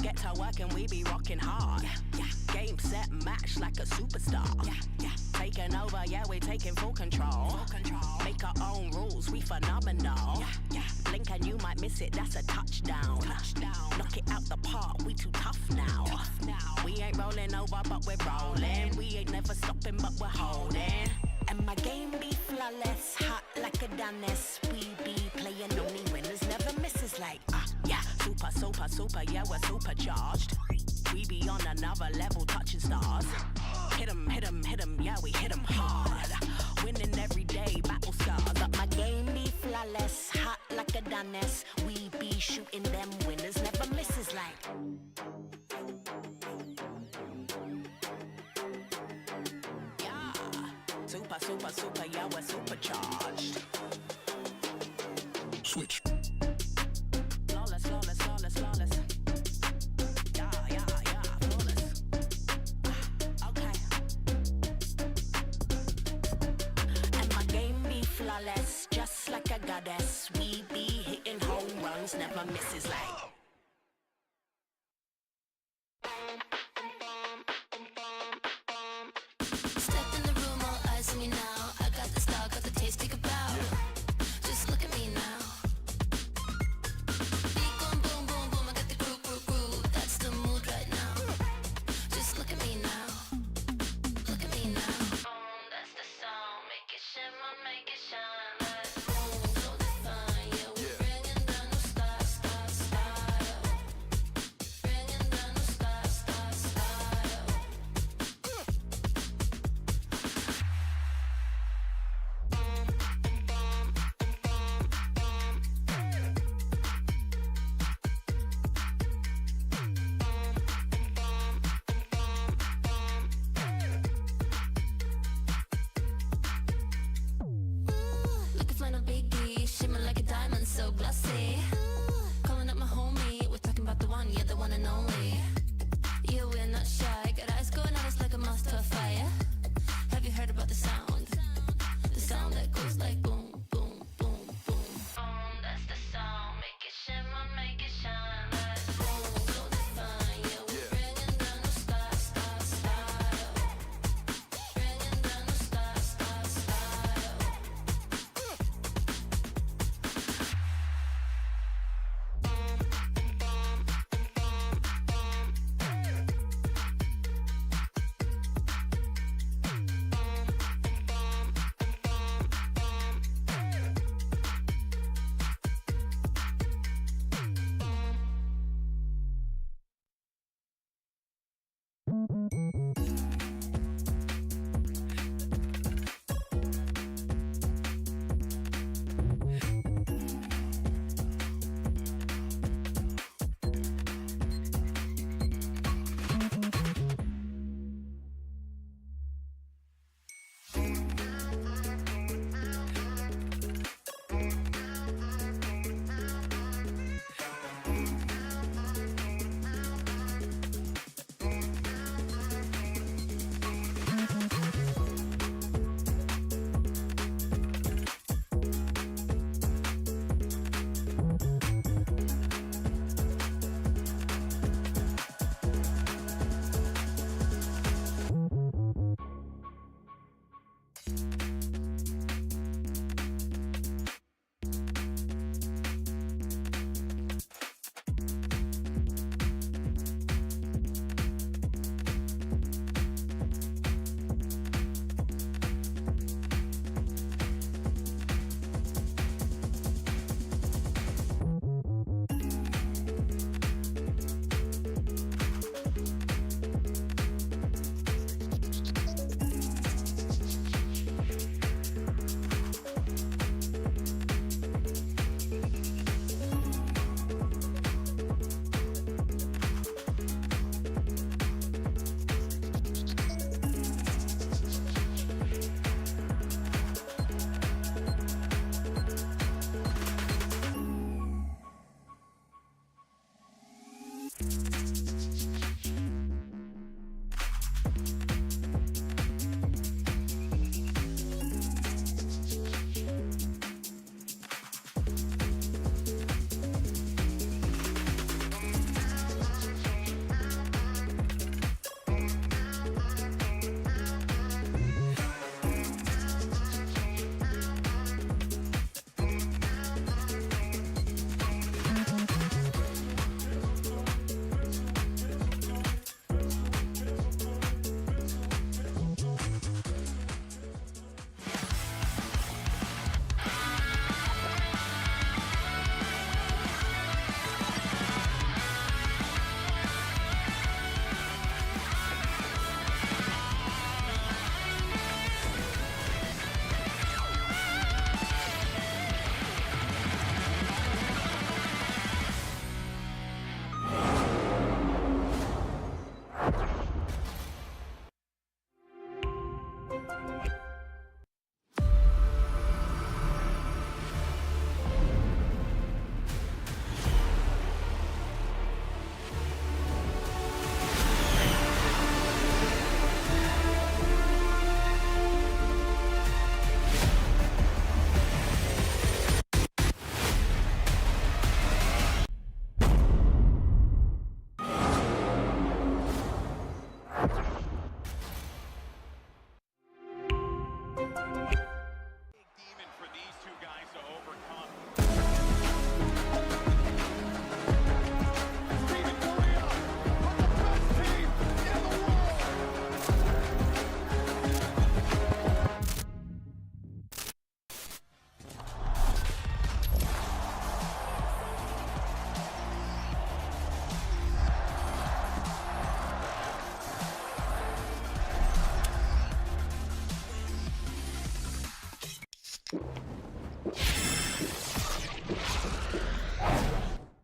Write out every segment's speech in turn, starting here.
get to work and we be rocking hard. Game, set, match like a superstar. Taking over, yeah, we're taking full control. Make our own rules, we phenomenal. Blink and you might miss it, that's a touchdown. Knock it out the park, we too tough now. We ain't rolling over, but we're rolling. We ain't never stopping, but we're holding. And my game be flawless, hot like a Danis. We be playing only winners, never misses like, yeah. Super, super, super, yeah, we're supercharged. We be on another level, touching stars. Hit 'em, hit 'em, hit 'em, yeah, we hit 'em hard. Winning every day, battle scars. But my game be flawless, hot like a Danis. We be shooting them winners, never misses like. Yeah, super, super, super, yeah, we're supercharged. Switch. Flawless, flawless, flawless, flawless. Yeah, flawless. Okay. And my game be flawless, just like a goddess. We be hitting home runs, never misses like. Step in the room, all eyes on me now. I got the style, got the taste, take a bow. Just look at me now. Beat going boom, boom, boom. I got the groove, groove, groove. That's the mood right now. Just look at me now. Look at me now. Boom, that's the song. Make it shimmer, make it shine. Let's boom, so define. Yeah, we're bringing down no stop, stop, stop.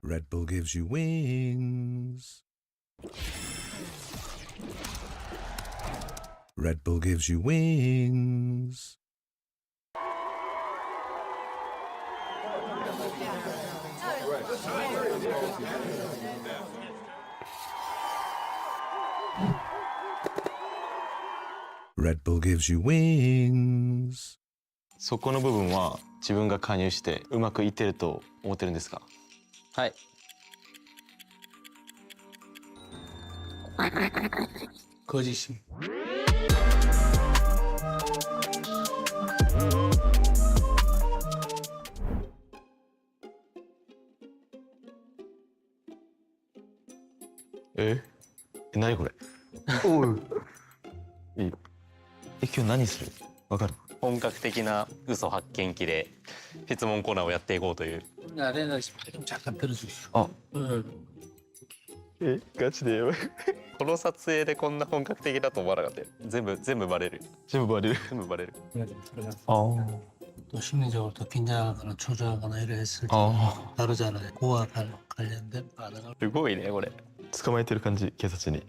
Red Bull gives you wings. Red Bull gives you wings. Red Bull gives you wings. そこの部分は自分が加入してうまくいってると思ってるんですか？はい。거짓입니다.何これ？おう。いい。今日何する？わかる？本格的な嘘発見器で質問コーナーをやっていこうという。 아레나 좀 잠깐 들어주시오. 어. 응. ガチでやばい。この撮影でこんな本格的だと思わなかったよ。全部バレる。全部バレる。全部バレる。 아. 또 심리적으로 또 긴장하거나 초조하거나 이래 했을 때 아. 다르잖아요. 그와 관련된 반응을. すごいねこれ。捕まえてる感じ、警察に。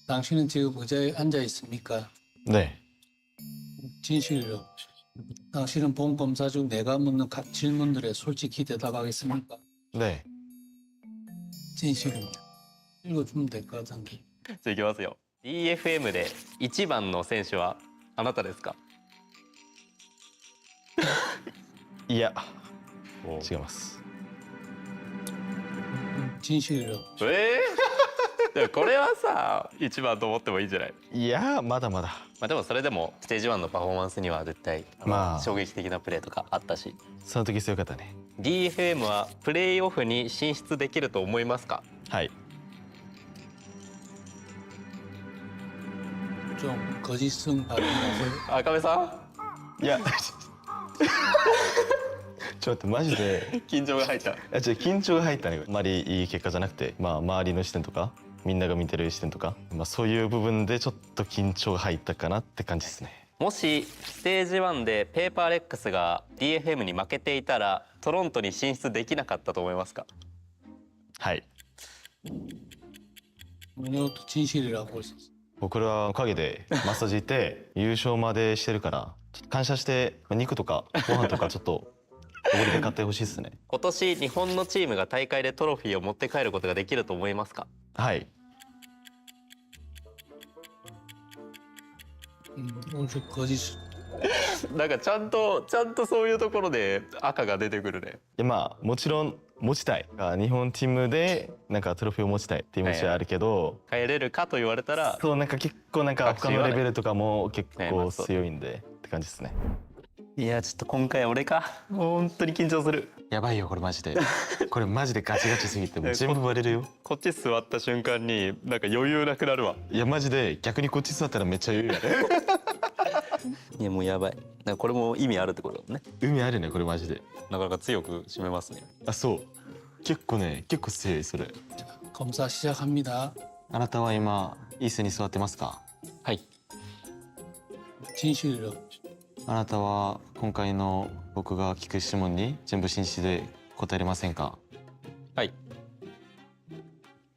당신은 지금 의자에 앉아 있습니까? 네. 진실이요. 당신은 본 검사 중 내가 묻는 각 질문들에 솔직히 대답하겠습니까? 네. 진실입니다. 읽어주면 될 것 같은데. じゃあいきますよ。DFM で一番の選手はあなたですか？いや、違います。 진실이요. でもこれはさ一番と思ってもいいんじゃない？いや、まだまだ。まあでもそれでもステージ1のパフォーマンスには絶対まあ衝撃的なプレーとかあったし。その時強かったね。 DFM はプレーオフに進出できると思いますか？はい。 좀 거짓성 발언을 赤部さいや。ちょっと待って、マジで。ん緊張が入った。緊張が入ったね。あまりいい結果じゃなくて、まあ周りの視点とか、みんなが見てる視点とか、まあそういう部分でちょっと緊張が入ったかなって感じですね。もしステージ1でペーパーレックスが DFM に負けていたらトロントに進出できなかったと思いますか？はい。 이것도 진실이라고 할 수 있어요. 僕らはおかげでマッサージ行って優勝までしてるから、ちょっと感謝して肉とかご飯とかちょっとおごりで買ってほしいですね。今年日本のチームが大会でトロフィーを持って帰ることができると思いますか？はい。 오늘 거짓. なんかちゃんとそういうところで赤が出てくるね。いや、まあもちろん持ちたい。日本チームでなんかトロフィーを持ちたいっていう気持ちはあるけど、帰れるかと言われたら、そうなんか結構なんか他のレベルとかも結構ねまあそう強いんでって感じですね。いやちょっと今回俺か。もう本当に緊張する。やばいよこれマジで。これマジでガチガチすぎてもう全部バレるよ。こっち座った瞬間になんか余裕なくなるわ。いやマジで逆にこっち座ったらめっちゃ余裕やね。いやもうやばい。なんかこれも意味あるってことだね。海あるねこれマジで。なかなか強く締めますね。あ、そう。結構強いそれ。 검사 시작합니다. あなたは今椅子に座ってますか？はい。 진실이요. あなたは今回の僕が聞く質問に全部真摯で答えれませんか？はい。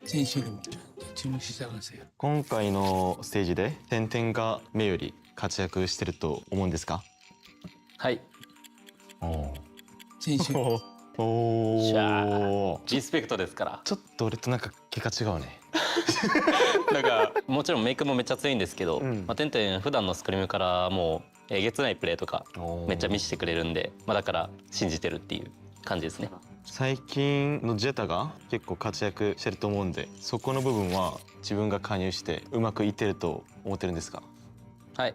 진실입니다. 질문 시작하세요. 今回のステージで点々が目より活躍してると思うんですか？はい。 진실. おしゃお。リスペクトですから。ちょっと俺となんか結果違うね。なんかもちろんメイクもめっちゃ強いんですけど、まあてんてん普段のスクリームからもうえげつないプレーとかめっちゃ見せてくれるんで、まあだから信じてるっていう感じですね。最近のジェタが結構活躍してると思うんで、そこの部分は自分が加入してうまくいってると思ってるんですか？はい。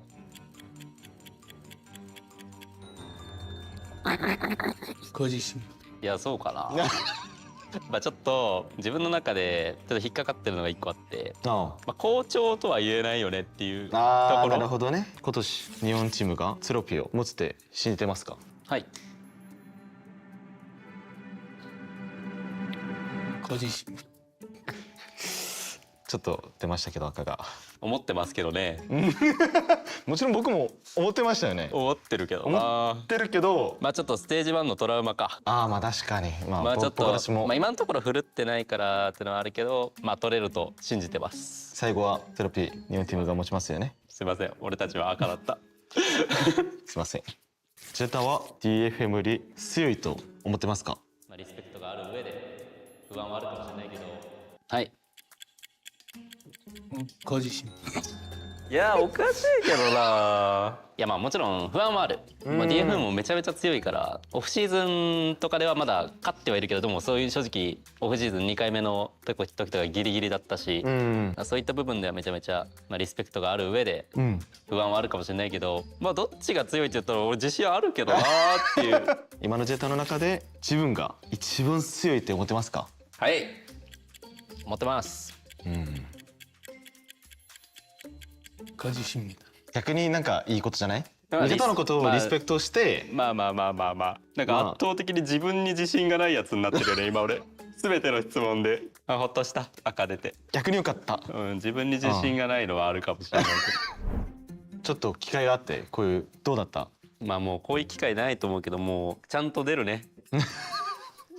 거짓입니다. いやそうかな。まあちょっと自分の中でちょっと引っかかってるのが一個あって、あまあ好調とは言えないよねっていうとこあ、なるろ。ほどね。今年日本チームがトロフィーを持つって信じてますか？はい。 거짓입니다. ちょっと出ましたけど赤が。思ってますけどね。もちろん僕も思ってましたよね。思ってるけど思な。ってるけど、まあちょっとステージ1のトラウマか。ああまあ確かに、まあ、まあちょっと僕私も、まあ今のところ振るってないからっていうのはあるけど、まあ取れると信じてます。最後はテロピーニューティムが持ちますよね。すいません、俺たちは赤だった。すいません。ジェタは DFM より強いと思ってますか？まあリスペクトがある上で不安はあるかもしれないけど、はい。거짓입니다. いやおかしいけどな。いやまあもちろん不安はある。まあ DFM もめちゃめちゃ強いから、オフシーズンとかではまだ勝ってはいるけれども、そういう正直オフシーズン2回目の時とかギリギリだったし、そういった部分ではめちゃめちゃ、まあ、リスペクトがある上で不安はあるかもしれないけど、まあどっちが強いって言ったら俺自信あるけどなーっていう。今のジェタの中で自分が一番強いって思ってますか？はい思ってます。거짓입니다. 逆になんかいいことじゃない？ジェタのことをリスペクトして、まあなんか圧倒的に自分に自信がないやつになってるよね今俺。全ての質問でほっとした赤出て。逆によかった。自分に自信がないのはあるかもしれないけど。ちょっと機会があってこういうどうだった？まあもうこういう機会ないと思うけど、もうちゃんと出るね。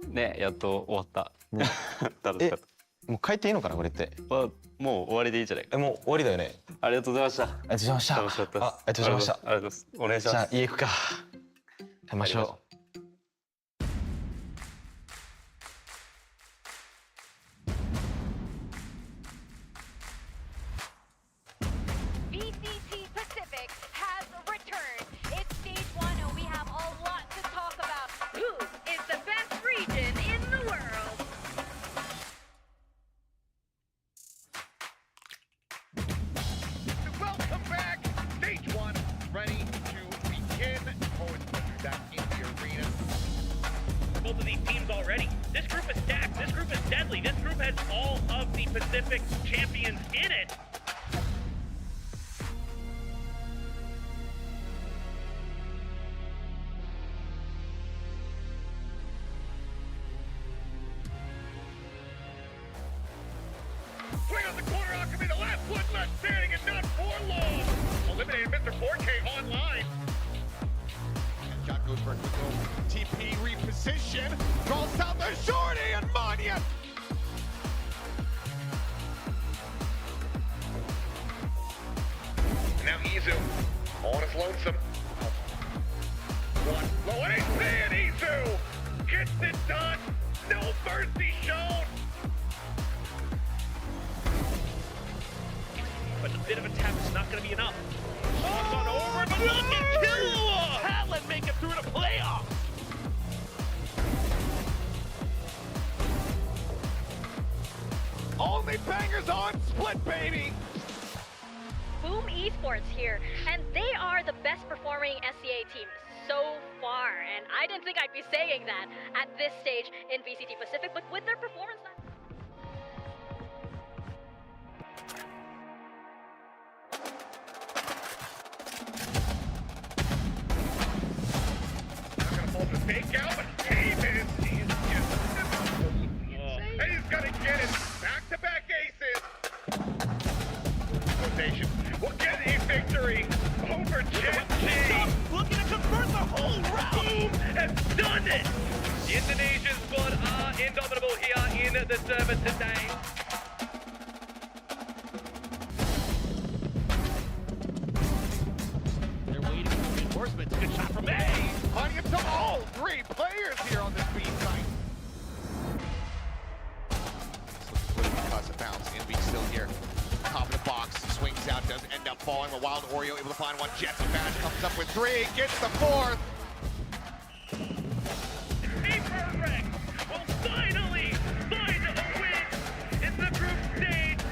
ねやっと終わった。楽しかった。もう帰っていいのかなこれって？もう終わりでいいんじゃないか。もう終わりだよね。ありがとうございました。ありがとうございました。楽しかったです。ありがとうございました。ありがとうございます。お願いします。じゃあ家行くか。食べましょう。VCT Pacific has returned. It's stage 1 and we have a lot to talk about. Who is the best region in the world? Welcome back. Stage 1 ready to begin. Always a pleasure back in the arena. Both of these teams already. This group is stacked. This group is deadly. This group has all of the Pacific champions in it. Swing on the corner, Alchemy, the last one left standing and not for long. Eliminated Mr. 4K online. And shot goes for a quick little TP reposition. Draws out the shorty and Manya. Now Izu on his lonesome. One low and AC and Izu gets it done. No mercy shown. But a bit of a tap is not going to be enough. Shots on over, but look at Killua! Talon make it through to playoffs! Only bangers on split, baby. Boom Esports here, and they are the best performing SCA team so far. And I didn't think I'd be saying that at this stage in VCT Pacific, but with their performance. Not gonna fall to fake out, but Davis, he's and he's gonna get it. Back-to-back aces. Rotation will get a victory over Jet G. Looking to convert the whole round! Boom has done it. The Indonesian squad are indomitable here in the server today. They're waiting for reinforcements. Good shot from A! Money up to all three players here on this B site. Toss it bounce. NB still here. Top of the box. Swings out. Does end up falling. But Wild Oreo able to find one. Jets advantage. Comes up with three. Gets the fourth. Rex will finally find a win in the group stage.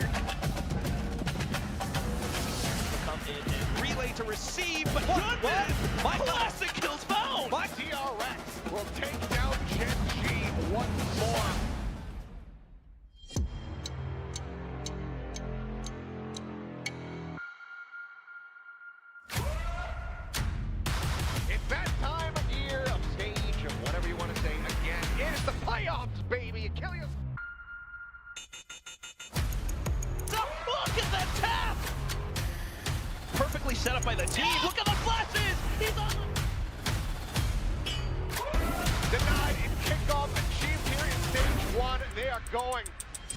Come in and relay to receive, but goodness! My classic kills found! But DRX will take down Jet G once more. It's that time of year, of stage, of whatever you want to say again. It is the playoffs, baby. Achilles. set up by the team. Look at the flashes! He's on. Denied in kickoff achieved here in stage 1. They are going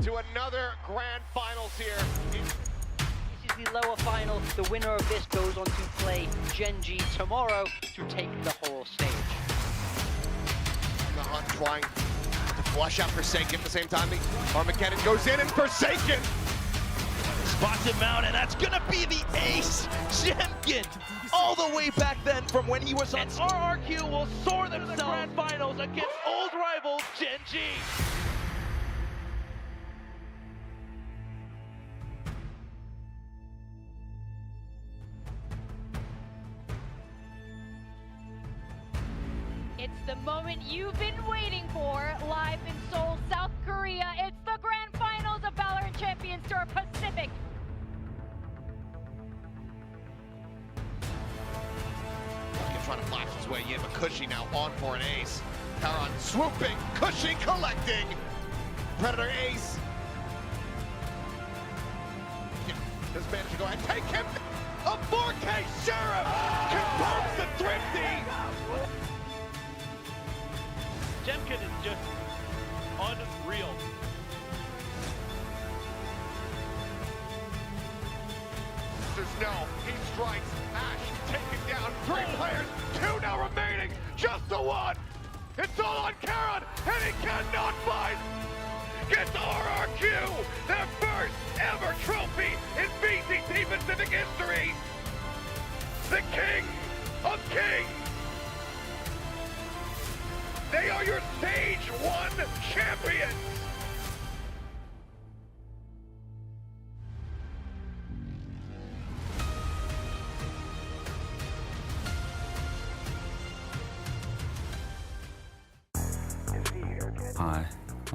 to another grand finals here. This is the lower final. The winner of this goes on to play Gen G tomorrow to take the whole stage. The Hunt trying to flush out Forsaken at the same time. Armageddon goes in and Forsaken Spots him out, and that's gonna be the ace. Jemkin, all the way back then from when he was on. And RRQ will soar them to the grand finals against old rivals Gen G. It's the moment you've been waiting for, live in Seoul, South Korea. It's the grand finals of VALORANT Champions Tour Pacific. Trying to flash his way in, but Cushy now on for an ace. Taron swooping, Cushy collecting. Predator ace. Does manage to go ahead and take him. A 4K Sheriff confirms the thrifty. Jemkin is just unreal. No, he strikes. Ash taken down. 3 players, 2 now remaining. Just the 1. It's all on Karon, and he cannot fight. Gets RRQ, their first ever trophy in VCT Pacific history. The King of Kings. They are your Stage 1 champions. Hi,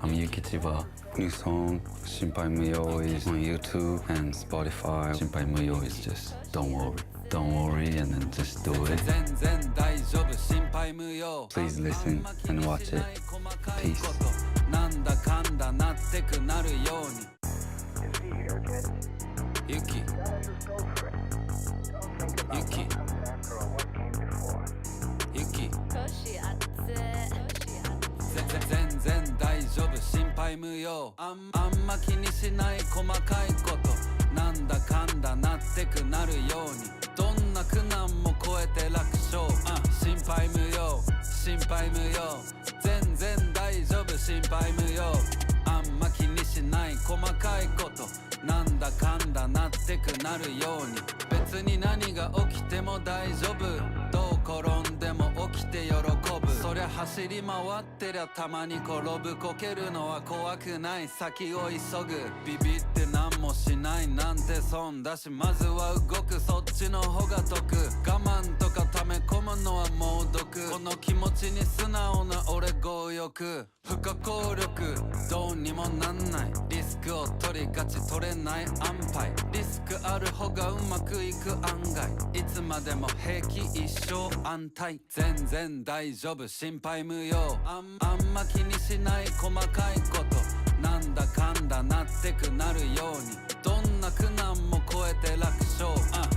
I'm Yuki Chiba. New song, Shinpai Muyo, is on YouTube and Spotify. Shinpai Muyo is just don't worry. Don't worry and then just do it. Please listen and watch it. Peace. Yuki. Yuki. Yuki. 全然大丈夫心配無用あんま気にしない細かいことなんだかんだなってくなるようにどんな苦難も超えて楽勝心配無用心配無用全然大丈夫心配無用あんま気にしない細かいことなんだかんだなってくなるように別に何が起きても大丈夫どう転んでも起きて喜ぶそりゃ走り回ってりゃたまに転ぶこけるのは怖くない先を急ぐビビって何もしないなんて損だしまずは動くそっちの方が得我慢とか溜め込むのは猛毒この気持ちに素直な俺強欲不可抗力どうにもなんないリスクを取りがち取れない安牌リスクある方がうまくいく案外いつまでも平気一生安泰全然大丈夫心配無用あんま気にしない細かいことなんだかんだなってくなるようにどんな苦難も超えて楽勝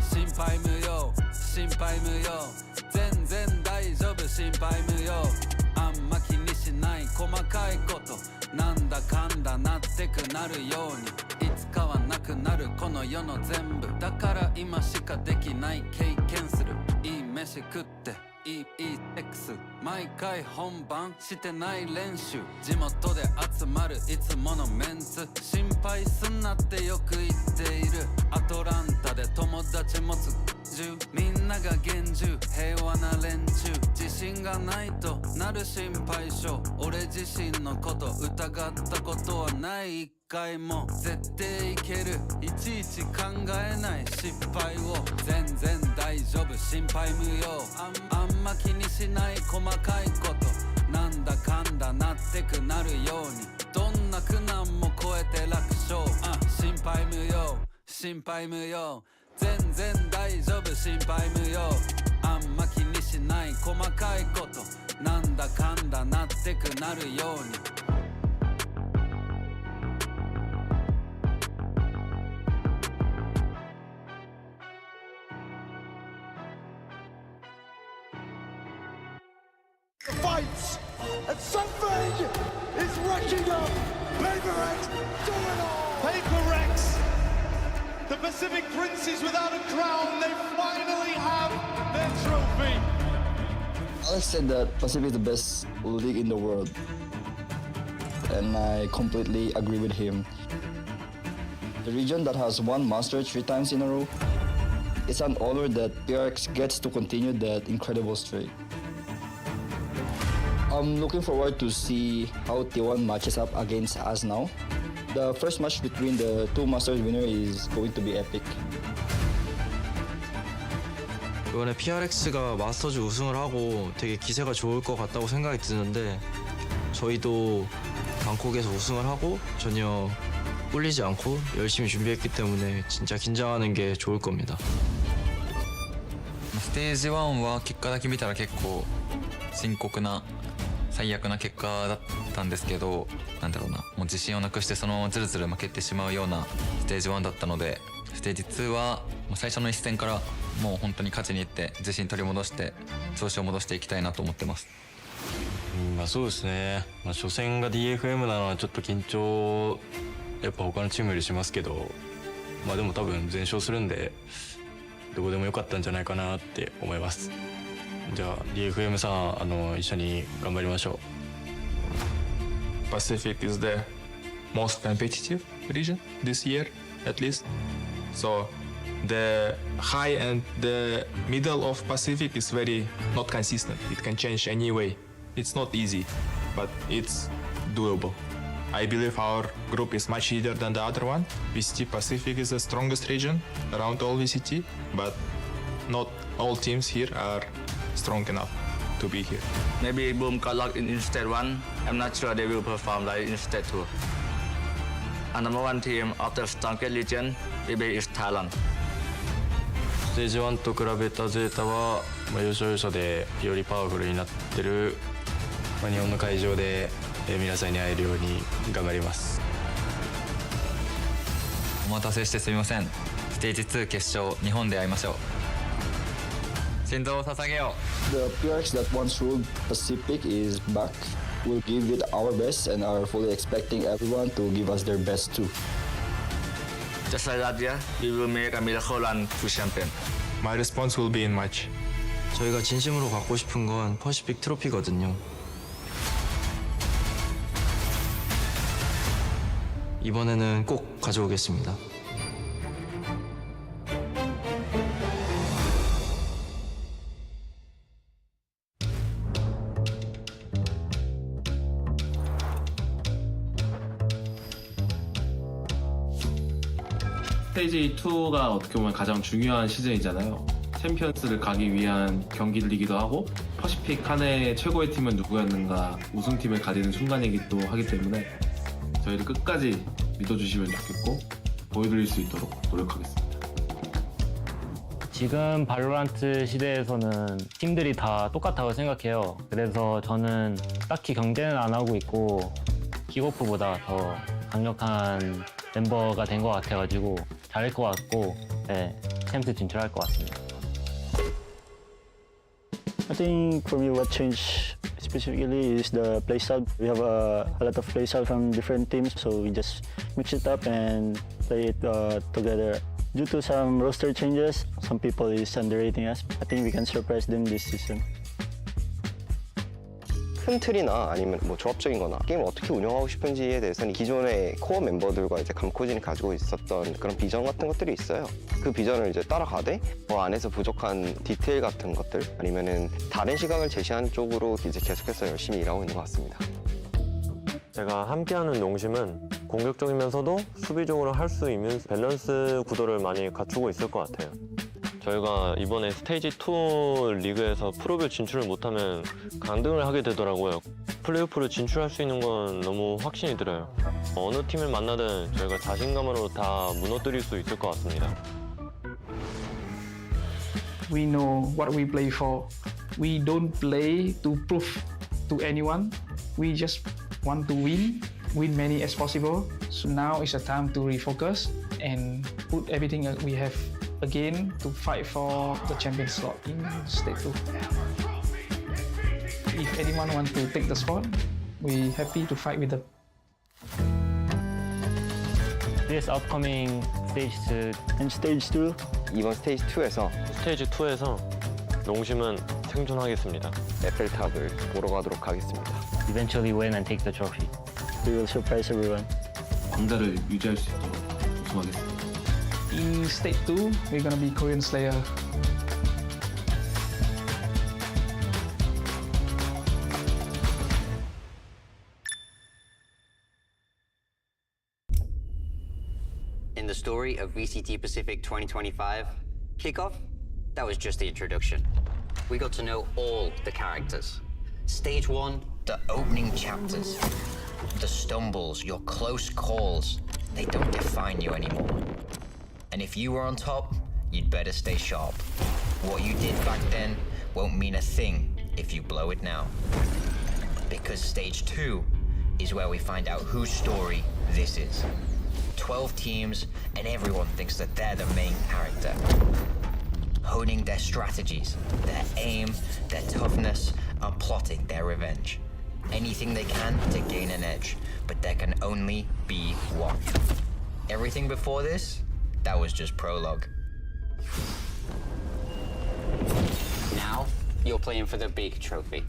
心配無用心配無用全然大丈夫心配無用あんま気にしない細かいことなんだかんだなってくなるようにいつかはなくなるこの世の全部だから今しかできない経験するいい飯食ってEEX 毎回本番してない練習地元で集まるいつものメンツ心配すんなってよく言っているアトランタで友達持つみんなが厳重平和な連中自信がないとなる心配性俺自身のこと疑ったことはない一回も絶対いけるいちいち考えない失敗を全然大丈夫心配無用あんま気にしない細かいことなんだかんだなってくなるようにどんな苦難も超えて楽勝心配無用心配無用全然大丈夫心配無用あんま気にしない細かいことなんだかんだなってくなるように stage is rushing up. Paper Rex do it all. Paper Rex, the Pacific Princes without a crown, they finally have their trophy. Alex said that Pacific is the best league in the world, and I completely agree with him. The region that has won Master 3 times in a row, it's an honor that PRX gets to continue that incredible streak. I'm looking forward to see how T1 matches up against us now. The first match between the two Masters winners is going to be epic. 이번에 PRX가 마스터즈 우승을 하고 되게 기세가 좋을 것 같다고 생각이 드는데 저희도 방콕에서 우승을 하고 전혀 꿀리지 않고 열심히 준비했기 때문에 진짜 긴장하는 게 좋을 겁니다. ステージ1は結果だけ見たら結構深刻な最悪な結果だったんですけど、なんだろうな、もう自信をなくしてそのままずるずる負けてしまうようなステージ1だったので、ステージ2はもう最初の一戦からもう本当に勝ちに行って自信取り戻して調子を戻していきたいなと思ってます。まあそうですね、初戦が DFM なのはちょっと緊張やっぱ他のチームよりしますけど、まあでも多分全勝するんでどこでも良かったんじゃないかなって思います。じゃあ DFM さん一緒に頑張りましょう。Pacific is the most competitive region this year, at least. So the high and the middle of Pacific is very not consistent. It can change anyway. It's not easy, but it's doable. I believe our group is much easier than the other one. VCT Pacific is the strongest region around all VCT, but not all teams here are strong enough to be here. Maybe Boom got locked in stage 1. I'm not sure they will perform like in stage 2. And number one team of the strongest region maybe is Thailand. ステージ1と比べたゼータは、要所要所でよりパワフルになってる、日本の会場で皆さんに会えるように頑張ります。お待たせしてすみません。ステージ2決勝、日本で会いましょう。心臓を捧げよう。 The PRX that once ruled Pacific is back. We'll give it our best and are fully expecting everyone to give us their best too. Just like that, yeah, we will make a miracle run to champion. My response will be in match. 저희가 진심으로 갖고 싶은 건 퍼시픽 트로피거든요. 이번에는 꼭 가져오겠습니다. 스테이지 2가 어떻게 보면 가장 중요한 시즌이잖아요. 챔피언스를 가기 위한 경기이기도 하고 퍼시픽 한 해 최고의 팀은 누구였는가 우승팀을 가리는 순간이기도 하기 때문에 저희를 끝까지 믿어주시면 좋겠고 보여드릴 수 있도록 노력하겠습니다. 지금 발로란트 시대에서는 팀들이 다 똑같다고 생각해요. 그래서 저는 딱히 경쟁은 안 하고 있고 킥오프보다 더 강력한 멤버가 된 것 같아가지고 잘할 것 같고 네, 챔스 진출할 것 같습니다. I think for me what changed specifically is the playstyle. We have a lot of playstyle from different teams, so we just mix it up and play it together. Due to some roster changes, some people is underrating us. I think we can surprise them this season. 큰 틀이나 아니면 뭐 조합적인 거나 게임을 어떻게 운영하고 싶은지에 대해서는 기존의 코어 멤버들과 이제 감코진이 가지고 있었던 그런 비전 같은 것들이 있어요. 그 비전을 이제 따라가되 그 안에서 부족한 디테일 같은 것들 아니면은 다른 시각을 제시하는 쪽으로 이제 계속해서 열심히 일하고 있는 것 같습니다. 제가 함께하는 농심은 공격적이면서도 수비적으로 할 수 있는 밸런스 구도를 많이 갖추고 있을 것 같아요. 저희가 이번에 스테이지 2 리그에서 프로별 진출을 못하면 강등을 하게 되더라고요. 플레이오프를 진출할 수 있는 건 너무 확신이 들어요. 어느 팀을 만나든 저희가 자신감으로 다 무너뜨릴 수 있을 것 같습니다. We know what we play for. We don't play to prove to anyone. We just want to win many as possible. So now is the time to refocus and put everything we have again to fight for the champion slot in stage 2. If anyone wants to take the spot, We happy to fight with them. This upcoming stage 2 and stage 2. 이번 스테이지 2에서 스테이지 2에서 농심은 생존하겠습니다. 에펠탑을 보러 가도록 하겠습니다. eventually win and take the trophy. We will surprise everyone. 광자를 유지할 수 있도록 우승하겠습니다. In stage 2, we're gonna be Korean Slayer. In the story of VCT Pacific 2025, kickoff, that was just the introduction. We got to know all the characters. Stage 1, the opening chapters. The stumbles, your close calls, they don't define you anymore. And if you were on top, you'd better stay sharp. What you did back then won't mean a thing if you blow it now. Because stage 2 is where we find out whose story this is. 12 teams, and everyone thinks that they're the main character. Honing their strategies, their aim, their toughness, and plotting their revenge. Anything they can to gain an edge, but there can only be one. Everything before this, that was just prologue. Now, you're playing for the big trophy.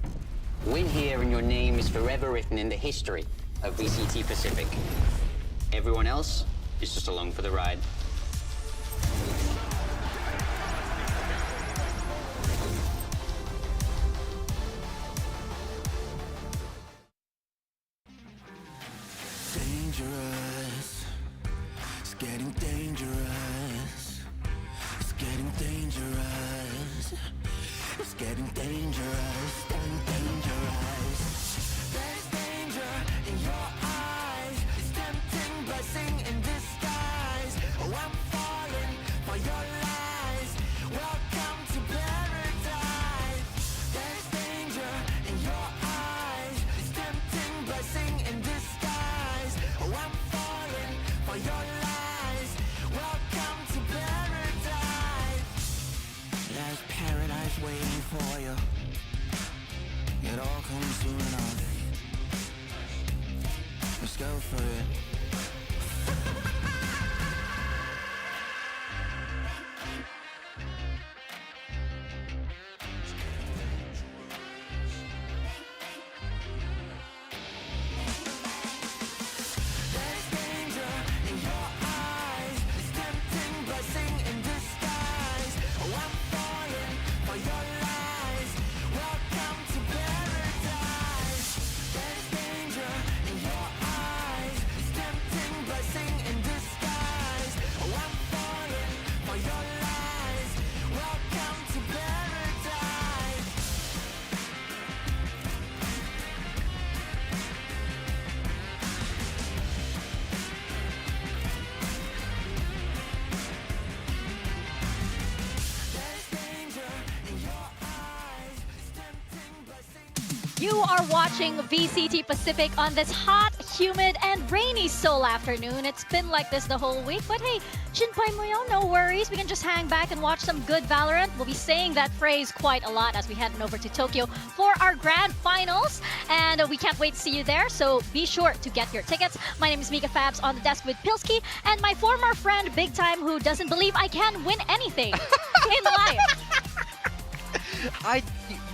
Win here and your name is forever written in the history of VCT Pacific. Everyone else is just along for the ride. Dangerous. It's getting dangerous. It's getting dangerous. It's getting dangerous. Getting dangerous. There's danger in your eyes. It's tempting blessing in disguise. Oh, I'm falling for your lies. Welcome to paradise. There's danger in your eyes. It's tempting blessing in disguise. Oh, I'm falling for your lies. Welcome to paradise. There's paradise waiting for you. It all comes soon enough. Let's go for it. There's danger in your eyes. It's tempting blessing in disguise. Oh, I'm falling for your lies. Welcome to paradise. There's danger in your eyes. It's tempting blessing in disguise. Oh, I'm falling for your lies. Welcome to paradise. There's danger in your eyes. It's tempting blessing. You are watching VCT Pacific on this hot, humid, and rainy Seoul afternoon. It's been like this the whole week, but hey, Shinpai mo yon, no worries. We can just hang back and watch some good Valorant. We'll be saying that phrase quite a lot as we head over to Tokyo for our grand finals. And we can't wait to see you there, so be sure to get your tickets. My name is Mika Fabs on the desk with Pilski, and my former friend Big Time who doesn't believe I can win anything in life.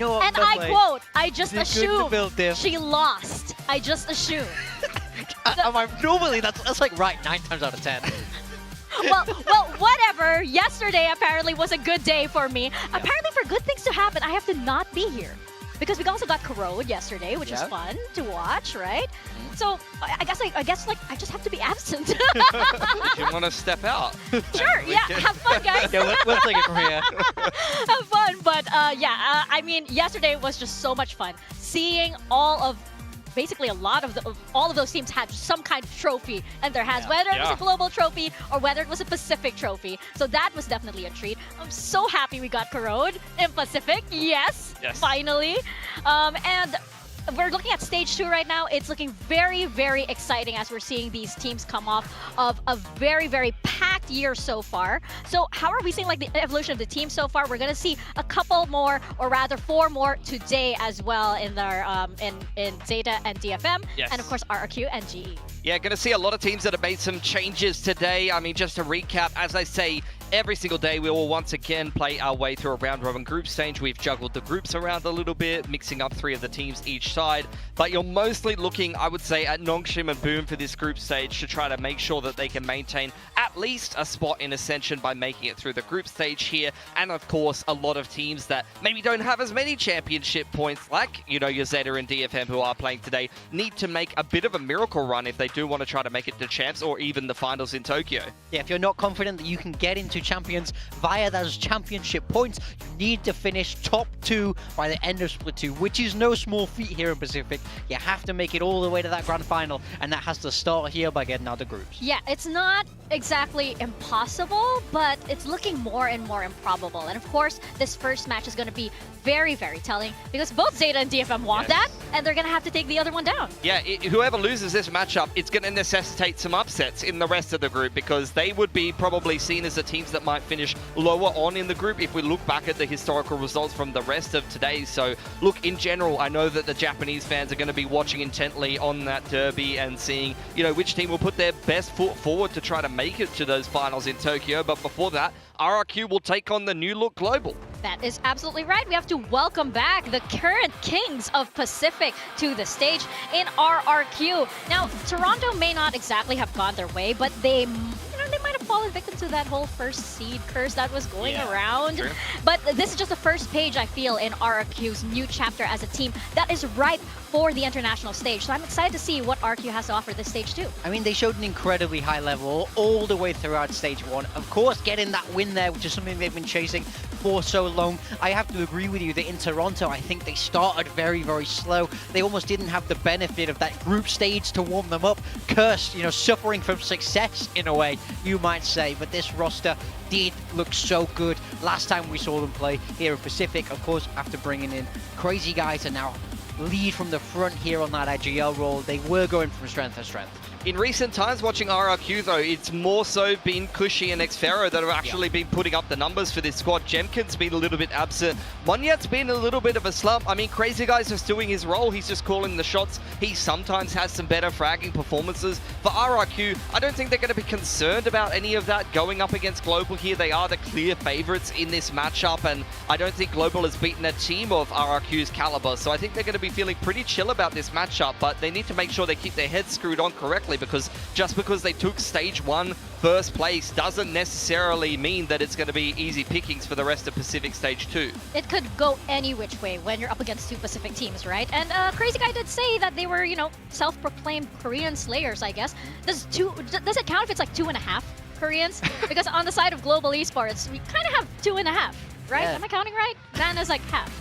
And I quote, I just assume she lost. I just assume. Normally, that's like right 9 times out of 10. well, whatever. Yesterday apparently was a good day for me. Apparently, for good things to happen, I have to not be here. Because we also got corrode yesterday, which is fun to watch, right? So I guess like I just have to be absent. You want to step out? Sure, yeah, have fun, guys. Yeah, we'll take it from here. Have fun, but I mean, yesterday was just so much fun. Seeing basically all of those teams had some kind of trophy in their hands, whether it was a global trophy or whether it was a Pacific trophy. So that was definitely a treat. I'm so happy we got corode in Pacific. Yes. Finally. And we're looking at stage 2 right now. It's looking very, very exciting as we're seeing these teams come off of a very, very packed year so far. So how are we seeing like the evolution of the team so far? We're gonna see a couple more, or rather 4 more today as well in their in Zeta and DFM, Yes. and of course RRQ and GE. Yeah, going to see a lot of teams that have made some changes today. I mean, just to recap, as I say, every single day we will once again play our way through a round-robin group stage. We've juggled the groups around a little bit, mixing up 3 of the teams each side. But you're mostly looking, I would say, at Nongshim and Boom for this group stage to try to make sure that they can maintain at least a spot in Ascension by making it through the group stage here. And of course, a lot of teams that maybe don't have as many championship points, like, you know, your Zeta and DFM who are playing today, need to make a bit of a miracle run if they do want to try to make it to champs or even the finals in Tokyo. Yeah, if you're not confident that you can get into champions via those championship points, you need to finish top 2 by the end of Split 2, which is no small feat here in Pacific. You have to make it all the way to that grand final, and that has to start here by getting out of groups. Yeah, it's not exactly impossible, but it's looking more and more improbable. And of course, this first match is going to be very, very telling because both Zeta and DFM want that, and they're going to have to take the other one down. Yeah, whoever loses this matchup, it's going to necessitate some upsets in the rest of the group because they would be probably seen as the teams that might finish lower on in the group if we look back at the historical results from the rest of today. So look, in general, I know that the Japanese fans are going to be watching intently on that derby and seeing, you know, which team will put their best foot forward to try to make it to those finals in Tokyo. But before that, RRQ will take on the new look Global. That is absolutely right. We have to welcome back the current kings of Pacific to the stage in RRQ. Now, Toronto may not exactly have gone their way, but they might have fallen victim to that whole first seed curse that was going around. True. But this is just the first page, I feel, in RRQ's new chapter as a team that is ripe for the international stage. So I'm excited to see what RRQ has to offer this stage too. I mean, they showed an incredibly high level all the way throughout stage 1. Of course, getting that win there, which is something they've been chasing for so long. I have to agree with you that in Toronto, I think they started very, very slow. They almost didn't have the benefit of that group stage to warm them up. Cursed, you know, suffering from success in a way, you might say. But this roster did look so good last time we saw them play here in Pacific. Of course, after bringing in crazy guys and now lead from the front here on that IGL role, they were going from strength to strength. In recent times, watching RRQ, though, it's more so been Kushi and Xfero that have actually been putting up the numbers for this squad. Jemkin's been a little bit absent. Monyet's been a little bit of a slump. I mean, Crazy Guy's just doing his role. He's just calling the shots. He sometimes has some better fragging performances. For RRQ, I don't think they're going to be concerned about any of that going up against Global here. They are the clear favorites in this matchup, and I don't think Global has beaten a team of RRQ's caliber. So I think they're going to be feeling pretty chill about this matchup, but they need to make sure they keep their heads screwed on correctly, because just because they took stage 1 first place doesn't necessarily mean that it's going to be easy pickings for the rest of Pacific stage 2. It could go any which way when you're up against 2 Pacific teams, right? And Crazy Guy did say that they were, you know, self-proclaimed Korean slayers, I guess. Does it count if it's like 2.5 Koreans? Because on the side of Global Esports, we kind of have 2.5, right? Yeah. Am I counting right? Van is like half.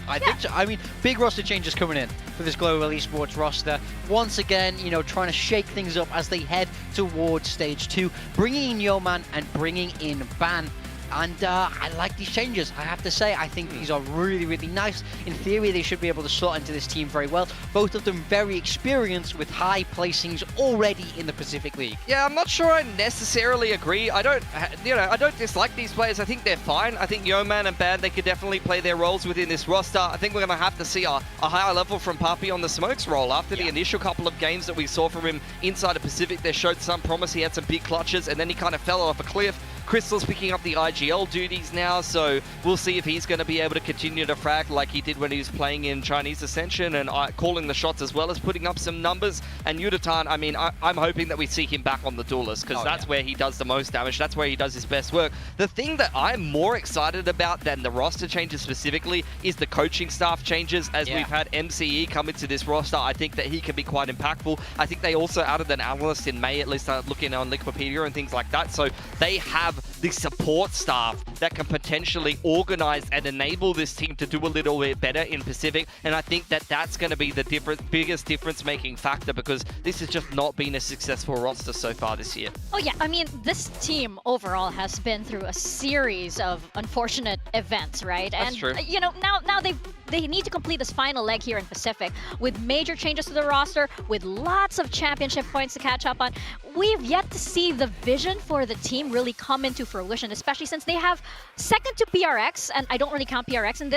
I think so. I mean, big roster changes coming in for this Global Esports roster. Once again, you know, trying to shake things up as they head towards stage 2, bringing in Yeoman and bringing in Ban. And I like these changes, I have to say. I think these are really, really nice. In theory, they should be able to slot into this team very well. Both of them very experienced with high placings already in the Pacific League. Yeah, I'm not sure I necessarily agree. I don't dislike these players. I think they're fine. I think Yeoman and Bad, they could definitely play their roles within this roster. I think we're going to have to see a higher level from Papi on the Smokes role. After the initial couple of games that we saw from him inside the Pacific, they showed some promise. He had some big clutches, and then he kind of fell off a cliff. Crystal's picking up the IGL duties now, so we'll see if he's going to be able to continue to frag like he did when he was playing in Chinese Ascension and calling the shots as well as putting up some numbers. And Yudatan, I mean, I'm hoping that we see him back on the Duelist, because that's where he does the most damage. That's where he does his best work. The thing that I'm more excited about than the roster changes specifically is the coaching staff changes. As we've had MCE come into this roster, I think that he can be quite impactful. I think they also added an analyst in May, at least looking on Wikipedia and things like that. So they have the support staff that can potentially organize and enable this team to do a little bit better in Pacific. And I think that that's going to be the biggest difference-making factor, because this has just not been a successful roster so far this year. Oh yeah, I mean, this team overall has been through a series of unfortunate events, right? That's and true. You know, now they've they need to complete this final leg here in Pacific with major changes to the roster, with lots of championship points to catch up on. We've yet to see the vision for the team really come into fruition, especially since they have second to PRX, and I don't really count PRX in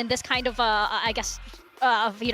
this kind of I guess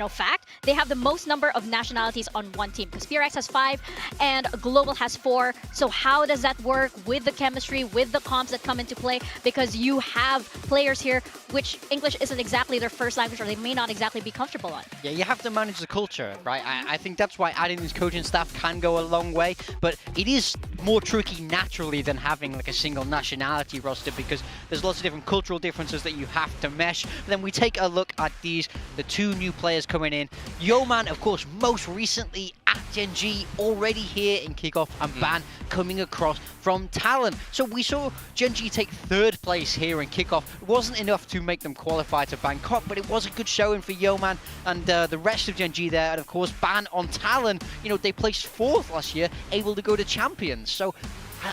fact. They have the most number of nationalities on one team because PRX has 5 and Global has 4. So how does that work with the chemistry, with the comps that come into play? Because you have players here which English isn't exactly their first language, or they may not exactly be comfortable on. Yeah, you have to manage the culture, right? I think that's why adding this coaching staff can go a long way, but it is more tricky naturally than having like a single nationality roster because there's lots of different cultural differences that you have to mesh. But then we take a look at the 2 new players coming in. Yeoman, of course, most recently at Gen G, already here in kickoff, and Ban coming across from Talon. So we saw Gen G take 3rd place here in kickoff. It wasn't enough to make them qualify to Bangkok, but it was a good showing for Yeoman and the rest of Gen G there. And of course, Ban on Talon, they placed 4th last year, able to go to Champions. So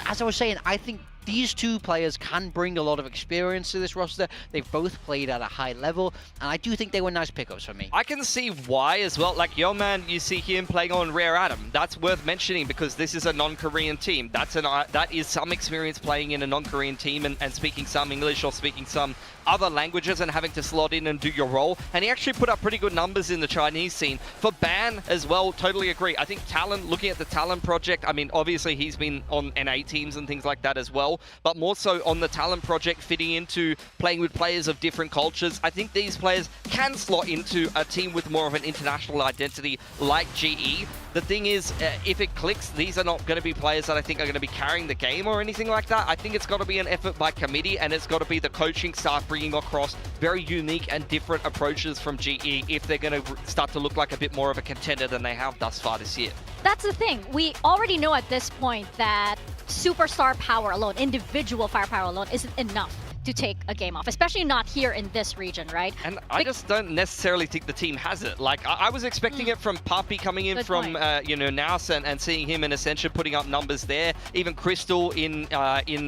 as I was saying, I think these 2 players can bring a lot of experience to this roster. They've both played at a high level, and I do think they were nice pickups for me. I can see why as well. Like Yeoman, you see him playing on Rare Atom. That's worth mentioning because this is a non-Korean team. That is some experience playing in a non-Korean team and speaking some English or speaking some other languages and having to slot in and do your role. And he actually put up pretty good numbers in the Chinese scene. For Ban as well, totally agree. I think Talon, looking at the Talon project, I mean, obviously he's been on NA teams and things like that as well, but more so on the Talon project, fitting into playing with players of different cultures. I think these players can slot into a team with more of an international identity like GE. The thing is, if it clicks, these are not going to be players that I think are going to be carrying the game or anything like that. I think it's got to be an effort by committee, and it's got to be the coaching staff bringing across very unique and different approaches from GE if they're going to start to look like a bit more of a contender than they have thus far this year. That's the thing. We already know at this point that superstar power alone, individual firepower alone, isn't enough to take a game off, especially not here in this region, right? And I just don't necessarily think the team has it. Like, I was expecting it from Papi coming in from, Naus and seeing him in Ascension putting up numbers there. Even Crystal in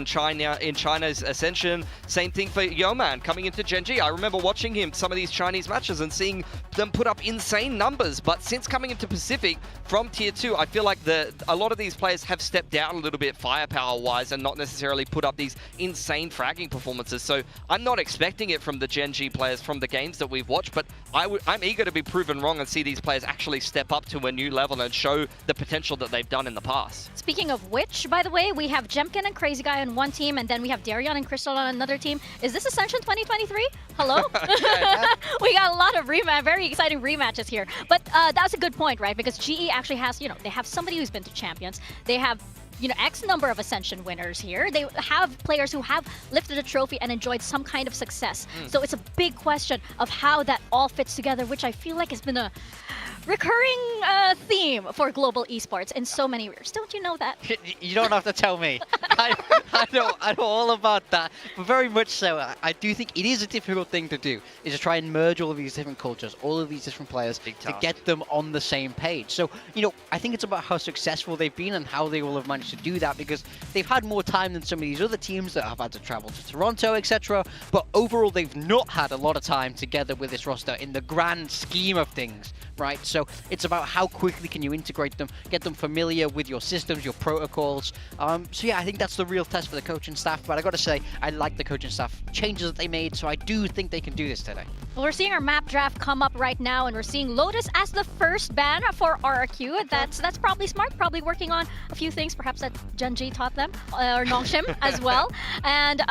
China's Ascension. Same thing for Yeoman coming into Gen G. I remember watching him some of these Chinese matches and seeing them put up insane numbers. But since coming into Pacific from Tier 2, I feel like a lot of these players have stepped down a little bit firepower-wise and not necessarily put up these insane fragging performances. So I'm not expecting it from the Gen G players from the games that we've watched, but I'm eager to be proven wrong and see these players actually step up to a new level and show the potential that they've done in the past. Speaking of which, by the way, we have Jemkin and Crazy Guy on one team, and then we have Darion and Crystal on another team. Is this Ascension 2023? Hello? We got a lot of very exciting rematches here. But that's a good point, right? Because GE actually has, they have somebody who's been to Champions. They have X number of Ascension winners here. They have players who have lifted a trophy and enjoyed some kind of success. So it's a big question of how that all fits together, which I feel like has been a recurring theme for global esports in so many years. Don't you know that? You don't have to tell me. I know all about that. But very much so, I do think it is a difficult thing to do, is to try and merge all of these different cultures, all of these different players, to get them on the same page. So, I think it's about how successful they've been and how they will have managed to do that, because they've had more time than some of these other teams that have had to travel to Toronto, etc. But overall, they've not had a lot of time together with this roster in the grand scheme of things, right? So it's about how quickly can you integrate them, get them familiar with your systems, your protocols. So yeah, I think that's the real test for the coaching staff. But I got to say, I like the coaching staff changes that they made, so I do think they can do this today. Well, we're seeing our map draft come up right now, and we're seeing Lotus as the first ban for RRQ. That's probably smart, probably working on a few things, perhaps that Gen G taught them, or Nongshim as well. And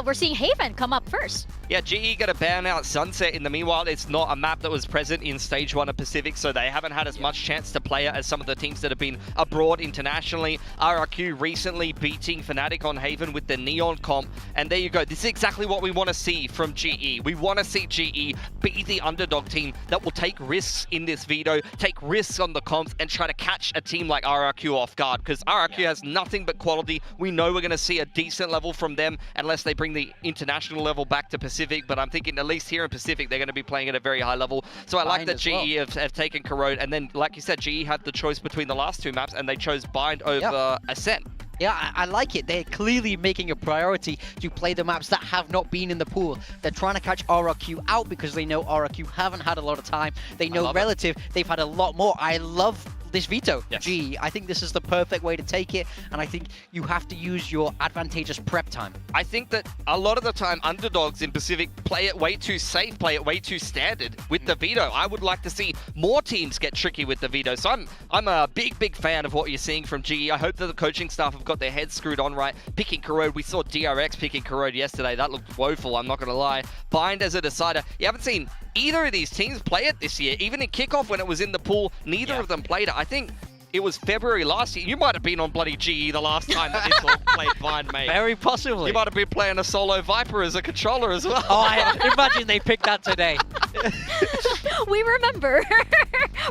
we're seeing Haven come up first. Yeah, GE got to ban out Sunset. In the meanwhile, it's not a map that was present in Stage 1 of Pacific, so they haven't had as much chance to play it as some of the teams that have been abroad internationally. RRQ recently beating Fnatic on Haven with the Neon comp, and there you go. This is exactly what we want to see from GE. We want to see GE be the underdog team that will take risks in this veto, take risks on the comps, and try to catch a team like RRQ off guard, because RRQ has nothing but quality. We know we're going to see a decent level from them unless they bring the international level back to Pacific, but I'm thinking at least here in Pacific, they're going to be playing at a very high level. So I like that GE have taken Corrode, and then, like you said, GE had the choice between the last two maps, and they chose Bind over Ascent. Yeah, I like it. They're clearly making a priority to play the maps that have not been in the pool. They're trying to catch RRQ out because they know RRQ haven't had a lot of time. They know relative, they've had a lot more. I love this veto, G. I think this is the perfect way to take it, and I think you have to use your advantageous prep time. I think that a lot of the time, underdogs in Pacific play it way too safe, play it way too standard with the veto. I would like to see more teams get tricky with the veto. So I'm a big fan of what you're seeing from GE. I hope that the coaching staff have got their heads screwed on right. Picking Corrode, we saw DRX picking Corrode yesterday. That looked woeful, I'm not going to lie. Bind as a decider. You haven't seen either of these teams play it this year. Even in kickoff when it was in the pool, neither of them played it. I think it was February last year. You might have been on bloody GE the last time that this all played Bind, mate. Very possibly. You might have been playing a solo Viper as a controller as well. Oh, I imagine they picked that today. We remember.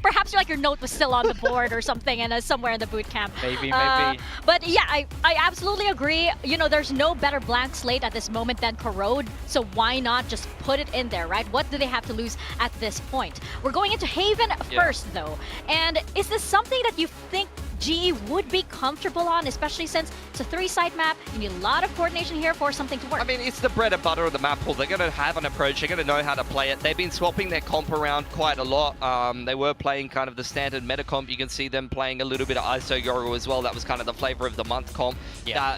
Perhaps like your note was still on the board or something and somewhere in the boot camp. Maybe. But yeah, I absolutely agree. You know, there's no better blank slate at this moment than Corrode, so why not just put it in there, right? What do they have to lose at this point? We're going into Haven first, though. And is this something that you think GE would be comfortable on, especially since it's a 3-side map? You need a lot of coordination here for something to work. I mean, it's the bread and butter of the map pool. They're going to have an approach. They're going to know how to play it. They've been swapping their comp around quite a lot. They were playing kind of the standard meta comp. You can see them playing a little bit of ISO Yoru as well. That was kind of the flavor of the month comp.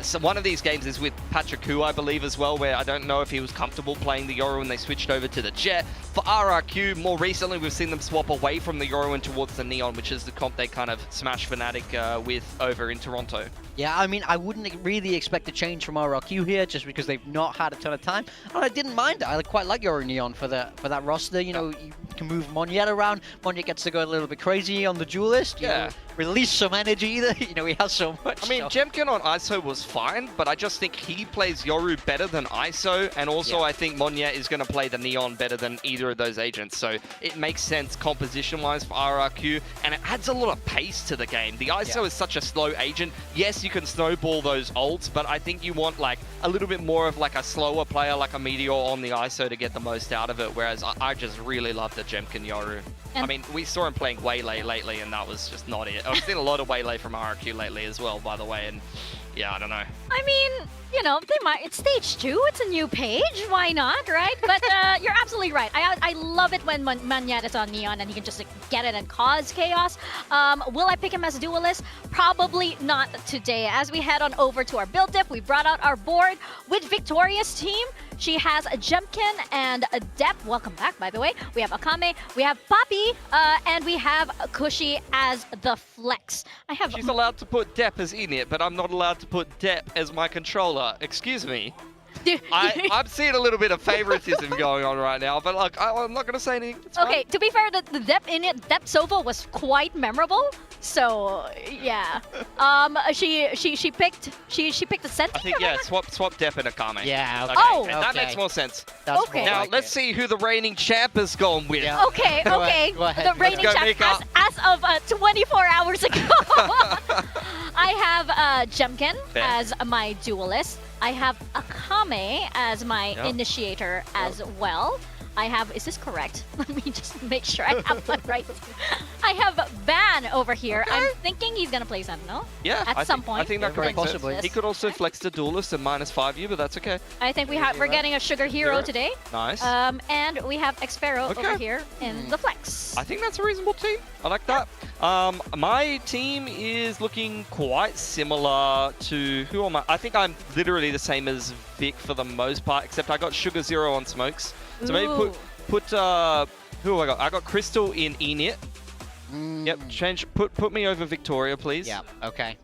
So one of these games is with Patrick Hu, I believe, as well, where I don't know if he was comfortable playing the Yoru when they switched over to the Jet. For RRQ, more recently, we've seen them swap away from the Yoru and towards the Neon, which is the comp they kind of smash Fnatic with over in Toronto. Yeah, I mean, I wouldn't really expect a change from RRQ here just because they've not had a ton of time. And I didn't mind it. I quite like Yoru Neon for that roster. You know, you can move Monyet around. Monyet gets to go a little bit crazy on the duelist. You know, release some energy. You know, he has so much. I mean, Jemkin on ISO was fine, but I just think he plays Yoru better than ISO. And also, I think Monyet is going to play the Neon better than either of those agents. So it makes sense composition-wise for RRQ. And it adds a lot of pace to the game. The ISO is such a slow agent. Yes, you can snowball those ults, but I think you want like a little bit more of like a slower player like a Meteor on the ISO to get the most out of it, whereas I just really love the Jemkin Yoru. I mean, we saw him playing Waylay lately, and that was just not it. I've seen a lot of Waylay from RRQ lately as well, by the way, and yeah, I don't know. I mean, you know, they might. It's stage 2. It's a new page. Why not, right? But you're absolutely right. I love it when Monyet is on Neon and he can just like, get it and cause chaos. Will I pick him as a duelist? Probably not today. As we head on over to our build dip, we brought out our board with Victoria's team. She has a Jemkin and a Dep. Welcome back, by the way. We have Akame, we have Papi, and we have Kushi as the flex. She's allowed to put Dep as Enid, but I'm not allowed to put Dep as my controller. Excuse me. I'm seeing a little bit of favoritism going on right now, but like, I'm not going to say anything. It's okay, to be fair, the Dep Sova was quite memorable. So yeah, she picked a Senti. I think swap Dep and Akame. Yeah. Okay. Oh, and that makes more sense. That's okay. Now let's see who the reigning champ has gone with. Yeah. Okay. Go ahead. The reigning champ as of 24 hours ago. I have Jemkin as my duelist. I have Akame as my initiator as well. I have, is this correct? Let me just make sure I have that right. I have Van over here. Okay. I'm thinking he's going to play Sentinel. Yeah, at some point. I think that could possibly. He could also flex the duelist and -5 you, but that's okay. I think we're getting a Sugar Hero today. Nice. And we have Xpharaoh over here in the flex. I think that's a reasonable team. I like that. My team is looking quite similar to, who am I? I think I'm literally the same as Vic for the most part, except I got Sugar Zero on smokes. So maybe put who have I got? I got Crystal in Enid. Yep, put me over Victoria, please. Yeah, okay.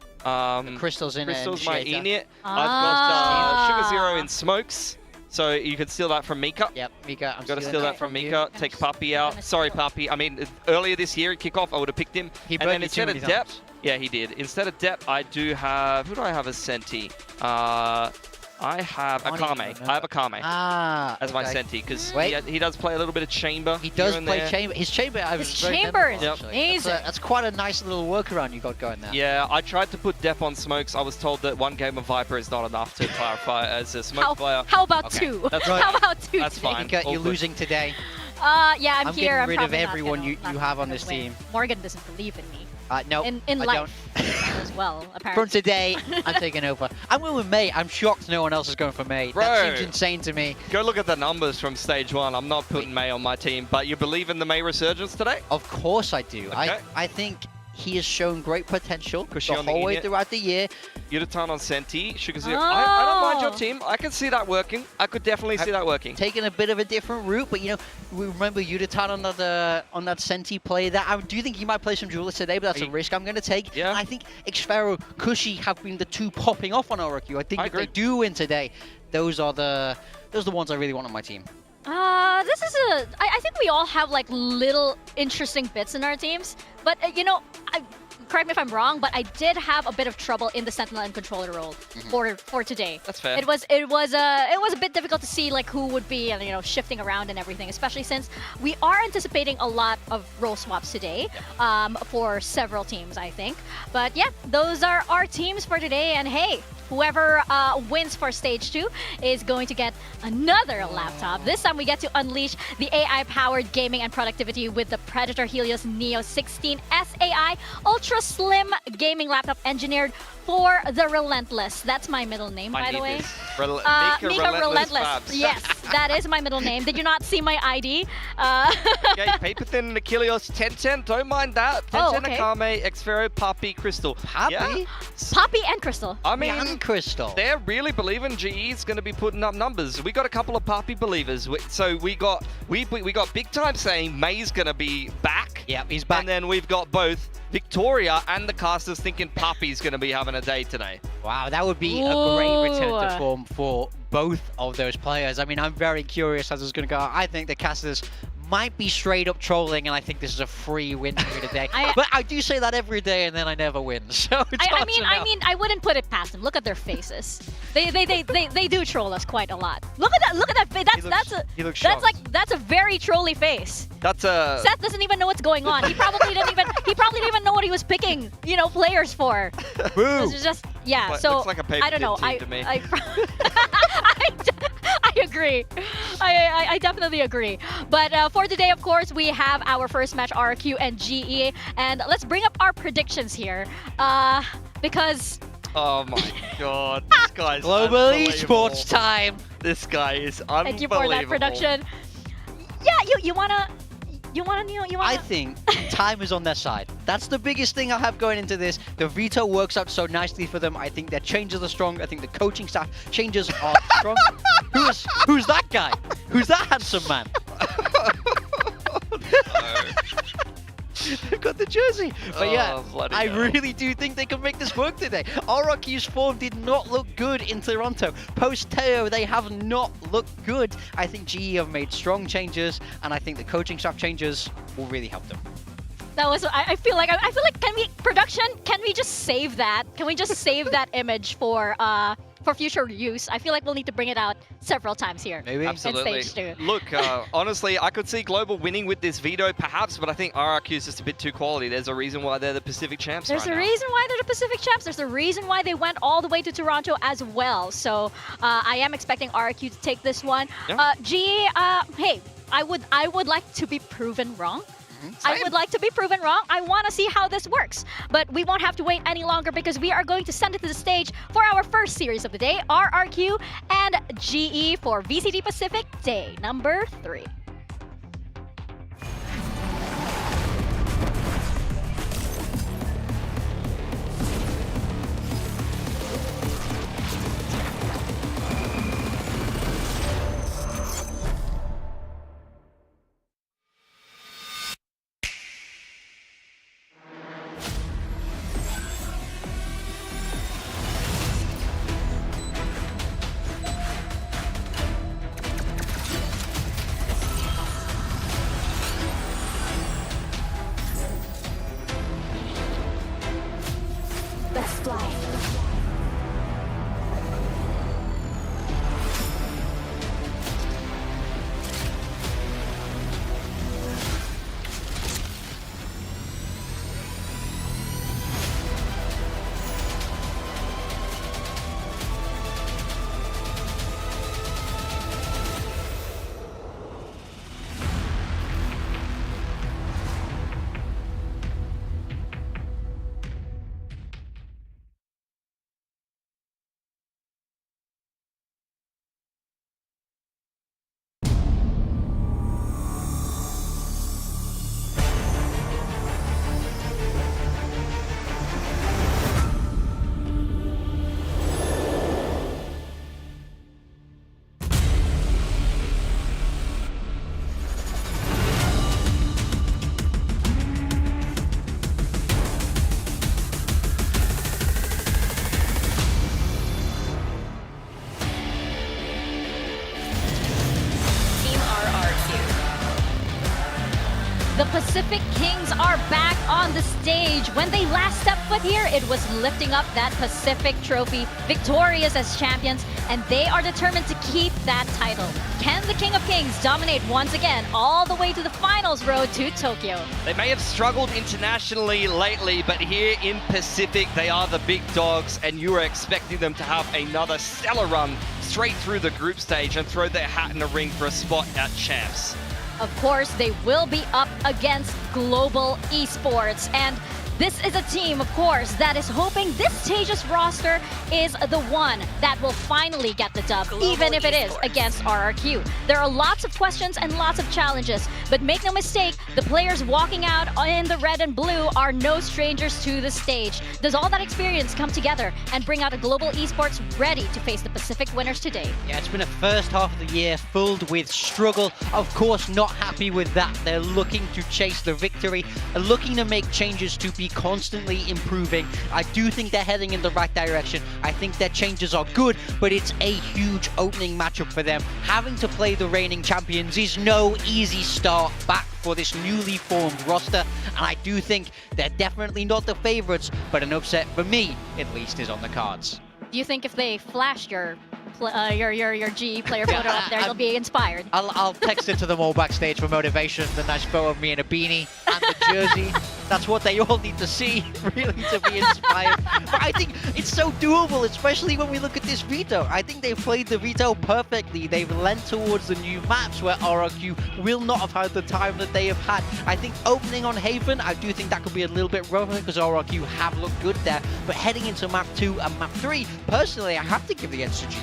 Crystal's in Crystal's my Enid. I've got Sugar Zero in smokes. So you can steal that from Mika. Yep, Mika. I've got to steal that from Mika. Take Papi out. Sorry, Papi. I mean, earlier this year at kickoff, I would have picked him. He and then instead of Dep, yeah, he did. Instead of Dep, I do have, who do I have as Senti? I have Akame. I have Akame as my Senti because he does play a little bit of chamber. He does play chamber. His chamber, His chamber is amazing. That's quite a nice little workaround you got going there. Yeah, I tried to put Dep on smokes. I was told that one game of Viper is not enough to clarify as a smoke player. How about two? That's right. How about two? That's fine. Mika, you're losing today. Yeah, I'm here. I'm getting rid of everyone you have on this team. Morgan doesn't believe in me. No, in I life. don't. well, apparently. From today, I'm taking over. I'm going with May. I'm shocked no one else is going for May. Bro. That seems insane to me. Go look at the numbers from stage 1. I'm not putting May on my team, but you believe in the May resurgence today? Of course I do. Okay. I think he has shown great potential the on the whole way Idiot. throughout the year. Yurutan on Senti, Sugazu. I don't mind your team. I can see that working. I could definitely see that working. Taking a bit of a different route, but you know, we remember Yurutan on that Senti play. That I do think he might play some Duelist today, but that's a risk I'm going to take. Yeah. And I think Xfero, Kushi have been the two popping off on RRQ. I think if they do win today, those are the ones I really want on my team. This is I think we all have like little interesting bits in our teams, but you know, correct me if I'm wrong, but I did have a bit of trouble in the Sentinel and Controller role for today. That's fair. It was a bit difficult to see like who would be shifting around and everything, especially since we are anticipating a lot of role swaps today for several teams, I think. But yeah, those are our teams for today, and hey, whoever wins for stage 2 is going to get another laptop. This time we get to unleash the AI-powered gaming and productivity with the Predator Helios Neo 16 SAI Ultra Slim gaming laptop engineered for the Relentless. That's my middle name, by the way. Mika Relentless. Fabs. Yes, that is my middle name. Did you not see my ID? Okay, Paper Thin and Achilles, Tencent, don't mind that. Tencent, Akame, Xfero, Puppy, Crystal. Puppy? Puppy and Crystal. I mean, and Crystal. They're really believing GE is going to be putting up numbers. We got a couple of Puppy believers. So we got big time saying May's going to be back. Yep, he's back. And then we've got both Victoria and the casters thinking Puppy's going to be having a day today. Wow, that would be a great return to form for both of those players. I mean, I'm very curious how this is going to go. I think the casters might be straight up trolling, and I think this is a free win for me today. But I do say that every day, and then I never win. So it's hard to know. I wouldn't put it past them. Look at their faces. They do troll us quite a lot. Look at that face. That's a very trolly face. Seth doesn't even know what's going on. He probably didn't even know what he was picking, players for. Boo. This is just But so looks like a paper I don't know. team to me. I agree. I definitely agree. But for today, of course, we have our first match, RRQ and GE. And let's bring up our predictions here. Because... Oh my god, this guy's Global unbelievable. esports time. This guy is unbelievable. Thank you for that production. Yeah, you wanna... I think time is on their side. That's the biggest thing I have going into this. The veto works out so nicely for them. I think their changes are strong. I think the coaching staff changes are strong. Who's that guy? Who's that handsome man? Got the jersey. But yeah, I really do think they can make this work today. RRQ's form did not look good in Toronto. Post-Teo, they have not looked good. I think GE have made strong changes, and I think the coaching staff changes will really help them. That was. I feel like. Can we just save that? Can we just save that image for future use? I feel like we'll need to bring it out several times here. Maybe. Absolutely. In stage 2. Look, honestly, I could see Global winning with this veto, perhaps, but I think RRQ is just a bit too quality. There's a reason why they're the Pacific champs. There's right a now. reason why they're the Pacific champs. There's a reason why they went all the way to Toronto as well. So I am expecting RRQ to take this one. Yeah. GE, hey, I would like to be proven wrong. I would like to be proven wrong. I want to see how this works. But we won't have to wait any longer because we are going to send it to the stage for our first series of the day, RRQ and GE for VCT Pacific Day number 3. Let's fly. on the stage. When they last stepped foot here, it was lifting up that Pacific trophy, victorious as champions, and they are determined to keep that title. Can the King of Kings dominate once again all the way to the finals road to Tokyo? They may have struggled internationally lately, but here in Pacific, they are the big dogs, and you are expecting them to have another stellar run straight through the group stage and throw their hat in the ring for a spot at champs. Of course, they will be up against Global Esports, and this is a team, of course, that is hoping this stage's roster is the one that will finally get the dub, even if it is against RRQ. There are lots of questions and lots of challenges, but make no mistake, the players walking out in the red and blue are no strangers to the stage. Does all that experience come together and bring out a Global Esports ready to face the Pacific winners today? Yeah, it's been a first half of the year filled with struggle. Of course, not happy with that. They're looking to chase the victory, looking to make changes to be constantly improving. I do think they're heading in the right direction. I think their changes are good, but it's a huge opening matchup for them. Having to play the reigning champions is no easy start back for this newly formed roster, and I do think they're definitely not the favorites, but an upset for me, at least, is on the cards. Do you think if they flash your GE player photo up there, they'll be inspired? I'll text it to them all backstage for motivation. The nice photo of me in a beanie and the jersey. That's what they all need to see, really, to be inspired. But I think it's so doable, especially when we look at this veto. I think they've played the veto perfectly. They've lent towards the new maps where RRQ will not have had the time that they have had. I think opening on Haven, I do think that could be a little bit rougher because RRQ have looked good there. But heading into map 2 and map 3, personally, I have to give the edge to GE.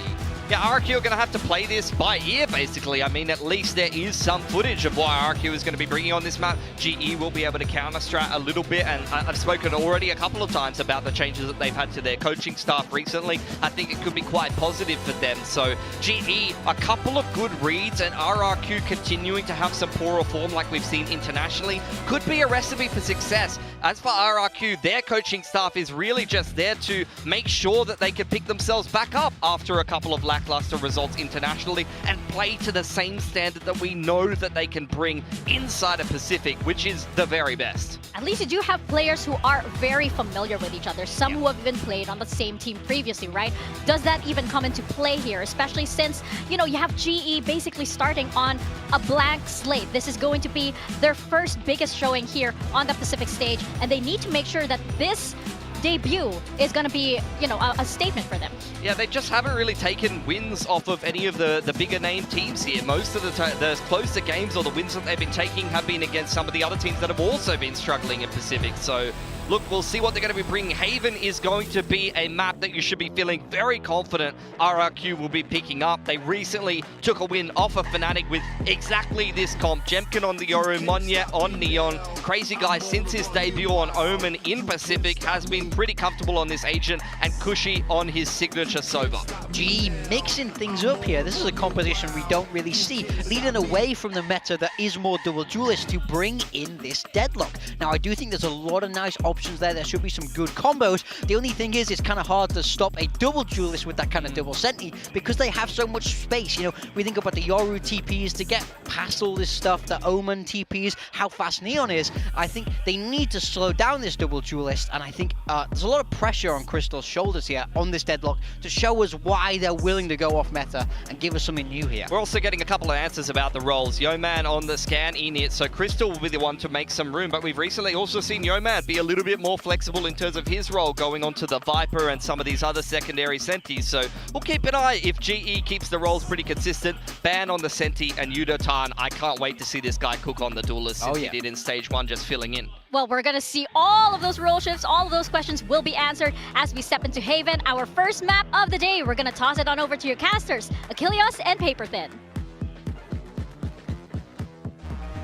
Yeah, RRQ are going to have to play this by ear, basically. I mean, at least there is some footage of why RRQ is going to be bringing on this map. GE will be able to counter-strat a little bit, and I've spoken already a couple of times about the changes that they've had to their coaching staff recently. I think it could be quite positive for them. So GE, a couple of good reads, and RRQ continuing to have some poorer form like we've seen internationally could be a recipe for success. As for RRQ, their coaching staff is really just there to make sure that they can pick themselves back up after a couple of lackluster results internationally and play to the same standard that we know that they can bring inside of Pacific, which is the very best. At least you do have players who are very familiar with each other, some who have even played on the same team previously, right? Does that even come into play here, especially since, you know, you have GE basically starting on a blank slate. This is going to be their first biggest showing here on the Pacific stage, and they need to make sure that this debut is going to be, you know, a statement for them. Yeah, they just haven't really taken wins off of any of the bigger name teams here. Most of the closer games or the wins that they've been taking have been against some of the other teams that have also been struggling in Pacific. So look, we'll see what they're going to be bringing. Haven is going to be a map that you should be feeling very confident RRQ will be picking up. They recently took a win off of Fnatic with exactly this comp. Jemkin on the Yoru, Monya on Neon. Crazy Guy, since his debut on Omen in Pacific, has been pretty comfortable on this agent, and Cushy on his signature Sova. GE mixing things up here. This is a composition we don't really see, leading away from the meta that is more double duelist to bring in this deadlock. Now, I do think there's a lot of nice options there. There should be some good combos. The only thing is, it's kind of hard to stop a double duelist with that kind of double senti because they have so much space. You know, we think about the Yoru TPs to get past all this stuff, the Omen TPs, how fast Neon is. I think they need to slow down this double duelist, and I think there's a lot of pressure on Crystal's shoulders here on this deadlock to show us why they're willing to go off meta and give us something new here. We're also getting a couple of answers about the roles. Yeoman on the scan in it, so Crystal will be the one to make some room, but we've recently also seen Yeoman be a little bit more flexible in terms of his role going onto the Viper and some of these other secondary sentis. So we'll keep an eye if GE keeps the roles pretty consistent. Ban on the senti and Yudotan. I can't wait to see this guy cook on the duelist since he did in stage 1, just filling in. Well, we're going to see all of those role shifts, all of those questions will be answered as we step into Haven, our first map of the day. We're going to toss it on over to your casters, Achilleos and Paperthin.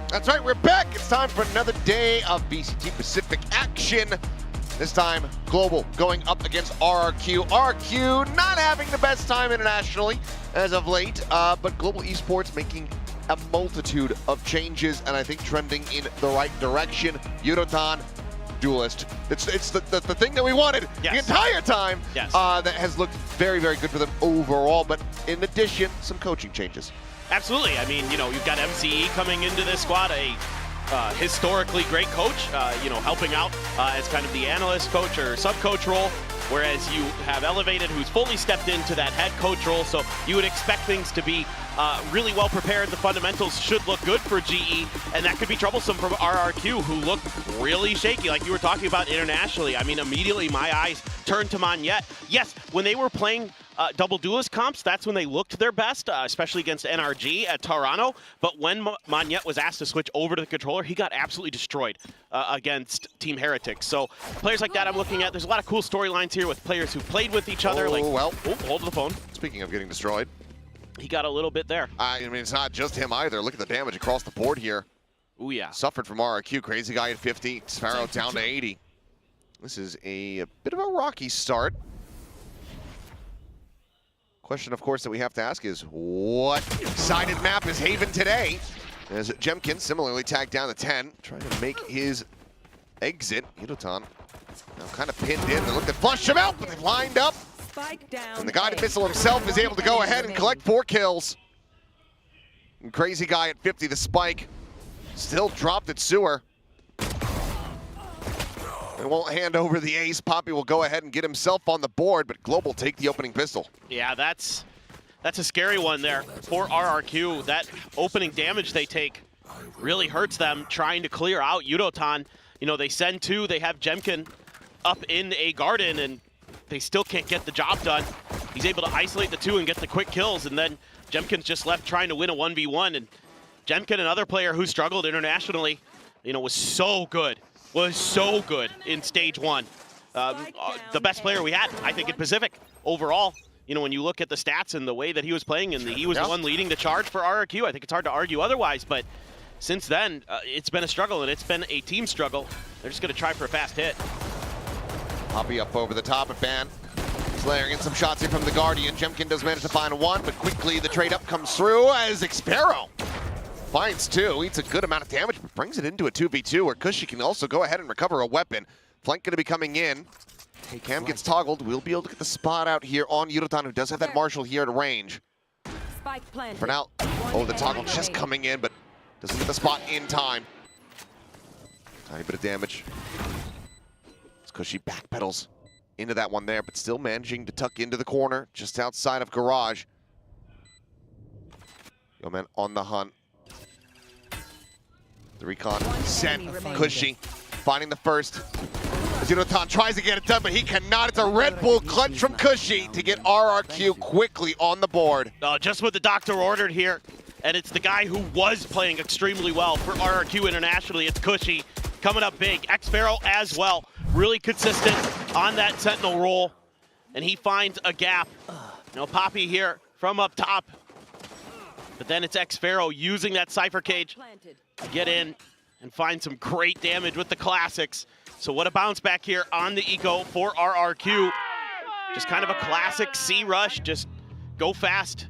That's right, we're back. It's time for another day of VCT Pacific action. This time, Global going up against RRQ. RRQ not having the best time internationally as of late, but Global Esports making a multitude of changes, and I think trending in the right direction. Yudotan, duelist. It's the thing that we wanted the entire time. That has looked very, very good for them overall, but in addition, some coaching changes. Absolutely. I mean, you know, you've got MCE coming into this squad, a historically great coach, you know, helping out as kind of the analyst coach or sub-coach role, whereas you have Elevated, who's fully stepped into that head coach role, so you would expect things to be really well prepared. The fundamentals should look good for GE, and that could be troublesome for RRQ, who look really shaky, like you were talking about internationally. I mean, immediately my eyes turned to Monyet. Yes, when they were playing double duelist comps, that's when they looked their best, especially against NRG at Toronto. But when Monyet was asked to switch over to the controller, he got absolutely destroyed against Team Heretics. So players like that I'm looking at. There's a lot of cool storylines here with players who played with each other. Hold the phone. Speaking of getting destroyed. He got a little bit there. I mean, it's not just him either. Look at the damage across the board here. Oh, yeah. Suffered from RRQ. Crazy guy at 50. Sparrow down to 80. This is a bit of a rocky start. Question, of course, that we have to ask is, what sided map is Haven today? As Jemkin similarly tagged down to 10, trying to make his exit. Yudotan now kind of pinned in. They look to flush him out, but they've lined up. And the guided missile himself is able to go ahead and collect 4 kills. And Crazy guy at 50, the spike. Still dropped at Sewer. They won't hand over the ace. Poppy will go ahead and get himself on the board, but Global take the opening pistol. Yeah, that's a scary one there for RRQ. That opening damage they take really hurts them trying to clear out Yudotan. You know, they send 2, they have Jemkin up in a garden, and they still can't get the job done. He's able to isolate the 2 and get the quick kills, and then Jemkin's just left trying to win a 1v1. And Jemkin, another player who struggled internationally, you know, was so good in stage 1. The best player we had, I think, in Pacific overall. You know, when you look at the stats and the way that he was playing, and he was the one leading the charge for RRQ, I think it's hard to argue otherwise. But since then, it's been a struggle, and it's been a team struggle. They're just going to try for a fast hit. Poppy up over the top at Ban. He's layering in some shots here from the Guardian. Jemkin does manage to find 1, but quickly the trade up comes through as Xpero finds 2, eats a good amount of damage, but brings it into a 2v2 where Cushy can also go ahead and recover a weapon. Flank going to be coming in. Hey, Cam gets toggled. We'll be able to get the spot out here on Yudotan, who does have that Marshal here at range. For now, the toggle just coming in, but doesn't get the spot in time. Tiny bit of damage. Cushy backpedals into that one there, but still managing to tuck into the corner just outside of Garage. Yo, man, on the hunt. The recon sent. Cushy finding the first. Yudotan tries to get it done, but he cannot. It's a Red Bull clutch from Cushy to get RRQ quickly on the board. Just what the doctor ordered here, and it's the guy who was playing extremely well for RRQ internationally. It's Cushy coming up big. Xpharaoh as well. Really consistent on that Sentinel roll, and he finds a gap. You know, Poppy here from up top, but then it's Xpharaoh using that Cypher Cage to get in and find some great damage with the classics. So what a bounce back here on the eco for RRQ. Just kind of a classic C rush, just go fast,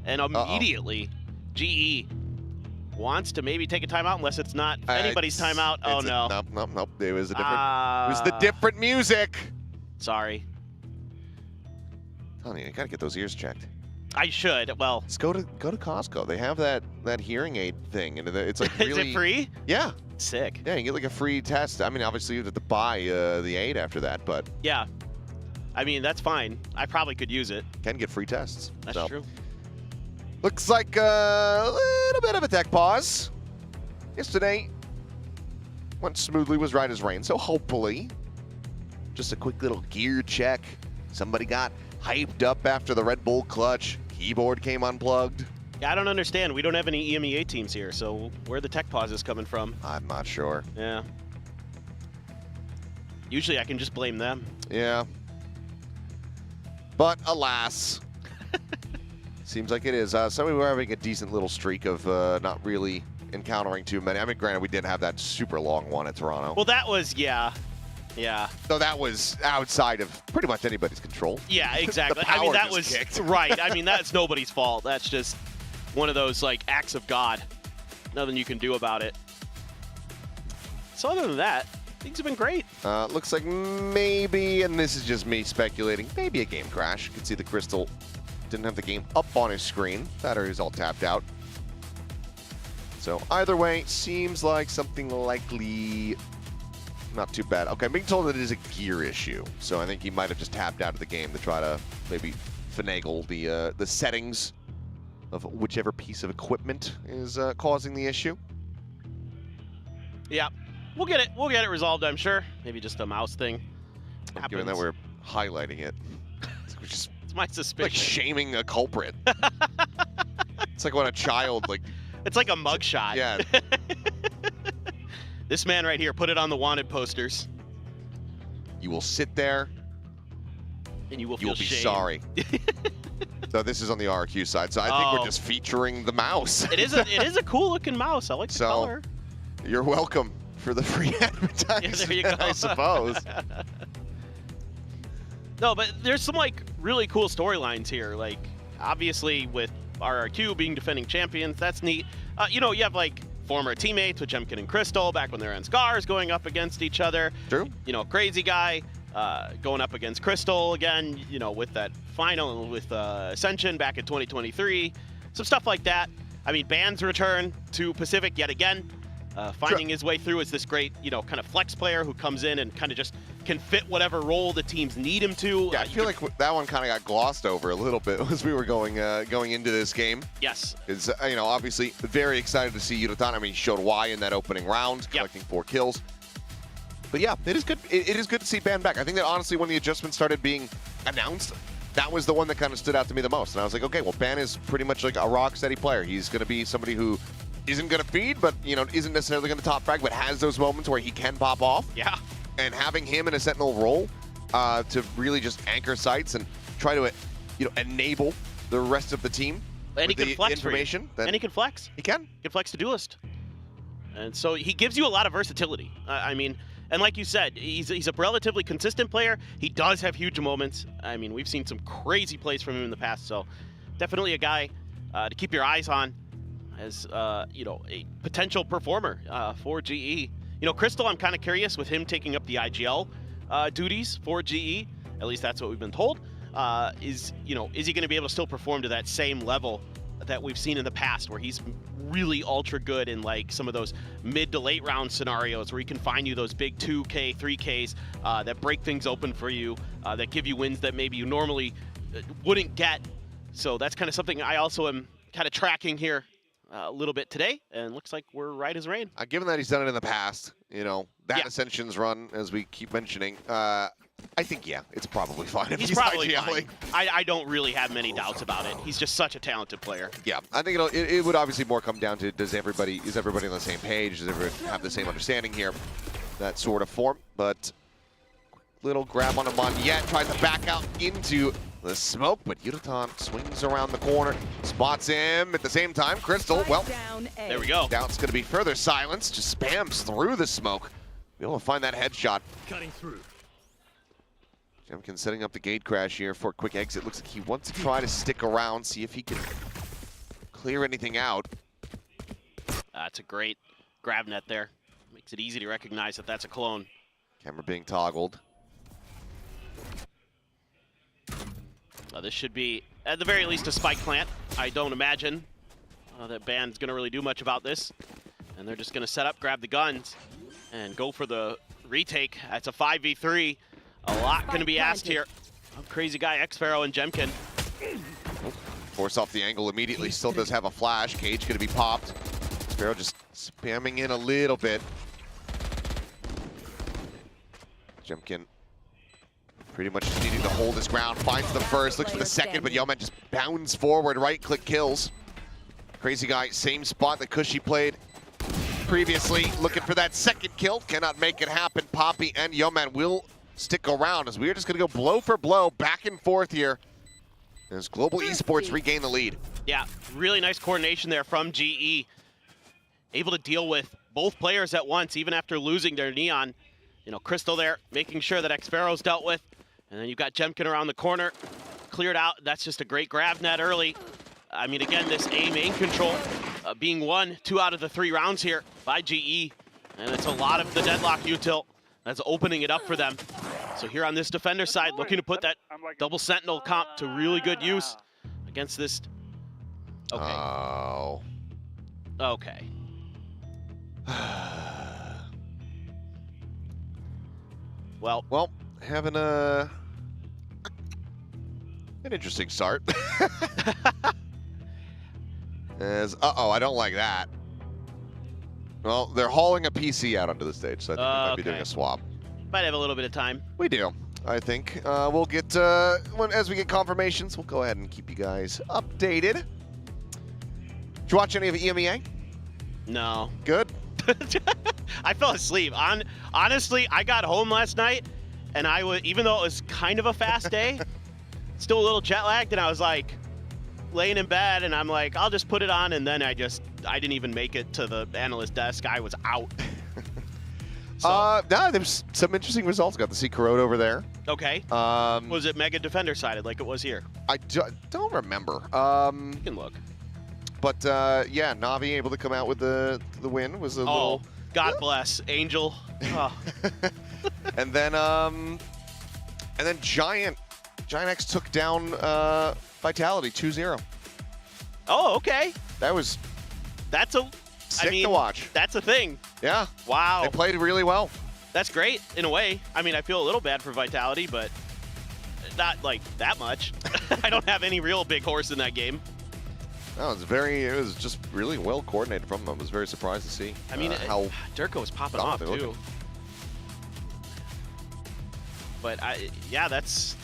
and immediately GE wants to maybe take a timeout, unless it's not anybody's timeout. Oh no. Nope. It was a different. It was the different music. Sorry. Tony, you gotta get those ears checked. I should. Well, let's go to Costco. They have that hearing aid thing, and it's like really. Is it free? Yeah. Sick. Yeah, you get like a free test. I mean, obviously you have to buy the aid after that, but yeah. I mean, that's fine. I probably could use it. Can get free tests. That's true. Looks like a little bit of a tech pause. Yesterday went smoothly, was right as rain, so hopefully just a quick little gear check. Somebody got hyped up after the Red Bull clutch. Keyboard came unplugged. Yeah, I don't understand. We don't have any EMEA teams here, so where are the tech pauses coming from? I'm not sure. Yeah. Usually I can just blame them. Yeah. But alas, seems like it is. So we were having a decent little streak of not really encountering too many. I mean, granted, we did have that super long one at Toronto. Well, that was, yeah. So that was outside of pretty much anybody's control. Yeah, exactly. I mean, that was kicked. Right. I mean, that's nobody's fault. That's just one of those like acts of God. Nothing you can do about it. So other than that, things have been great. Looks like maybe, and this is just me speculating, maybe a game crash. You can see the Crystal didn't have the game up on his screen. Battery is all tapped out. So either way, seems like something likely not too bad. Okay, I'm being told that it is a gear issue, so I think he might have just tapped out of the game to try to maybe finagle the settings of whichever piece of equipment is causing the issue. Yeah, we'll get it resolved, I'm sure. Maybe just a mouse thing. Given that we're highlighting it, it's just it's my suspicion. like shaming a culprit. It's like when a child like. It's like a mugshot. Yeah. This man right here, put it on the wanted posters. You will sit there. And you will be shame. sorry. So this is on the RRQ side. So I think we're just featuring the mouse. It is a cool looking mouse. I like the color. You're welcome for the free advertising. Yeah, there you go. I suppose. No, but there's some like really cool storylines here. Like obviously with RRQ being defending champions, that's neat. You know, you have like former teammates with Jemkin and Crystal back when they were in Scars going up against each other. True. You know, Crazy Guy going up against Crystal again, you know, with that final with Ascension back in 2023. Some stuff like that. I mean, Band's return to Pacific yet again. Finding his way through as this great, you know, kind of flex player who comes in and kind of just can fit whatever role the teams need him to. Yeah, I feel like that one kind of got glossed over a little bit as we were going into this game. Yes. Is you know, obviously very excited to see Yudotan. I mean, he showed why in that opening round, collecting 4 kills. But yeah, it is good. It is good to see Ban back. I think that honestly, when the adjustments started being announced, that was the one that kind of stood out to me the most. And I was like, okay, well, Ban is pretty much like a rock steady player. He's going to be somebody who isn't going to feed, but you know, isn't necessarily going to top frag, but has those moments where he can pop off. Yeah. And having him in a Sentinel role to really just anchor sites and try to, you know, enable the rest of the team. And he with can flex information. And he can flex. He can. He can flex to Duelist. And so he gives you a lot of versatility. I mean, and like you said, he's a relatively consistent player. He does have huge moments. I mean, we've seen some crazy plays from him in the past. So definitely a guy to keep your eyes on as, you know, a potential performer for GE. You know, Crystal, I'm kind of curious with him taking up the IGL duties for GE. At least that's what we've been told. Is he going to be able to still perform to that same level that we've seen in the past, where he's really ultra good in like some of those mid to late round scenarios where he can find you those big 2K, 3Ks that break things open for you, that give you wins that maybe you normally wouldn't get. So that's kind of something I also am kind of tracking here a little bit today, and looks like we're right as rain. Given that he's done it in the past, you know, that Ascensions run, as we keep mentioning, I think, yeah, it's probably fine if he's probably IGLing. fine. I don't really have many doubts about it. He's just such a talented player. Yeah, I think it would obviously more come down to is everybody on the same page? Does everybody have the same understanding here? That sort of form, but little grab on him on Yet, tries to back out into the smoke, but Yudotan swings around the corner, spots him at the same time. Crystal, well, there we go. Doubt's going to be further silenced, just spams through the smoke. Be able to find that headshot. Cutting through. Jemkin setting up the gate crash here for a quick exit. Looks like he wants to try to stick around, see if he can clear anything out. That's a great grab net there. Makes it easy to recognize that that's a clone. Camera being toggled. This should be, at the very least, a spike plant. I don't imagine that Band's going to really do much about this. And they're just going to set up, grab the guns, and go for the retake. That's a 5v3. A lot going to be asked here. Crazy Guy, X-Pharaoh, and Jemkin. Force off the angle immediately. Still does have a flash. Cage going to be popped. X-Pharaoh just spamming in a little bit. Jemkin pretty much just needing to hold his ground. Finds the first, looks for the second, but Yeoman just bounds forward, right-click kills. Crazy Guy, same spot that Cushy played previously, looking for that second kill. Cannot make it happen. Poppy and Yeoman will stick around as we're just going to go blow for blow, back and forth here as Global Esports regain the lead. Yeah, really nice coordination there from GE. Able to deal with both players at once, even after losing their Neon. You know, Crystal there, making sure that X-Pharaoh's dealt with. And then you've got Jemkin around the corner, cleared out. That's just a great grab net early. I mean, again, this A main control being won 2 out of the 3 rounds here by GE. And it's a lot of the deadlock util that's opening it up for them. So here on this defender side, looking to put that double sentinel comp to really good use against this. Okay. Oh. Okay. Well, having an interesting start. As I don't like that. Well, they're hauling a PC out onto the stage, so I think we might be doing a swap. Might have a little bit of time. We do, I think. We'll get as we get confirmations, we'll go ahead and keep you guys updated. Did you watch any of EMEA? No. Good. I fell asleep. Honestly, I got home last night, and I was, even though it was kind of a fast day, still a little jet lagged, and I was like laying in bed, and I'm like, I'll just put it on, and then I didn't even make it to the analyst desk. I was out. No, there's some interesting results. Got to see Kuroda over there. Okay. Was it Mega Defender sided like it was here? I don't remember. You can look. But yeah, Na'Vi able to come out with the win was a little. God bless Angel. Oh. And then Giant X took down Vitality 2-0. Oh, okay. That's sick to watch. That's a thing. Yeah. Wow. They played really well. That's great in a way. I mean, I feel a little bad for Vitality, but not like that much. I don't have any real big horse in that game. No, it was just really well coordinated from them. I was very surprised to see. I mean, how Durko was popping off too. looking. But yeah, that's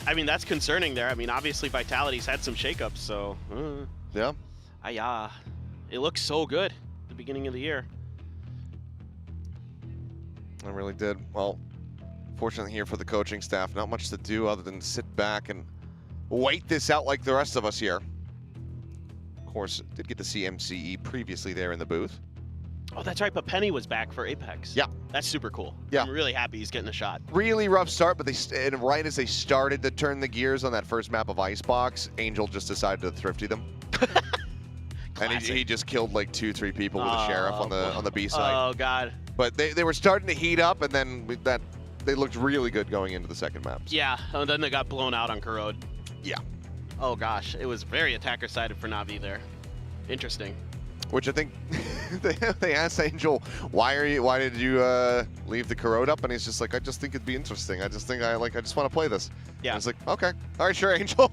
concerning there. I mean, obviously Vitality's had some shakeups, so yeah. It looks so good at the beginning of the year. I really did. Well, fortunately here for the coaching staff, not much to do other than sit back and wait this out like the rest of us here. Of course, did get to see MCE previously there in the booth. Oh, that's right, but Penny was back for Apex. Yeah. That's super cool. Yeah. I'm really happy he's getting a shot. Really rough start, but and right as they started to turn the gears on that first map of Icebox, Angel just decided to thrifty them. And he just killed like 2-3 people with a sheriff on the B side. Oh god. But they were starting to heat up, and then they looked really good going into the second map. Yeah, and then they got blown out on Kurod. Yeah. Oh gosh, it was very attacker-sided for Na'Vi there. Interesting. Which I think they asked Angel, why did you leave the Kurod up? And he's just like, I just think it'd be interesting. I just want to play this. Yeah. I was like, okay, all right, sure, Angel.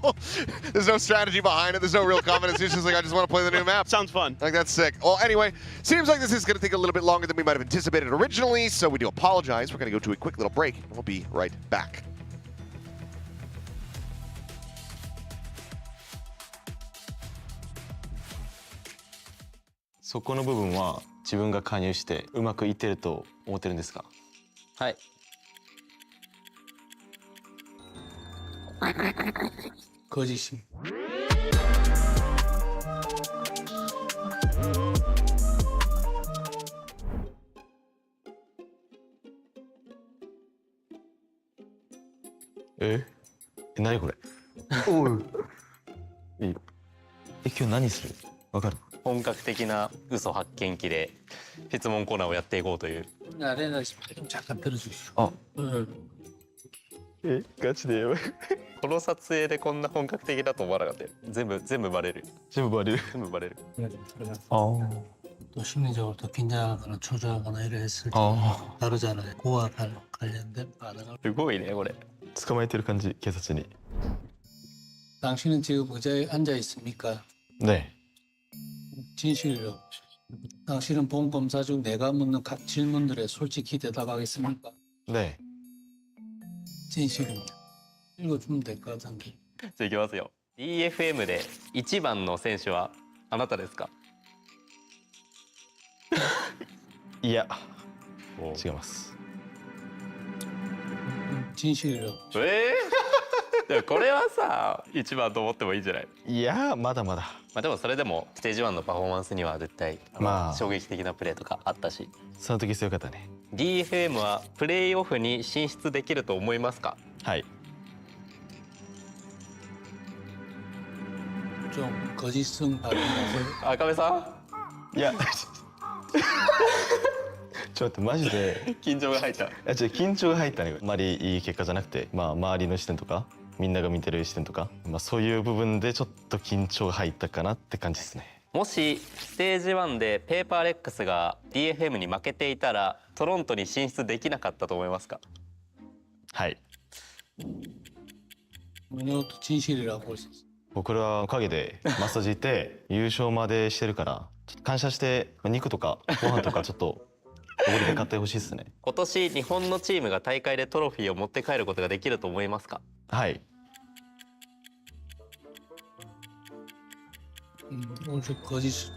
There's no strategy behind it. There's no real confidence. He's just like, I just want to play the new map. Sounds fun. Like, that's sick. Well, anyway, seems like this is going to take a little bit longer than we might have anticipated originally, so we do apologize. We're going to go to a quick little break, and we'll be right back. So この部分は自分が加入してうまくいってると思ってるんですか？はい。ご自身。何これ？おう。いい。今日何する？わかる？本格的な嘘発見器で質問コーナーをやっていこうという。 아레나 좀 잠깐 들어주시오.ガチでやばい。この撮影でこんな本格的だと思わなかったよ。全部バレる。全部バレる。全部バレる。 또 심리적으로 더 긴장하거나 초조하거나 이래 했을 때 다르잖아요. 그와 관련된 반응을. すごいねこれ。捕まえてる感じ警察に。 당신은 지금 의자에 앉아 있습니까? 네. 진실로. 당신은 본 검사 중 내가 묻는 각 질문들에 솔직히 대답하겠습니까? 네. 진실입니다. 읽어주면 될 것 같은데. じゃあいきますよ。DFM で一番の選手はあなたですか？いや。違います。 진실로. でもこれはさ一番と思ってもいいんじゃない？いやまだまだ。まあでもそれでもステージ1のパフォーマンスには絶対衝撃的なプレーとかあったし。その時強かったね。 DFM はプレイオフに進出できると思いますか？はい。 좀 거짓성 발언하세요. 赤部さん？いや。ちょっと待ってマジで緊張が入った。緊張が入ったね。あまりいい結果じゃなくて、まあ周りの視点とかみんなが見てる視点とか、まあそういう部分でちょっと緊張が入ったかなって感じですね。もしステージ1でペーパーレックスが DFM に負けていたらトロントに進出できなかったと思いますか？はい。진실이라고僕らはおかげでマッサージ行って優勝までしてるからちょっと感謝して肉とかご飯とかちょっとおごりで買ってほしいですね。今年日本のチームが大会でトロフィーを持って帰ることができると思いますか？はい。거짓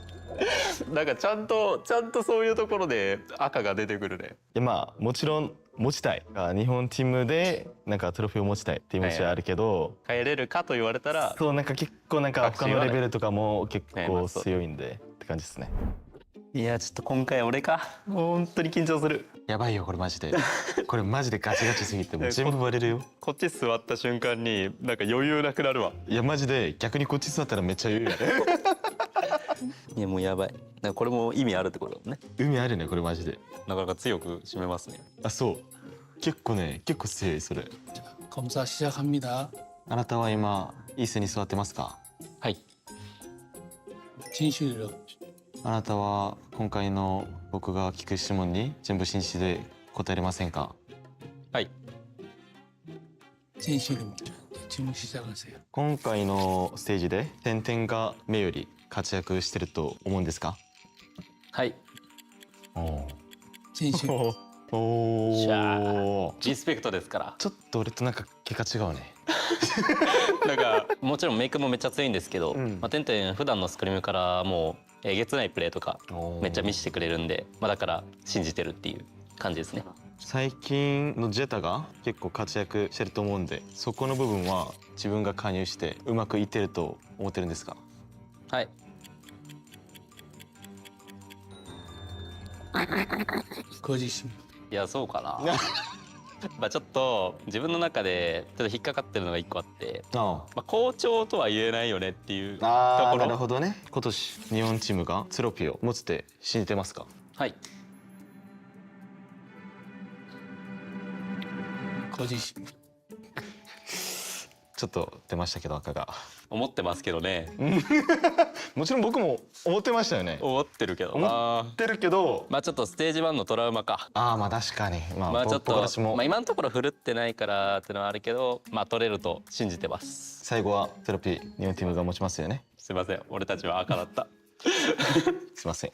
なんかちゃんとそういうところで赤が出てくるね。いやまあもちろん持ちたい。日本チームでなんかトロフィーを持ちたいっていう気持ちはあるけど、帰れるかと言われたら、そうなんか結構なんか他のレベルとかも結構強いんでって感じですね。いやちょっと今回俺か。もう本当に緊張する。やばいよこれマジで。これマジでガチガチすぎてもう全部割れるよ。こっち座った瞬間になんか余裕なくなるわ。いやマジで逆にこっち座ったらめっちゃ余裕やね。いやもうやばい。なんかこれも意味あるってことだね。意味あるねこれマジで。なかなか強く締めますね。あそう。結構強いそれ。검사 시작합니다. あなたは今椅子に座ってますか？はい。진실이라고. あなたは今回の僕が聞く質問に全部真摯で答えれませんか？はい。진실입니다. 질문 시작하세요. 今回のステージで点々が目より活躍してると思うんですか？はい。진실. リスペクトですから。ちょっと俺となんか結果違うね。なんかもちろんメイクもめっちゃ強いんですけど、てんてん普段のスクリームからもうえげつないプレーとかめっちゃ見せてくれるんで、だから信じてるっていう感じですね。最近のジェタが結構活躍してると思うんで、そこの部分は自分が加入してうまくいってると思ってるんですか？はい。거짓입니다. いやそうかな。ちょっと自分の中でちょっと引っかかってるのが一個あって、好調とは言えないよねっていうところ。なるほどね。今年日本チームがトロフィーを持つって信じてますか？はい。거짓입니다. ちょっと出ましたけど赤が。思ってますけどね。もちろん僕も思ってましたよね。思ってるけどな。思ってるけど、ちょっとステージ1のトラウマか。確かに。ちょっと今のところ振るってないからっていうのはあるけど、取れると信じてます。最後はトロフィー日本チームが持ちますよね。すいません、俺たちは赤だった。すいません。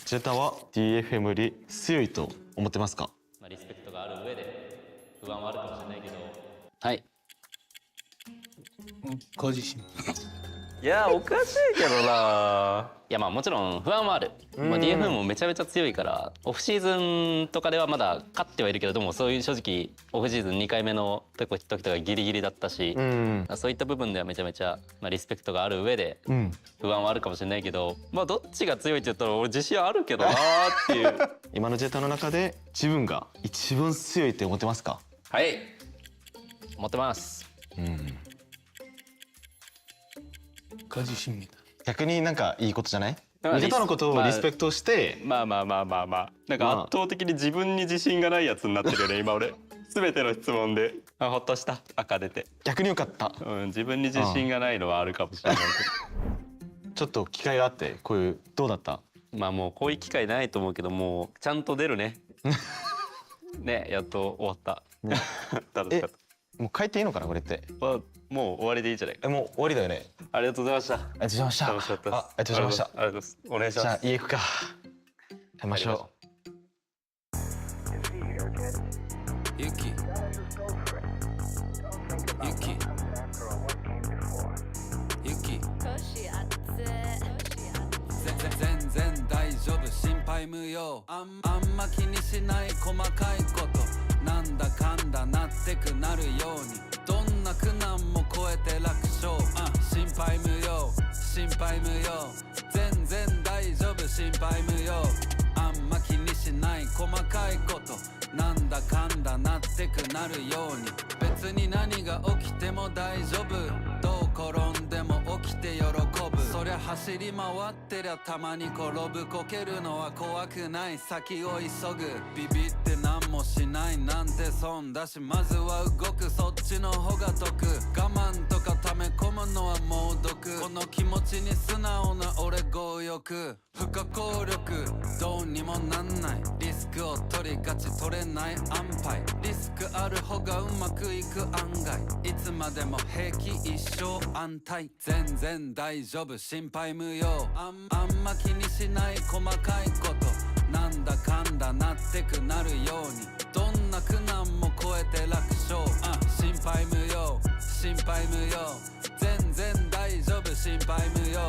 ジェタは DFM より強いと思ってますか？リスペクトがある上で不安はあるかもしれないけど、はい。거짓입니다. いやおかしいけどな。いやもちろん不安はある。DFM もめちゃめちゃ強いから、オフシーズンとかではまだ勝ってはいるけれども、そういう正直オフシーズン2回目の時とかギリギリだったし、そういった部分ではめちゃめちゃリスペクトがある上で不安はあるかもしれないけど、どっちが強いって言ったら俺自信あるけどなっていう。今のジェタの中で自分が一番強いって思ってますか？はい、思ってます。거짓입니다. 逆になんかいいことじゃない？ジェタのことをリスペクトして、なんか圧倒的に自分に自信がないやつになってるよね今俺。全ての質問でほっとした赤出て。逆によかった。自分に自信がないのはあるかもしれないけど。ちょっと機会があってこういうどうだった？もうこういう機会ないと思うけど、もうちゃんと出るね。ね、やっと終わった。楽しかった。もう帰っていいのかなこれって？もう終わりでいいじゃないか。もう終わりだよね。ありがとうございました。ありがとうございました。楽しかったです。ありがとうございました。ありがとうございます。お願いします。じゃあ家行くか。食べましょう。全然大丈夫、心配無用。あんま気にしない細かいこと、なんだかんだなってくなるように、どんな苦難も超えて楽勝。心配無用、心配無用。全然大丈夫、心配無用。あんま気にしない細かいこと、なんだかんだなってくなるように、別に何が起きても大丈夫、どう転んでも起きて喜ぶ。そりゃ走り回ってりゃたまに転ぶ、こけるのは怖くない、先を急ぐ。ビビって何もしないなんて損だし、まずは動く、そっちの方が得。我慢とか溜め込むのは猛毒。この気持ちに素直な俺強欲不可抗力どうにもなんないリスクを取りがち取れない安牌リスクある方がうまくいく案外いつまでも平気一生安泰全然大丈夫心配無用あんま気にしない細かいことなんだかんだなってくなるようにどんな苦難も超えて楽勝心配無用心配無用全然大丈夫心配無用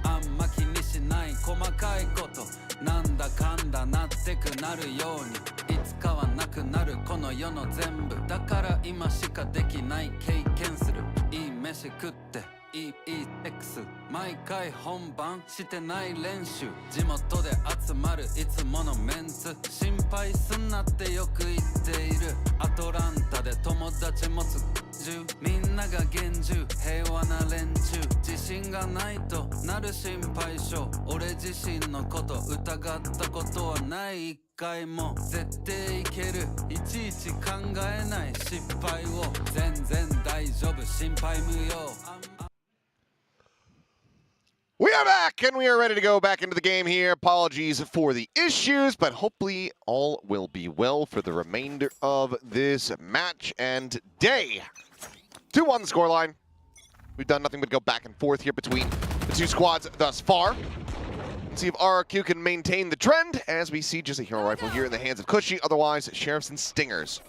あんま気にしない細かいことなんだかんだなってくなるようにいつかはなくなるこの世の全部だから今しかできない経験するいい飯食っていいセックス毎回本番してない練習地元で集まるいつものメンツ心配すんなってよく言っているアトランタで友達持つみんなが厳重平和な連中自信がないとなる心配性俺自身のこと疑ったことはない一回も絶対いけるいちいち考えない失敗を全然大丈夫心配無用We are back, and we are ready to go back into the game here. Apologies for the issues, but hopefully all will be well for the remainder of this match and day. 2-1 the scoreline. We've done nothing but go back and forth here between the two squads thus far. Let's see if RRQ can maintain the trend, as we see just a hero rifle here in the hands of Cushy, otherwise Sheriffs and Stingers.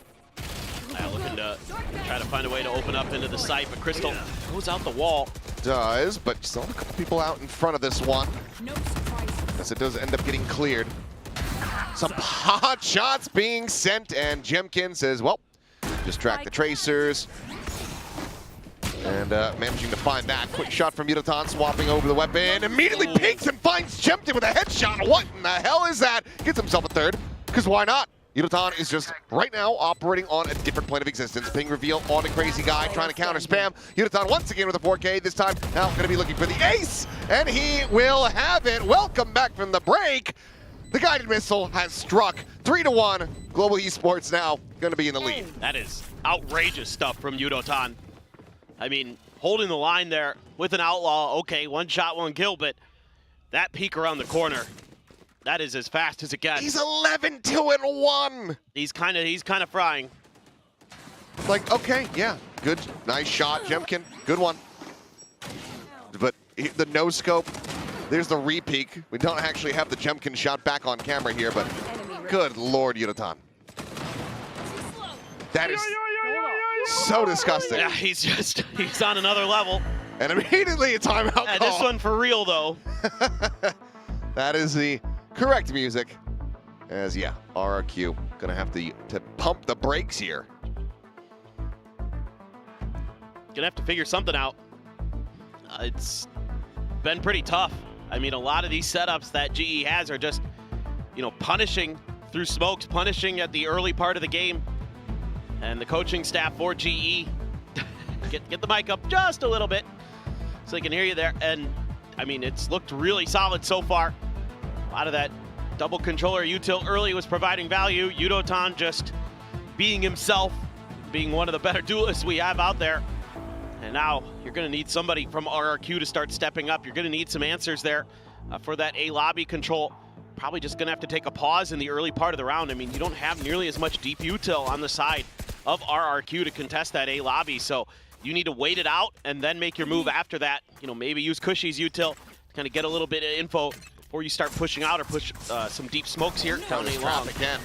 Looking to try to find a way to open up into the site, but Crystal goes out the wall. Does, but still a couple people out in front of this one. As it does end up getting cleared. Some hot shots being sent, and Jemkin says, well, distract the tracers. And managing to find that. Quick shot from Yudotan, swapping over the weapon. Immediately peeks and finds Jemkin with a headshot. What in the hell is that? Gets himself a third, because why not? Yudotan is just right now operating on a different plane of existence. Ping reveal on a crazy guy trying to counter spam. Yudotan once again with a 4K, this time now going to be looking for the ace, and he will have it. Welcome back from the break. The guided missile has struck. 3-1. Global Esports now going to be in the lead. That is outrageous stuff from Yudotan. I mean, holding the line there with an outlaw, okay, one shot, one kill, but that peek around the corner, that is as fast as it gets. He's 11-2-1. He's kind of frying. Like, okay, yeah, good, nice shot, Jemkin, good one. But the no scope, there's the re-peek. We don't actually have the Jemkin shot back on camera here, but good lord, Yudotan. That is so disgusting. Yeah, he's on another level. And immediately a timeout call. This one for real though. That is the correct music. As yeah, RRQ gonna have to pump the brakes here. Gonna have to figure something out. It's been pretty tough. I mean, a lot of these setups that GE has are just, you know, punishing through smokes, punishing at the early part of the game. And the coaching staff for GE, get the mic up just a little bit so they can hear you there. And I mean, it's looked really solid so far. A lot of that double controller util early was providing value. Yudotan just being himself, being one of the better duelists we have out there. And now you're going to need somebody from RRQ to start stepping up. You're going to need some answers there for that A lobby control. Probably just going to have to take a pause in the early part of the round. I mean, you don't have nearly as much deep util on the side of RRQ to contest that A lobby. So you need to wait it out and then make your move after that. You know, maybe use Cushy's util to kind of get a little bit of info before you start pushing out or push some deep smokes here down A long. Again.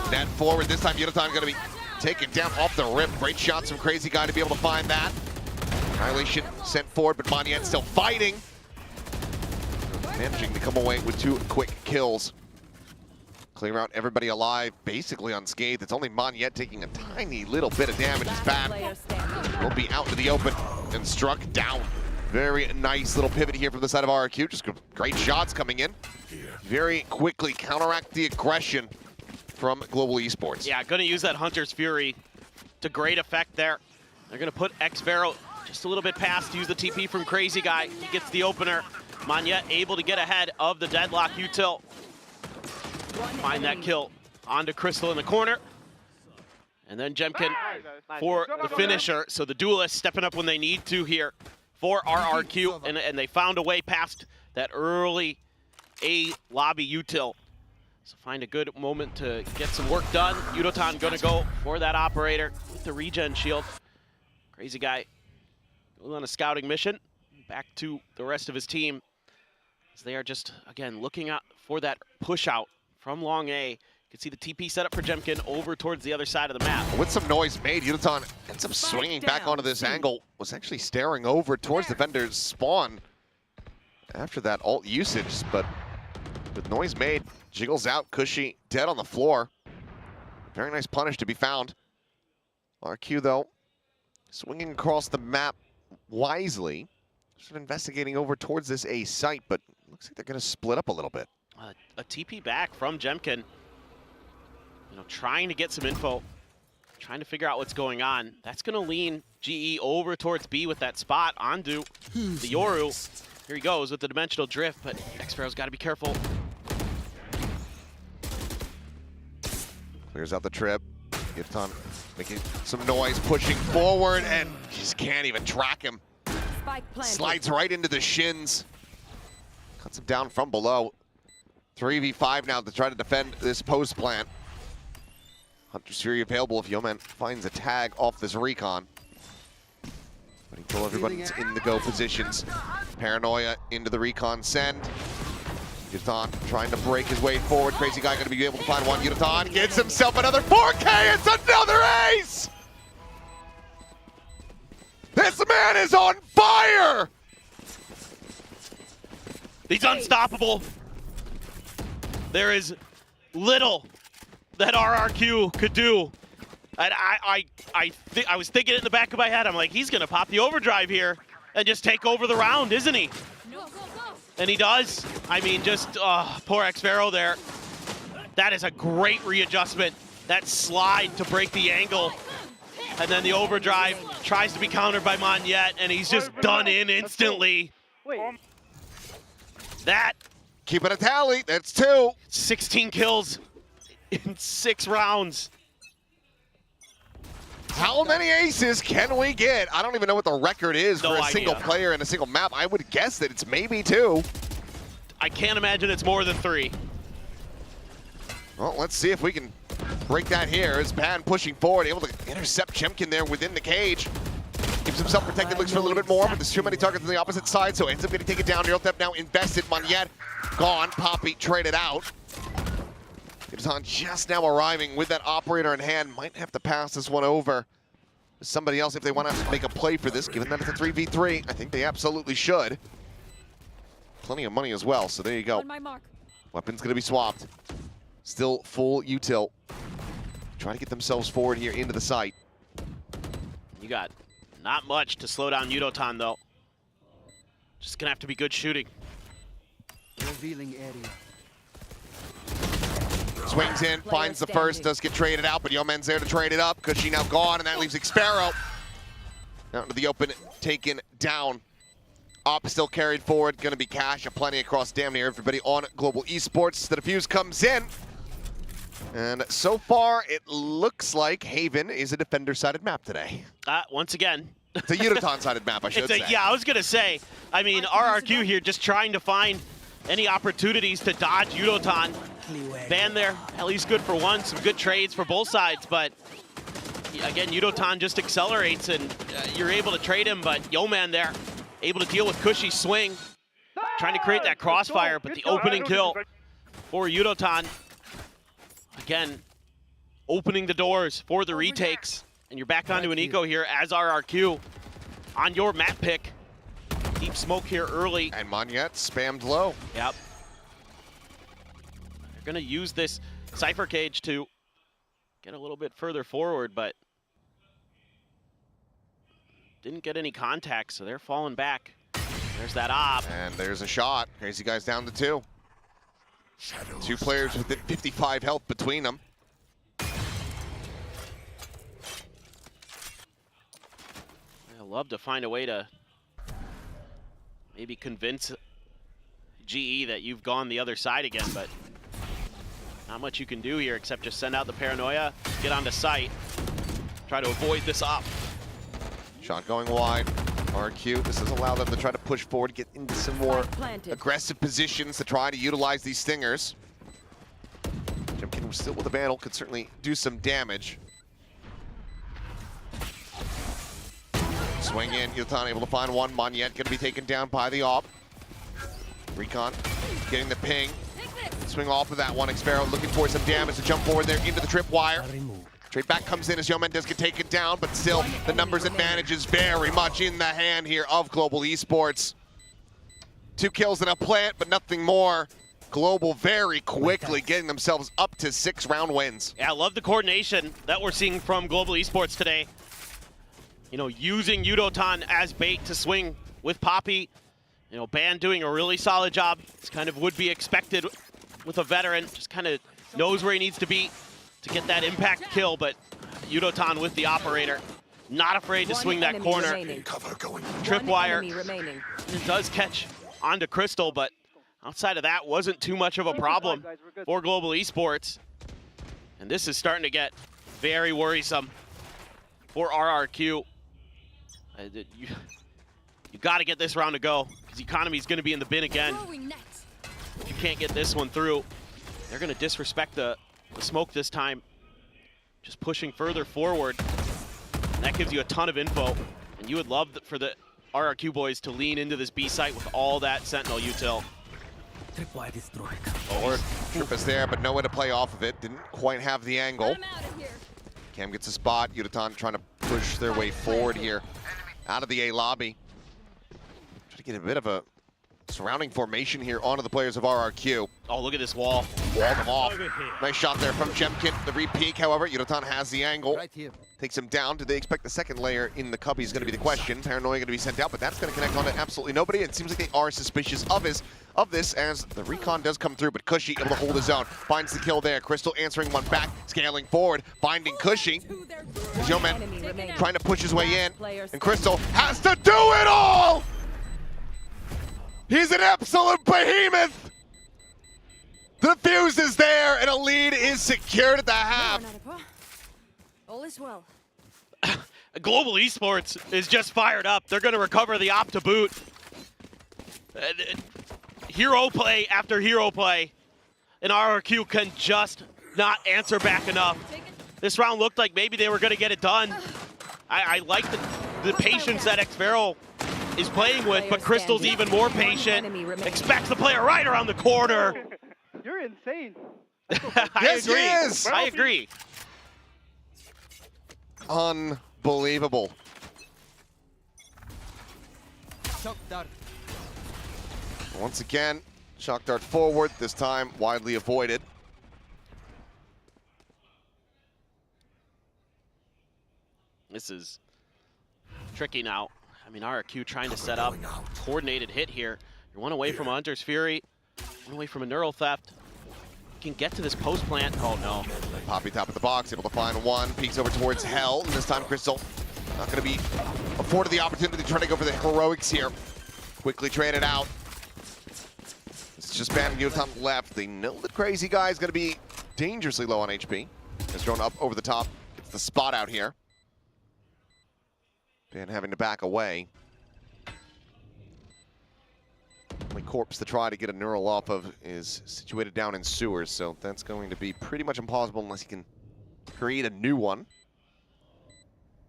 Net forward, this time Yudotan going to be taken down off the rip. Great shots from Crazy Guy to be able to find that. Annihilation sent forward, but Monyet still fighting. Managing to come away with 2 quick kills. Clear out everybody alive, basically unscathed. It's only Monyet taking a tiny little bit of damage. It's bad. Will be out to the open and struck down. Very nice little pivot here from the side of RRQ. Just great shots coming in. Very quickly counteract the aggression from Global Esports. Yeah, going to use that Hunter's Fury to great effect there. They're going to put X-Vero just a little bit past, use the TP from Crazy Guy. He gets the opener. Monyet able to get ahead of the deadlock util. Find that kill onto Crystal in the corner. And then Jemkin for the finisher. So the duelists stepping up when they need to here. for RRQ, and they found a way past that early A lobby util. So find a good moment to get some work done. Yudotan gonna go for that operator with the regen shield. Crazy guy goes on a scouting mission. Back to the rest of his team as they are just, again, looking out for that push out from long A. You can see the TP set up for Jemkin over towards the other side of the map. With some noise made, Yudotan ends up swinging back onto this angle. Was actually staring over towards defender's spawn after that ult usage, but with noise made, jiggles out, Cushy dead on the floor. Very nice punish to be found. RQ, though, swinging across the map wisely. Sort of investigating over towards this A site, but looks like they're going to split up a little bit. A TP back from Jemkin. You know, trying to get some info, trying to figure out what's going on. That's going to lean GE over towards B with that spot onto the Yoru. Here he goes with the dimensional drift, but X-Pharaoh's got to be careful. Clears out the trip. Yudotan making some noise, pushing forward, and just can't even track him. Slides right into the shins. Cuts him down from below. 3v5 now to try to defend this post plant. Hunter's Fury available if Yeoman finds a tag off this recon. But he pull everybody's in the go positions. Paranoia into the recon send. Yudotan trying to break his way forward. Crazy guy going to be able to find one. Yudotan gets himself another 4K. It's another ace! This man is on fire! He's unstoppable. There is little that RRQ could do. And I was thinking it in the back of my head. I'm like, he's gonna pop the overdrive here and just take over the round, isn't he? And he does. I mean, just poor X-Pharaoh there. That is a great readjustment. That slide to break the angle. And then the overdrive tries to be countered by Monyet, and he's just done in instantly. That. Keeping a tally, that's 2. 16 kills in 6 rounds. How many aces can we get? I don't even know what the record is for a single player in a single map. I would guess that it's maybe 2. I can't imagine it's more than 3. Well, let's see if we can break that here. As Pan pushing forward, able to intercept Jemkin there within the cage. Keeps himself protected, looks for a little bit more, but there's too many targets on the opposite side, so ends up getting taken down. Neuraltep now invested. Monyet gone. Poppy traded out. Yudotan just now arriving with that operator in hand. Might have to pass this one over to somebody else if they want to make a play for this, given that it's a 3v3. I think they absolutely should. Plenty of money as well, so there you go. Weapon's going to be swapped. Still full util. Trying to get themselves forward here into the site. You got not much to slow down Yudotan, though. Just going to have to be good shooting. Revealing area. Swings in, finds the first, does get traded out, but Yeoman's there to trade it up. Cushy now gone, and that leaves X-Pharaoh out into the open, taken down. Op still carried forward, gonna be cash aplenty across damn near everybody on Global Esports. The defuse comes in, and so far it looks like Haven is a defender-sided map today. Once again. It's a Yudotan-sided map, I should say. Yeah, I was gonna say, I mean, RRQ here just trying to find any opportunities to dodge Yudotan. Van there, at least good for one. Some good trades for both sides, but again, Yudotan just accelerates and you're able to trade him, but Yeoman there, able to deal with Cushy's swing. Trying to create that crossfire, but the opening kill for Yudotan. Again, opening the doors for the retakes. And you're back onto an eco here as RRQ on your map pick. Deep smoke here early. And Monyet spammed low. Yep. They're going to use this Cypher cage to get a little bit further forward, but didn't get any contact, so they're falling back. There's that op. And there's a shot. Crazy guy's down to 2. 2 players with 55 health between them. I'd love to find a way to maybe convince GE that you've gone the other side again, but not much you can do here except just send out the Paranoia, get onto site, try to avoid this op. Shot going wide. RRQ, this does allow them to try to push forward, get into some more aggressive positions to try to utilize these stingers. Jemkin still with the bandle, could certainly do some damage. Swing in, Yutan able to find one. Monyet going to be taken down by the AWP. Recon getting the ping. Swing off of that one. Xvero looking for some damage to jump forward there into the tripwire. Trade back comes in as Yeoman does get taken down, but still the numbers advantage is very much in the hand here of Global Esports. 2 kills and a plant, but nothing more. Global very quickly getting themselves up to 6-round wins. Yeah, I love the coordination that we're seeing from Global Esports today. You know, using Yudotan as bait to swing with Poppy. You know, Ban doing a really solid job. It's kind of would be expected with a veteran. Just kind of knows where he needs to be to get that impact kill, but Yudotan with the operator. Not afraid to swing that corner. Tripwire. It does catch onto Crystal, but outside of that, wasn't too much of a problem for Global Esports. And this is starting to get very worrisome for RRQ. You got to get this round to go, because Economy's going to be in the bin again. If you can't get this one through, they're going to disrespect the smoke this time. Just pushing further forward. And that gives you a ton of info. And you would love for the RRQ boys to lean into this B site with all that Sentinel util. Or Trip is there, but no way to play off of it. Didn't quite have the angle. Cam gets a spot. Yudotan trying to push their way forward here out of the A lobby. Try to get a bit of a surrounding formation here onto the players of RRQ. Oh, look at this wall. Walled them off. Nice shot there from Jemkin. The re-peek, however, Yudotan has the angle. Takes him down. Do they expect the second layer in the cubby is going to be the question. Paranoia going to be sent out, but that's going to connect on to absolutely nobody. It seems like they are suspicious of this as the recon does come through, but Cushy able to hold his own. Finds the kill there. Crystal answering one back, scaling forward, finding Cushy. Yeoman trying to push his way in, and Crystal has to do it all! He's an absolute behemoth! The fuse is there, and a lead is secured at the half. All is well. Global Esports is just fired up. They're going to recover the op to boot. Hero play after hero play, and RRQ can just not answer back enough. This round looked like maybe they were going to get it done. I like the patience that Xvero is playing with, but Crystal's even more patient. Expects the player right around the corner. You're insane. Yes, he is. I agree. Unbelievable. Once again, shock dart forward, this time widely avoided. This is tricky now. I mean, RRQ trying to set up coordinated hit here. You're one away from a Hunter's Fury, one away from a Neural Theft. You can get to this post plant. Oh no. Poppy top of the box, able to find one, peeks over towards Hell, and this time Crystal not going to be afforded the opportunity to try to go for the heroics here. Quickly traded out. It's just Ban and Yudotan left. They know the crazy guy is going to be dangerously low on HP. It's thrown up over the top. It's the spot out here. Ban having to back away. Only corpse to try to get a neural off of is situated down in sewers, so that's going to be pretty much impossible unless he can create a new one.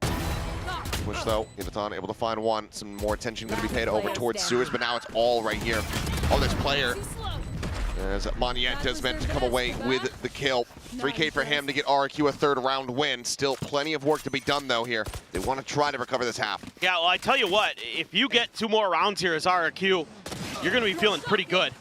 Push though, Yudotan able to find one. Some more attention going to be paid over towards sewers, but now it's all right here. Oh, this player, as Monyet is meant to come away with the kill. 3K for him to get RRQ a third round win. Still plenty of work to be done though here. They want to try to recover this half. Yeah, well, I tell you what, if you get 2 more rounds here as RRQ, you're going to be feeling pretty good.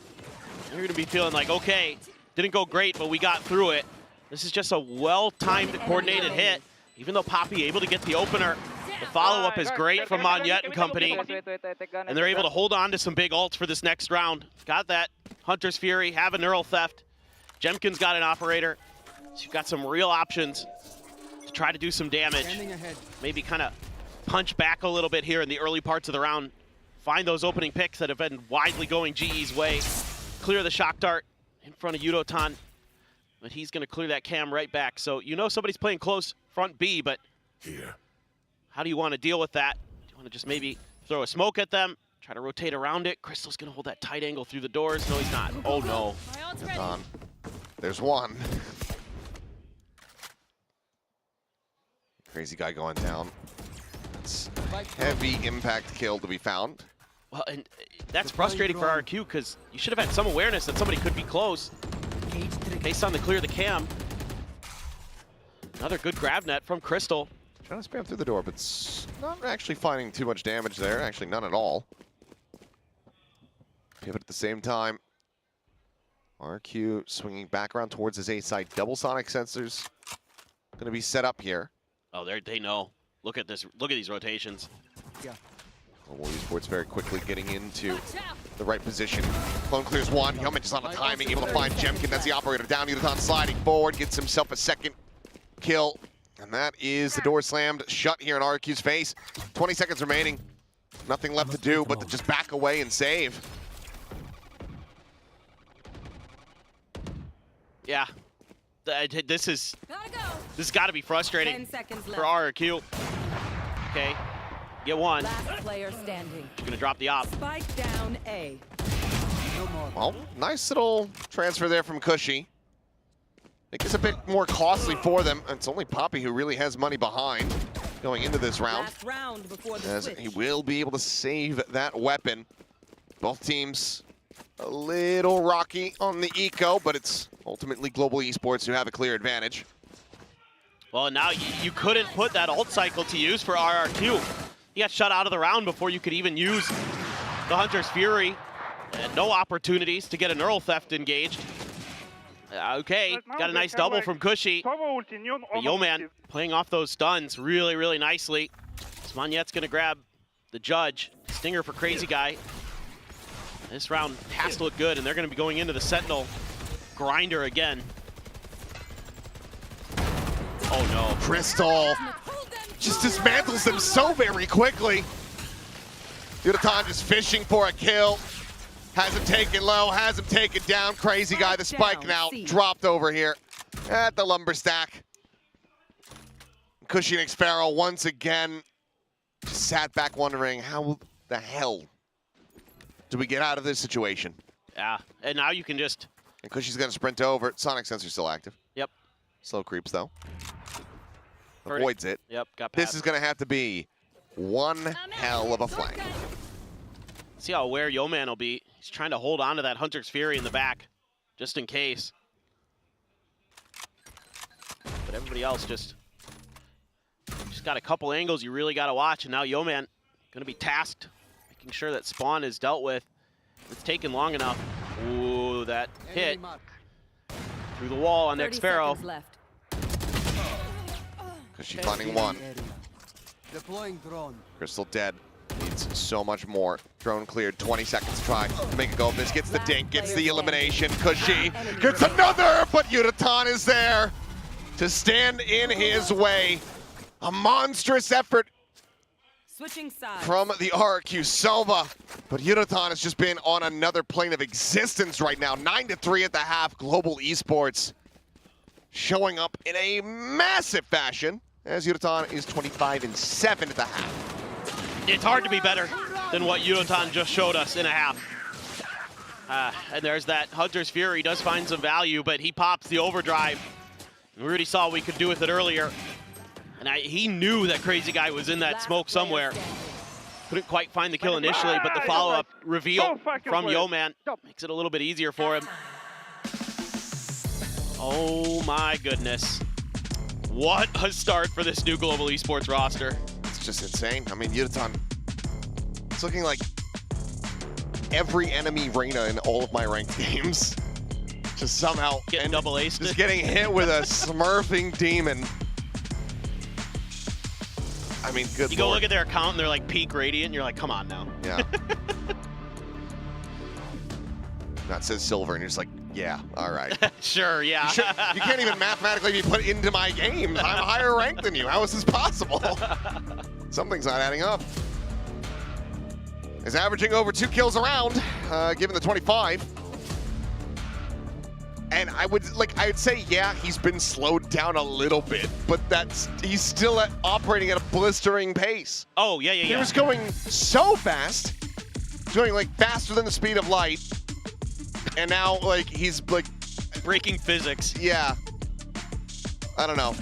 You're going to be feeling like, okay, didn't go great, but we got through it. This is just a well-timed, coordinated hit. Even though Poppy able to get the opener, the follow-up is great from Monyet and company. And they're able to hold on to some big ults for this next round. Got that Hunter's Fury, have a Neural Theft. Jemkin's got an operator. So you've got some real options to try to do some damage. Maybe kind of punch back a little bit here in the early parts of the round. Find those opening picks that have been widely going GE's way. Clear the shock dart in front of Yudotan. But he's going to clear that cam right back. So you know somebody's playing close front B, but how do you want to deal with that? Do you want to just maybe throw a smoke at them, try to rotate around it. Crystal's gonna hold that tight angle through the doors. No, he's not. Oh no. There's one. Crazy guy going down. It's heavy impact kill to be found. Well, and that's frustrating for RRQ because you should have had some awareness that somebody could be close. Based on the clear the cam. Another good grab net from Crystal. Trying to spam through the door, but not actually finding too much damage there. Actually, none at all. Pivot at the same time. RQ swinging back around towards his A side. Double sonic sensors going to be set up here. Oh, they know. Look at this. Look at these rotations. Yeah. Global Esports very quickly getting into the right position. Clone clears one. Yeoman just on the timing, able to find Jemkin. That's the operator down. Yudotan sliding forward, gets himself a second kill. And that is the door slammed shut here in RRQ's face. 20 seconds remaining. Nothing left to do but to just back away and save. Yeah. This has got to be frustrating 10 seconds for left. RRQ. Okay. Get one. Last player standing. She's gonna drop the op. Spike down A. Well, nice little transfer there from Cushy. I think it's a bit more costly for them. It's only Poppy who really has money behind going into this round. Last round before the As switch. he will be able to save that weapon. Both teams a little rocky on the eco, but it's ultimately Global Esports who have a clear advantage. Well, now you couldn't put that ult cycle to use for RRQ. You got shut out of the round before you could even use the Hunter's Fury. And no opportunities to get a neural theft engaged. Okay, got a nice double from Cushy. But Yeoman playing off those stuns really, really nicely. Smanyet's gonna grab the judge. Stinger for Crazy Guy. This round has to look good, and they're gonna be going into the Sentinel grinder again. Oh no. Crystal just dismantles them so very quickly. Yudotan just fishing for a kill. Has him taken low, has him taken down. Crazy Guy, the spike now dropped over here at the lumber stack. Cushy and Xpharaoh once again just sat back wondering how the hell do we get out of this situation? Yeah, and now you can just... And Cushy's gonna sprint over. Sonic sensor still active. Yep. Slow creeps though. Avoids it. Yep, got past. This is gonna have to be one hell of a flank. See how aware Yeoman will be. He's trying to hold on to that Hunter's Fury in the back, just in case. But everybody else just got a couple angles you really got to watch, and now Yeoman going to be tasked making sure that spawn is dealt with. It's taken long enough. Ooh, that hit through the wall on Xpharaoh. Cushy finding one. Deploying drone. Crystal dead. Needs so much more. Drone cleared. 20 seconds to try to make a go of this. Gets the dink. Gets the elimination. Cushy gets another, but Yudotan is there to stand in his way. A monstrous effort Switching sides. from the RRQ Sova, but Yudotan has just been on another plane of existence right now. 9-3 at the half. Global Esports showing up in a massive fashion as Yudotan is 25-7 at the half. It's hard to be better than what Yudotan just showed us in a half. And there's that Hunter's Fury. Does find some value, but he pops the overdrive. We already saw what we could do with it earlier. And he knew that Crazy Guy was in that smoke somewhere. Couldn't quite find the kill initially, but the follow-up reveal from Yeoman makes it a little bit easier for him. Oh my goodness. What a start for this new Global Esports roster. It's just insane. I mean, Yudotan, it's looking like every enemy Reyna in all of my ranked games. Just somehow getting double aced. Just getting hit with a smurfing demon. I mean, good You go Lord. look at their account and they're like peak radiant, and you're like, come on now. Yeah. That says silver, and you're just like, yeah, all right. Sure, yeah. You can't even mathematically be put into my game. I'm higher ranked than you. How is this possible? Something's not adding up. Is averaging over 2 kills a round, given the 25. And I'd say, yeah, he's been slowed down a little bit, but he's still operating at a blistering pace. Oh, yeah. He was going so fast, going like faster than the speed of light, and now like he's like breaking physics. Yeah, I don't know.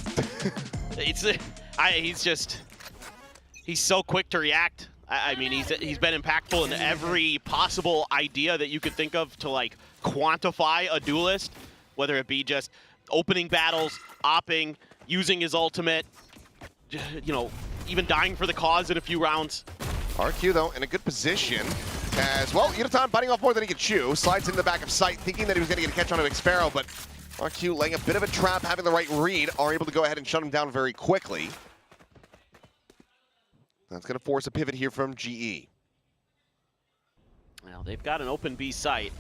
He's so quick to react. I mean, he's been impactful in every possible idea that you could think of to like quantify a duelist, whether it be just opening battles, opping, using his ultimate, you know, even dying for the cause in a few rounds. RRQ, though, in a good position as well. Yudotan biting off more than he could chew. Slides in the back of sight, thinking that he was going to get a catch on an Sparrow, but RRQ laying a bit of a trap, having the right read, are able to go ahead and shut him down very quickly. That's going to force a pivot here from GE. Well, they've got an open B site.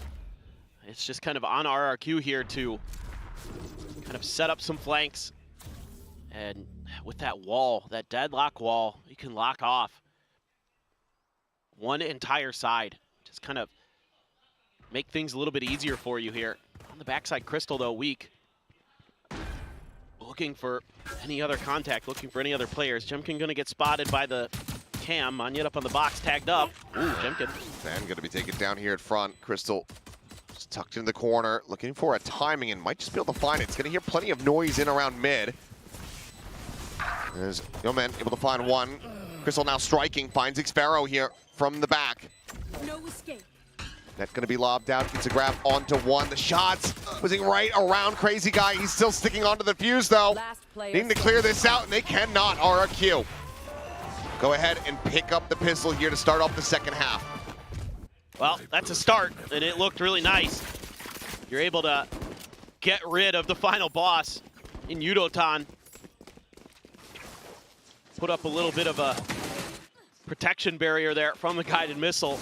It's just kind of on RRQ here to kind of set up some flanks. And with that wall, that deadlock wall, you can lock off one entire side. Just kind of make things a little bit easier for you here. On the backside, Crystal, though, weak. Looking for any other contact, looking for any other players. Jemkin gonna get spotted by the cam. Monyet up on the box, tagged up. Ooh, Jemkin. Van gonna be taken down here at front. Crystal just tucked in the corner, looking for a timing and might just be able to find it. It's gonna hear plenty of noise in around mid. There's Yeoman able to find one. Crystal now striking, finds Sparrow here from the back. No escape. That's going to be lobbed out. Gets a grab onto one. The shots whizzing right around Crazy Guy. He's still sticking onto the fuse, though. Needing to clear this out, and they cannot. RRQ. Go ahead and pick up the pistol here to start off the second half. Well, that's a start, and it looked really nice. You're able to get rid of the final boss in Yudotan. Put up a little bit of a protection barrier there from the guided missile.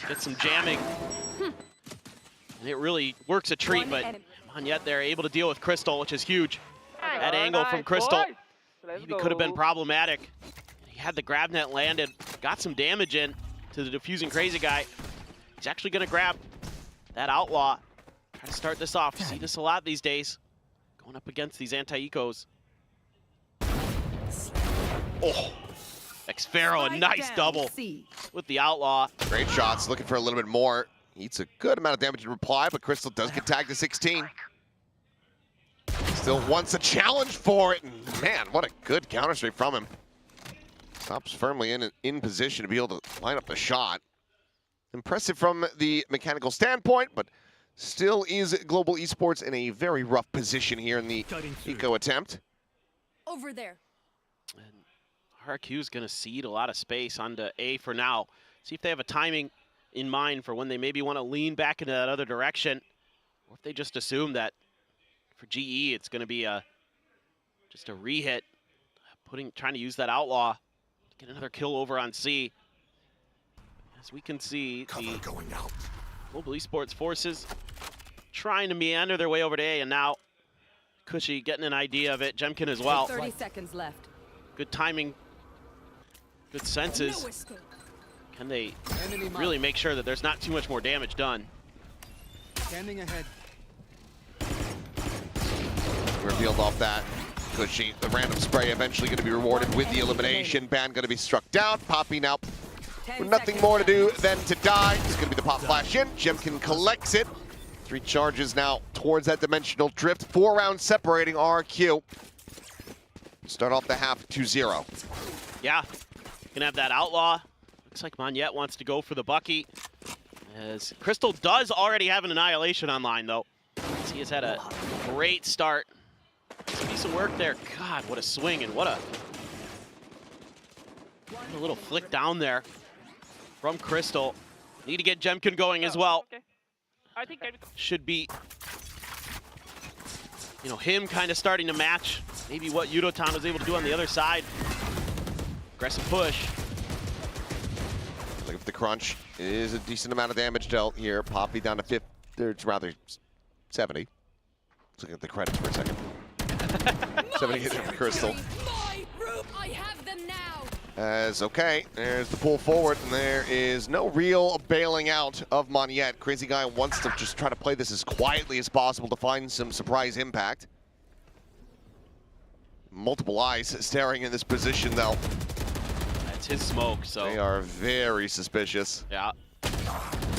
Get some jamming. And it really works a treat, but Monyet there able to deal with Crystal, which is huge. That angle from Crystal maybe could have been problematic. He had the grab net landed, got some damage in to the diffusing Crazy Guy. He's actually gonna grab that Outlaw. Try to start this off. See this a lot these days. Going up against these anti-ecos. Oh, Sparrow, a nice double with the Outlaw. Great shots, looking for a little bit more. Eats a good amount of damage in reply, but Crystal does get tagged to 16. Still wants a challenge for it, and man, what a good counter straight from him. Stops firmly in position to be able to line up the shot. Impressive from the mechanical standpoint, but still is Global Esports in a very rough position here in the eco attempt. Over there. RRQ's gonna cede a lot of space onto A for now. See if they have a timing in mind for when they maybe want to lean back into that other direction, or if they just assume that for GE it's gonna be just a re-hit, trying to use that Outlaw to get another kill over on C. As we can see, the Global Esports forces trying to meander their way over to A, and now Cushy getting an idea of it. Jemkin as well. 30 seconds left. Good timing. Good senses. Can they really make sure that there's not too much more damage done? Standing ahead. Revealed off that. Cushy, the random spray eventually going to be rewarded with the elimination. Ban going to be struck down. Poppy now with nothing more to do than to die. It's going to be the pop flash in. Jemkin collects it. 3 charges now towards that dimensional drift. 4 rounds separating RRQ. Start off the half 2-0. Yeah, gonna have that Outlaw. Looks like Monyet wants to go for the Bucky. As Crystal does already have an Annihilation online, though. As he has had a great start. Some decent work there. God, what a swing and what a little flick down there from Crystal. Need to get Jemkin going as well. I think Should be, you know, him kind of starting to match maybe what Yudotan was able to do on the other side. Aggressive push. Look at the crunch. It is a decent amount of damage dealt here. Poppy down to 50, it's rather 70. Let's look at the credits for a second. 70 hit for Crystal. My room, I have them now. As, okay, there's the pull forward, and there is no real bailing out of Monyet. Crazy Guy wants to just try to play this as quietly as possible to find some surprise impact. Multiple eyes staring in this position, though. That's his smoke, so. They are very suspicious. Yeah.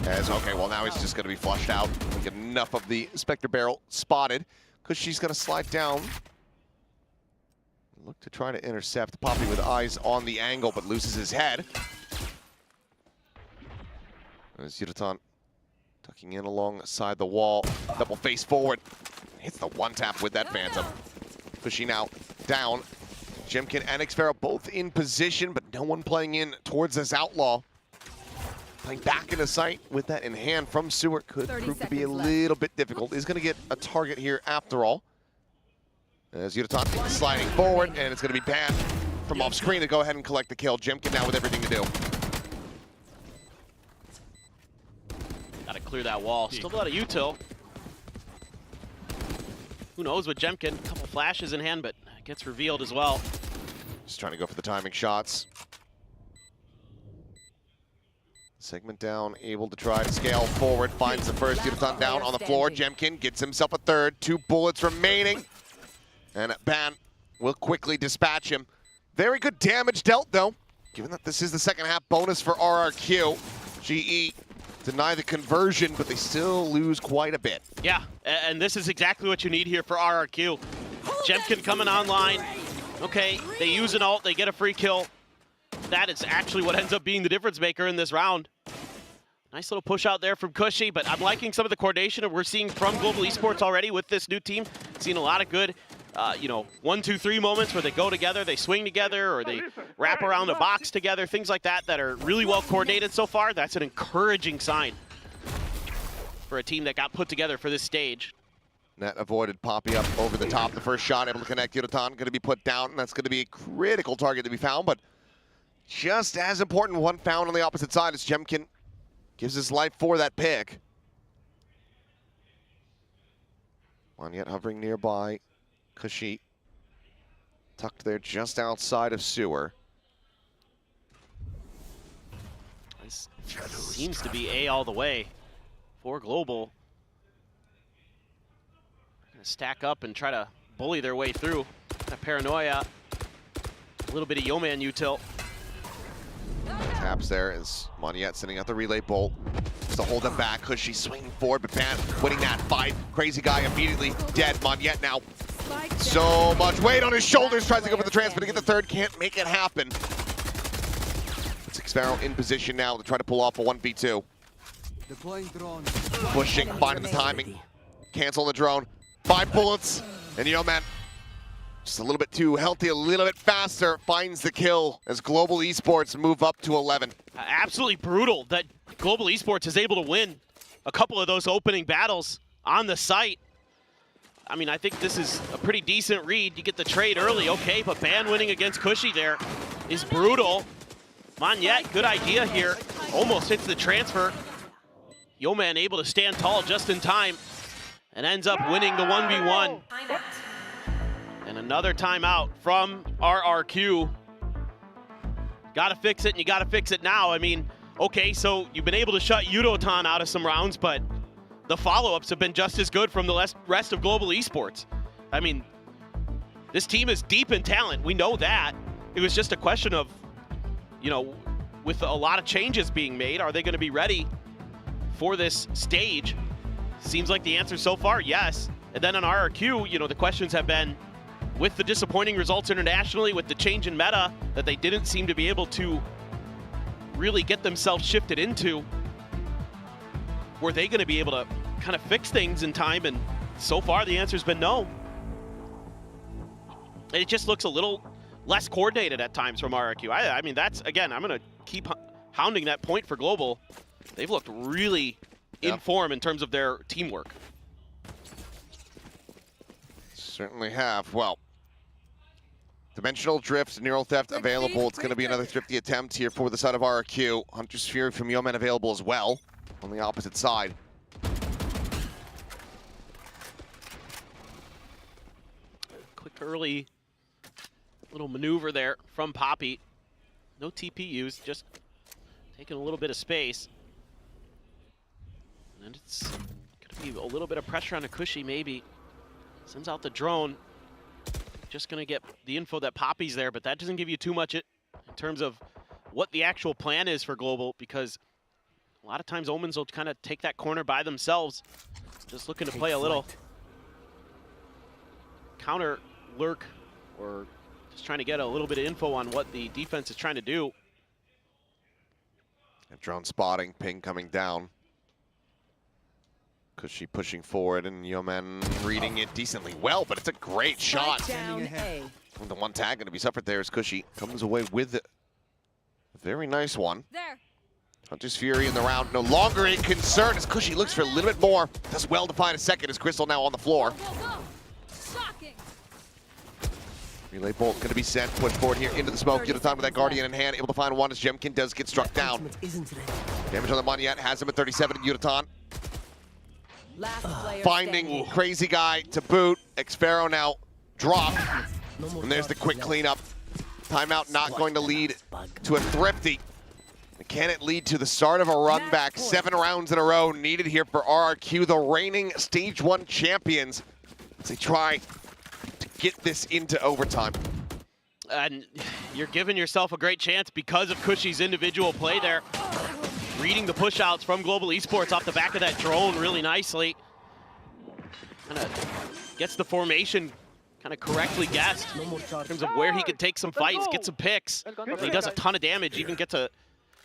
As, okay, well, now he's just going to be flushed out. We get enough of the Spectre barrel spotted, because she's going to slide down. Look to try to intercept Poppy with eyes on the angle, but loses his head. There's Yuratan tucking in alongside the wall. Double face forward. Hits the one tap with that Phantom. Pushing out, down. Jemkin and Xfero both in position, but no one playing in towards this Outlaw. Playing back into sight with that in hand from Seward could prove to be a little bit difficult. He's going to get a target here after all. As Yuratan sliding forward, and it's going to be Pan from off screen to go ahead and collect the kill. Jemkin now with everything to do. Gotta clear that wall. Still a lot of util. Who knows with Jemkin? A couple flashes in hand, but gets revealed as well. Just trying to go for the timing shots. Segment down, able to try to scale forward. Finds the first. Yuratan down on the floor. Jemkin gets himself a third. 2 bullets remaining. And Ban will quickly dispatch him. Very good damage dealt, though. Given that this is the second half bonus for RRQ. GE deny the conversion, but they still lose quite a bit. Yeah, and this is exactly what you need here for RRQ. Jemkin coming online. Okay, they use an ult, they get a free kill. That is actually what ends up being the difference maker in this round. Nice little push out there from Cushy, but I'm liking some of the coordination that we're seeing from Global Esports already with this new team. Seeing a lot of good, 1, 2, 3 moments where they go together, they swing together, or they wrap around the box together, things like that that are really well coordinated so far. That's an encouraging sign for a team that got put together for this stage. Net avoided Poppy up over the top. The first shot able to connect. Yuratan going to be put down, and that's going to be a critical target to be found, but just as important, one found on the opposite side as Jemkin gives his life for that pick. Monyet hovering nearby. Cushy tucked there just outside of Sewer. This seems to be A all the way for Global. They're gonna stack up and try to bully their way through. That paranoia. A little bit of Yeoman util. Taps there as Monyet sending out the relay bolt. Just to hold them back. Cushy swinging forward, but Ban winning that fight. Crazy Guy immediately dead. Monyet now. So much weight on his shoulders. Tries to go for the transfer to get the third. Can't make it happen. Xfero in position now to try to pull off a 1v2. Pushing, finding the timing. Cancel the drone. 5 bullets. And Yeoman just a little bit too healthy, a little bit faster. Finds the kill as Global Esports move up to 11. Absolutely brutal that Global Esports is able to win a couple of those opening battles on the site. I mean, I think this is a pretty decent read. You get the trade early, okay, but Ban winning against Cushy there is brutal. Monyet, good idea here. Almost hits the transfer. Yeoman able to stand tall just in time and ends up winning the 1v1. And another timeout from RRQ. Gotta fix it, and you gotta fix it now. I mean, okay, so you've been able to shut Yuratan out of some rounds, but the follow-ups have been just as good from the rest of Global Esports. I mean, this team is deep in talent. We know that. It was just a question of, with a lot of changes being made, are they going to be ready for this stage? Seems like the answer so far, yes. And then on RRQ, the questions have been, with the disappointing results internationally, with the change in meta that they didn't seem to be able to really get themselves shifted into, were they going to be able to kind of fix things in time? And so far the answer's been no. And it just looks a little less coordinated at times from RRQ. I mean, that's, again, I'm going to keep hounding that point for Global. They've looked really in form in terms of their teamwork. Certainly have. Well, Dimensional Drift, Neural Theft available. It's going to be another thrifty attempt here for the side of RRQ. Hunter's Fury from Yeoman available as well on the opposite side. Quick early little maneuver there from Poppy. No TP used, just taking a little bit of space. And it's gonna be a little bit of pressure on Akushi, maybe. Sends out the drone. Just gonna get the info that Poppy's there, but that doesn't give you too much in terms of what the actual plan is for Global, because a lot of times Omens will kind of take that corner by themselves, just looking to play a little counter lurk, or just trying to get a little bit of info on what the defense is trying to do. And drone spotting, ping coming down. Kushi pushing forward, and Yeoman reading it decently well, but it's a great shot. And the one tag going to be suffered there as Kushi comes away with a very nice one. There. Hunter's Fury in the round, no longer a concern as Kushi looks for a little bit more. Does well to find a second as Crystal now on the floor. Relay bolt going to be sent, push forward here into the smoke. Yudotan with that Guardian in hand, able to find one as Jemkin does get struck down. Damage on the Monyet has him at 37 Yudotan. Finding Crazy Guy to boot. Xpharaoh now dropped. And there's the quick cleanup. Timeout not going to lead to a thrifty. Can it lead to the start of a run back? 7 rounds in a row needed here for RRQ, the reigning Stage 1 champions, as they try to get this into overtime. And you're giving yourself a great chance because of Kushi's individual play there. Reading the push-outs from Global Esports off the back of that drone really nicely. Kind of gets the formation kind of correctly guessed in terms of where he could take some fights, get some picks. He does a ton of damage, even gets a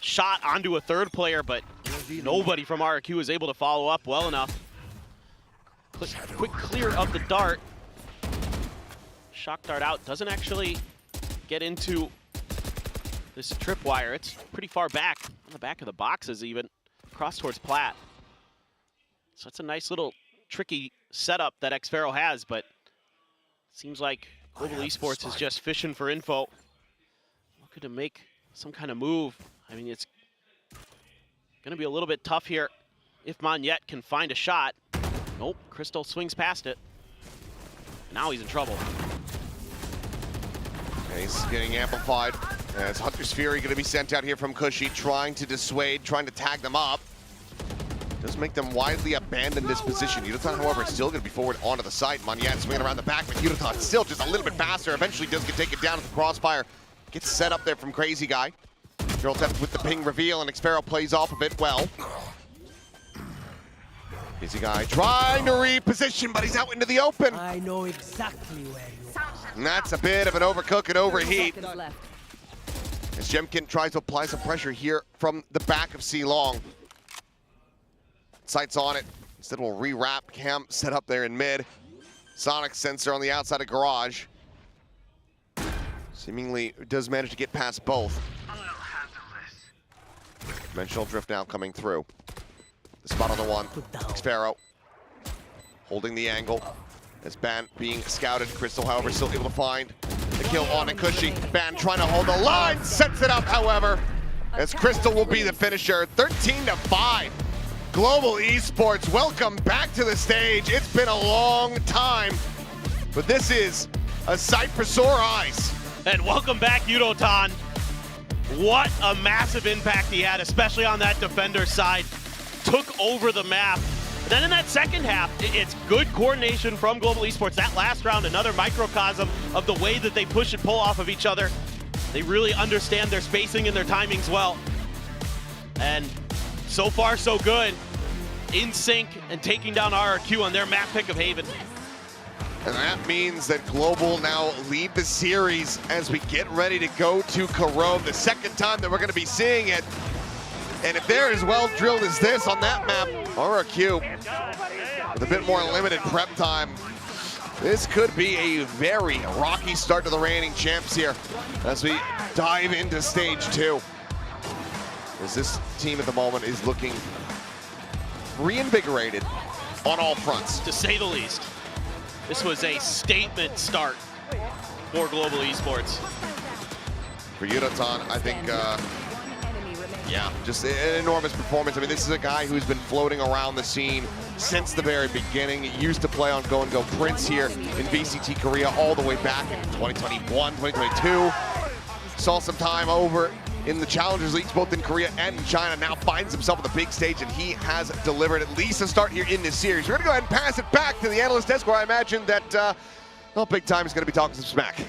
shot onto a third player, but nobody from RRQ is able to follow up well enough. Quick clear of the dart. Shock dart out, doesn't actually get into this tripwire. It's pretty far back, on the back of the boxes even, across towards Plat. So it's a nice little tricky setup that Xpharaoh has, but seems like Global Esports is just fishing for info. Looking to make some kind of move. I mean, it's going to be a little bit tough here if Monyet can find a shot. Nope, Crystal swings past it. Now he's in trouble. He's getting amplified as Hunter's Fury going to be sent out here from Kushi, trying to dissuade, trying to tag them up. Does make them widely abandon this position. Yudotan, however, is still going to be forward onto the side. Monyet swinging around the back, but Yudotan still just a little bit faster. Eventually does get taken down at the crossfire. Gets set up there from Crazy Guy. Girl Tep with the ping reveal, and Xpharaoh plays off of it well. Crazy Guy trying to reposition, but he's out into the open. I know exactly where you are. And that's a bit of an overcook and overheat. As Jemkin tries to apply some pressure here from the back of C Long. Sights on it. Instead we'll rewrap. Cam set up there in mid. Sonic sensor on the outside of garage. Seemingly does manage to get past both. Dimensional drift now coming through. The spot on the one. Xpharaoh holding the angle. As Ban being scouted. Crystal, however, still able to find the kill on Kushi. Ban trying to hold the line. Sets it up, however, as Crystal will be the finisher. 13-5. Global Esports, welcome back to the stage. It's been a long time, but this is a sight for sore eyes. And welcome back, Yudotan. What a massive impact he had, especially on that defender side. Took over the map. And then in that second half, it's good coordination from Global Esports. That last round, another microcosm of the way that they push and pull off of each other. They really understand their spacing and their timings well. And so far, so good. In sync and taking down RRQ on their map pick of Haven. And that means that Global now lead the series as we get ready to go to Karov. The second time that we're going to be seeing it. And if they're as well drilled as this on that map, RRQ with a bit more limited prep time, this could be a very rocky start to the reigning champs here as we dive into stage 2. As this team at the moment is looking reinvigorated on all fronts. To say the least. This was a statement start for Global Esports. For Yudotan, I think, yeah, just an enormous performance. I mean, this is a guy who's been floating around the scene since the very beginning. He used to play on Go and Go Prince here in VCT Korea all the way back in 2021, 2022. saw some time over in the Challengers Leagues, both in Korea and in China, now finds himself on the big stage, and he has delivered at least a start here in this series. We're gonna go ahead and pass it back to the analyst desk, where I imagine that Big Time is gonna be talking some smack.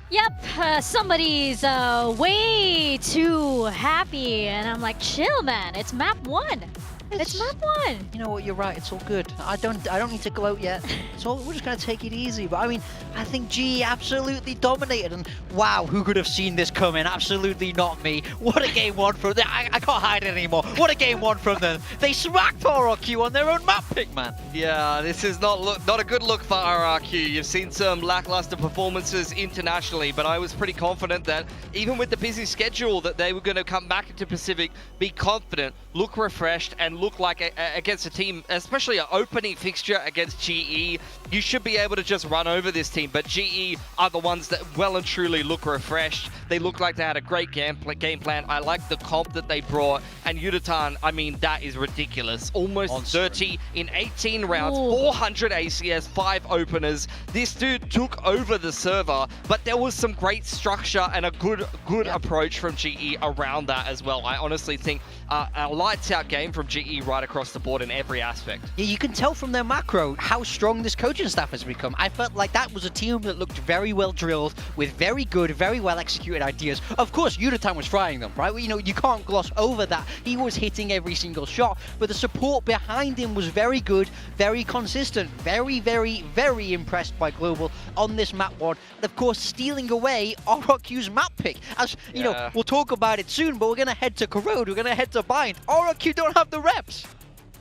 Yep, somebody's way too happy, and I'm like, chill, man. It's map 1. It's map 1. You know what? You're right. It's all good. I don't need to go out yet. So we're just gonna take it easy. But I mean, I think GE absolutely dominated. And wow, who could have seen this coming? Absolutely not me. What a game one from them. I can't hide it anymore. What a game one from them. They smacked RRQ on their own map pick, man. Yeah, this is not a good look for RRQ. You've seen some lackluster performances internationally, but I was pretty confident that even with the busy schedule that they were going to come back into Pacific, be confident, look refreshed, and look like against a team, especially an opening fixture against GE, you should be able to just run over this team. But GE are the ones that well and truly look refreshed. They look like they had a great game plan. I like the comp that they brought. And Yudatan, I mean, that is ridiculous. Almost 30 in 18 rounds, 400 ACS, 5 openers. This dude took over the server, but there was some great structure and a good approach from GE around that as well. I honestly think a lights out game from GE right across the board in every aspect. Yeah, you can tell from their macro how strong this coaching staff has become. I felt like that was a team that looked very well drilled with very good, very well executed ideas. Of course, Yudatan was frying them, right? You know, you can't gloss over that. He was hitting every single shot, but the support behind him was very good, very consistent, very, very, very impressed by Global on this map 1. And of course, stealing away RRQ's map pick. As you know, we'll talk about it soon, but we're going to head to Corrode, we're going to head to Bind. RRQ don't have the reps.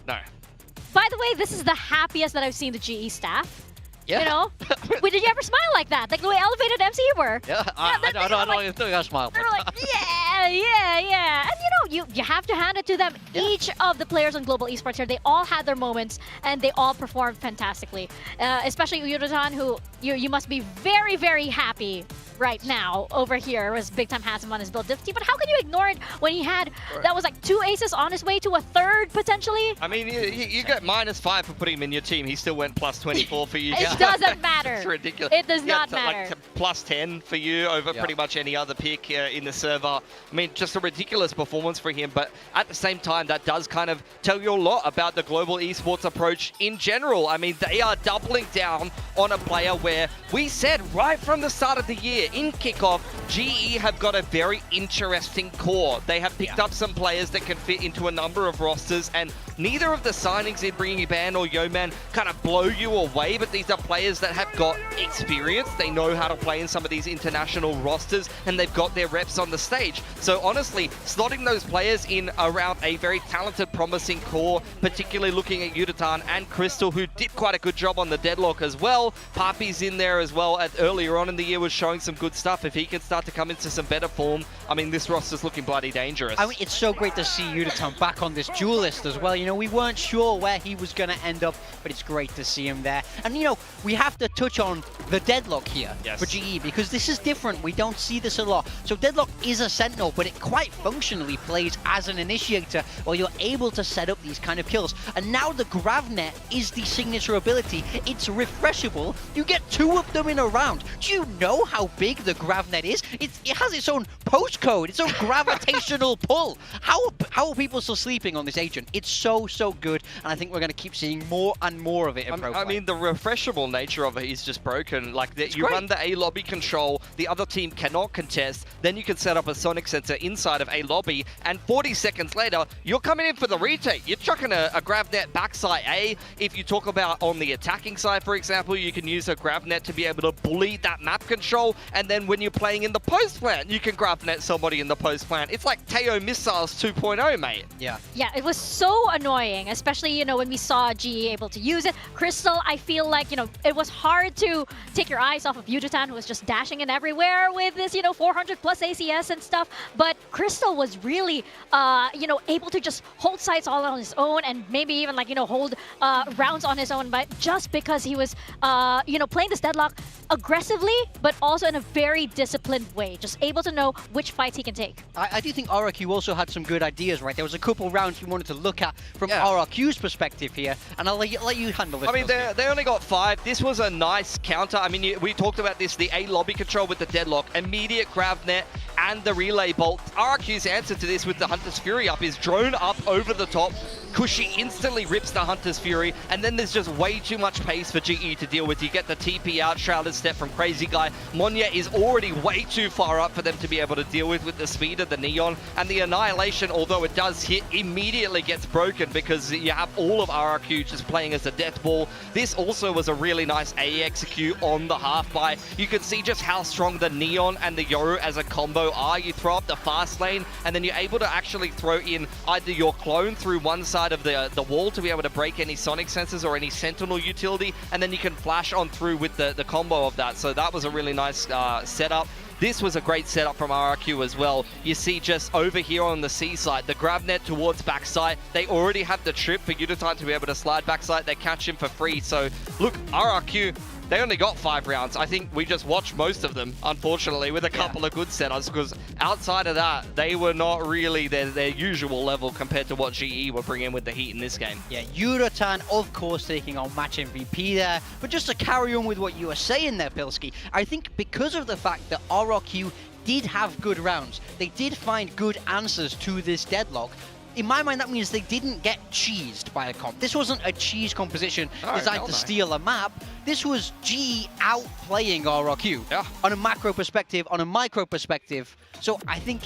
No. By the way, this is the happiest that I've seen the GE staff. Yeah. You know? Wait, did you ever smile like that? Like the way elevated MC were? Yeah, I don't got a smile. They were like, yeah. And you know, you have to hand it to them. Yeah. Each of the players on Global Esports here, they all had their moments and they all performed fantastically. Especially Yudatan, who you must be very, very happy right now over here as Big Time has him on his build diff team. But how can you ignore it when he had, that was like 2 aces on his way to a 3rd potentially? I mean, you get -5 for putting him in your team. He still went +24 for you. It doesn't matter. It's ridiculous. It does not matter. Like +10 for you over pretty much any other pick in the server. I mean, just a ridiculous performance for him. But at the same time, that does kind of tell you a lot about the global esports approach in general. I mean, they are doubling down on a player where we said right from the start of the year in kickoff, GE have got a very interesting core. They have picked up some players that can fit into a number of rosters, and neither of the signings in bringing Ban or Yeoman kind of blow you away, but these are players that have got experience. They know how to play in some of these international rosters, and they've got their reps on the stage. So honestly, slotting those players in around a very talented, promising core, particularly looking at Yudatan and Crystal, who did quite a good job on the deadlock as well. Papi's in there as well. Earlier on in the year was showing some good stuff. If he can start to come into some better form, I mean, this roster's looking bloody dangerous. I mean, it's so great to see Yudatan back on this duel list as well. You know, we weren't sure where he was going to end up, but it's great to see him there. And, you know, we have to touch on the deadlock here for GE, because this is different. We don't see this a lot. So deadlock is a sentinel, but it quite functionally plays as an initiator while you're able to set up these kind of kills. And now the Gravnet is the signature ability. It's refreshable. You get 2 of them in a round. Do you know how big the Gravnet is? It has its own postcode, its own gravitational pull. How are people still sleeping on this agent? It's so good, and I think we're going to keep seeing more and more of it in Pro I mean, the refreshable nature of it is just broken. Like, you run the A lobby control, the other team cannot contest, then you can set up a sonic sensor inside of A lobby, and 40 seconds later, you're coming in for the retake. You're chucking a Gravnet backside A. If you talk about on the attacking side, for example, you can use a Gravnet to be able to bully that map control, and then when you're playing in the post plant, you can Gravnet somebody in the post plant. It's like Teo Missiles 2.0, mate. Yeah, it was so annoying, especially, you know, when we saw GE able to use it. Crystal, I feel like, you know, it was hard to take your eyes off of Yudatan, who was just dashing in everywhere with this, you know, 400 plus ACS and stuff. But Crystal was really, you know, able to just hold sites all on his own, and maybe even, like, you know, hold rounds on his own, but just because he was, you know, playing this deadlock aggressively, but also in a very disciplined way, just able to know which fights he can take. I do think RRQ also had some good ideas, right? There was a couple rounds we wanted to look at from RRQ's perspective here, and I'll let you handle this. I mean, they only got 5. This was a nice counter. I mean, we talked about this, the A lobby control with the deadlock, immediate grab net, and the relay bolt. RRQ's answer to this with the Hunter's Fury up is drone up over the top. Kushi instantly rips the Hunter's Fury, and then there's just way too much pace for GE to deal with. You get the TP out, Shrouded Step from Crazy Guy. Monya is already way too far up for them to be able to deal with the speed of the Neon. And the Annihilation, although it does hit, immediately gets broken because you have all of RRQ just playing as a death ball. This also was a really nice A execute on the half buy. You can see just how strong the Neon and the Yoru as a combo are. You throw up the fast lane, and then you're able to actually throw in either your clone through one side of the wall to be able to break any Sonic sensors or any Sentinel utility, and then you can flash on through with the combo of that. So that was a really nice setup. This was a great setup from RRQ as well. You see just over here on the C side, the grab net towards backside. They already have the trip for Udotan to be able to slide backside. They catch him for free. So look, RRQ, they only got 5 rounds. I think we just watched most of them, unfortunately, with a couple of good setups, because outside of that, they were not really their usual level compared to what GE were bringing with the heat in this game. Yeah, Udotan, of course, taking on match MVP there. But just to carry on with what you were saying there, Pilski, I think because of the fact that RRQ did have good rounds, they did find good answers to this deadlock. In my mind, that means they didn't get cheesed by a comp. This wasn't a cheese composition designed to steal a map. This was GE outplaying RRQ on a macro perspective, on a micro perspective. So I think...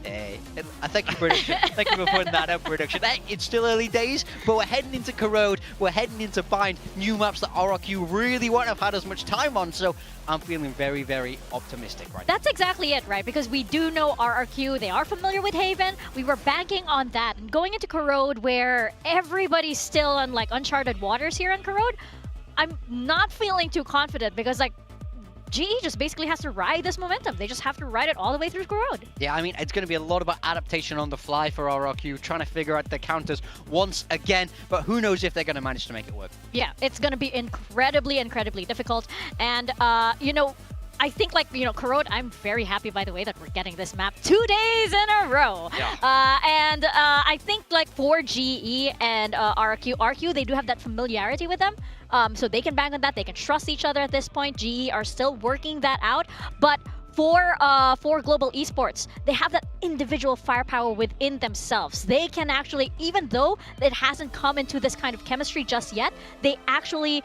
thank you, production. Thank you for putting that up, production. It's still early days, but we're heading into Corrode, we're heading into Bind, new maps that RRQ really won't have had as much time on, so I'm feeling very, very optimistic right now. That's exactly it, right? Because we do know RRQ, they are familiar with Haven, we were banking on that, and going into Corrode where everybody's still on like uncharted waters here in Corrode, I'm not feeling too confident because like GE just basically has to ride this momentum. They just have to ride it all the way through Corrode. Yeah, I mean, it's going to be a lot about adaptation on the fly for RRQ, trying to figure out the counters once again, but who knows if they're going to manage to make it work. Yeah, it's going to be incredibly, incredibly difficult. And, you know, I think, like, you know, Corrode, I'm very happy, by the way, that we're getting this map 2 days in a row. Yeah. I think, like, for GE and RRQ, they do have that familiarity with them. So they can bank on that. They can trust each other at this point. GE are still working that out. But for Global Esports, they have that individual firepower within themselves. They can actually, even though it hasn't come into this kind of chemistry just yet, they actually,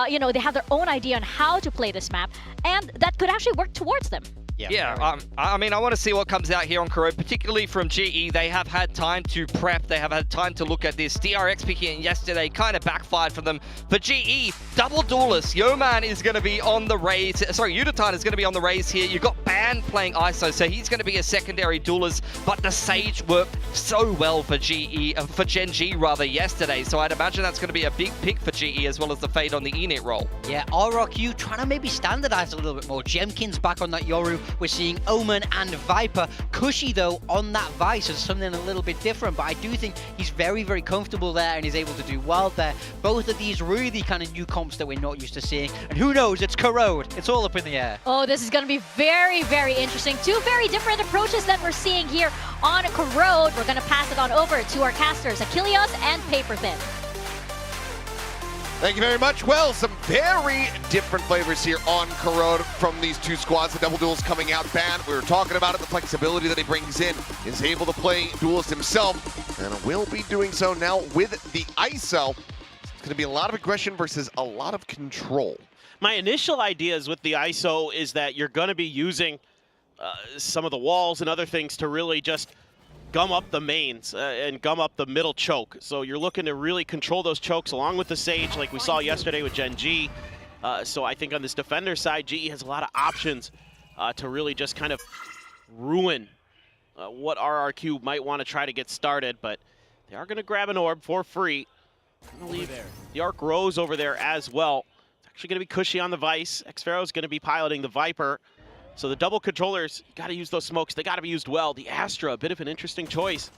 you know, they have their own idea on how to play this map, and that could actually work towards them. Yeah, I mean, I want to see what comes out here on Corrode, particularly from GE. They have had time to prep. They have had time to look at this. DRX picking it yesterday kind of backfired for them. For GE, double duelist. Yeoman is going to be on the raise. Sorry, Udotan is going to be on the raise here. You've got Ban playing ISO, so he's going to be a secondary duelist. But the Sage worked so well for GE, for Gen G rather, yesterday. So I'd imagine that's going to be a big pick for GE, as well as the fade on the Enit role. Yeah, RRQ trying to maybe standardize a little bit more. Jemkin's back on that Yoru. We're seeing Omen and Viper. Kushi, though, on that Vice is something a little bit different, but I do think he's very, very comfortable there and is able to do well there. Both of these really kind of new comps that we're not used to seeing. And who knows, it's Corrode. It's all up in the air. Oh, this is going to be very, very interesting. 2 very different approaches that we're seeing here on Corrode. We're going to pass it on over to our casters, Achilles and Paperthin. Thank you very much. Well, some very different flavors here on Corrode from these 2 squads. The double duels coming out bad. We were talking about it, the flexibility that he brings in, is able to play duelist himself, and will be doing so now with the ISO. It's going to be a lot of aggression versus a lot of control. My initial ideas with the ISO is that you're going to be using some of the walls and other things to really just gum up the mains and gum up the middle choke. So you're looking to really control those chokes along with the Sage like we saw yesterday with Gen G. So I think on this defender side, GE has a lot of options to really just kind of ruin what RRQ might want to try to get started, but they are going to grab an orb for free. I'm going to leave the Arc Rose over there as well. It's actually going to be Kushi on the Vice. Xpharaoh is going to be piloting the Viper. So the double controllers, you got to use those smokes. They got to be used well. The Astra, a bit of an interesting choice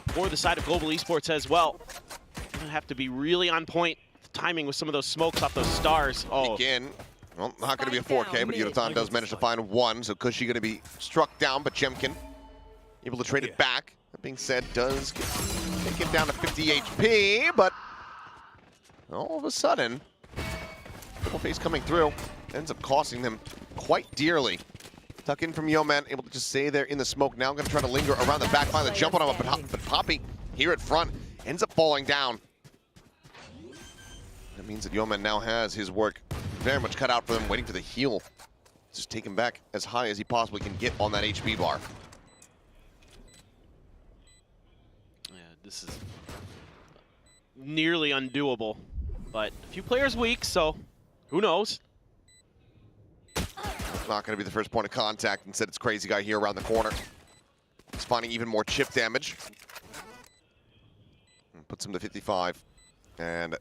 for the side of Global Esports as well. Going to have to be really on point. The timing with some of those smokes off those stars. Oh. Again, well, not going to be a 4K, but Udotan does manage to find 1. So Kushi going to be struck down, but Jemkin able to trade it back. That being said, does get Take him down to 50 HP, but all of a sudden, Triple Face coming through ends up costing them quite dearly. Tuck in from Yeoman, able to just stay there in the smoke. Now I'm going to try to linger around the back line, the jump on him, but Poppy here at front ends up falling down. That means that Yeoman now has his work very much cut out for them, waiting for the heal. Just take him back as high as he possibly can get on that HP bar. Yeah, this is nearly undoable, but a few players weak, so who knows? Not going to be the first point of contact. Instead, it's Crazy Guy here around the corner. He's finding even more chip damage. Puts him to 55. And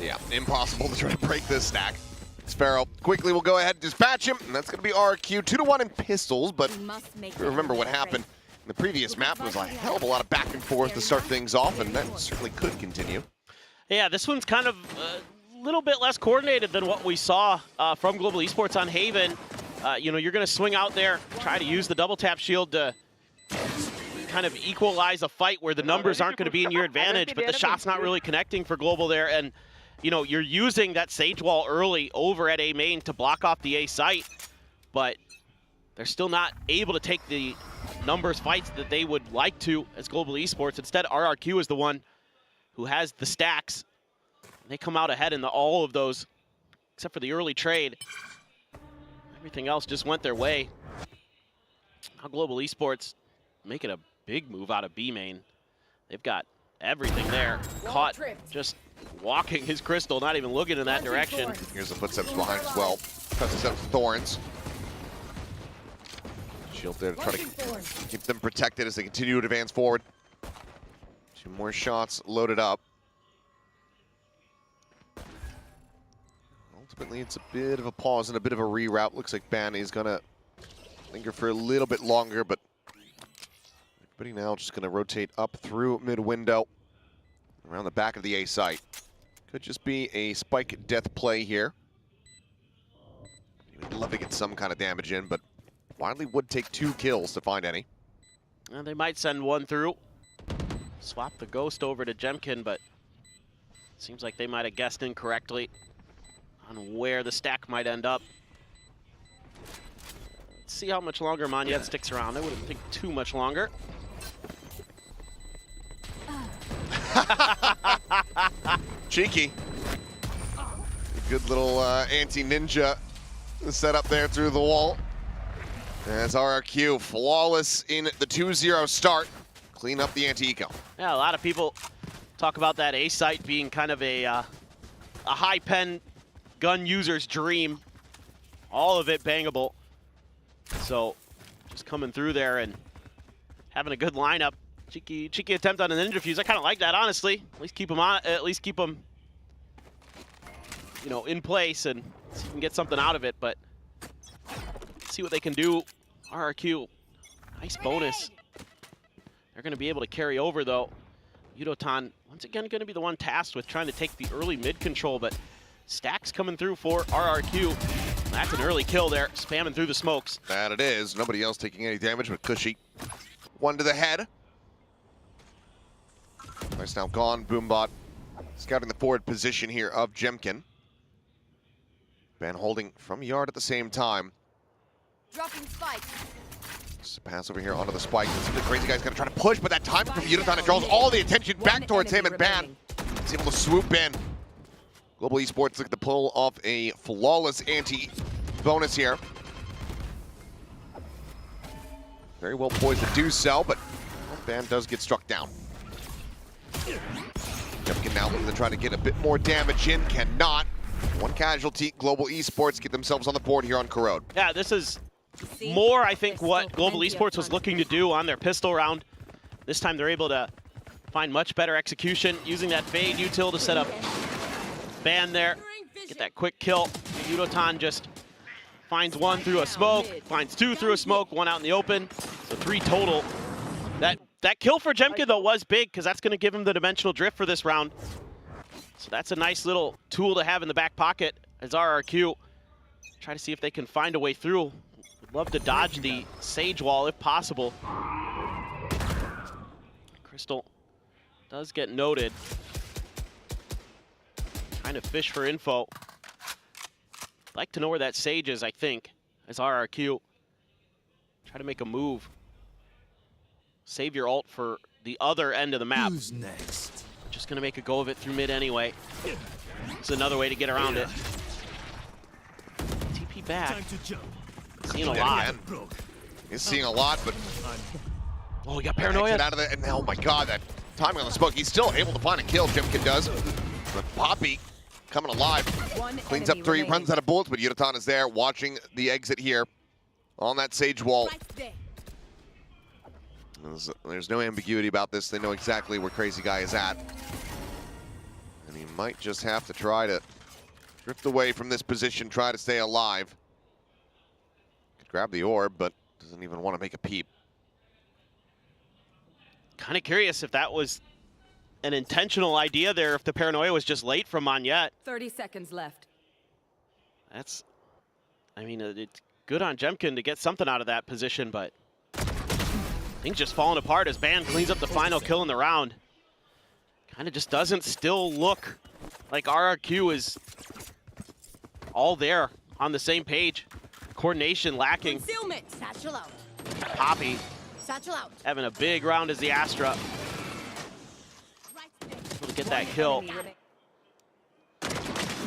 yeah, impossible to try to break this stack. Sparrow quickly will go ahead and dispatch him, and that's going to be RRQ. 2-1 in pistols, but remember what happened in the previous map. There was a hell of a lot of back and forth to start things off, and that certainly could continue. Yeah, this one's kind of a little bit less coordinated than what we saw from Global Esports on Haven. You know, you're going to swing out there, try to use the double tap shield to kind of equalize a fight where the numbers aren't going to be in your advantage, but the shot's not really connecting for Global there. And, you know, you're using that Sage Wall early over at A main to block off the A site, but they're still not able to take the numbers fights that they would like to as Global Esports. Instead, RRQ is the one who has the stacks. They come out ahead in all of those, except for the early trade. Everything else just went their way. Now Global Esports making a big move out of B main. They've got everything there. Caught just walking his crystal, not even looking in that direction. Here's the footsteps behind as well. Tries to set up Thorns. Shield there to try to keep them protected as they continue to advance forward. 2 more shots loaded up. Ultimately, it's a bit of a pause and a bit of a reroute. Looks like Ban is going to linger for a little bit longer, but everybody now just going to rotate up through mid-window around the back of the A site. Could just be a spike death play here. You'd love to get some kind of damage in, but Wildly would take 2 kills to find any. And they might send one through. Swap the Ghost over to Jemkin, but seems like they might have guessed incorrectly on where the stack might end up. Let's see how much longer Monyet sticks around. I wouldn't think too much longer. Cheeky. Good little anti-ninja setup there through the wall. As RRQ flawless in the 2-0 start. Clean up the anti-eco. Yeah, a lot of people talk about that A site being kind of a high pen gun user's dream. All of it bangable. So just coming through there and having a good lineup. Cheeky attempt on an ninja fuse. I kind of like that, honestly. At least keep them you know, in place and see if you can get something out of it. But see what they can do. RRQ, nice bonus. They're going to be able to carry over, though. Yudotan, once again, going to be the one tasked with trying to take the early mid control, but stacks coming through for RRQ. That's an early kill there, spamming through the smokes. That it is. Nobody else taking any damage but Cushy. 1 to the head. Nice now gone. Boombot scouting the forward position here of Jemkin. Van holding from yard at the same time. Dropping spike. Just a pass over here onto the spike. The Crazy Guy's gonna try to push, but that time from Yudotan, it draws all the attention back towards him, and Ban is able to swoop in. Global Esports looking to pull off a flawless anti-bonus here. Very well poised to do so, but Ban does get struck down. Jemkin now looking to try to get a bit more damage in, cannot. 1 casualty. Global Esports get themselves on the board here on Corrode. Yeah, this is more, I think, what Global Esports was looking to do on their pistol round. This time they're able to find much better execution, using that fade util to set up Ban there. Get that quick kill. Yudotan just finds 1 through a smoke, finds 2 through a smoke, 1 out in the open. So 3 total. That kill for Jemkin, though, was big, because that's going to give him the dimensional drift for this round. So that's a nice little tool to have in the back pocket as RRQ try to see if they can find a way through. Would love to dodge the Sage Wall if possible. Crystal does get noted. Trying to fish for info. Like to know where that Sage is, I think, as RRQ. Try to make a move. Save your ult for the other end of the map. Who's next? Just gonna make a go of it through mid anyway. It's another way to get around it. TP back. Seeing a lot. He's seeing a lot, but oh, he got paranoia. Out of it, and oh my god, that timing on the smoke. He's still able to find a kill. Jimkin does, but Poppy coming alive. Cleans up 3, runs out of bullets, but Yudotan is there watching the exit here on that Sage wall. There's no ambiguity about this. They know exactly where Crazy Guy is at. And he might just have to try to drift away from this position, try to stay alive. Could grab the orb, but doesn't even want to make a peep. Kind of curious if that was an intentional idea there, if the paranoia was just late from Monyet. 30 seconds left. That's, I mean, it's good on Jemkin to get something out of that position, but things just falling apart as Ban cleans up the final kill in the round. Kind of just doesn't still look like RRQ is all there on the same page. Coordination lacking. Concealment. Satchel out. Poppy Satchel out. having a big round as the Astra. Able to get that kill.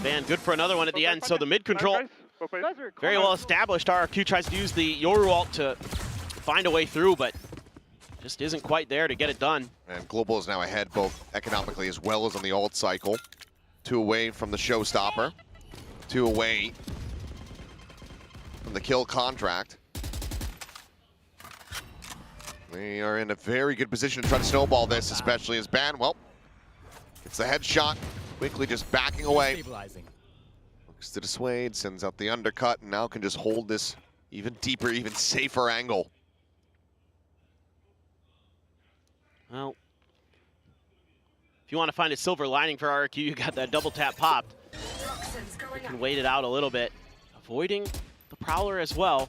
Ban good for another one at the end. So the mid control, very well established. RRQ tries to use the Yoru ult to find a way through, but just isn't quite there to get it done. And Global is now ahead, both economically as well as on the ult cycle. 2 away from the showstopper. 2 away from the kill contract. They are in a very good position to try to snowball this, especially as Ban, well, gets the headshot, quickly just backing away. Looks to dissuade, sends out the undercut, and now can just hold this even deeper, even safer angle. Well, if you want to find a silver lining for RRQ, you got that double tap popped. You can wait it out a little bit. Avoiding the Prowler as well.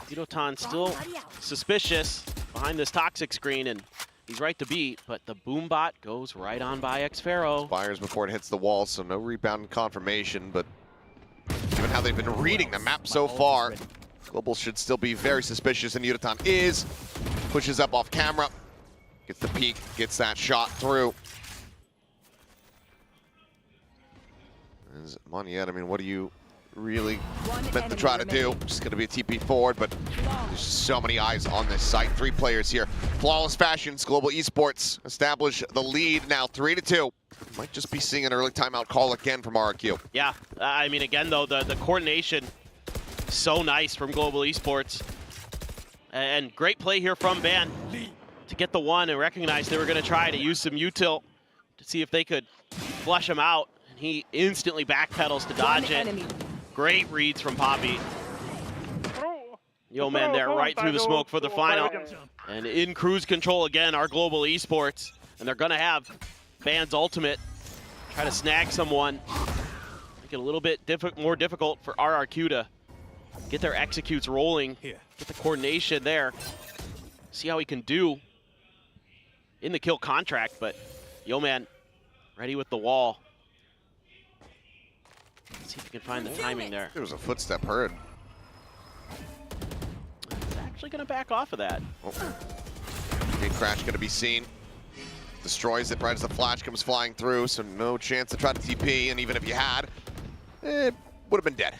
Yudotan still suspicious behind this toxic screen, and he's right to beat, but the boom bot goes right on by Xpharaoh. Fires before it hits the wall, so no rebound confirmation, but given how they've been reading the map so far, Global should still be very suspicious, and Yudotan is. Pushes up off camera. Gets the peek, gets that shot through. Monyet, I mean, what do you really meant to try to do? Just going to be a TP forward, but there's so many eyes on this site. 3 players here. Flawless fashions, Global Esports establish the lead now 3-2. Might just be seeing an early timeout call again from RRQ. Yeah, I mean, again, though, the coordination, so nice from Global Esports. And great play here from Ban to get the one and recognize they were going to try to use some util to see if they could flush him out. And he instantly backpedals to dodge it. Great reads from Poppy. Yo, man, there right through the smoke for the final. And in cruise control again, our Global Esports. And they're going to have Ban's ultimate. Try to snag someone. Make it a little bit more difficult for RRQ to get their executes rolling. Get the coordination there. See how he can do in the kill contract, but Yo Man ready with the wall. Let's see if we can find the timing there. There was a footstep heard. He's actually going to back off of that. Oh. Big crash going to be seen. Destroys it right as the flash comes flying through, so no chance to try to TP, and even if you had, it would have been dead.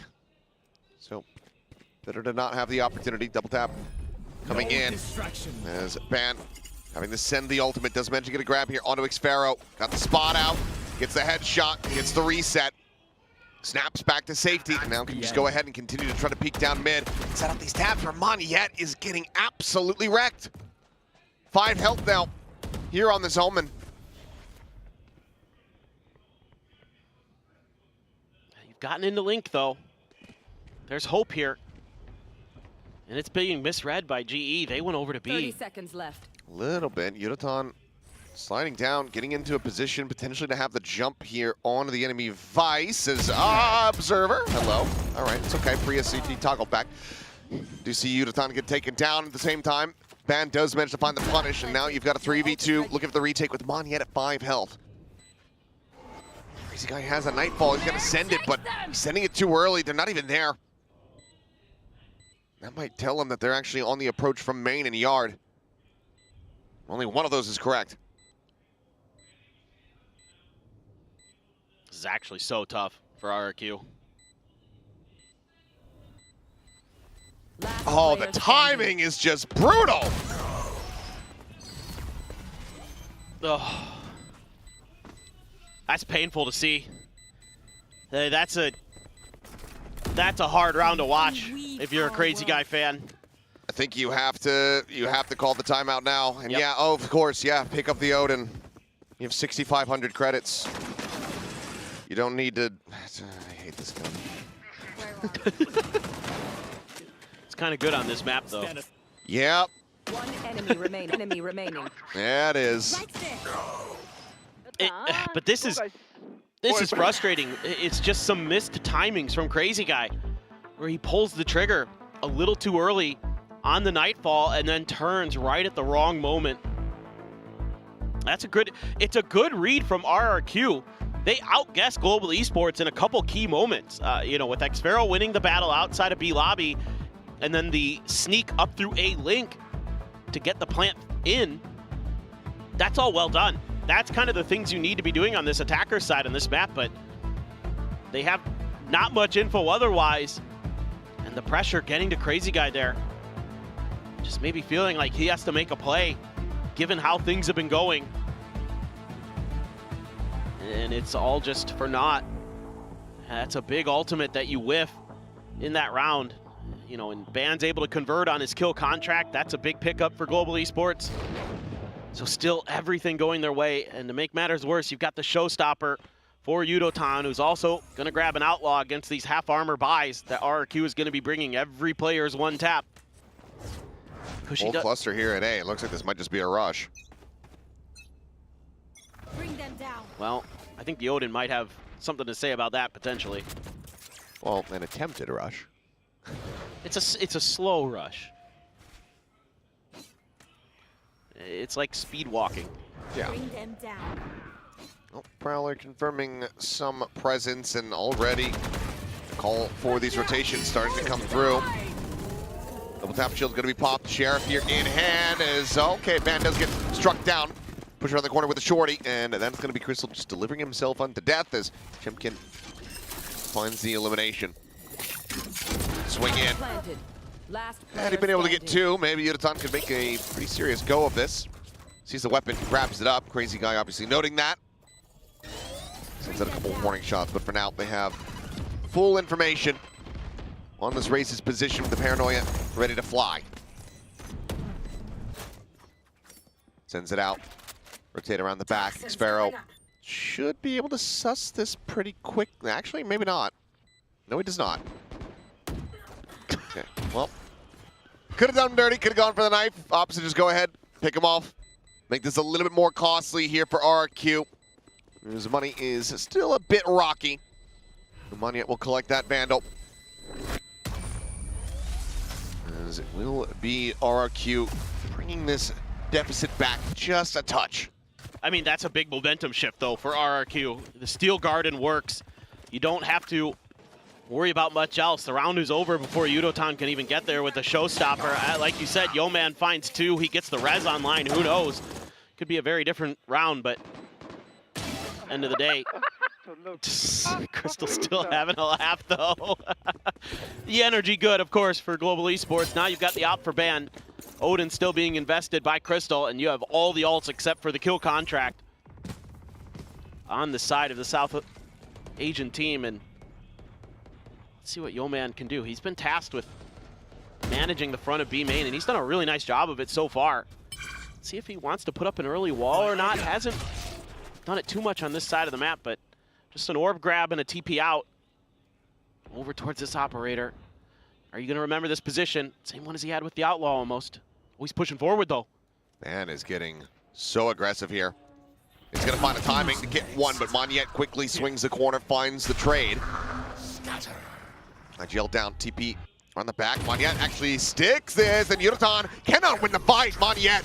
So better to not have the opportunity. Double tap coming in as Ban having to send the ultimate. Does manage to get a grab here onto Xpharaoh. Got the spot out, gets the headshot, gets the reset. Snaps back to safety, and now can just go ahead and continue to try to peek down mid. Set up these tabs where Monyet is getting absolutely wrecked. 5 health now here on this Omen. You've gotten into Link, though. There's hope here. And it's being misread by GE. They went over to B. 30 seconds left. A little bit. Yudotan sliding down, getting into a position potentially to have the jump here onto the enemy Vice as Observer. Hello. All right, it's okay. Free SCT toggle back. Do see Yudotan get taken down at the same time. Ban does manage to find the punish, and now you've got a 3v2. Looking for the retake with Mon yet at 5 health. Crazy Guy has a Nightfall. He's going to send it, but he's sending it too early. They're not even there. That might tell him that they're actually on the approach from main and yard. Only one of those is correct. This is actually so tough for RRQ. Oh, the timing is just brutal. Oh, that's painful to see. That's a hard round to watch if you're a Crazy Guy fan. I think you have to call the timeout now. And yeah, oh, of course, yeah, pick up the Odin. You have 6,500 credits. You don't need to. I hate this gun. It's kind of good on this map, though. Yep. One enemy remaining. Yeah, it is. But this is frustrating. It's just some missed timings from Crazy Guy, where he pulls the trigger a little too early on the Nightfall and then turns right at the wrong moment. It's a good read from RRQ. They outguessed Global Esports in a couple key moments. You know, with Xfero winning the battle outside of B lobby, and then the sneak up through A link to get the plant in. That's all well done. That's kind of the things you need to be doing on this attacker side on this map, but they have not much info otherwise. And the pressure getting to Crazy Guy there. Just maybe feeling like he has to make a play, given how things have been going. And it's all just for naught. That's a big ultimate that you whiff in that round. You know, and Ban's able to convert on his kill contract. That's a big pickup for Global Esports. So still everything going their way. And to make matters worse, you've got the showstopper for Yudotan, who's also going to grab an outlaw against these half-armor buys that RRQ is going to be bringing every player's one tap. Whole cluster here at A. It looks like this might just be a rush. Bring them down. Well, I think the Odin might have something to say about that, potentially. Well, an attempted rush. It's a slow rush. It's like speed walking. Yeah. Bring them down. Oh, Prowler confirming some presence, and already the call for these rotations starting to come through. Double tap shield's going to be popped. Sheriff here in hand is okay. Ban does get struck down. Push around the corner with a shorty, and that's going to be Crystal just delivering himself unto death as Chimkin finds the elimination. Swing in. And he's been able to get two. Maybe Yudotan could make a pretty serious go of this. Sees the weapon, grabs it up. Crazy Guy obviously noting that. Sends out a couple warning shots, but for now they have full information on this race's position with the Paranoia ready to fly. Sends it out. Rotate around the back. Xfero should be able to suss this pretty quick. Actually, maybe not. No, he does not. Okay, well, could have done him dirty, could have gone for the knife. Opposite, just go ahead, pick him off. Make this a little bit more costly here for RRQ. His money is still a bit rocky. The money will collect that Vandal. As it will be RRQ bringing this deficit back just a touch. I mean, that's a big momentum shift, though, for RRQ. The Steel Garden works. You don't have to worry about much else. The round is over before Yudotan can even get there with the showstopper. Like you said, Yeoman finds two. He gets the res online. Who knows? Could be a very different round, but end of the day, Crystal still having a laugh, though. The energy good, of course, for Global Esports. Now you've got the op for Ban. Odin still being invested by Crystal, and you have all the ults except for the kill contract on the side of the South Asian team. And let's see what Yeoman can do. He's been tasked with managing the front of B main, and he's done a really nice job of it so far. Let's see if he wants to put up an early wall or not. Hasn't done it too much on this side of the map, but just an orb grab and a TP out over towards this operator. Are you going to remember this position? Same one as he had with the Outlaw almost. Oh, he's pushing forward, though. Man is getting so aggressive here. He's going to find a timing to get one, but Monyet quickly swings the corner, finds the trade. IGL down, TP On the back, Monyet actually sticks this, and Yudotan cannot win the fight. Monyet,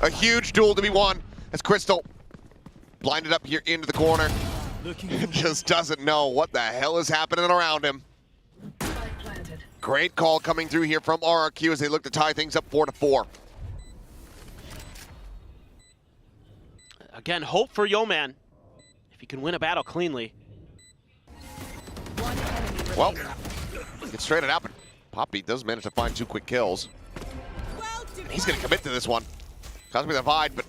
a huge duel to be won as Crystal blinded up here into the corner. Just doesn't know what the hell is happening around him. Great call coming through here from RRQ as they look to tie things up 4-4. Again, hope for Yeoman if he can win a battle cleanly. Well, gets straightened out, but Poppy does manage to find 2 quick kills. He's going to commit to this one. Comes with a Vide, but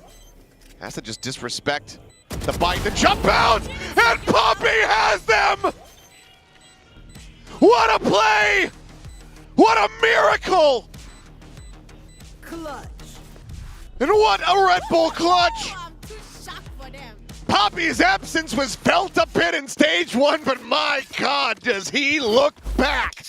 has to just disrespect the bite, the jump out, and Poppy has them! What a play! What a miracle! Clutch. And what a Red Bull clutch! Poppy's absence was felt a bit in stage 1, but my God, does he look back!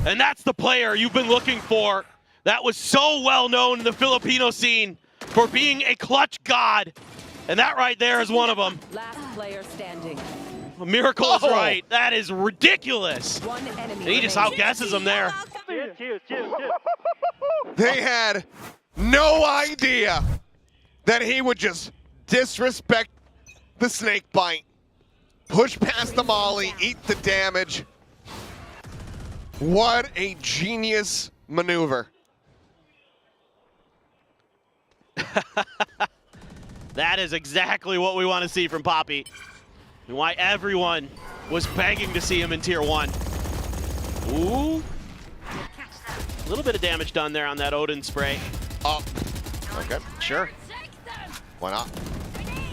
And that's the player you've been looking for. That was so well known in the Filipino scene for being a clutch god. And that right there is one of them. Last player standing. Miracle is right. That is ridiculous. One enemy And he just remaining. outguesses him there. They had no idea that he would just disrespect the snake bite, push past the molly, eat the damage. What a genius maneuver. That is exactly what we want to see from Poppy. And why everyone was begging to see him in Tier 1. Ooh. A little bit of damage done there on that Odin spray. Oh, okay. Sure. Why not?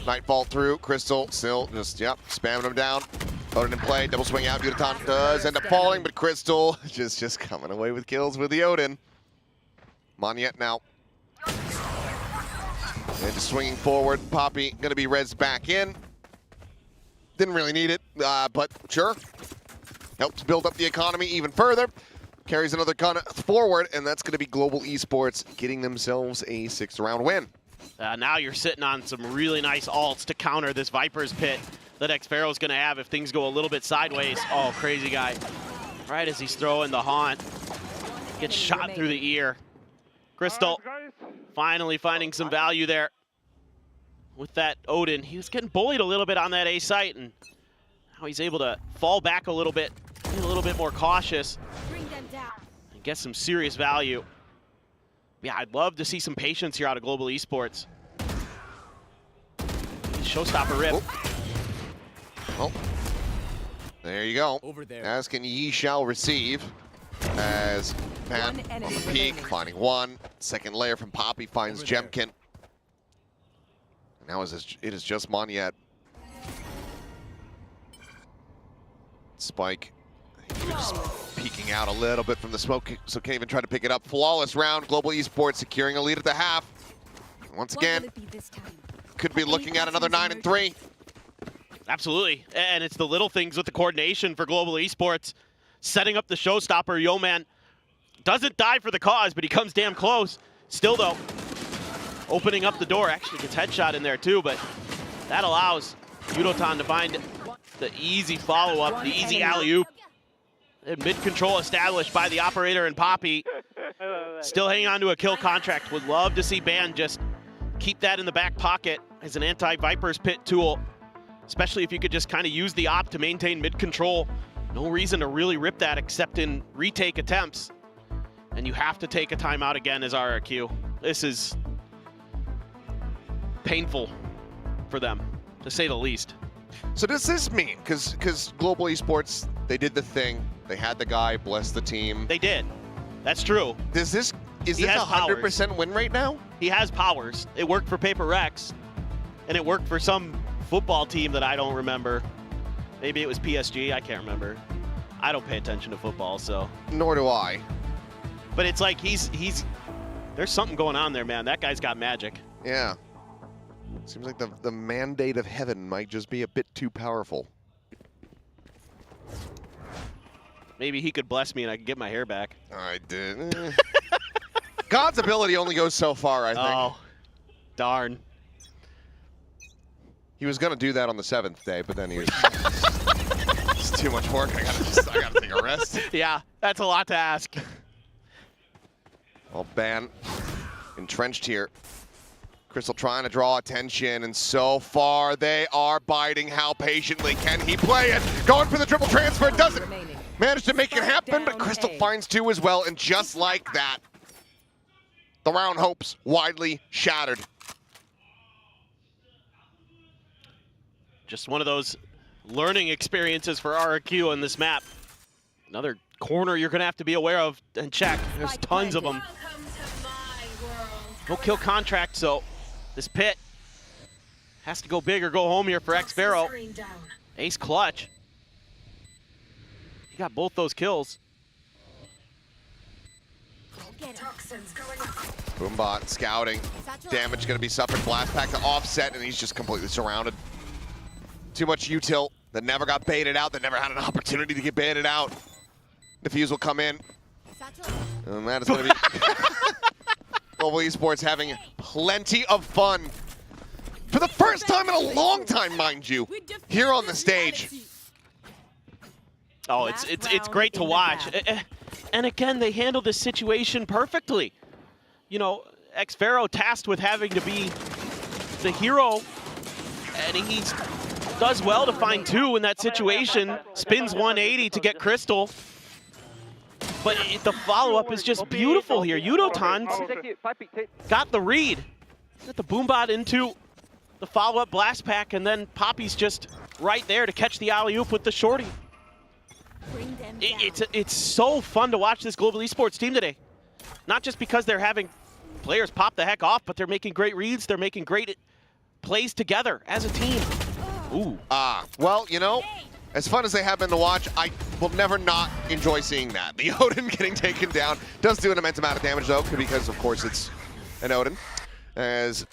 Nightfall through, Crystal still just, yep, spamming him down. Odin in play, double swing out, Yudotan does end up falling, but Crystal just coming away with kills with the Odin. Monyet now. And just swinging forward, Poppy gonna be res back in. Didn't really need it, but sure. Helps build up the economy even further. Carries another gun forward, and that's gonna be Global Esports getting themselves a 6th round win. Now you're sitting on some really nice ults to counter this Viper's Pit that Xpharaoh's going to have if things go a little bit sideways. Oh, crazy guy. Right as he's throwing the haunt. Gets shot through the ear. Crystal finally finding some value there with that Odin. He was getting bullied a little bit on that A site, and now he's able to fall back a little bit, be a little bit more cautious, and get some serious value. Yeah, I'd love to see some patience here out of Global Esports. Showstopper rip. Well, there you go. As can ye shall receive. As Pan on the peak, finding one. Second layer from Poppy finds Jemkin. Now it is just Monyet. Spike. Just peeking out a little bit from the smoke, so can't even try to pick it up. Flawless round. Global Esports securing a lead at the half. Once again, could be looking at another 9-3. Absolutely, and it's the little things with the coordination for Global Esports. Setting up the showstopper, Yeoman doesn't die for the cause, but he comes damn close. Still though, opening up the door, actually gets headshot in there too, but that allows Yudotan to find the easy follow-up, the easy alley-oop. Mid-control established by the operator and Poppy. Still hanging on to a kill contract. Would love to see Ban just keep that in the back pocket as an anti-Viper's Pit tool, especially if you could just kind of use the op to maintain mid-control. No reason to really rip that except in retake attempts. And you have to take a timeout again as RRQ. This is painful for them, to say the least. So does this mean, because Global Esports, they did the thing, they had the guy bless the team. They did. That's true. Is this a 100% win rate now? He has powers. It worked for Paper Rex, and it worked for some football team that I don't remember. Maybe it was PSG, I can't remember. I don't pay attention to football, so. Nor do I. But it's like there's something going on there, man. That guy's got magic. Yeah. Seems like the mandate of heaven might just be a bit too powerful. Maybe he could bless me and I could get my hair back. I did. God's ability only goes so far, I think. Oh, darn. He was going to do that on the 7th day, but then he was too much work. I gotta take a rest. Yeah, that's a lot to ask. Well, Ban entrenched here. Crystal trying to draw attention, and so far they are biting. How patiently can he play it? Going for the triple transfer, doesn't manage to make it happen, but Crystal finds two as well, and just like that, the round hopes widely shattered. Just one of those learning experiences for RRQ on this map. Another corner you're going to have to be aware of and check. There's tons of them. No kill contract, so this pit has to go big or go home here for xFaRo. Ace clutch. He got both those kills. Boombot scouting. Damage going to be suffered. Blast pack to offset, and he's just completely surrounded. Too much util that never got baited out, that never had an opportunity to get baited out. Defuse will come in. And that is going to be Global Esports having plenty of fun. For the first time in a long time, mind you, here on the stage. Oh, it's great to watch. And again, they handled this situation perfectly. You know, xFaRo tasked with having to be the hero, and he does well to find two in that situation. Spins 180 to get Crystal. But the follow-up is just beautiful here. Yudotan's got the read. Got the Boombot into the follow-up blast pack, and then Poppy's just right there to catch the alley-oop with the shorty. It's so fun to watch this Global Esports team today. Not just because they're having players pop the heck off, but they're making great reads. They're making great plays together as a team. Ooh. Well, you know, as fun as they have been to watch, I will never not enjoy seeing that. The Odin getting taken down does do an immense amount of damage, though, because, of course, it's an Odin. As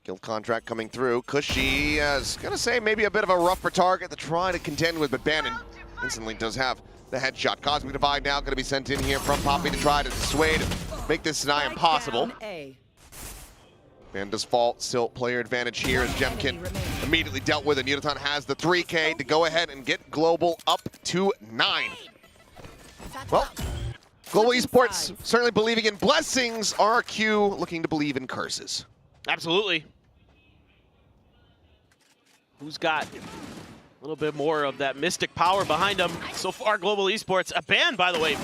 guild contract coming through, Cushy is going to say maybe a bit of a rougher target to try to contend with, but Bannon instantly does have the headshot. Cosmic Divide now going to be sent in here from Poppy to try to dissuade, make this nigh impossible. And does fall, still player advantage here as Jemkin immediately dealt with, and Yudotan has the 3K to go ahead and get Global up to 9. Well, Global Esports certainly believing in blessings. RRQ looking to believe in curses. Absolutely. Who's got a little bit more of that mystic power behind them? So far, Global Esports, a ban, by the way,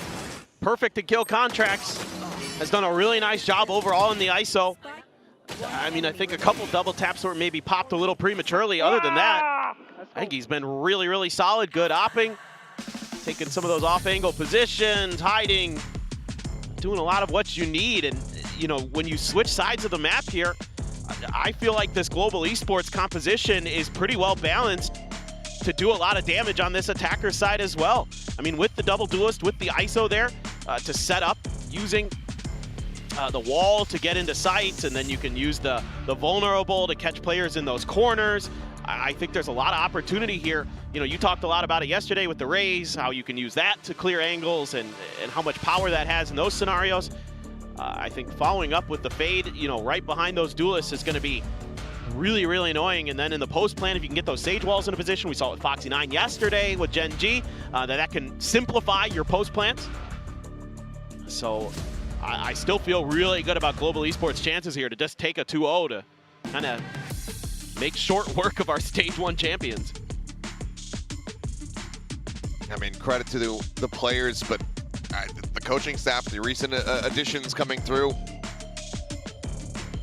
perfect in kill contracts, has done a really nice job overall in the ISO. I mean, I think a couple double taps were maybe popped a little prematurely. Other than that, I think he's been really, really solid. Good opping, taking some of those off-angle positions, hiding, doing a lot of what you need. And, you know, when you switch sides of the map here, I feel like this Global Esports composition is pretty well balanced to do a lot of damage on this attacker side as well. I mean, with the double duelist, with the ISO there, to set up using the wall to get into sights, and then you can use the vulnerable to catch players in those corners. I think there's a lot of opportunity here. You know, you talked a lot about it yesterday with the Rays, how you can use that to clear angles and how much power that has in those scenarios. I think following up with the Fade, you know, right behind those duelists is going to be really, really annoying. And then in the post plan, if you can get those Sage Walls in a position, we saw it with Foxy9 yesterday with Gen G, that can simplify your post plans. So I still feel really good about Global Esports' chances here to just take a 2-0 to kind of make short work of our Stage 1 champions. I mean, credit to the players, but the coaching staff, the recent additions coming through.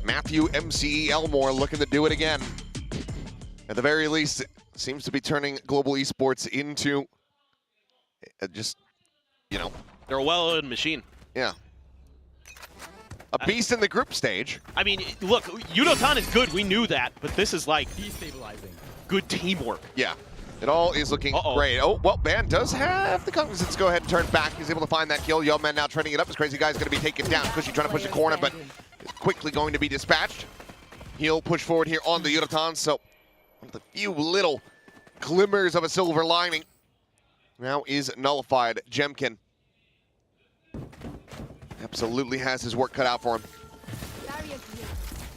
Matthew MCE Elmore looking to do it again. At the very least, it seems to be turning Global Esports into just, you know. They're a well-oiled machine. Yeah. A beast in the group stage. I mean, look, Yudotan is good. We knew that, but this is like good teamwork. Yeah. It all is looking great. Oh, well, Ban does have the cognizance. Go ahead and turn back. He's able to find that kill. Yeoman now trending it up. This crazy guy's going to be taken down. Cushy trying to push the corner, but is quickly going to be dispatched. He'll push forward here on the Yudotan. So one of the few little glimmers of a silver lining now is nullified. Jemkin absolutely has his work cut out for him.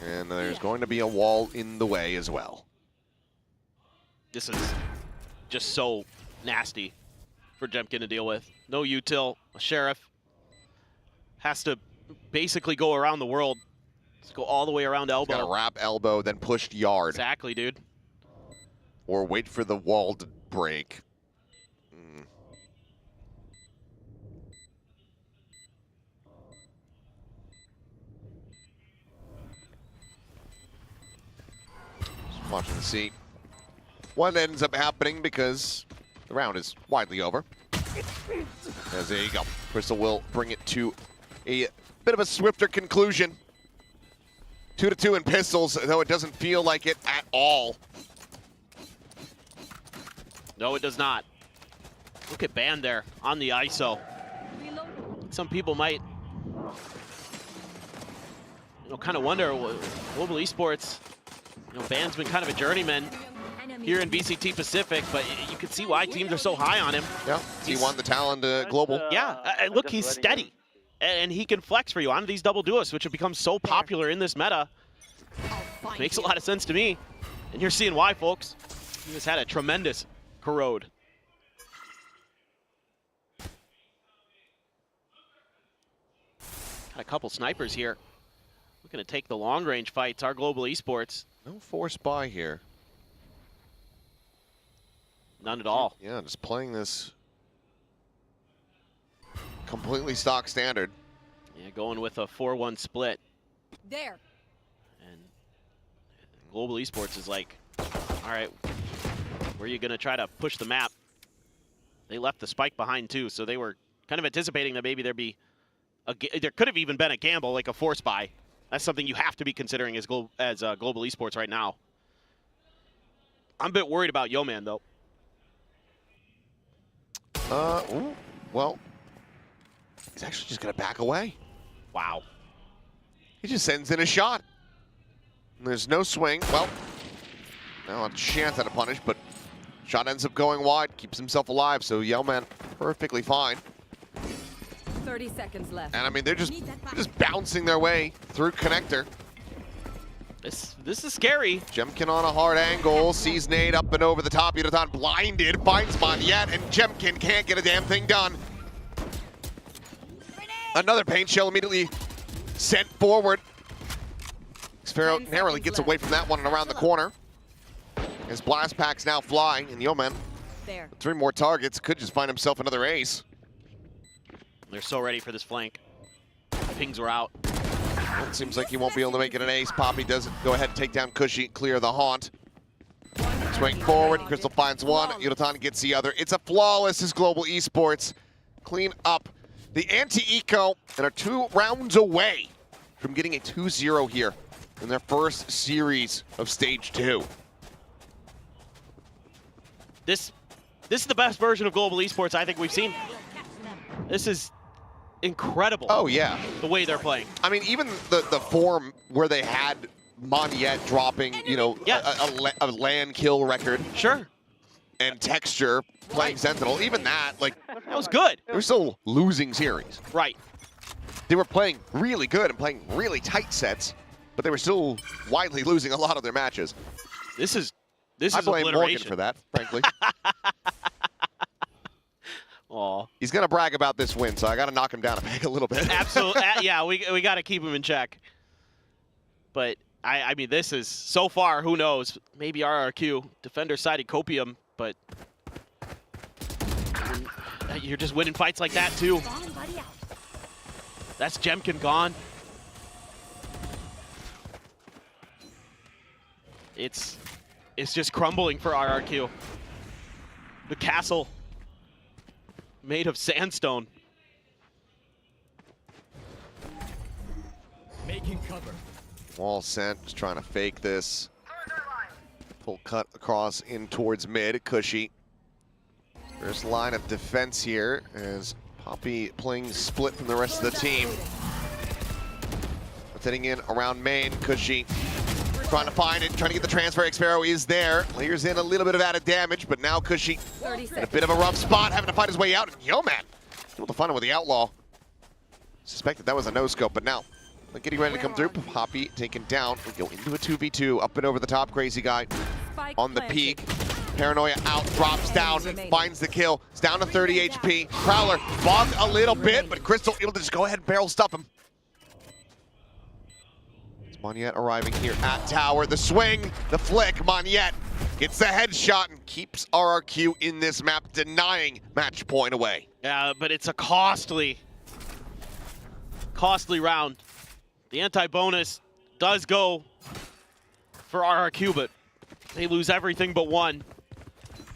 And there's going to be a wall in the way as well. This is just so nasty for Jemkin to deal with. No util, a sheriff. Has to basically go around the world. Let's go all the way around elbow. Got to wrap elbow, then pushed yard. Exactly, dude. Or wait for the wall to break. Just watching to see what ends up happening because the round is widely over. As there you go. Crystal will bring it to a bit of a swifter conclusion. 2-2 in pistols, though it doesn't feel like it at all. No, it does not. Look at Band there on the ISO. Some people might, kind of wonder, Global Esports, Band's been kind of a journeyman here in VCT Pacific, but you can see why teams are so high on him. Yeah, he won the Talent Global. Yeah, look, he's steady. And he can flex for you on these double duos, which have become so popular in this meta. Makes a lot of sense to me. And you're seeing why, folks. He has had a tremendous corrode. Got a couple snipers here. Looking to take the long-range fights, our Global Esports. No force buy here. None at all. Yeah, just playing this completely stock standard. Yeah, going with a 4-1 split. There. And Global Esports is like, all right, where are you going to try to push the map? They left the spike behind too, so they were kind of anticipating that maybe there could have even been a gamble, like a force buy. That's something you have to be considering as Global Esports right now. I'm a bit worried about Yeoman though. Well, he's actually just going to back away. Wow. He just sends in a shot. And there's no swing. Well, now a chance at a punish, but shot ends up going wide, keeps himself alive, so Yeoman perfectly fine. 30 seconds left. And I mean, they're just bouncing their way through connector. This is scary. Jemkin on a hard angle, sees nade up and over the top. Yudotan blinded, finds Monyet, and Jemkin can't get a damn thing done. Another paint shell immediately sent forward. Xfero narrowly gets away from that one and around the corner. His blast packs now fly, and Yeoman, with 3 more targets, could just find himself another ace. They're so ready for this flank. Pings were out. Well, it seems like he won't be able to make it an ace. Poppy doesn't go ahead and take down Cushy, clear the haunt. Swing forward, Crystal finds one, Yudotan gets the other. It's a flawless as Global Esports clean up the anti-eco and are 2 rounds away from getting a 2-0 here in their first series of Stage 2. This is the best version of Global Esports I think we've seen. This is incredible. Oh, yeah. The way they're playing. I mean, even the form where they had Monyet dropping, a land kill record. Sure. And Texture playing Sentinel, even that, like... That was good. They were still losing series. Right. They were playing really good and playing really tight sets, but they were still widely losing a lot of their matches. This is I blame Morgan obliteration. for that, frankly. Aw. He's going to brag about this win, so I got to knock him down a peg a little bit. Absolutely. Yeah, we got to keep him in check. But, I mean, this is, so far, who knows? Maybe RRQ, defender-sided copium, but you're just winning fights like that, too. That's Jemkin gone. It's just crumbling for RRQ. The castle made of sandstone. Making cover. Wall sent, just trying to fake this. Full cut across in towards mid, Cushy. First line of defense here as Poppy playing split from the rest of the team. Rotating in around main, Cushy trying to find it, trying to get the transfer. Xfero is there. Layers in a little bit of added damage, but now Cushy in a bit of a rough spot, having to fight his way out. Yeoman able to find him with the outlaw. Suspected that was a no-scope, but now getting ready to come through. Poppy taken down. We go into a 2v2, up and over the top. Crazy guy on the peak. Paranoia out, drops down, finds the kill. It's down to 30 HP. Prowler bogged a little bit, but Crystal able to just go ahead and barrel stuff him. It's Moniette arriving here at tower. The swing, the flick. Moniette gets the headshot and keeps RRQ in this map, denying match point away. Yeah, but it's a costly round. The anti-bonus does go for RRQ, but they lose everything but one.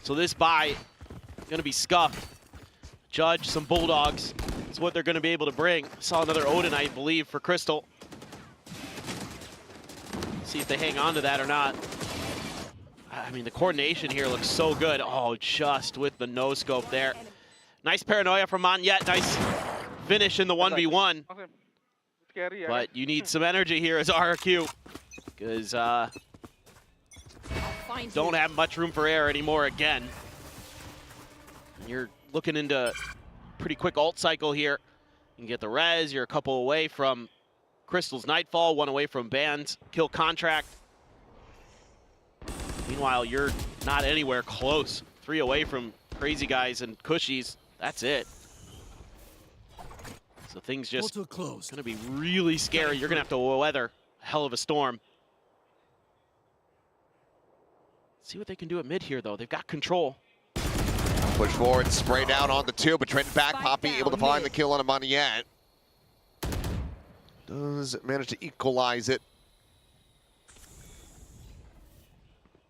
So this bye gonna be scuffed. Judge, some Bulldogs is what they're gonna be able to bring. Saw another Odin, I believe, for Crystal. See if they hang on to that or not. I mean, the coordination here looks so good. Oh, just with the no-scope there. Nice Paranoia from Moniette. Nice finish in the 1v1. But you need some energy here as RRQ, because don't have much room for error anymore again. And you're looking into pretty quick ult cycle here. You can get the res, you're a couple away from Crystal's Nightfall, one away from Band's kill contract. Meanwhile, you're not anywhere close. 3 away from Crazy Guys and Cushies. That's it. So things just gonna be really scary. You're gonna have to weather a hell of a storm. See what they can do at mid here, though. They've got control. Push forward, spray down on the 2, but trend back. Poppy able to find the kill on a Moniette. Does manage to equalize it.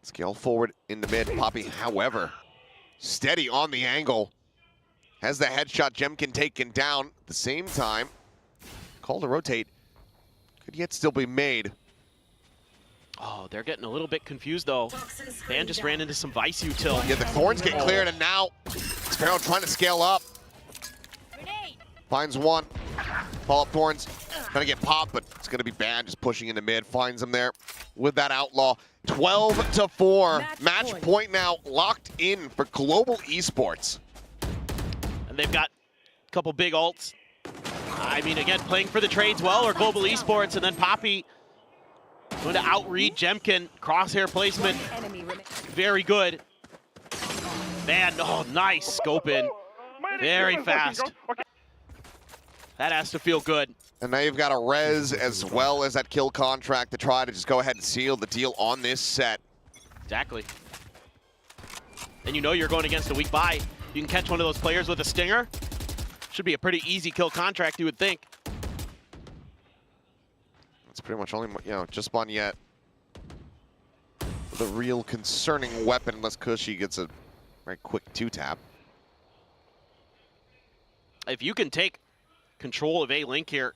Scale forward in the mid. Poppy, however, steady on the angle. Has the headshot. Jemkin taken down. At the same time, call to rotate could yet still be made. Oh, they're getting a little bit confused, though. Band just ran into some Vice util. Yeah, the Thorns get cleared, and now Sparrow trying to scale up. Finds one. Follow-up Thorns. Trying to get popped, but it's going to be Band just pushing into mid. Finds him there with that Outlaw. 12-4. Match point now locked in for Global Esports. And they've got a couple big ults. I mean, again, playing for the trades well, or Global Esports, and then Poppy going to outread Jemkin. Crosshair placement, very good. Man, oh, nice scope in. Very fast. That has to feel good. And now you've got a res as well as that kill contract to try to just go ahead and seal the deal on this set. Exactly. And you know you're going against a weak buy. You can catch one of those players with a stinger. Should be a pretty easy kill contract, you would think. It's pretty much only, you know, just Moniette. The real concerning weapon, unless Cushy gets a very quick 2-tap. If you can take control of A-Link here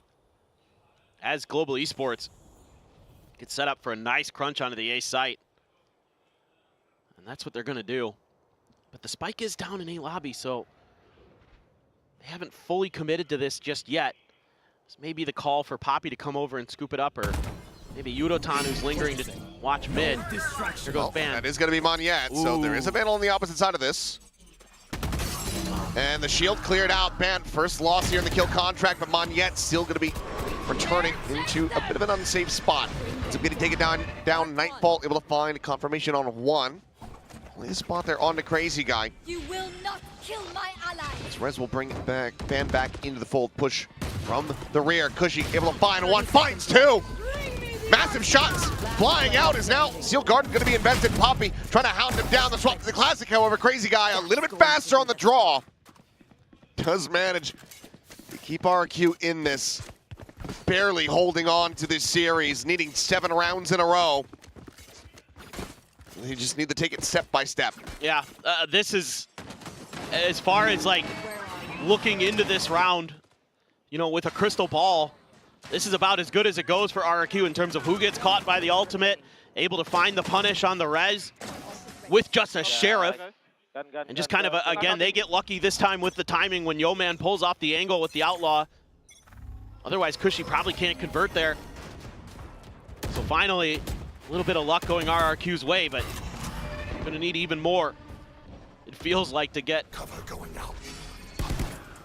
as Global Esports, get set up for a nice crunch onto the A site. And that's what they're going to do. But the spike is down in A lobby, so they haven't fully committed to this just yet. This may be the call for Poppy to come over and scoop it up, or maybe Yudotan, who's lingering to watch mid. Here goes Ban. That is going to be Moniette, so there is a Vandal on the opposite side of this. And the shield cleared out. Ban, first loss here in the kill contract, but Moniette still going to be returning into a bit of an unsafe spot. So going to take it down Nightfall, able to find confirmation on 1. This spot there on the Crazy Guy. You will not kill my ally. This res will bring it back, Ban back into the fold. Push from the rear. Cushy able to find 1, finds 2. Massive shots flying out is now Seal Garden going to be invested. Poppy trying to hound him down. The swap to the Classic, however, Crazy Guy a little bit faster on the draw. Does manage to keep RRQ in this. Barely holding on to this series, needing 7 rounds in a row. You just need to take it step by step. Yeah, this is, as far as like looking into this round, you know, with a crystal ball, this is about as good as it goes for RRQ in terms of who gets caught by the ultimate, able to find the punish on the res with just a Sheriff. And just kind of, again, they get lucky this time with the timing when Yeoman pulls off the angle with the Outlaw. Otherwise, Cushy probably can't convert there. So finally, a little bit of luck going RRQ's way, but gonna need even more, it feels like, to get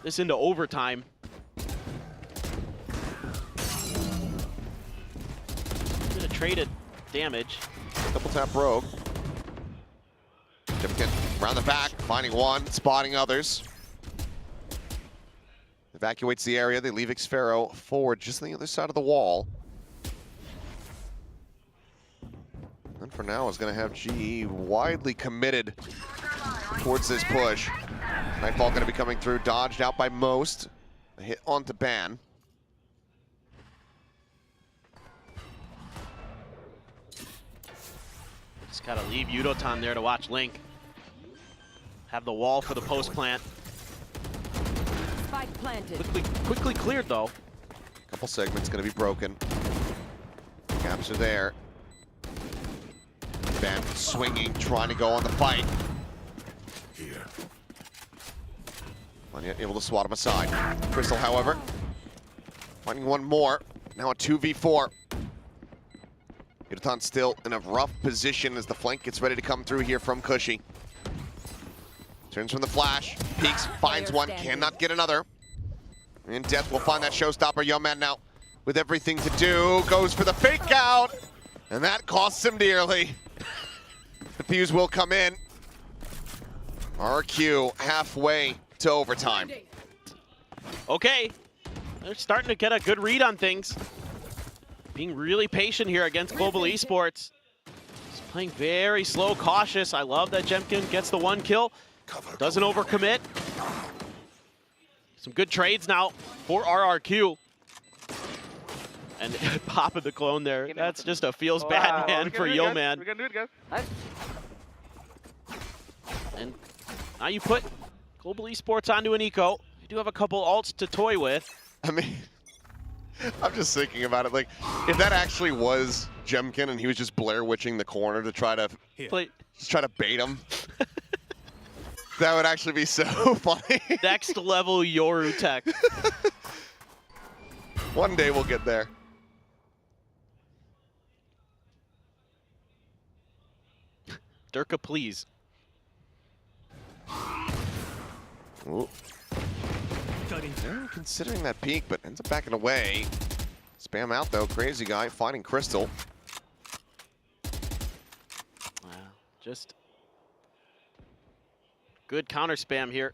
this into overtime. Gonna trade it damage. Double tap Rogue. Jemkin around the back, finding one, spotting others. Evacuates the area. They leave Xfero forward just on the other side of the wall. And for now, is going to have GE widely committed towards this push. Nightfall going to be coming through, dodged out by most. A hit onto Ban. Just got to leave Yudotan there to watch Link. Have the wall for the post plant. Spike planted. Quickly cleared though. Couple segments going to be broken. Caps are there. Ban swinging, trying to go on the fight. Anya able to swat him aside. Crystal, however, finding one more. Now a 2v4. Yudotan still in a rough position as the flank gets ready to come through here from Cushy. Turns from the flash, peeks, finds one, cannot get another. And Death will find that showstopper. Young Man now with everything to do, goes for the fake out, and that costs him dearly. The fuse will come in. RRQ halfway to overtime. Okay, they're starting to get a good read on things. Being really patient here against Global Esports. Just playing very slow, cautious. I love that Jemkin gets the one kill. Doesn't overcommit. Some good trades now for RRQ. And popping the clone there. That's just a feels bad man for Yo Man. We can do it, guys. And now you put Global Esports onto an eco. You do have a couple alts to toy with. I mean, I'm just thinking about it. Like, if that actually was Jemkin and he was just Blair Witching the corner to try to bait him, that would actually be so funny. Next level Yoru tech. One day we'll get there. Durka, please. Ooh. They're considering that peek, but ends up backing away. Spam out though, crazy guy finding Crystal. Wow, just good counter spam here.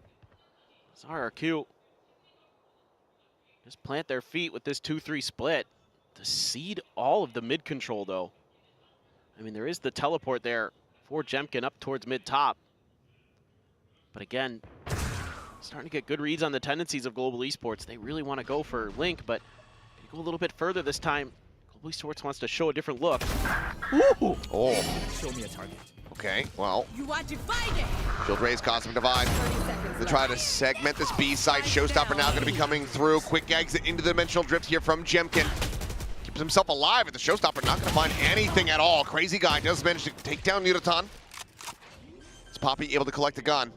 It's RRQ. Just plant their feet with this 2-3 split to seed all of the mid control though. I mean, there is the teleport there for Jemkin up towards mid top. But again, starting to get good reads on the tendencies of Global Esports. They really want to go for Link, but can go a little bit further this time. Global Esports wants to show a different look. Ooh. Oh. Show me a target. Okay, well. You are divided. Shield raise, Cosmic Divide. To try to segment this B side. Showstopper now going to be coming through. Quick exit into the Dimensional Drift here from Jemkin. Keeps himself alive, and the Showstopper not going to find anything at all. Crazy guy does manage to take down Yudotan. Is Poppy able to collect the gun?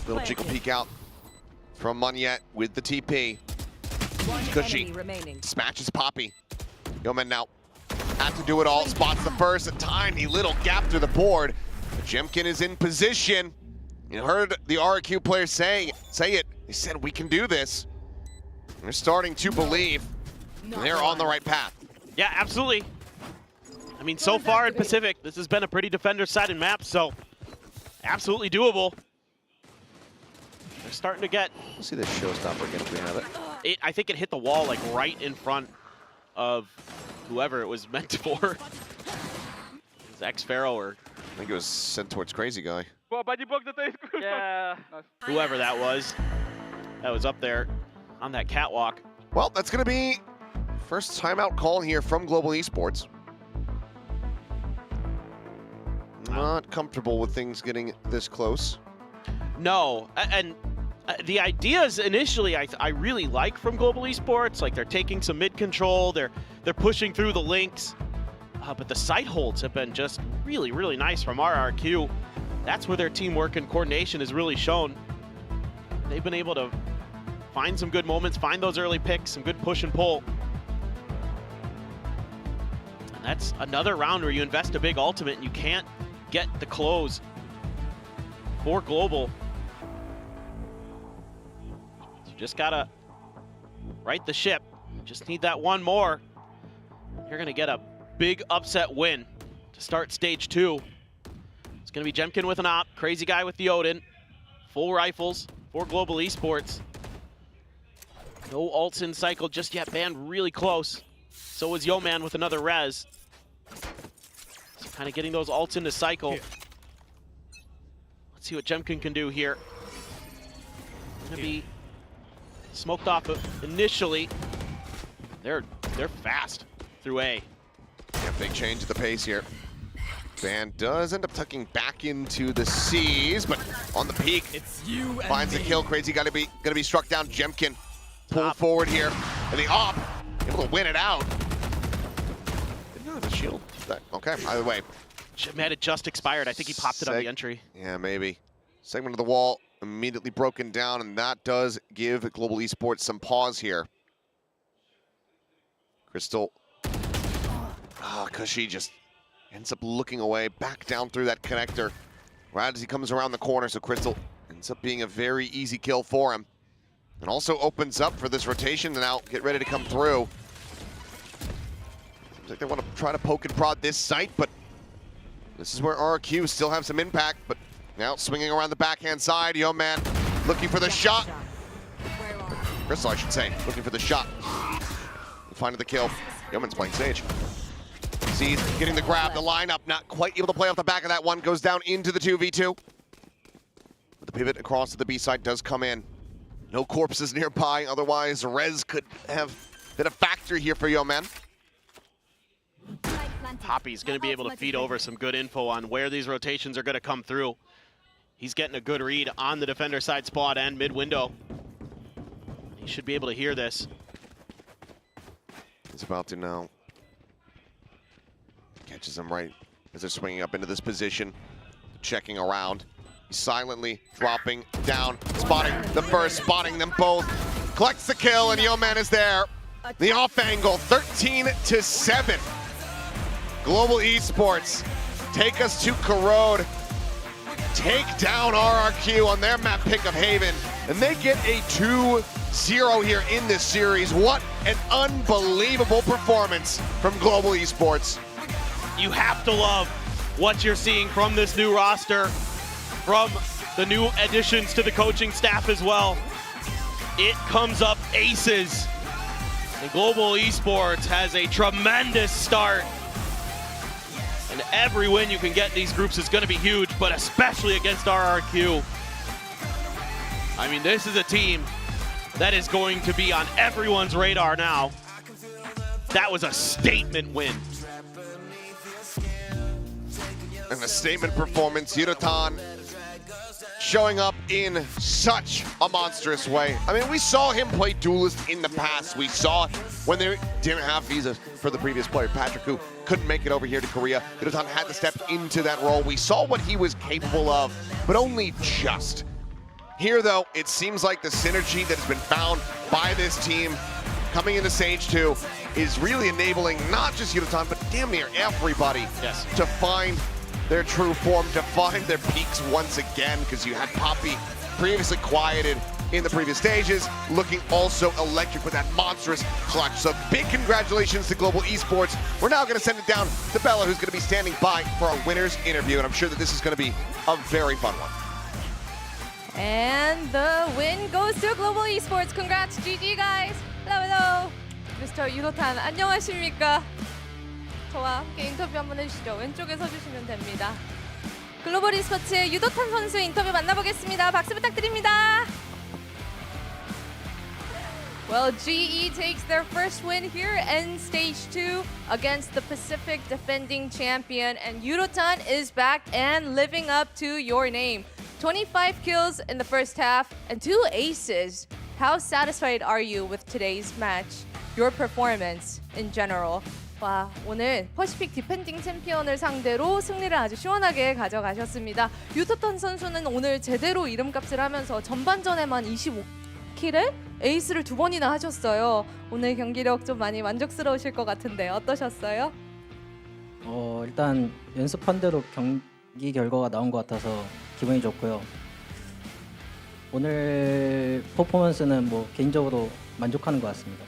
Little jiggle peek out from Munyet with the TP. Cushy smashes Poppy. Yeoman now had to do it all. Spots the first, a tiny little gap through the board. Jemkin is in position. You heard the RRQ players say it. They said, we can do this. They're starting to believe they're on the right path. Yeah, absolutely. I mean, so far in Pacific, this has been a pretty defender-sided map, so absolutely doable. They're starting to get... Let's see this Showstopper again if we have it. I think it hit the wall like right in front of whoever it was meant for. It was Xfero or... I think it was sent towards Crazy Guy. Yeah. Whoever that was up there on that catwalk. Well, that's going to be first timeout call here from Global Esports. Not comfortable with things getting this close. No, and the ideas initially I really like from Global Esports. Like they're taking some mid control, they're pushing through the links, but the site holds have been just really, really nice from RRQ. That's where their teamwork and coordination is really shown. They've been able to find some good moments, find those early picks, some good push and pull. And that's another round where you invest a big ultimate and you can't get the close for Global. So you just gotta right the ship. Just need that one more. You're gonna get a big upset win to start stage 2. gonna be Jemkin with an op, Crazy Guy with the Odin, full rifles for Global Esports. No ults in cycle just yet, banned really close. So is Yo-Man with another res. So kind of getting those ults into cycle. Let's see what Jemkin can do here. Gonna be smoked off initially. They're fast through A. Yeah, big change at the pace here. Van does end up tucking back into the C's, but on the peak, finds the kill. Crazy gonna be struck down. Jemkin pulled forward here, and the op able to win it out. Didn't have a shield. Okay, either way. Man, it just expired. I think he popped it on the entry. Yeah, maybe. Segment of the wall immediately broken down, and that does give Global Esports some pause here. Crystal. Cushy just ends up looking away, back down through that connector right as he comes around the corner, so Crystal ends up being a very easy kill for him. And also opens up for this rotation to now get ready to come through. Seems like they want to try to poke and prod this site, but this is where RRQ still have some impact, but now swinging around the backhand side, Yo-Man looking for the shot. Crystal, I should say, looking for the shot. Finding the kill. Yo-Man's playing Sage. Sees getting the grab, the lineup not quite able to play off the back of that one, goes down into the 2v2. But the pivot across to the B side does come in. No corpses nearby, otherwise Rez could have been a factor here for Yo-Man. Poppy's going to be able to feed over some good info on where these rotations are going to come through. He's getting a good read on the defender side spot and mid window. He should be able to hear this. He's about to now. Catches him right as they're swinging up into this position, checking around. He's silently dropping down, spotting the first, spotting them both. Collects the kill, and Yo-Man is there. The off angle, 13-7. Global Esports take us to Corrode, take down RRQ on their map pick of Haven, and they get a 2-0 here in this series. What an unbelievable performance from Global Esports. You have to love what you're seeing from this new roster, from the new additions to the coaching staff as well. It comes up aces. And Global Esports has a tremendous start. And every win you can get in these groups is going to be huge, but especially against RRQ. I mean, this is a team that is going to be on everyone's radar now. That was a statement win. And a statement performance, Yudotan showing up in such a monstrous way. I mean, we saw him play Duelist in the past. We saw when they didn't have visas for the previous player, Patrick, who couldn't make it over here to Korea. Yudotan had to step into that role. We saw what he was capable of, but only just. Here, though, it seems like the synergy that has been found by this team coming into Sage 2 is really enabling not just Yudotan, but damn near everybody to find their true form, to find their peaks once again, because you had Poppy previously quieted in the previous stages, looking also electric with that monstrous clutch. So big congratulations to Global Esports. We're now going to send it down to Bella, who's going to be standing by for our winner's interview, and I'm sure that this is going to be a very fun one. And the win goes to Global Esports. Congrats, GG guys. Hello, hello. Mr. 유도탄, 안녕하십니까? 저와 함께 인터뷰 한번 해주시죠. 왼쪽에 서주시면 됩니다. 글로벌 e스포츠의 유도탄 선수 인터뷰 만나보겠습니다. 박수 부탁드립니다. Well, GE takes their first win here in Stage 2 against the Pacific defending champion, and Yudotan is back and living up to your name. 25 kills in the first half and 2 aces. How satisfied are you with today's match? Your performance in general? 와, 오늘 퍼시픽 디펜딩 챔피언을 상대로 승리를 아주 시원하게 가져가셨습니다. 유도탄 선수는 오늘 제대로 이름값을 하면서 전반전에만 25킬에 에이스를 2번이나 하셨어요. 오늘 경기력 좀 많이 만족스러우실 것 같은데 어떠셨어요? 일단 연습한 대로 경기 결과가 나온 것 같아서 기분이 좋고요. 오늘 퍼포먼스는 뭐 개인적으로 만족하는 것 같습니다.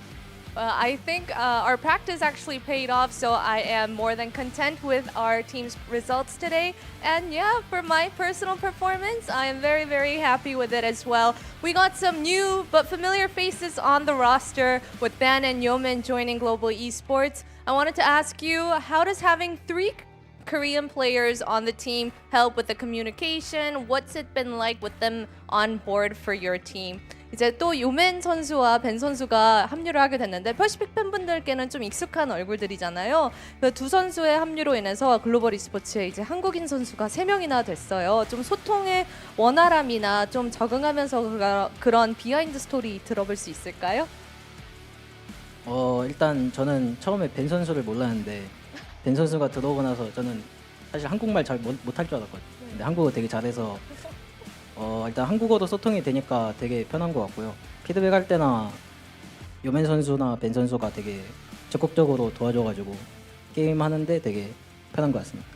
I think our practice actually paid off, so I am more than content with our team's results today. And yeah, for my personal performance, I am very, very happy with it as well. We got some new but familiar faces on the roster with Ban and Yeoman joining Global Esports. I wanted to ask you, how does having 3 Korean players on the team help with the communication? What's it been like with them on board for your team? 이제 또 요맨 선수와 벤 선수가 합류를 하게 됐는데 퍼시픽 팬분들께는 좀 익숙한 얼굴들이잖아요. 그 두 선수의 합류로 인해서 글로벌 e스포츠에 이제 한국인 선수가 3명이나 됐어요. 좀 소통의 원활함이나 좀 적응하면서 그런 비하인드 스토리 들어볼 수 있을까요? 일단 저는 처음에 벤 선수를 몰랐는데 벤 선수가 들어오고 나서 저는 사실 한국말 잘 못할 줄 알았거든요. 근데 한국어 되게 잘해서 일단 한국어도 소통이 되니까 되게 편한 것 같고요. 피드백할 때나 요맨 선수나 벤 선수가 되게 적극적으로 도와줘가지고 게임 하는데 되게 편한 것 같습니다.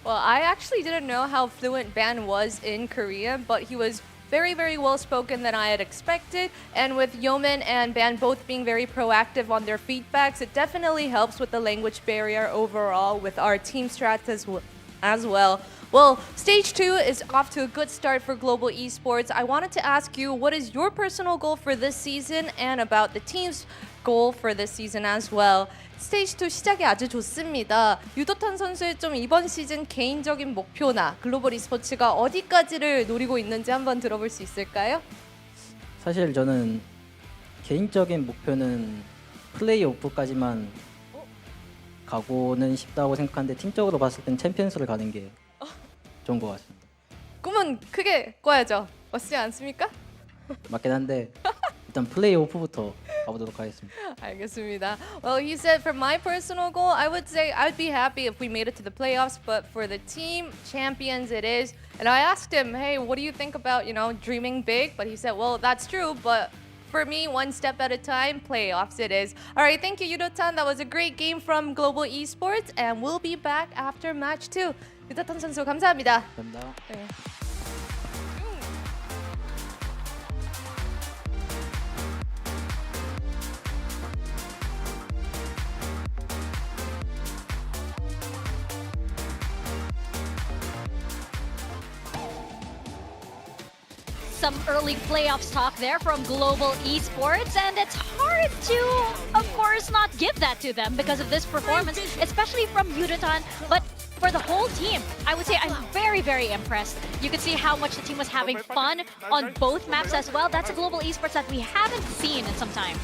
Well, I actually didn't know how fluent Ban was in Korean, but he was very, very well spoken than I had expected. And with Yeoman and Ban both being very proactive on their feedbacks, it definitely helps with the language barrier overall with our team strats as well. Well, stage 2 is off to a good start for Global Esports. I wanted to ask you, what is your personal goal for this season and about the team's goal for this season as well? 스테이지 2 시작이 아주 좋습니다. 유도탄 선수의 좀 이번 시즌 개인적인 목표나 글로벌 e스포츠가 어디까지를 노리고 있는지 한번 들어볼 수 있을까요? 사실 저는 개인적인 목표는 플레이오프까지만 가고는 싶다고 생각하는데 팀적으로 봤을 땐 챔피언스를 가는 게 좋은 것 같습니다. 꿈은 크게 꿔야죠. 맞지 않습니까? 맞긴 한데 일단 플레이오프부터 가보도록 하겠습니다. 알겠습니다. Well, he said for my personal goal, I would say I'd be happy if we made it to the playoffs, but for the team champions it is. And I asked him, hey, what do you think about, dreaming big? But he said, well, that's true, but for me, one step at a time, playoffs it is. All right, thank you, Yudo-tan. That was a great game from Global Esports, and we'll be back after match 2. 유도-tan 선수 감사합니다. 감사합니다. 네. Some early playoffs talk there from Global Esports, and it's hard to, of course, not give that to them because of this performance, especially from Yudo-tan. But for the whole team, I would say I'm very, very impressed. You could see how much the team was having fun on both maps as well. That's a Global Esports that we haven't seen in some time.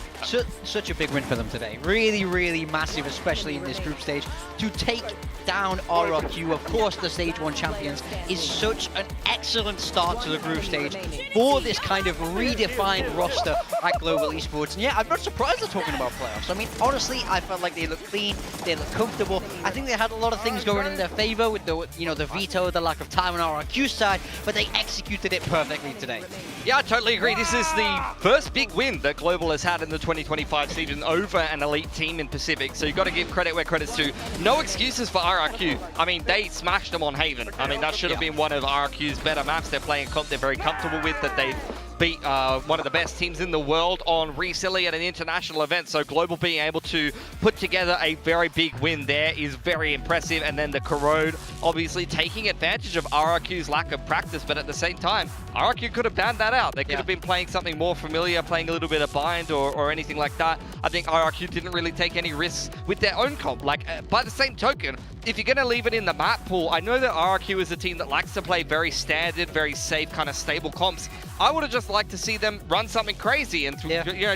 Such a big win for them today. Really, really massive, especially in this group stage. To take down RRQ, of course, the Stage 1 champions, is such an excellent start to the group stage for this kind of redefined roster at Global Esports. And yeah, I'm not surprised they're talking about playoffs. I mean, honestly, I felt like they looked clean, they looked comfortable. I think they had a lot of things going in their favor with the, the veto, the lack of time on RRQ's side, but they executed it perfectly today. Yeah, I totally agree. This is the first big win that Global has had in the 2025 season over an elite team in Pacific, so you've got to give credit where credit's due. No excuses for RRQ. I mean, they smashed them on Haven. I mean, that should have been one of RRQ's better maps. They're playing a comp they're very comfortable with, that they beat one of the best teams in the world on recently at an international event. So Global being able to put together a very big win there is very impressive. And then the Corrode obviously taking advantage of RRQ's lack of practice, but at the same time, RRQ could have banned that out. They could have been playing something more familiar, playing a little bit of bind or anything like that. I think RRQ didn't really take any risks with their own comp. Like, by the same token, if you're going to leave it in the map pool, I know that RRQ is a team that likes to play very standard, very safe, kind of stable comps. I would have just liked to see them run something crazy and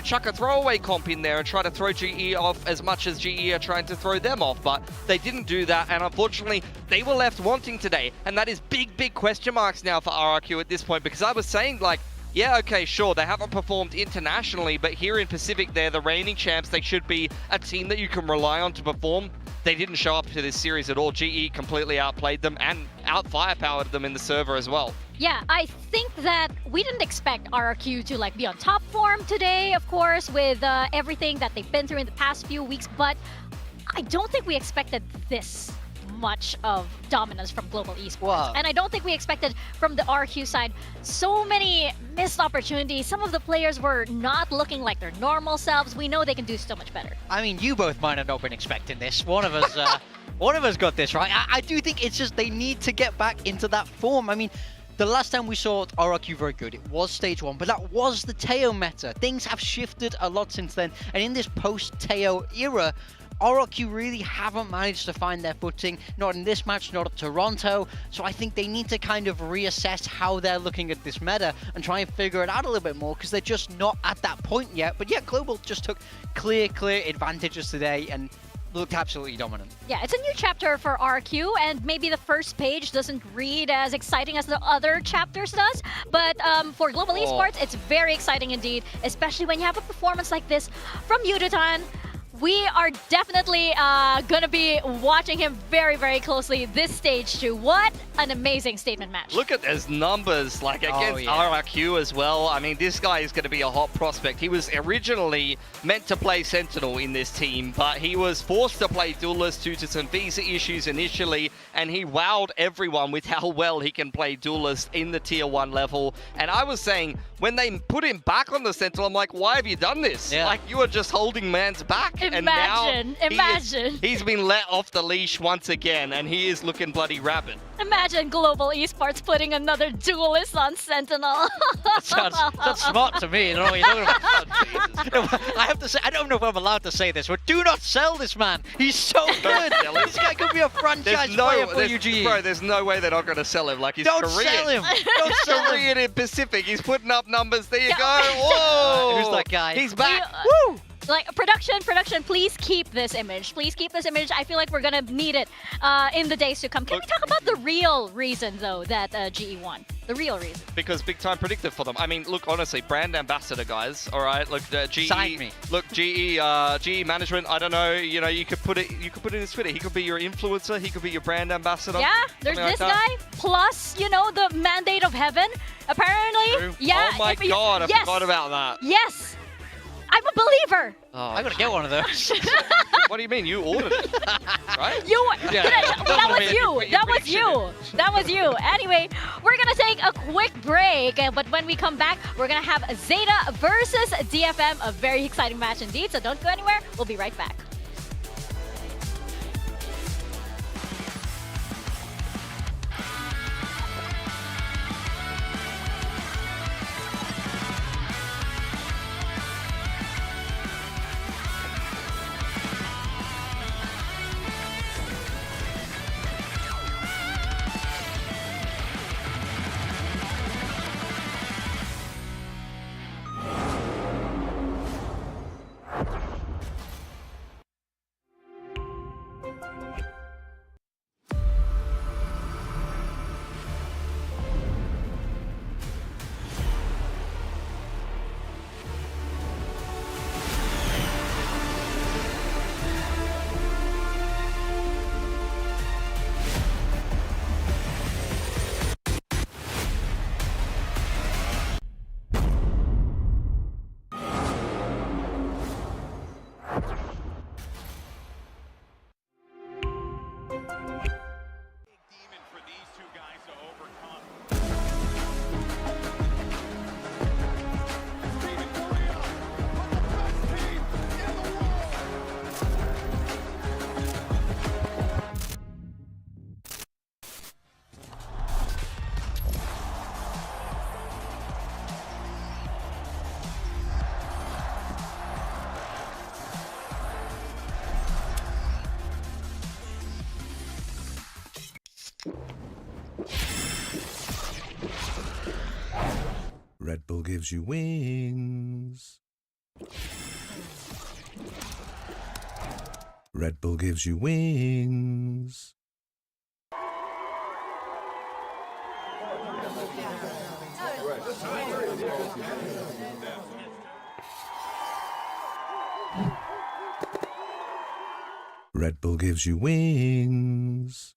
chuck a throwaway comp in there and try to throw GE off as much as GE are trying to throw them off. But they didn't do that, and unfortunately, they were left wanting today. And that is big, big question marks now for RRQ at this point, because I was saying, like, yeah, okay, sure, they haven't performed internationally, but here in Pacific, they're the reigning champs. They should be a team that you can rely on to perform. They didn't show up to this series at all. GE completely outplayed them and out-firepowered them in the server as well. Yeah, I think that we didn't expect RRQ to be on top form today, of course, with everything that they've been through in the past few weeks, but I don't think we expected this. much of dominance from Global Esports. Wow. And I don't think we expected from the RQ side so many missed opportunities. Some of the players were not looking like their normal selves. We know they can do so much better. I mean, you both might have not been expecting this. One of us, one of us got this right. I do think it's just they need to get back into that form. I mean, the last time we saw RRQ very good, it was stage 1, but that was the Teo meta. Things have shifted a lot since then, and in this post-Teo era, RRQ really haven't managed to find their footing, not in this match, not at Toronto, so I think they need to kind of reassess how they're looking at this meta and try and figure it out a little bit more, because they're just not at that point yet. But yeah, Global just took clear advantages today and looked absolutely dominant. Yeah, it's a new chapter for RQ, and maybe the first page doesn't read as exciting as the other chapters does, but for Global Esports, it's very exciting indeed, especially when you have a performance like this from Yudotan. We are definitely going to be watching him very, very closely this stage too. What an amazing statement match. Look at his numbers, like against RRQ as well. I mean, this guy is going to be a hot prospect. He was originally meant to play Sentinel in this team, but he was forced to play Duelist due to some visa issues initially, and he wowed everyone with how well he can play Duelist in the Tier 1 level. And I was saying, when they put him back on the Sentinel, I'm like, why have you done this? Yeah. Like, you are just holding man's back. Imagine. He's been let off the leash once again, and he is looking bloody rabid. Imagine Global Esports putting another Duelist on Sentinel. That's smart to me. I don't know what you're talking about. I have to say, I don't know if I'm allowed to say this, but do not sell this man. He's so good. This guy could be a franchise player for UGE. Bro, there's no way they're not going to sell him. Like, he's Don't Korean. sell him. Don't sell him. Korean in Pacific. He's putting up numbers. There you go. Whoa. Who's that guy? He's back. Woo! Like, production, please keep this image. Please keep this image. I feel like we're gonna need it in the days to come. Can we talk about the real reason, though, that GE won? The real reason. Because big time predictive for them. I mean, look, honestly, brand ambassador, guys. All right, look, GE. Sign me. Look, GE management. I don't know. You know, you could put it in his Twitter. He could be your influencer. He could be your brand ambassador. Yeah, there's this guy. Plus, you know, the mandate of heaven. Apparently, True. yeah. Oh my God, I forgot about that. Yes. I'm a believer. Oh, I gotta get one of those. What do you mean? You ordered it, right? That was you. That was you. That was you. Anyway, we're gonna take a quick break, but when we come back, we're gonna have Zeta versus DFM, a very exciting match indeed. So don't go anywhere. We'll be right back. Red Bull gives you wings. Red Bull gives you wings. Red Bull gives you wings.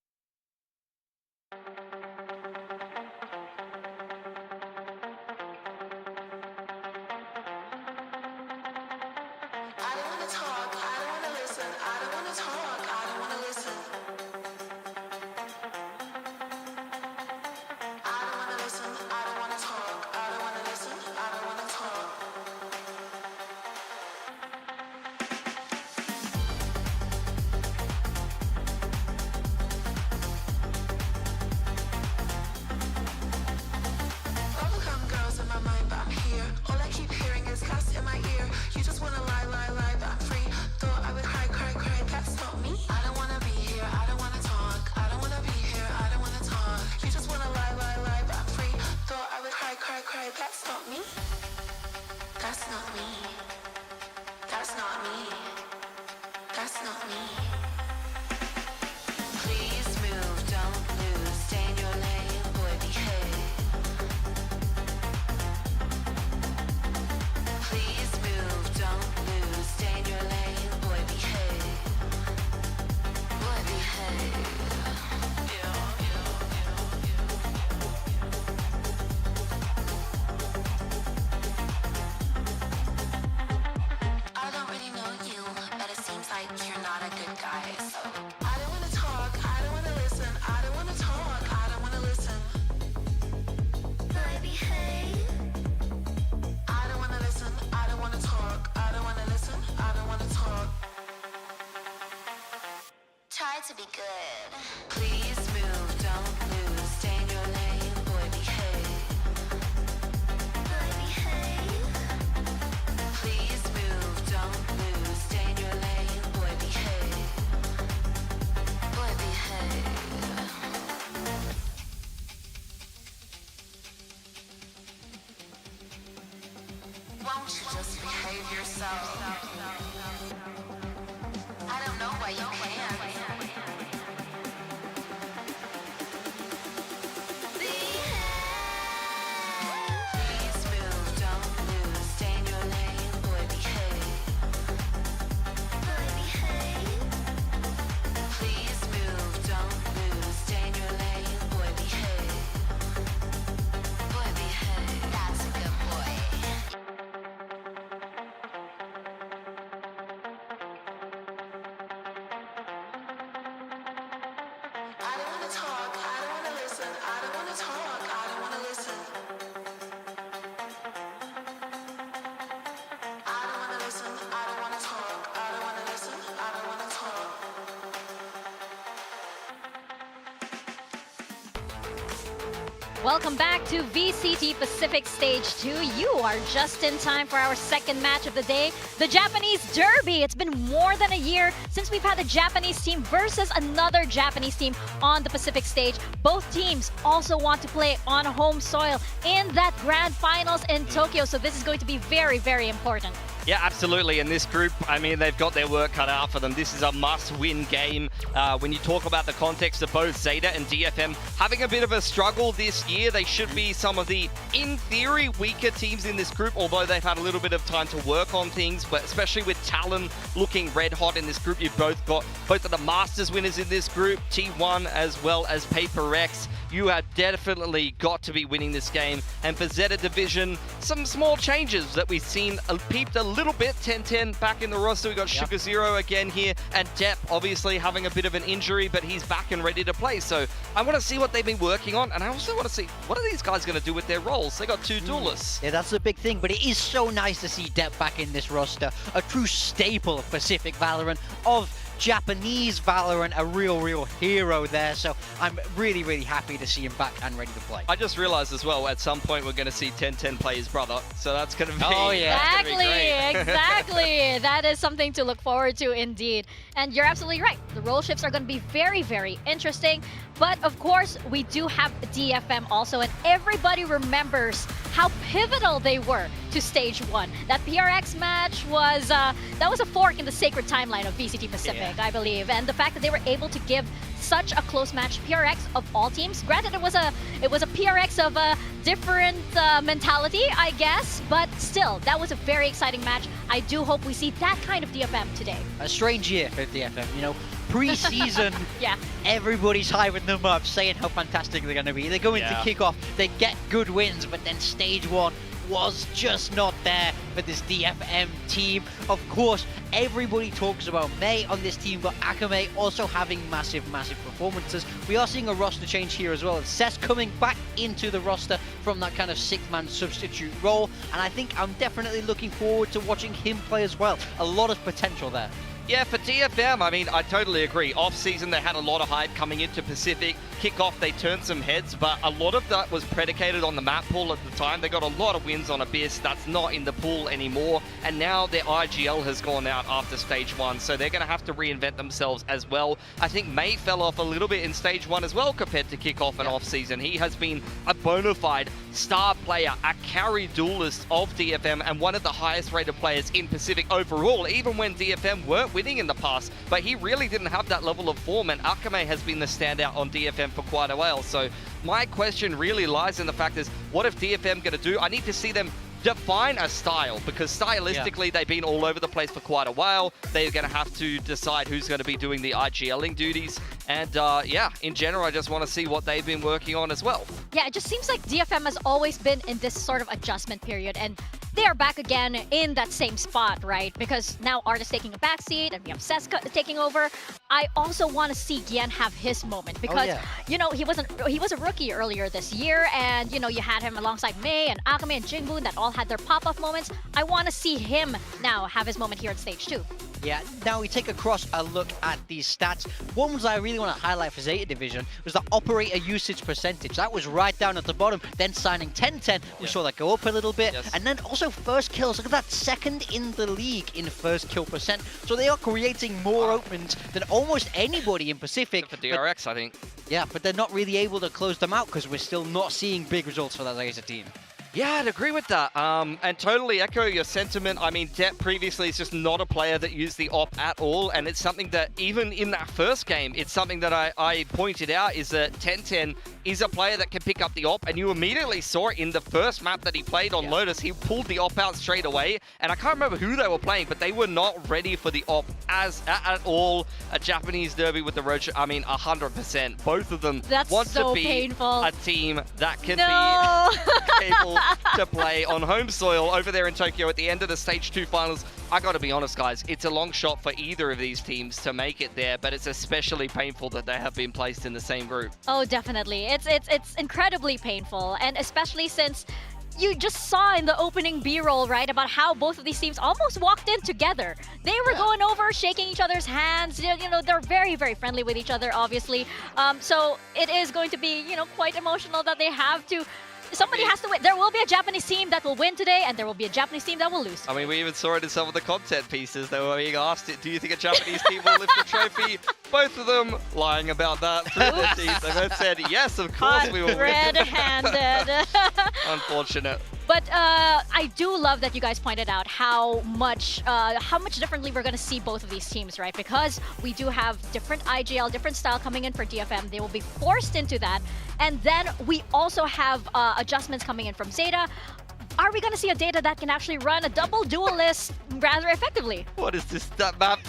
a good guy, so I don't wanna talk, I don't wanna listen, I don't wanna talk, I don't wanna listen. Baby, hey. I don't wanna listen, I don't wanna talk, I don't wanna listen, I don't wanna talk. Try to be good. Please move, don't lose, stay in your lane, boy, behave. Boy, behave. Please move, don't lose, stay in your lane, boy, behave. Boy, behave. Won't you just behave yourself? I don't know why you can't. Please move, don't lose, stay in your lane, boy, behave. Boy, behave. Please move, don't lose, stay in your lane, boy, behave. Boy, behave. That's a good boy. I don't wanna talk, I don't wanna listen, I don't wanna talk, I don't wanna listen. I don't wanna listen, I don't wanna talk, I don't wanna listen, I don't wanna talk. Welcome back to VCT Pacific Stage 2. You are just in time for our second match of the day, the Japanese Derby. It's been more than a year since we've had a Japanese team versus another Japanese team on the Pacific stage. Both teams also want to play on home soil in that grand finals in Tokyo, so this is going to be very, very important. Yeah, absolutely. And this group, I mean, they've got their work cut out for them. This is a must-win game. When you talk about the context of both Zeta and DFM having a bit of a struggle this year, they should be some of the, in theory, weaker teams in this group, although they've had a little bit of time to work on things, but especially with Talon looking red hot in this group. You've both got both of the Masters winners in this group, T1 as well as Paper X. You have definitely got to be winning this game. And for Zeta Division, some small changes that we've seen peeped a little bit. 10-10 back in the roster. We got Sugar Zero again here, and Depp obviously having a bit of an injury, but he's back and ready to play. So I want to see what they've been working on, and I also want to see what are these guys going to do with their roles. They got two duelists. Yeah, that's the big thing, but it is so nice to see Depp back in this roster. A true staple of Pacific Valorant, of Japanese Valorant, a real hero there. So I'm really happy to see him back and ready to play. I just realized as well, at some point we're going to see 10-10 play his brother. So that's going to be... Oh, yeah. Exactly. That is something to look forward to indeed. And you're absolutely right. The role shifts are going to be very interesting. But of course, we do have DFM also, and everybody remembers how pivotal they were to Stage 1. That PRX match was, that was a fork in the sacred timeline of VCT Pacific, I believe. And the fact that they were able to give such a close match, PRX of all teams. Granted, it was a PRX of a different mentality, I guess, but still, that was a very exciting match. I do hope we see that kind of DFM today. A strange year for DFM, you know. Pre-season, yeah, everybody's hyping them up, saying how fantastic they're going to be. They go into kickoff, they get good wins, but then Stage 1 was just not there for this DFM team. Of course, everybody talks about Mei on this team, but Akame also having massive performances. We are seeing a roster change here as well. Sess coming back into the roster from that kind of six-man substitute role, and I think I'm definitely looking forward to watching him play as well. A lot of potential there. Yeah, for DFM, I mean, I totally agree. Off-season, they had a lot of hype coming into Pacific. Kickoff, they turned some heads, but a lot of that was predicated on the map pool at the time. They got a lot of wins on Abyss. That's not in the pool anymore. And now their IGL has gone out after Stage 1, so they're going to have to reinvent themselves as well. I think Mei fell off a little bit in Stage 1 as well compared to Kickoff and off-season. He has been a bona fide star player, a carry duelist of DFM, and one of the highest rated players in Pacific overall, even when DFM weren't winning in the past. But he really didn't have that level of form, and Akame has been the standout on DFM for quite a while. So my question really lies in the fact is, what if DFM going to do? I need to see them define a style, because stylistically they've been all over the place for quite a while. They're going to have to decide who's going to be doing the IGLing duties. And yeah, in general, I just want to see what they've been working on as well. Yeah, it just seems like DFM has always been in this sort of adjustment period, and they are back again in that same spot, right? Because now Art is taking a backseat and we have Seska taking over. I also want to see Gian have his moment because, you know, he was a rookie earlier this year, and, you know, you had him alongside Mei and Akame and Jingbun that all had their pop-off moments. I want to see him now have his moment here at stage 2. Yeah, now we take a look at these stats. One was I really want to highlight for Zeta Division was the operator usage percentage. That was right down at the bottom. Then signing 10-10, we saw that go up a little bit. And then also first kills. Look at that, second in the league in first kill percent. So they are creating more openings than almost anybody in Pacific. For DRX, I think. Yeah, but they're not really able to close them out because we're still not seeing big results for that Zeta team. Yeah, I'd agree with that. And totally echo your sentiment. I mean, Depp previously is just not a player that used the op at all. And it's something that even in that first game, it's something that I pointed out is that 10-10 is a player that can pick up the op. And you immediately saw it in the first map that he played on Lotus. He pulled the op out straight away. And I can't remember who they were playing, but they were not ready for the op at all. A Japanese derby with the Roach, I mean, 100%. Both of them want to be a team that can be able to play on home soil over there in Tokyo at the end of the Stage 2 finals. I gotta be honest, guys, it's a long shot for either of these teams to make it there, but it's especially painful that they have been placed in the same group. Oh, definitely. It's incredibly painful, and especially since you just saw in the opening B-roll, right, about how both of these teams almost walked in together. They were going over, shaking each other's hands. You know, they're very, very friendly with each other, obviously. So it is going to be, you know, quite emotional that they have to. Somebody has to win. There will be a Japanese team that will win today, and there will be a Japanese team that will lose. I mean, we even saw it in some of the content pieces. They were being asked, do you think a Japanese team will lift the trophy? Both of them lying about that. They both said, yes, of course we will. Red-handed. Unfortunate. But I do love that you guys pointed out how much differently we're going to see both of these teams, right? Because we do have different IGL, different style coming in for DFM. They will be forced into that. And then we also have adjustments coming in from Zeta. Are we going to see a Zeta that can actually run a double duelist rather effectively? What is this map?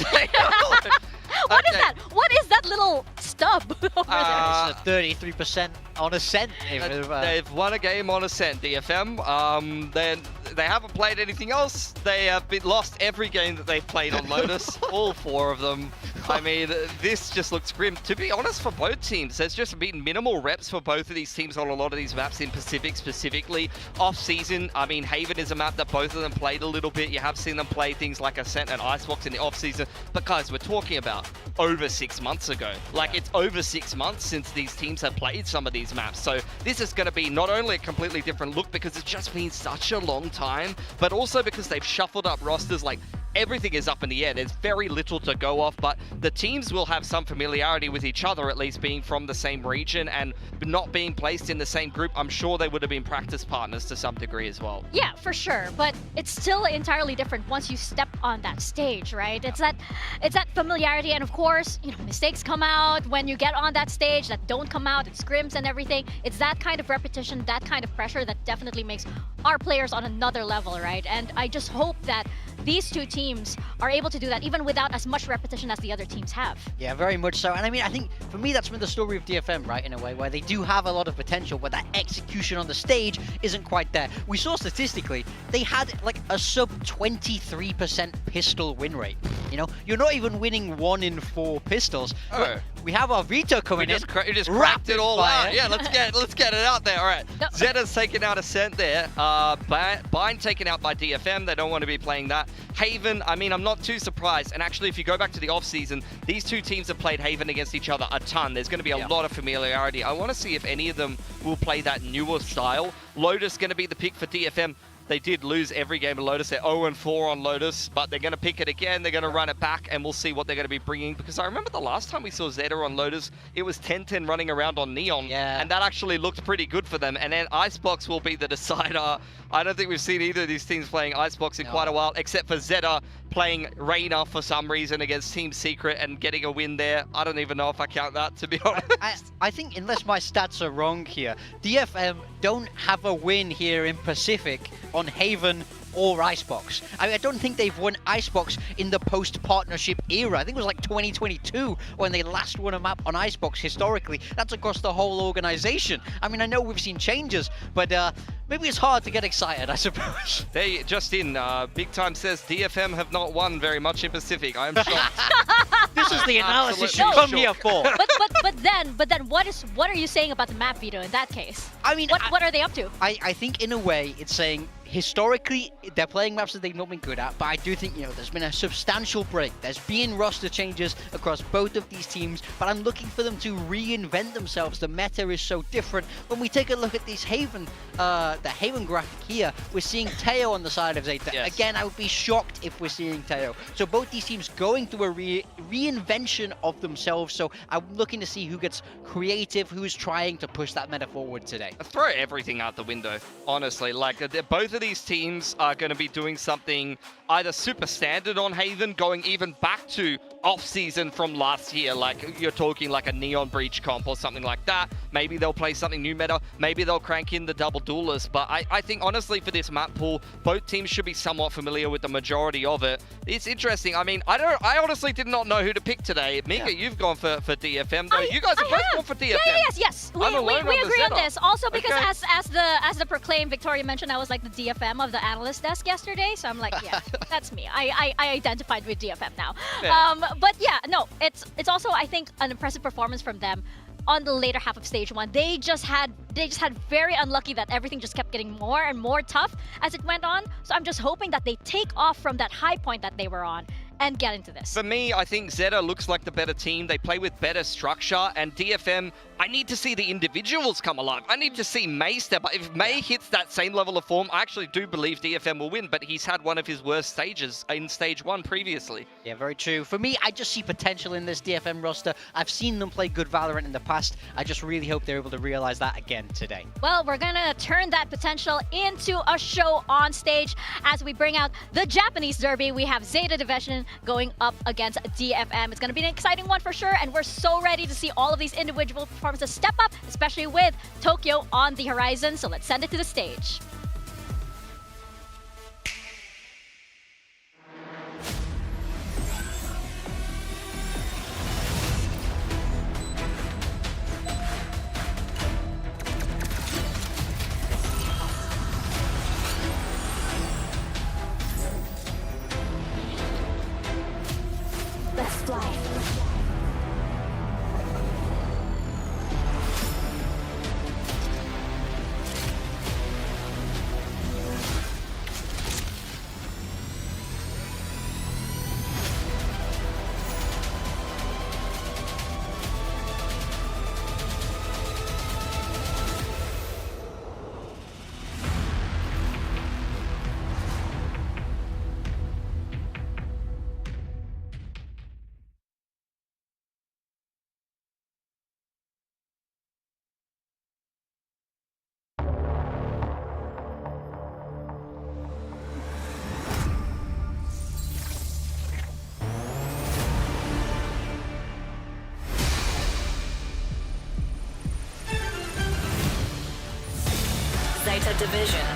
What is that? What is that little stub over there? It's a 33% on Ascent. They've won a game on Ascent, DFM. Then they haven't played anything else. They have lost every game that they've played on Lotus, all 4 of them. I mean, this just looks grim. To be honest, for both teams, there's just been minimal reps for both of these teams on a lot of these maps in Pacific specifically. Off-season, I mean, Haven is a map that both of them played a little bit. You have seen them play things like Ascent and Icebox in the off-season. But guys, we're talking about over 6 months ago. Like, it's over 6 months since these teams have played some of these maps. So this is going to be not only a completely different look because it's just been such a long time, but also because they've shuffled up rosters. Like, everything is up in the air. There's very little to go off, but the teams will have some familiarity with each other, at least being from the same region and not being placed in the same group. I'm sure they would have been practice partners to some degree as well. Yeah, for sure, but it's still entirely different once you step on that stage, right? It's that familiarity, and of course, you know, mistakes come out when you get on that stage that don't come out. It's scrims and everything. It's that kind of repetition, that kind of pressure that definitely makes our players on another level, right? And I just hope that these two teams are able to do that even without as much repetition as the other teams have. Yeah, very much so. And I mean, I think for me, that's been the story of DFM, right, in a way, where they do have a lot of potential, but that execution on the stage isn't quite there. We saw statistically, they had like a sub 23% pistol win rate. You know, you're not even winning 1 in 4 pistols. Oh. We have our Vito coming in. You just cracked it all fire. out. Yeah, let's get it out there. All right. No. Zeta's taken out Ascent there. Bind taken out by DFM. They don't want to be playing that. Haven, I mean, I'm not too surprised. And actually, if you go back to the off-season, these two teams have played Haven against each other a ton. There's going to be a lot of familiarity. I want to see if any of them will play that newer style. Lotus going to be the pick for DFM. They did lose every game of Lotus. They're 0-4 on Lotus, but they're going to pick it again. They're going to run it back, and we'll see what they're going to be bringing. Because I remember the last time we saw Zeta on Lotus, it was 10-10 running around on Neon, and that actually looked pretty good for them. And then Icebox will be the decider. I don't think we've seen either of these teams playing Icebox in quite a while, except for Zeta playing Reyna for some reason against Team Secret and getting a win there. I don't even know if I count that, to be honest. I think, unless my stats are wrong here, DFM don't have a win here in Pacific on Haven or Icebox. I mean, I don't think they've won Icebox in the post-partnership era. I think it was like 2022 when they last won a map on Icebox historically. That's across the whole organization. I mean, I know we've seen changes, but maybe it's hard to get excited, I suppose. They just in, Big Time says DFM have not won very much in Pacific. I am shocked. This is the analysis you Absolutely come here for. But then what are you saying about the map, Vito, in that case? I mean, what are they up to? I think in a way it's saying historically they're playing maps that they've not been good at, but I do think, you know, there's been a substantial break. There's been roster changes across both of these teams, but I'm looking for them to reinvent themselves. The meta is so different. When we take a look at this Haven, the Haven graphic here, we're seeing Teo on the side of Zeta. Yes. Again, I would be shocked if we're seeing Teo. So both these teams going through a reinvention of themselves. So I'm looking to see who gets creative, who's trying to push that meta forward today. Throw everything out the window, honestly. Like, both of these teams are going to be doing something either super standard on Haven, going even back to off-season from last year. Like, you're talking like a Neon Breach comp or something like that. Maybe they'll play something new meta. Maybe they'll crank in the double duelist. But I think, honestly, for this map pool, both teams should be somewhat familiar with the majority of it. It's interesting. I mean, I honestly did not know who to pick today. Mika, you've gone for DFM, though. You guys are both gone for DFM. Yes. We I'm alone agree on the on setup. this. Also because Okay. as the proclaimed Victoria mentioned, I was like the DFM of the analyst desk yesterday. So I'm like, yeah, that's me. I identified with DFM now. Yeah. But yeah, no, it's also, I think, an impressive performance from them on the later half of stage 1. They just had very unlucky that everything just kept getting more and more tough as it went on. So I'm just hoping that they take off from that high point that they were on and get into this. For me, I think Zeta looks like the better team. They play with better structure, and DFM, I need to see the individuals come alive. I need to see May step up. If May hits that same level of form, I actually do believe DFM will win, but he's had one of his worst stages in stage 1 previously. Yeah, very true. For me, I just see potential in this DFM roster. I've seen them play good Valorant in the past. I just really hope they're able to realize that again today. Well, we're gonna turn that potential into a show on stage as we bring out the Japanese derby. We have Zeta Division going up against DFM. It's gonna be an exciting one for sure, and we're so ready to see all of these individual performances step up, especially with Tokyo on the horizon. So let's send it to the stage. Let's fly. Zeta Division.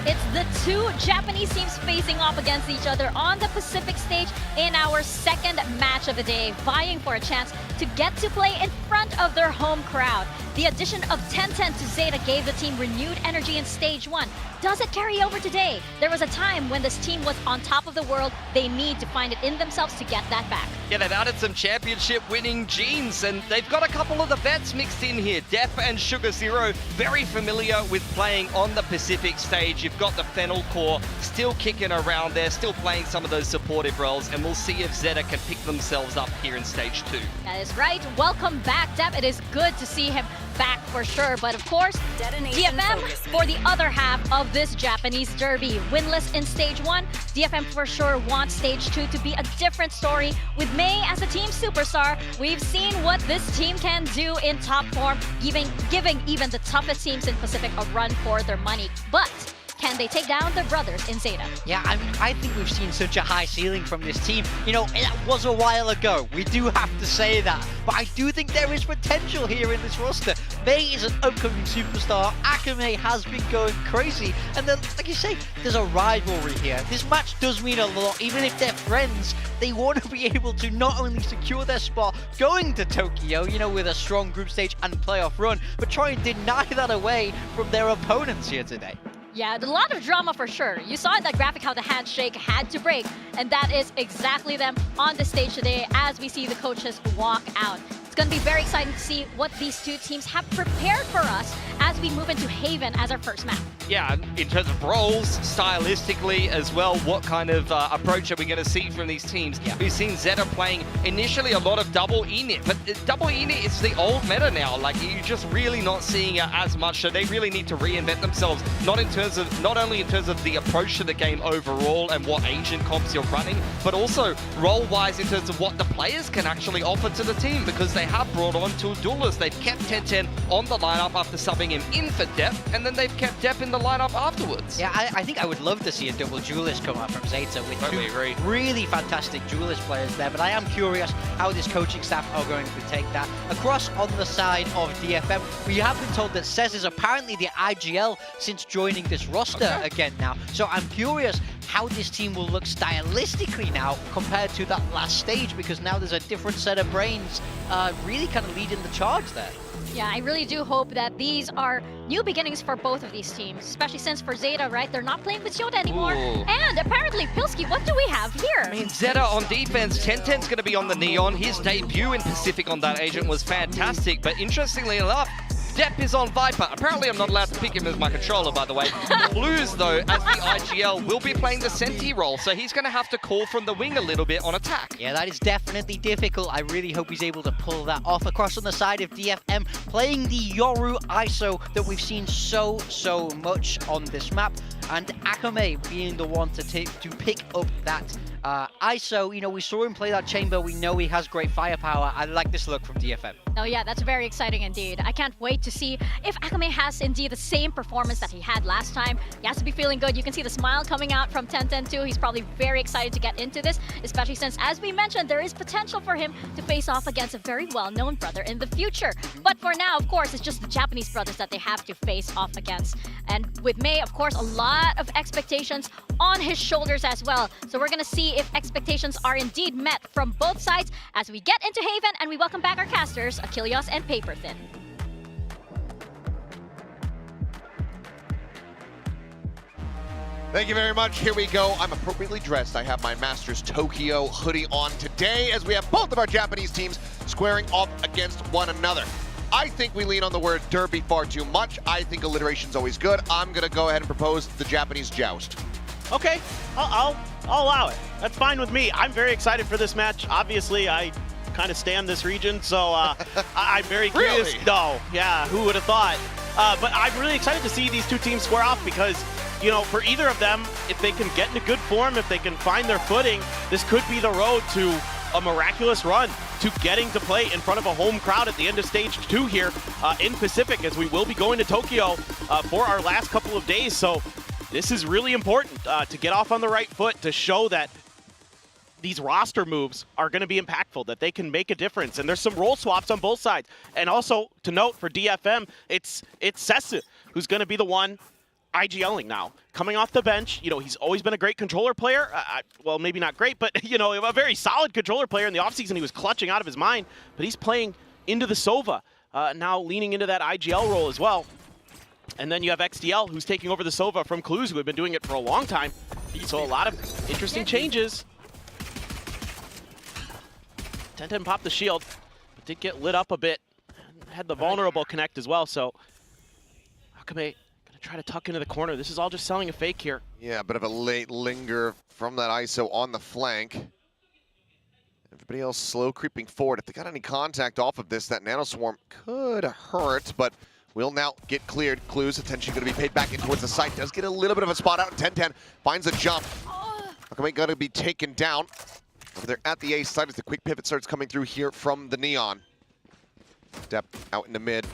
It's the two Japanese teams facing off against each other on the Pacific stage in our second match of the day, vying for a chance to get to play in front of their home crowd. The addition of 1010 to Zeta gave the team renewed energy in stage 1. Does it carry over today? There was a time when this team was on top of the world. They need to find it in themselves to get that back. Yeah, they've added some championship winning genes, and they've got a couple of the vets mixed in here. Def and Sugar Zero, very familiar with playing on the Pacific stage. You've got the Fennel core still kicking around there, still playing some of those supportive roles, and we'll see if Zeta can pick themselves up here in stage 2. That is right. Welcome back, Def. It is good to see him back for sure. But of course, DFM for the other half of this Japanese derby. Winless in stage 1, DFM for sure wants stage 2 to be a different story. With May as the team superstar, we've seen what this team can do in top form, giving even the toughest teams in Pacific a run for their money. But can they take down their brothers in Zeta? Yeah, I mean, I think we've seen such a high ceiling from this team. You know, it was a while ago. We do have to say that. But I do think there is potential here in this roster. May is an upcoming superstar. Akame has been going crazy. And then, like you say, there's a rivalry here. This match does mean a lot. Even if they're friends, they want to be able to not only secure their spot going to Tokyo, you know, with a strong group stage and playoff run, but try and deny that away from their opponents here today. Yeah, a lot of drama for sure. You saw in that graphic how the handshake had to break, and that is exactly them on the stage today as we see the coaches walk out. It's going to be very exciting to see what these two teams have prepared for us as we move into Haven as our first map. Yeah, in terms of roles, stylistically as well, what kind of approach are we going to see from these teams? Yeah. We've seen Zeta playing initially a lot of double init, but double init is the old meta now. Like, you're just really not seeing it as much, so they really need to reinvent themselves, not only in terms of the approach to the game overall and what agent comps you're running, but also role-wise in terms of what the players can actually offer to the team, because they have brought on two duelists. They've kept 1010 on the lineup after subbing him in for Dep, and then they've kept Dep in the lineup afterwards. Yeah, I think I would love to see a double duelist come out from Zeta with two really fantastic duelist players there, but I am curious how this coaching staff are going to take that. Across on the side of DFM, we have been told that Cez is apparently the IGL since joining this roster again now, so I'm curious how this team will look stylistically now compared to that last stage, because now there's a different set of brains really kind of leading the charge there. Yeah, I really do hope that these are new beginnings for both of these teams, especially since for Zeta, right, they're not playing with Zeta anymore. Ooh. And apparently, Pilski, what do we have here? I mean, Zeta on defense, 1010's going to be on the Neon. His debut in Pacific on that agent was fantastic, but interestingly enough, Dep is on Viper. Apparently, I'm not allowed to pick him as my controller, by the way. Blues, though, as the IGL, will be playing the Senti role, so he's going to have to call from the wing a little bit on attack. Yeah, that is definitely difficult. I really hope he's able to pull that off. Across on the side of DFM, playing the Yoru ISO that we've seen so much on this map, and Akame being the one to pick up that ISO. You know, we saw him play that chamber. We know he has great firepower. I like this look from DFM. Oh yeah, that's very exciting indeed. I can't wait to see if Akame has indeed the same performance that he had last time. He has to be feeling good. You can see the smile coming out from 1010 too. He's probably very excited to get into this, especially since, as we mentioned, there is potential for him to face off against a very well-known brother in the future. But for now, of course, it's just the Japanese brothers that they have to face off against. And with May, of course, a lot of expectations on his shoulders as well. So we're gonna see if expectations are indeed met from both sides as we get into Haven and we welcome back our casters, Achilles and Paperthin. Thank you very much. Here we go. I'm appropriately dressed. I have my Masters Tokyo hoodie on today as we have both of our Japanese teams squaring off against one another. I think we lean on the word derby far too much. I think alliteration's always good. I'm going to go ahead and propose the Japanese joust. Okay, I'll allow it. That's fine with me. I'm very excited for this match. Obviously, I kind of stand this region, so I'm very curious. Really? No, yeah, who would have thought? But I'm really excited to see these two teams square off because, you know, for either of them, if they can get into good form, if they can find their footing, this could be the road to a miraculous run to getting to play in front of a home crowd at the end of stage 2 here in Pacific, as we will be going to Tokyo for our last couple of days. So this is really important to get off on the right foot, to show that these roster moves are going to be impactful, that they can make a difference. And there's some role swaps on both sides. And also to note for DFM, it's Sesu who's going to be the one IGLing now. Coming off the bench, you know, he's always been a great controller player. Well, maybe not great, but, you know, a very solid controller player. In the offseason, he was clutching out of his mind, but he's playing into the Sova, now leaning into that IGL role as well. And then you have XDL, who's taking over the Sova from Clues, who have been doing it for a long time. So a lot of interesting changes. 1010 popped the shield, but did get lit up a bit. Had the vulnerable connect as well, so Akame gonna try to tuck into the corner. This is all just selling a fake here. Yeah, a bit of a late linger from that ISO on the flank. Everybody else slow creeping forward. If they got any contact off of this, that nanoswarm could hurt, but will now get cleared. Clues, attention going to be paid back in towards the site. Does get a little bit of a spot out. 1010 finds a jump. Akame going to be taken down. Over there at the A side as the quick pivot starts coming through here from the Neon. Step out in the mid.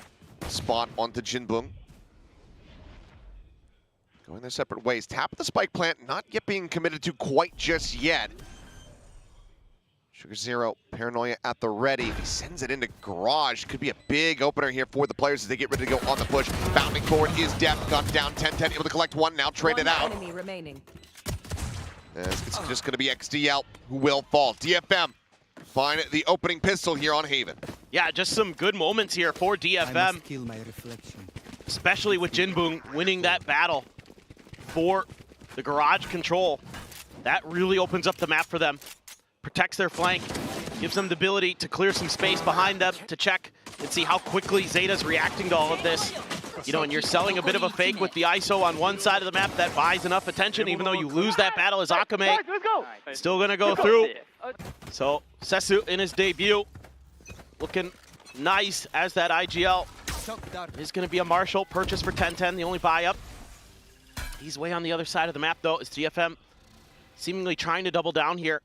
Spot onto Jinbum. Going their separate ways. Tap of the spike plant, not yet being committed to quite just yet. Sugar Zero, Paranoia at the ready. He sends it into Garage. Could be a big opener here for the players as they get ready to go on the push. Bounding forward is Depth. Guns down, 10-10, able to collect one, now trade it out. Enemy remaining. It's just going to be XDL who will fall. DFM find the opening pistol here on Haven. Yeah, just some good moments here for DFM. Kill my reflection. Especially with Jinboong winning that battle for the garage control. That really opens up the map for them. Protects their flank, gives them the ability to clear some space behind them to check and see how quickly Zeta's reacting to all of this. You know, and you're selling a bit of a fake with the ISO on one side of the map that buys enough attention, even though you lose that battle as Akame. Still gonna go through. So, Sesu in his debut, looking nice as that IGL. Is gonna be a Marshall purchase for 10-10, the only buy up. He's way on the other side of the map though, as DFM seemingly trying to double down here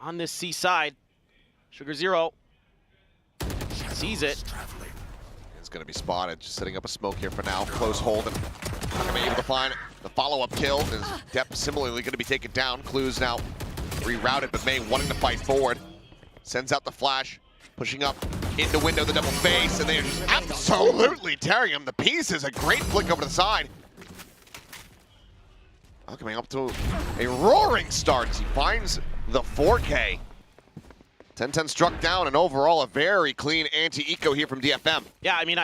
on this C side. Sugar Zero sees it. It's going to be spotted, just setting up a smoke here for now. Close hold, and not going to be able to find the follow-up kill. As Depp similarly going to be taken down. Clues now rerouted, but May wanting to fight forward. Sends out the flash, pushing up into window, the double face, and they are just absolutely tearing him to pieces. A great flick over the side. Coming up to a roaring start as he finds the 4K. 10-10 struck down, and overall a very clean anti-eco here from DFM. Yeah, I mean,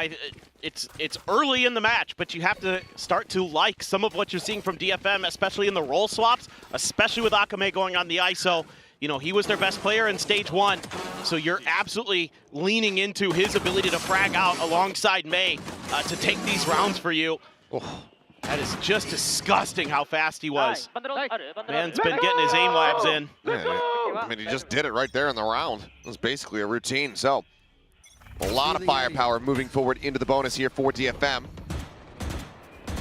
it's early in the match, but you have to start to like some of what you're seeing from DFM, especially in the role swaps, especially with Akame going on the ISO. You know, he was their best player in stage 1, so you're absolutely leaning into his ability to frag out alongside May to take these rounds for you. Oh. That is just disgusting how fast he was. Man's been getting his aim labs in. Yeah, I mean, he just did it right there in the round. It was basically a routine. So, a lot of firepower moving forward into the bonus here for DFM.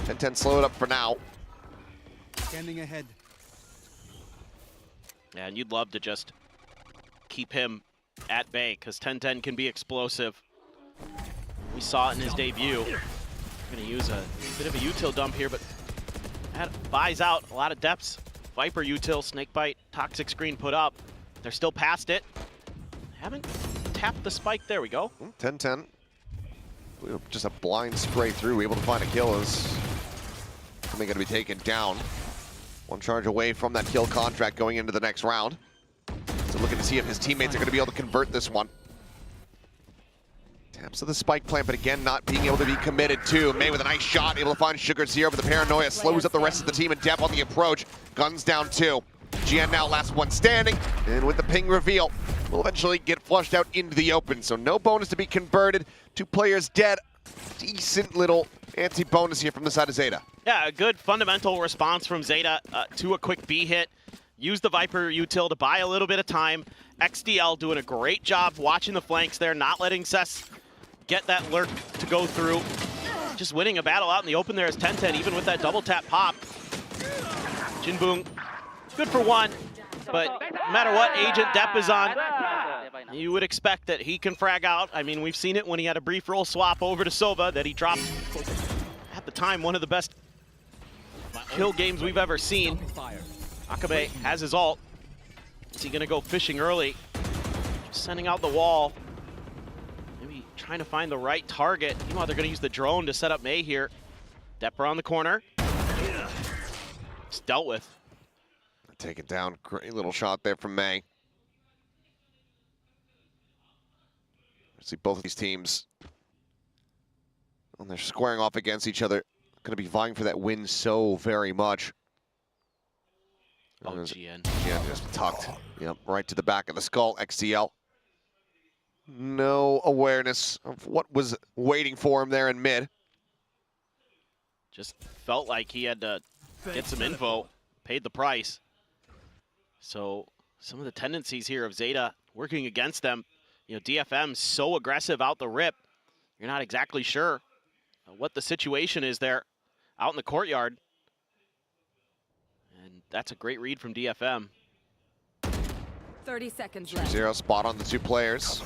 10-10 slow it up for now. Scanning ahead. Yeah, and you'd love to just keep him at bay, because 10-10 can be explosive. We saw it in his debut. Going to use a bit of a util dump here, but that buys out a lot of depths. Viper util, Snakebite, Toxic Screen put up. They're still past it. Haven't tapped the spike. There we go. 10-10. Just a blind spray through, able to find a kill is going to be taken down. One charge away from that kill contract going into the next round. So looking to see if his teammates are going to be able to convert this one. Taps to the spike plant, but again, not being able to be committed to. May with a nice shot, able to find Sugar Zero, but the Paranoia slows up the rest of the team, and Depp on the approach. Guns down 2. GN now last one standing, and with the ping reveal, will eventually get flushed out into the open. So no bonus to be converted. 2 players dead. Decent little anti-bonus here from the side of Zeta. Yeah, a good fundamental response from Zeta to a quick B hit. Use the Viper util to buy a little bit of time. XDL doing a great job watching the flanks there, not letting Cess get that lurk to go through. Just winning a battle out in the open there as 10-10, even with that double tap pop. Jinboong, good for 1, but no matter what agent Depp is on, you would expect that he can frag out. I mean, we've seen it when he had a brief roll swap over to Sova that he dropped, at the time, one of the best kill games we've ever seen. Akame has his ult. Is he gonna go fishing early? Just sending out the wall. Trying to find the right target. Meanwhile, they're going to use the drone to set up May here. Depper on the corner. It's dealt with. Taken down. Great little shot there from May. See both of these teams, when they're squaring off against each other, going to be vying for that win so very much. Oh, GN. GN just tucked. Yep, right to the back of the skull. XCL. No awareness of what was waiting for him there in mid. Just felt like he had to get some info, paid the price. So some of the tendencies here of Zeta working against them. You know, DFM so aggressive out the rip. You're not exactly sure what the situation is there out in the courtyard. And that's a great read from DFM. 30 seconds left. Zero spot on the 2 players.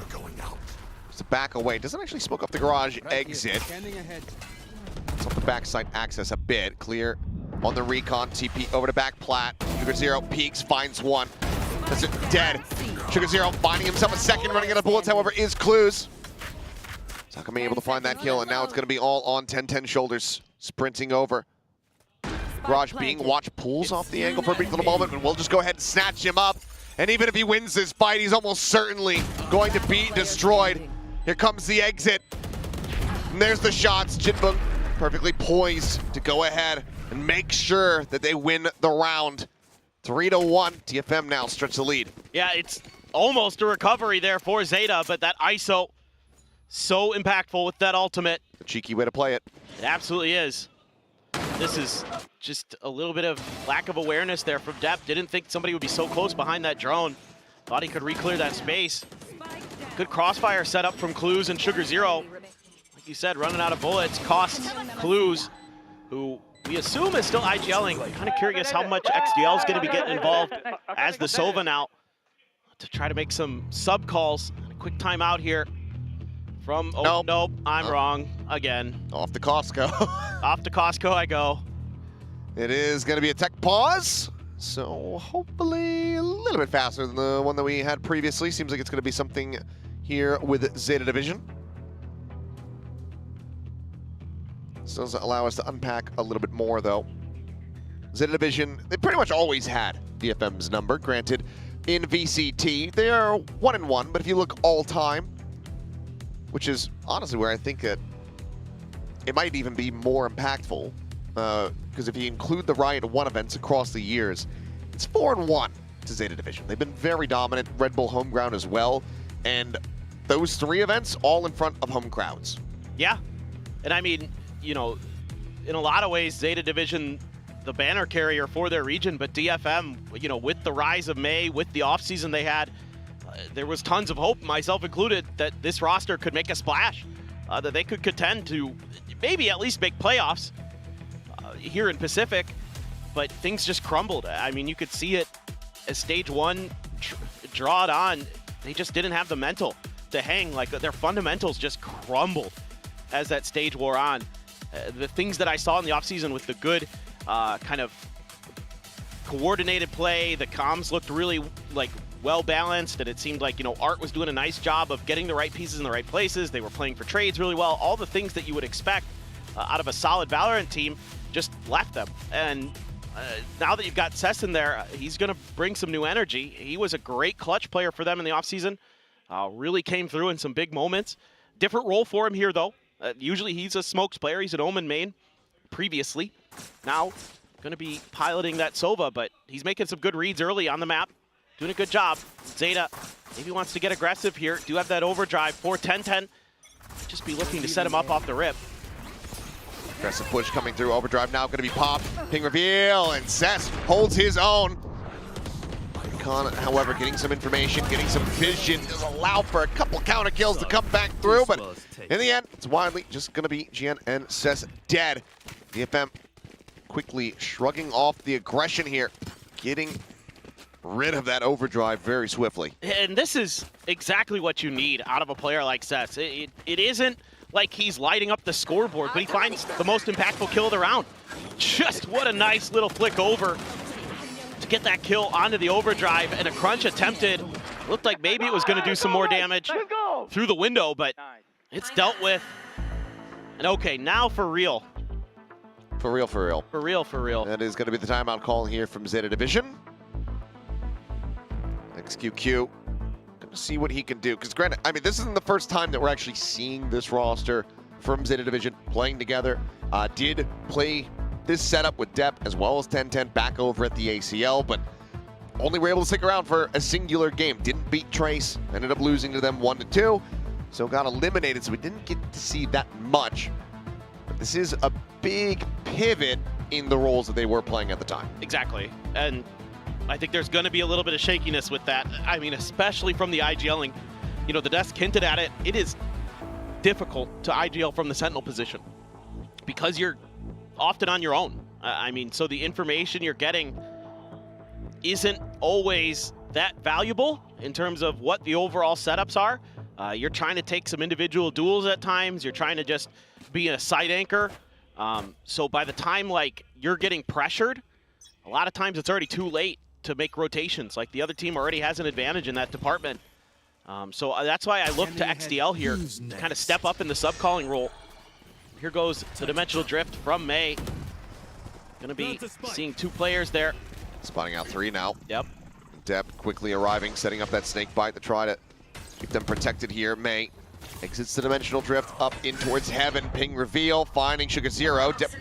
Just a back away. Doesn't actually smoke up the garage exit. It's off the backside access a bit. Clear on the recon. TP over to back plat. Sugar Zero peeks, finds 1. That's it, dead. Sugar Zero finding himself a second, running out of bullets, however, is Clues. He's not going to be able to find that kill, and now it's going to be all on 10-10 shoulders, sprinting over. Garage being watched, pulls off the angle for a brief little moment, but we'll just go ahead and snatch him up. And even if he wins this fight, he's almost certainly going to be destroyed. Here comes the exit. And there's the shots. Jinbung perfectly poised to go ahead and make sure that they win the round. 3-1. DFM now stretch the lead. Yeah, it's almost a recovery there for Zeta, but that ISO, so impactful with that ultimate. A cheeky way to play it. It absolutely is. This is just a little bit of lack of awareness there from Depp. Didn't think somebody would be so close behind that drone. Thought he could re-clear that space. Good crossfire setup from Clues and Sugar Zero. Like you said, running out of bullets costs Clues, who we assume is still IGLing. Kind of curious how much XDL is going to be getting involved as the Sova now to try to make some sub calls. A quick timeout here from, oh, nope, I'm wrong again. Off to Costco. Off to Costco I go. It is going to be a tech pause, so hopefully a little bit faster than the one that we had previously. Seems like it's going to be something here with Zeta Division. This does allow us to unpack a little bit more, though. Zeta Division, they pretty much always had DFM's number. Granted, in VCT, they are 1-1, but if you look all-time, which is honestly where I think that it might even be more impactful, because if you include the Riot 1 events across the years, it's 4-1 to Zeta Division. They've been very dominant, Red Bull home ground as well, and those 3 events all in front of home crowds. Yeah, and I mean, you know, in a lot of ways, Zeta Division, the banner carrier for their region, but DFM, you know, with the rise of May, with the offseason they had, there was tons of hope, myself included, that this roster could make a splash, that they could contend to maybe at least make playoffs here in Pacific, but things just crumbled. I mean, you could see it as stage 1 draw it on. They just didn't have the mental to hang. Like, their fundamentals just crumbled as that stage wore on. The things that I saw in the offseason with the good kind of coordinated play, the comms looked really like well balanced, and it seemed like, you know, Art was doing a nice job of getting the right pieces in the right places. They were playing for trades really well. All the things that you would expect out of a solid Valorant team just left them. And now that you've got Cess in there, he's going to bring some new energy. He was a great clutch player for them in the offseason. Really came through in some big moments. Different role for him here, though. Usually he's a smokes player. He's an Omen main previously. Now going to be piloting that Sova, but he's making some good reads early on the map. Doing a good job. Zeta maybe wants to get aggressive here. Do have that overdrive for 10-10. Just be looking to set him up off the rip. Aggressive push coming through. Overdrive now going to be popped. Ping reveal, and Cess holds his own. Con, however, getting some information, getting some vision does allow for a couple counter kills to come back through, but in the end, it's widely just going to be GN and Cess dead. DFM quickly shrugging off the aggression here, getting rid of that overdrive very swiftly. And this is exactly what you need out of a player like Cess. It isn't like he's lighting up the scoreboard, but he finds the most impactful kill of the round. Just what a nice little flick over to get that kill onto the overdrive, and a crunch attempted. Looked like maybe it was going to do some more damage through the window, but it's dealt with. And okay, now for real. For real, for real. For real, for real. That is going to be the timeout call here from Zeta Division. XQQ, gonna see what he can do. Because granted, I mean, this isn't the first time that we're actually seeing this roster from Zeta Division playing together. Did play this setup with Depp as well as 10-10 back over at the ACL, but only were able to stick around for a singular game. Didn't beat Trace, ended up losing to them 1-2, so got eliminated, so we didn't get to see that much. But this is a big pivot in the roles that they were playing at the time. Exactly, and I think there's going to be a little bit of shakiness with that. I mean, especially from the IGLing. You know, the desk hinted at it. It is difficult to IGL from the Sentinel position because you're often on your own. I mean, so the information you're getting isn't always that valuable in terms of what the overall setups are. You're trying to take some individual duels at times. You're trying to just be a side anchor. So by the time, like, you're getting pressured, a lot of times it's already too late to make rotations. Like, the other team already has an advantage in that department. So that's why I look to XDL here to kind of step up in the sub-calling role. Here goes the Dimensional Drift from May. Gonna be seeing 2 players there. Spotting out 3 now. Yep. Depp quickly arriving, setting up that snake bite to try to keep them protected here. May exits the Dimensional Drift up in towards heaven. Ping reveal, finding Sugar Zero. Depp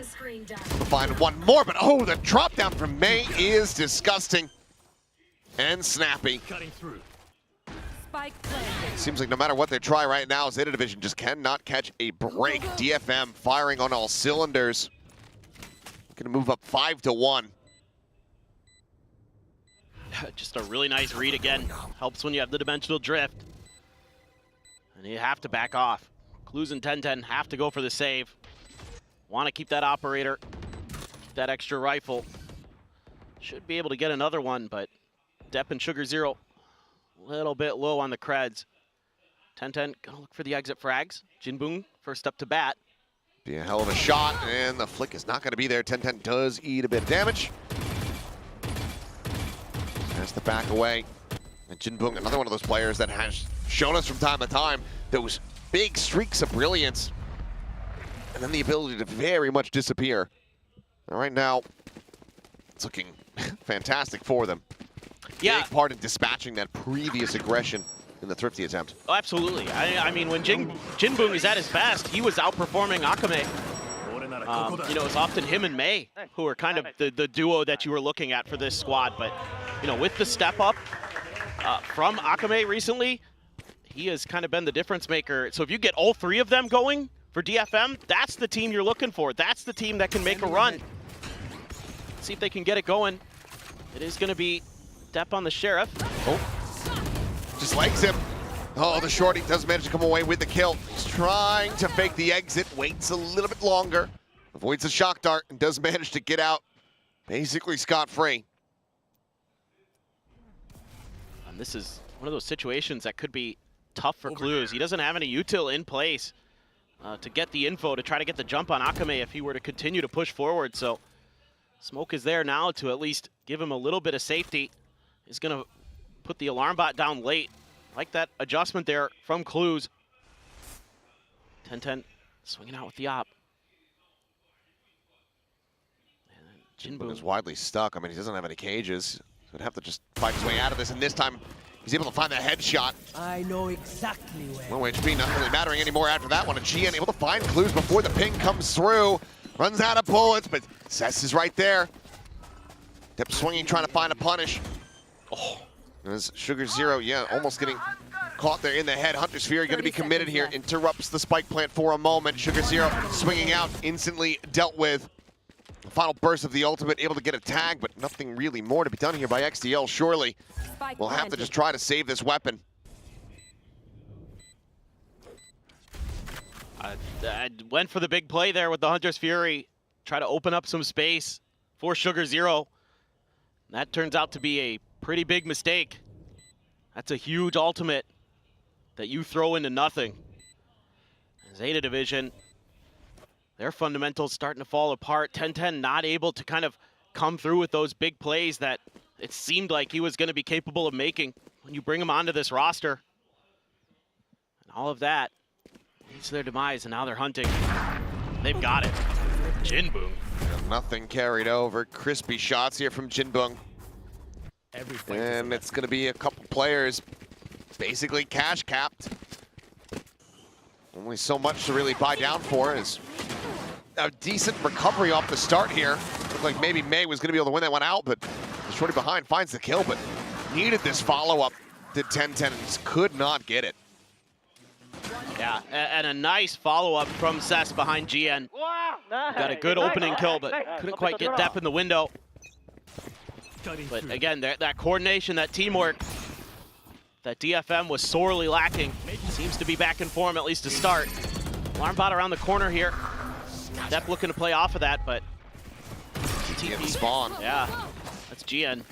will find one more, but oh, the drop down from May is disgusting and snappy. Cutting through. Seems like no matter what they try right now, Zeta Division just cannot catch a break. DFM firing on all cylinders. Gonna move up 5-1. Just a really nice read again. Helps when you have the Dimensional Drift. And you have to back off. Clues and 10-10 have to go for the save. Want to keep that operator, keep that extra rifle. Should be able to get another one, but Depp and Sugar Zero a little bit low on the creds. 10-10 gonna look for the exit frags. Jinbung first up to bat. Be a hell of a shot, and the flick is not going to be there. 10-10 does eat a bit of damage. Has to back away. And Jinbung, another one of those players that has shown us from time to time those big streaks of brilliance, and then the ability to very much disappear. And right now, it's looking fantastic for them. Yeah. Big part in dispatching that previous aggression in the Thrifty attempt. Oh, absolutely. I mean, when Jinbung is at his best, he was outperforming Akame. You know, it's often him and May who are kind of the duo that you were looking at for this squad. But, you know, with the step up from Akame recently, he has kind of been the difference maker. So if you get all 3 of them going for DFM, that's the team you're looking for. That's the team that can make a run. Let's see if they can get it going. It is going to be Depp on the Sheriff. Oh, just legs him. Oh, the shorty does manage to come away with the kill. He's trying to fake the exit, waits a little bit longer, avoids the shock dart, and does manage to get out basically scot-free. And this is one of those situations that could be tough for Clues. He doesn't have any util in place to get the info, to try to get the jump on Akame if he were to continue to push forward. So smoke is there now to at least give him a little bit of safety. He's going to put the alarm bot down late. Like that adjustment there from Clues. 10-10 swinging out with the op. Jinbung is widely stuck. I mean, he doesn't have any cages. He'd have to just fight his way out of this, and this time he's able to find that headshot. I know exactly where. No HP not really mattering anymore after that one. And GN able to find Clues before the ping comes through. Runs out of bullets, but Cess is right there. Depp swinging, trying to find a punish. Oh, there's Sugar Zero, yeah, almost getting caught there in the head. Hunter's Fury going to be committed here. Interrupts the spike plant for a moment. Sugar Zero swinging out, instantly dealt with. The final burst of the ultimate, able to get a tag, but nothing really more to be done here by XDL. Surely we'll have to just try to save this weapon. I went for the big play there with the Hunter's Fury. Try to open up some space for Sugar Zero. That turns out to be a pretty big mistake. That's a huge ultimate that you throw into nothing. Zeta Division, their fundamentals starting to fall apart. 10-10 not able to kind of come through with those big plays that it seemed like he was going to be capable of making when you bring him onto this roster. And all of that leads to their demise, and now they're hunting. They've got it. Jinbung. Nothing carried over. Crispy shots here from Jinbung. And it's going to be a couple players basically cash capped. Only so much to really buy down for. Is a decent recovery off the start here. Looked like maybe May was going to be able to win that one out, but the shorty behind finds the kill, but needed this follow-up. Did 10-10 and just could not get it. Yeah, and a nice follow-up from Cess behind GN. Got a good opening kill, but couldn't quite get Depp in the window. But again, that coordination, that teamwork that DFM was sorely lacking. Seems to be back in form, at least to start. Alarm bot around the corner here. Depp looking to play off of that, but TP spawn. Yeah, that's GN.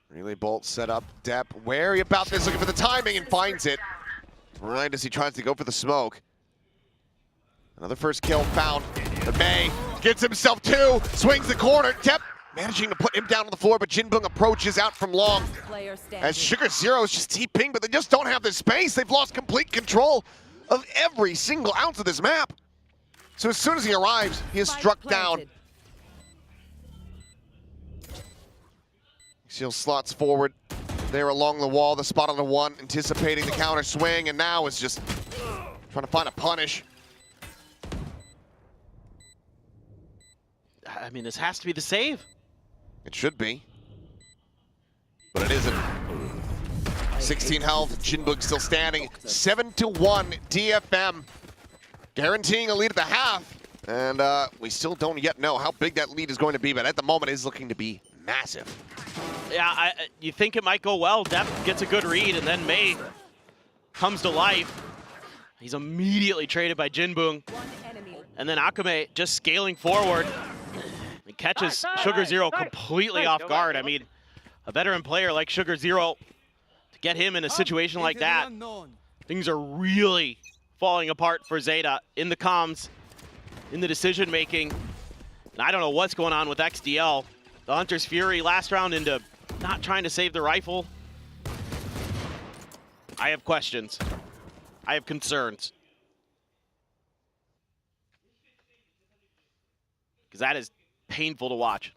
Relay bolt set up. Depp wary about this, looking for the timing and finds it. Right as he tries to go for the smoke. Another first kill found. But May gets himself 2, swings the corner. Depp managing to put him down on the floor, but Jinbung approaches out from long. Player standing. As Sugar Zero is just TPing, but they just don't have the space. They've lost complete control of every single ounce of this map. So as soon as he arrives, he is struck down. Seal slots forward there along the wall, the spot on the one, anticipating the counter swing, and now is just trying to find a punish. I mean, this has to be the save. It should be, but it isn't. 16 health, Jinbung still standing, 7-1 DFM, guaranteeing a lead at the half, and we still don't yet know how big that lead is going to be, but at the moment it is looking to be massive. Yeah, you think it might go well. Def gets a good read, and then May comes to life. He's immediately traded by Jinbung, and then Akame just scaling forward. He catches Sugar Zero completely off guard. I mean, a veteran player like Sugar Zero, to get him in a situation like that, things are really falling apart for Zeta in the comms, in the decision making. And I don't know what's going on with XDL. The Hunter's Fury last round into not trying to save the rifle. I have questions. I have concerns. Because that is painful to watch.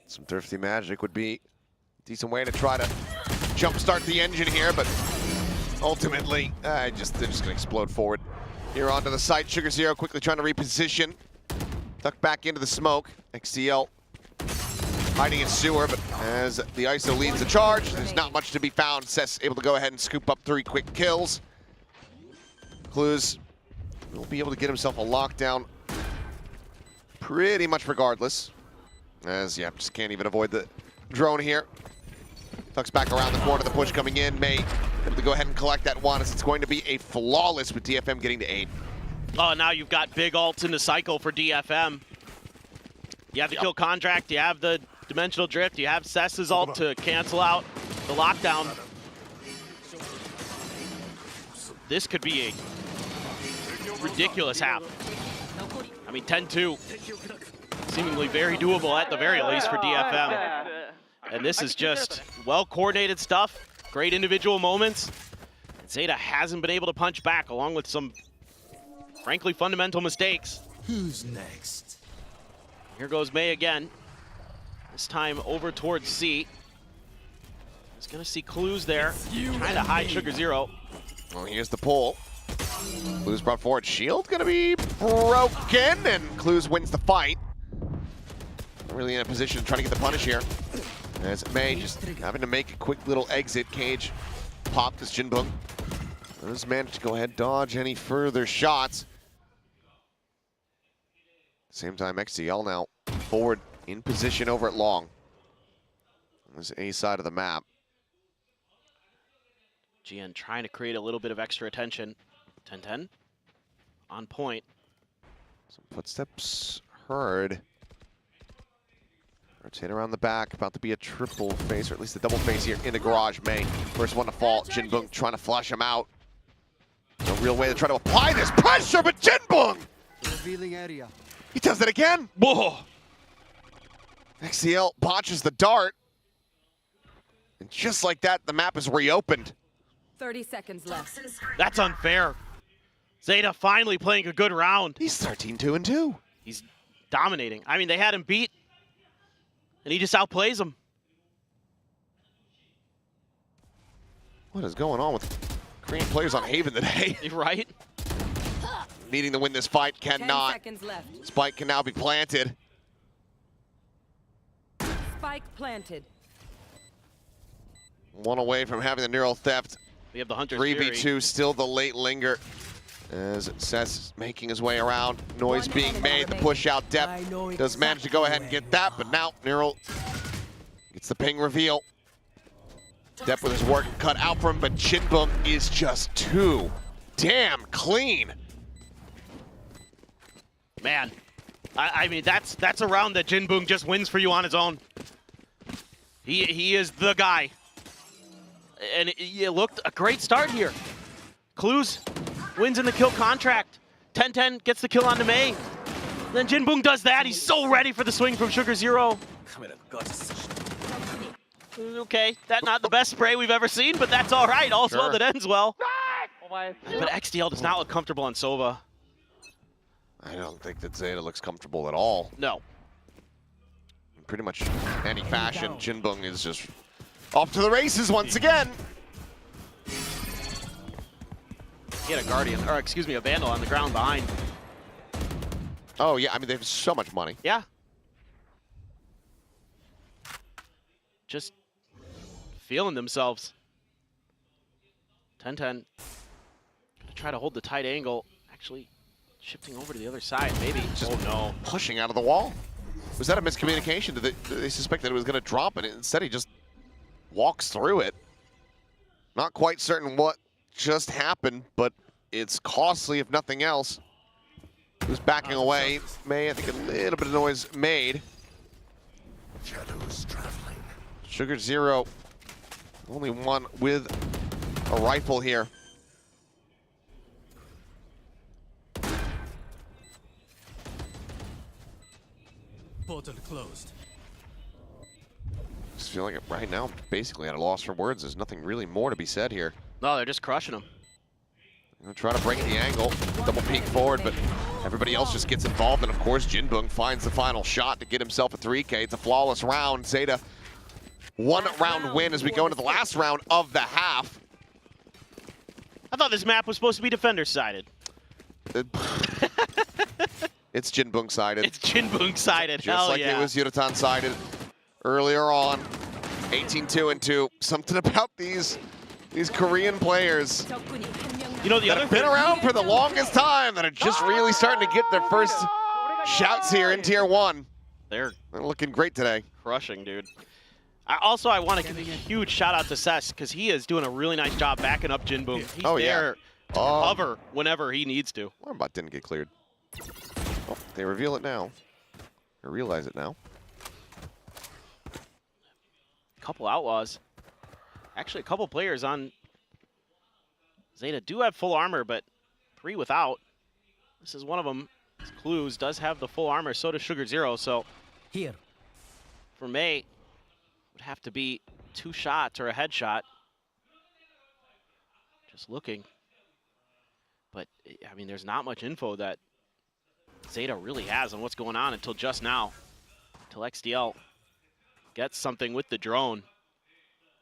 Some Thrifty Magic would be a decent way to try to jumpstart the engine here, but ultimately, they're just going to explode forward. Here onto the site, Sugar Zero quickly trying to reposition. Duck back into the smoke. XCL hiding in sewer, but as the ISO leads the charge, there's not much to be found. Seth's able to go ahead and scoop up 3 quick kills. Clues will be able to get himself a lockdown pretty much regardless. As, yeah, just can't even avoid the drone here. Tucks back around the corner, the push coming in. May able to go ahead and collect that one, as it's going to be a flawless with DFM getting to 8. Oh, now you've got big ults in the cycle for DFM. You have the kill contract, you have the dimensional drift, you have Seth's ult to cancel out the lockdown. This could be a ridiculous half. I mean, 10-2, seemingly very doable at the very least for DFM. And this is just well-coordinated stuff, great individual moments. Zeta hasn't been able to punch back, along with some, frankly, fundamental mistakes. Who's next? Here goes May again. This time over towards C. He's gonna see Clues there, trying to hide Sugar Zero. Well, here's the pull. Clues brought forward. Shield gonna be broken, and Clues wins the fight. Not really in a position to try to get the punish here. As May just having to make a quick little exit. Cage popped as Jinbung does manage to go ahead, dodge any further shots. Same time, XCL now forward in position over at long. This A side of the map. GN trying to create a little bit of extra attention. 10-10 on point. Some footsteps heard. Rotate around the back, about to be a triple face, or at least a double face here in the garage. May, first one to fall. Jinbung trying to flush him out. No real way to try to apply this pressure, but Jinbung! Revealing area. He does it again. Whoa! XCL botches the dart. And just like that, the map is reopened. 30 seconds left. That's unfair. Zeta finally playing a good round. He's 13-2-2. He's dominating. I mean, they had him beat, and he just outplays them. What is going on with Korean players on Haven today? Right? Needing to win this fight, cannot. 10 seconds left. Spike can now be planted. Spike planted. One away from having the neural theft. We have the Hunter's 3v2, Fury. still the late linger. As Seth's making his way around. Noise being made, the push out depth. Does manage to go ahead and get that, but now Neural gets the ping reveal. Depp with his work cut out for him, but Jinbung is just too damn clean. Man, I mean, that's a round that Jinbung just wins for you on his own. He is the guy. And it looked a great start here. Clues wins in the kill contract. 10-10 gets the kill on to May. Then Jinbung does that. He's so ready for the swing from Sugar Zero. Okay, that's not the best spray we've ever seen, but that's all right. All's well that ends well. But XDL does not look comfortable on Sova. I don't think that Zeta looks comfortable at all. No. In pretty much any fashion, Jinbung is just off to the races once again. He had a Guardian, or excuse me, a Vandal on the ground behind. Oh yeah, I mean, they have so much money. Yeah. Just feeling themselves. 10-10. Gonna try to hold the tight angle. Actually shifting over to the other side, maybe. Just oh no. Pushing out of the wall. Was that a miscommunication? Did they suspect that it was going to drop, and instead he just walks through it? Not quite certain what just happened, but it's costly if nothing else. He was backing away. May, I think, a little bit of noise made. Shadows traveling. Sugar Zero, only one with a rifle here. Portal closed. Just feel like right now, basically at a loss for words. There's nothing really more to be said here. No, they're just crushing them. Gonna try to break the angle, double peek forward, but everybody else just gets involved. And of course, Jinbung finds the final shot to get himself a 3K. It's a flawless round. Zeta, one round win as we go into the last round of the half. I thought this map was supposed to be defender-sided. It's Jinbung sided. It's Jinbung sided. Just Hell like yeah. it was Yudotan sided earlier on. 18-2-2. Something about these Korean players. You know, the other have been around for the longest time that are just really starting to get their first shouts here in Tier 1. They're looking great today. Crushing, dude. I want to give a huge shout out to Cess because he is doing a really nice job backing up Jinbung. He's there to cover whenever he needs to. Alarmbot didn't get cleared. Oh, they reveal it now. Or realize it now. Couple Outlaws. Actually, a couple players on Zeta do have full armor, but 3 without. This is one of them. Clues does have the full armor, so does Sugar Zero. So here for May, would have to be 2 shots or a headshot. Just looking. But, I mean, there's not much info that Zeta really has on what's going on until just now. Until XDL gets something with the drone.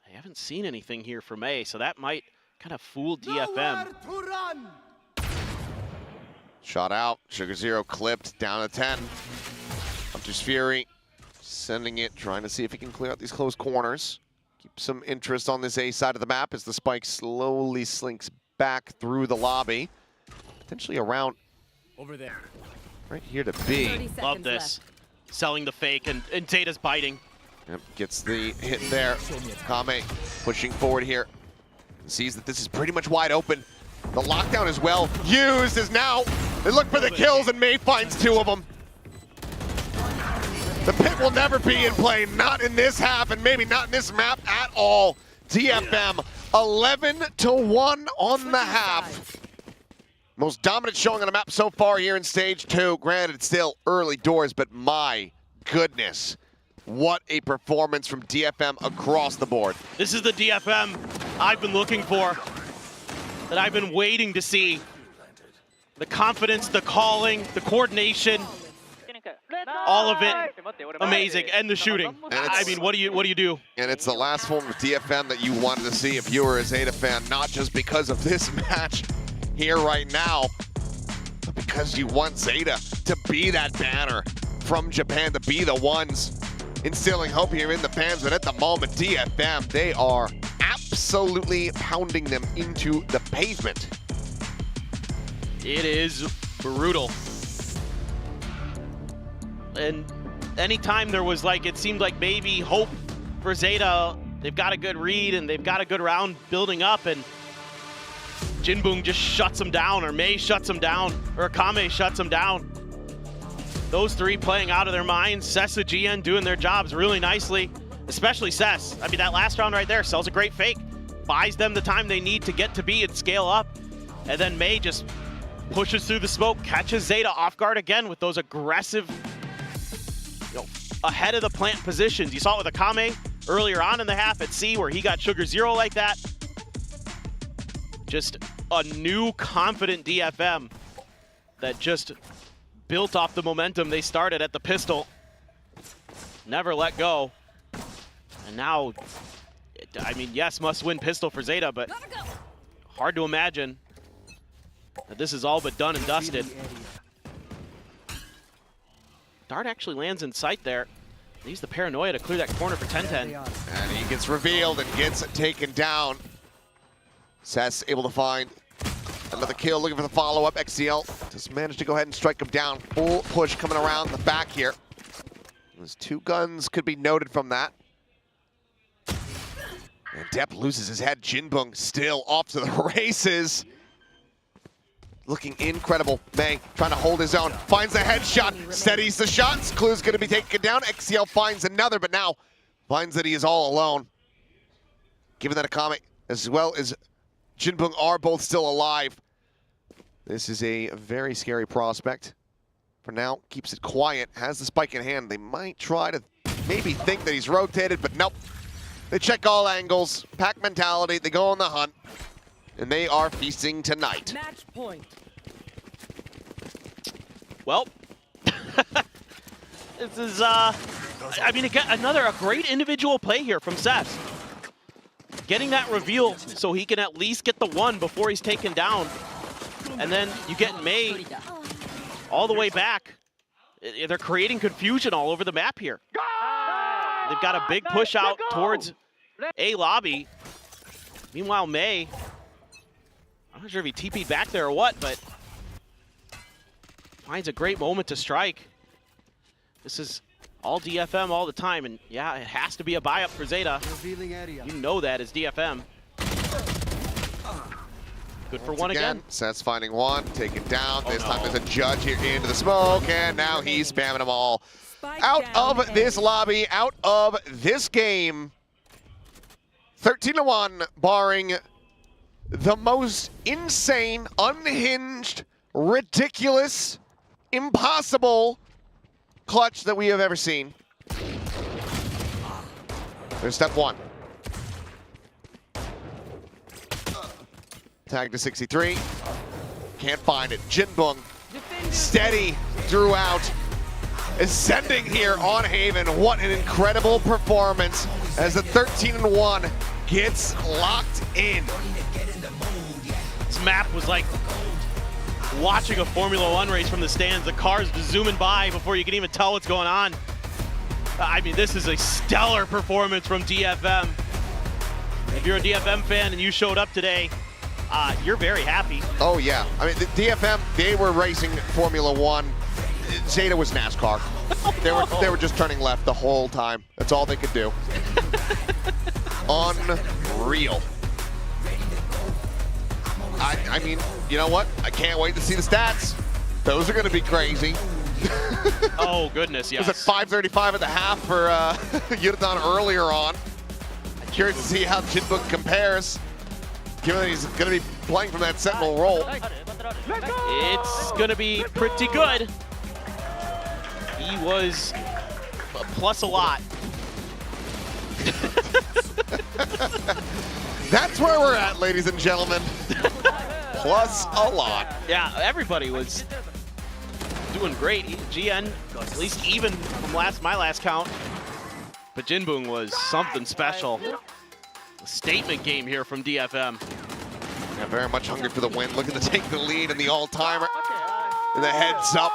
I haven't seen anything here for May, so that might kind of fool DFM. Shot out. Sugar Zero clipped down to 10. Hunter's Fury sending it, trying to see if he can clear out these close corners. Keep some interest on this A side of the map as the spike slowly slinks back through the lobby. Potentially around over there. Right here to B. Love this. Selling the fake, and Zeta's biting. Yep, gets the hit there. Kame pushing forward here. Sees that this is pretty much wide open. The lockdown is well used as now they look for the kills and May finds 2 of them. The pit will never be in play, not in this half and maybe not in this map at all. DFM 11-1 on the half. Most dominant showing on the map so far here in stage 2. Granted, it's still early doors, but my goodness. What a performance from DFM across the board. This is the DFM I've been looking for, that I've been waiting to see. The confidence, the calling, the coordination, all of it amazing, and the shooting. And I mean, what do you do? And it's the last form of DFM that you wanted to see if you were a Zeta fan, not just because of this match here right now, but because you want Zeta to be that banner from Japan, to be the ones instilling hope here in the fans. But at the moment, DFM, they are absolutely pounding them into the pavement. It is brutal. And anytime there was it seemed like maybe hope for Zeta, they've got a good read and they've got a good round building up, and Jinbung just shuts them down, or May shuts them down, or Kame shuts them down. Those 3 playing out of their minds. Cess and GN doing their jobs really nicely, especially Cess. I mean, that last round right there sells a great fake, buys them the time they need to get to B and scale up, and then May just pushes through the smoke, catches Zeta off guard again with those aggressive, ahead of the plant positions. You saw it with Akame earlier on in the half at C where he got Sugar Zero like that. Just a new confident DFM that just built off the momentum they started at the pistol. Never let go. And now, I mean, yes, must-win pistol for Zeta, but hard to imagine that this is all but done and dusted. Dart actually lands in sight there. He's the paranoia to clear that corner for 10-10. And he gets revealed and gets taken down. Sess able to find another kill, looking for the follow-up. XCL just managed to go ahead and strike him down. Full push coming around the back here. Those 2 guns could be noted from that. And Depp loses his head. Jinbung still off to the races. Looking incredible. May trying to hold his own. Finds a headshot. Steadies the shots. Clue's going to be taken down. XCL finds another, but now finds that he is all alone. Given that Akame as well as Jinbung are both still alive. This is a very scary prospect. For now, keeps it quiet. Has the spike in hand. They might try to maybe think that he's rotated, but nope. They check all angles, pack mentality, they go on the hunt, and they are feasting tonight. Match point. Well, this is, I mean, again, a great individual play here from Sess. Getting that reveal so he can at least get the 1 before he's taken down. And then you get May all the way back. They're creating confusion all over the map here. They've got a big push out towards A lobby. Meanwhile, May, I'm not sure if he TP'd back there or what, but finds a great moment to strike. This is all DFM all the time, and yeah, it has to be a buy-up for Zeta. You know that as DFM. Good for one again. Seth's finding one, taken down. This time there's a judge here into the smoke, and now he's spamming them all out of this lobby, out of this game. 13-1, barring the most insane, unhinged, ridiculous, impossible clutch that we have ever seen. There's step 1. Tag to 63. Can't find it. Jinbung steady throughout. Ascending here on Haven. What an incredible performance as the 13-1 gets locked in. This map was like watching a Formula One race from the stands. The cars zooming by before you can even tell what's going on. I mean, this is a stellar performance from DFM. If you're a DFM fan and you showed up today, you're very happy. Oh yeah, I mean the DFM, they were racing Formula One. Zeta was NASCAR. They were just turning left the whole time. That's all they could do. Unreal. I mean, you know what? I can't wait to see the stats. Those are going to be crazy. Oh goodness, yes. It was at 5:35 at the half for Yudotan earlier on. Curious to see how Jinbung compares, given that he's going to be playing from that sentinel role. It's going to be pretty good. He was plus a lot. That's where we're at, ladies and gentlemen. Plus a lot. Yeah, everybody was doing great. GN, at least even from my last count. But Jinbung was something special. A statement game here from DFM. Yeah, very much hungry for the win. Looking to take the lead in the all-timer. And the heads up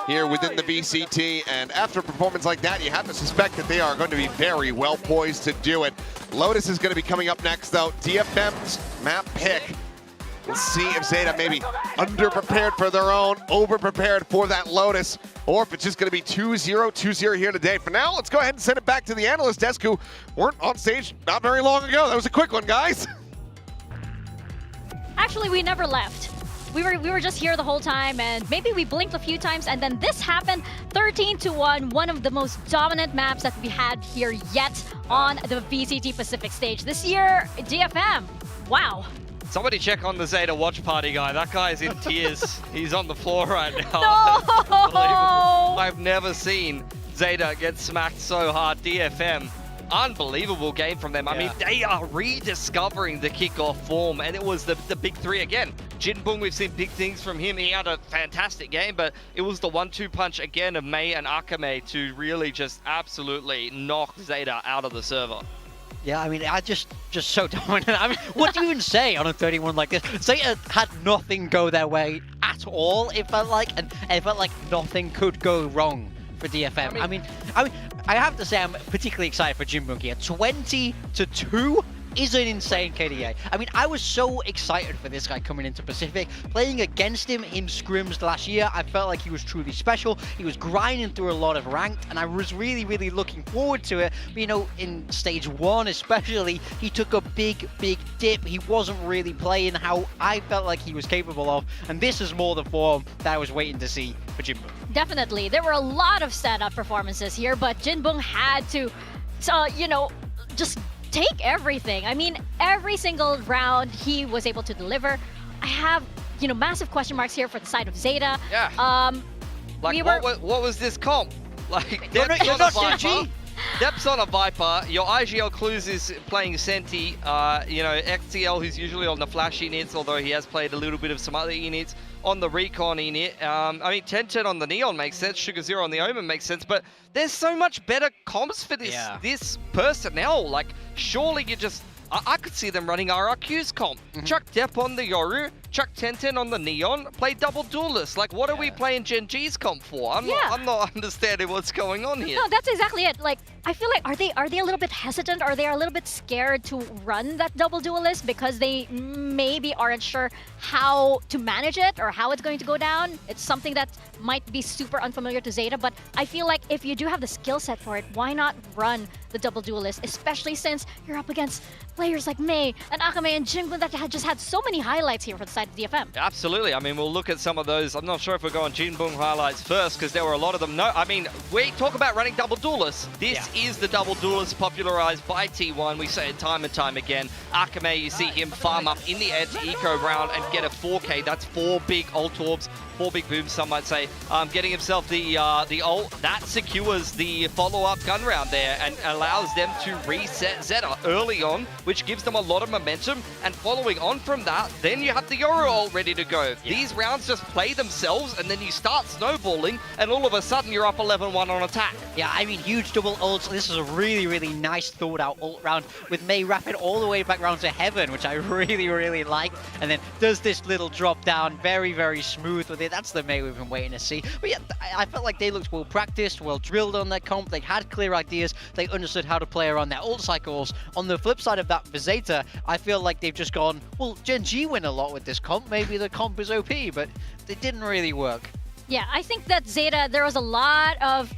here within the VCT. And after a performance like that, you have to suspect that they are going to be very well poised to do it. Lotus is going to be coming up next, though. DFM's map pick. We'll see if Zeta maybe underprepared for their own, overprepared for that Lotus, or if it's just going to be 2-0, 2-0 here today. For now, let's go ahead and send it back to the analyst desk, who weren't on stage not very long ago. That was a quick one, guys. Actually, we never left. We were just here the whole time, and maybe we blinked a few times, and then this happened. 13-1, one of the most dominant maps that we had here yet on the VCT Pacific stage this year. DFM, wow. Somebody check on the Zeta watch party guy. That guy's in tears. He's on the floor right now. No! That's unbelievable. I've never seen Zeta get smacked so hard. DFM, unbelievable game from them. I mean, they are rediscovering the kickoff form, and it was the big three again. Jinbong, we've seen big things from him. He had a fantastic game, but it was the 1-2 punch again of Mei and Akame to really just absolutely knock Zeta out of the server. Yeah, I mean, I just so dominant. I mean, what do you even say on a 31 like this? Zeta had nothing go their way at all, it felt like, and it felt like nothing could go wrong for DFM. I mean, I have to say I'm particularly excited for Jinbong here. 20-2 is an insane KDA. I mean, I was so excited for this guy coming into Pacific. Playing against him in scrims last year, I felt like he was truly special. He was grinding through a lot of ranked, and I was really, really looking forward to it. But, you know, in stage 1 especially, he took a big dip. He wasn't really playing how I felt like he was capable of, and this is more the form that I was waiting to see for Jinbong. Definitely. There were a lot of stand-up performances here, but Jinbong had to, you know, just take everything. I mean, every single round he was able to deliver. I have, you know, massive question marks here for the side of Zeta. Yeah. Like, what was this comp? Like, you're not Viper. Depth's on a Viper. Your IGL Clues is playing Senti. You know, XTL, who's usually on the Flash units, although he has played a little bit of some other units on the Recon unit. I mean, 10-10 on the Neon makes sense. Sugar Zero on the Omen makes sense. But there's so much better comps for this this personnel. Like, surely you just... I could see them running RRQ's comp. Chuck Depp on the Yoru, chuck 10-10 on the Neon, play double duelist. Like, what are we playing Gen G's comp for? I'm not understanding what's going on here. No, that's exactly it. Like, I feel like, are they a little bit hesitant? Are they a little bit scared to run that double duelist because they maybe aren't sure how to manage it or how it's going to go down? It's something that might be super unfamiliar to Zeta, but I feel like if you do have the skill set for it, why not run the double duelist, especially since you're up against players like Mei and Akame and Jinbong that had just had so many highlights here for the side of DFM. Absolutely. I mean, we'll look at some of those. I'm not sure if we're going Jinbong highlights first because there were a lot of them. No, I mean, we talk about running double duelists. This is the double duelist popularized by T1. We say it time and time again. Akame, you see him farm up in the anti-eco round and get a 4K. That's 4 big ult orbs, 4 big booms, some might say. Getting himself the ult. That secures the follow-up gun round there and allows them to reset Zeta early on, which gives them a lot of momentum. And following on from that, then you have the Yoru ult ready to go. These rounds just play themselves, and then you start snowballing, and all of a sudden you're up 11-1 on attack. Yeah, I mean, huge double ults. This is a really, really nice thought-out ult round with Mei rapid all the way back round to Heaven, which I really, really like. And then does this little drop down, very, very smooth with it. That's the Mei we've been waiting to see. But yeah, I felt like they looked well practiced, well drilled on their comp. They had clear ideas. They understood how to play around their ult cycles. On the flip side of that, for Zeta, I feel like they've just gone, well, Gen G win a lot with this comp. Maybe the comp is OP, but it didn't really work. Yeah, I think that Zeta, there was a lot of,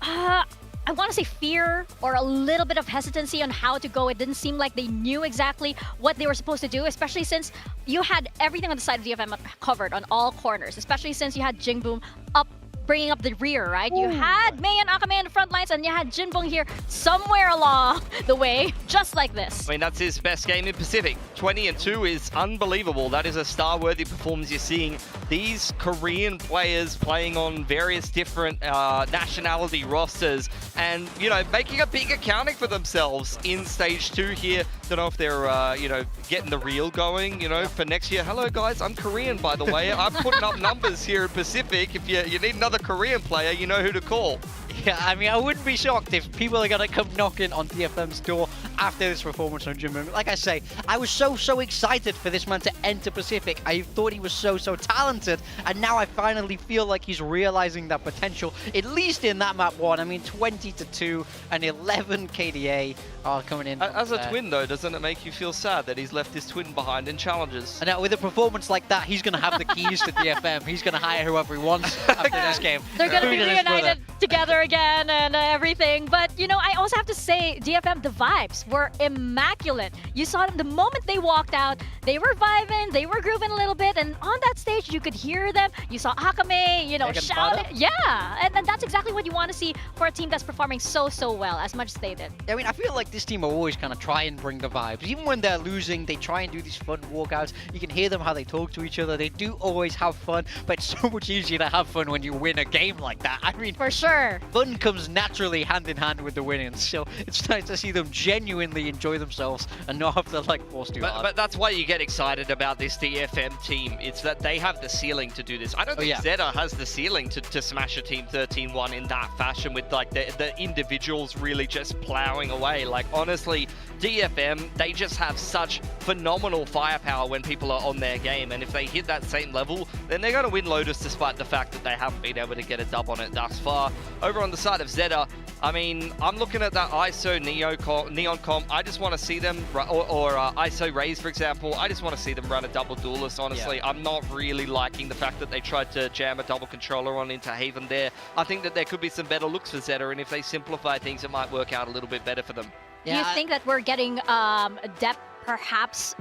I want to say fear or a little bit of hesitancy on how to go. It didn't seem like they knew exactly what they were supposed to do, especially since you had everything on the side of DFM covered on all corners, especially since you had Jinbong up, bringing up the rear, right? Ooh. You had Mei and Akame in the front lines, and you had Jinbong here somewhere along the way, just like this. I mean, that's his best game in Pacific. 20-2 is unbelievable. That is a star-worthy performance. You're seeing these Korean players playing on various different nationality rosters and, you know, making a big accounting for themselves in Stage 2 here. Don't know if they're, you know, getting the reel going, you know, for next year. Hello, guys. I'm Korean, by the way. I'm putting up numbers here in Pacific. If you need another Korean player, you know who to call. Yeah, I mean, I wouldn't be shocked if people are going to come knocking on DFM's door after this performance on Jinbong. Like I say, I was so excited for this man to enter Pacific. I thought he was so talented, and now I finally feel like he's realizing that potential, at least in that map 1. I mean, 20-2 and 11 KDA are coming in. As a twin, though, doesn't it make you feel sad that he's left his twin behind in challenges? And with a performance like that, he's going to have the keys to DFM. He's going to hire whoever he wants after this game. They're going to be reunited together again and everything. But, you know, I also have to say, DFM, the vibes were immaculate. You saw them the moment they walked out, they were vibing, they were grooving a little bit, and on that stage, stage, you could hear them. You saw Akame, you know, Taking shouting. fodder. Yeah, and that's exactly what you want to see for a team that's performing so well, as much as they did. I mean, I feel like this team will always kind of try and bring the vibes. Even when they're losing, they try and do these fun walkouts. You can hear them how they talk to each other. They do always have fun, but it's so much easier to have fun when you win a game like that. I mean, for sure, fun comes naturally hand in hand with the winning. So it's nice to see them genuinely enjoy themselves and not have to like force too hard. But that's why you get excited about this DFM team. It's that they have the ceiling to do this. I don't think Zeta has the ceiling to smash a team 13-1 in that fashion with like the individuals really just plowing away. Like honestly, DFM, they just have such phenomenal firepower when people are on their game, and if they hit that same level, then they're going to win Lotus despite the fact that they haven't been able to get a dub on it thus far. Over on the side of Zeta, I mean, I'm looking at that ISO Neon comp. I just want to see them, or ISO Raze, for example. I just want to see them run a double duelist, honestly. I'm not really liking the fact that they tried to jam a double controller on into Haven there. I think that there could be some better looks for Zeta, and if they simplify things, it might work out a little bit better for them. Do you think that we're getting Depp perhaps,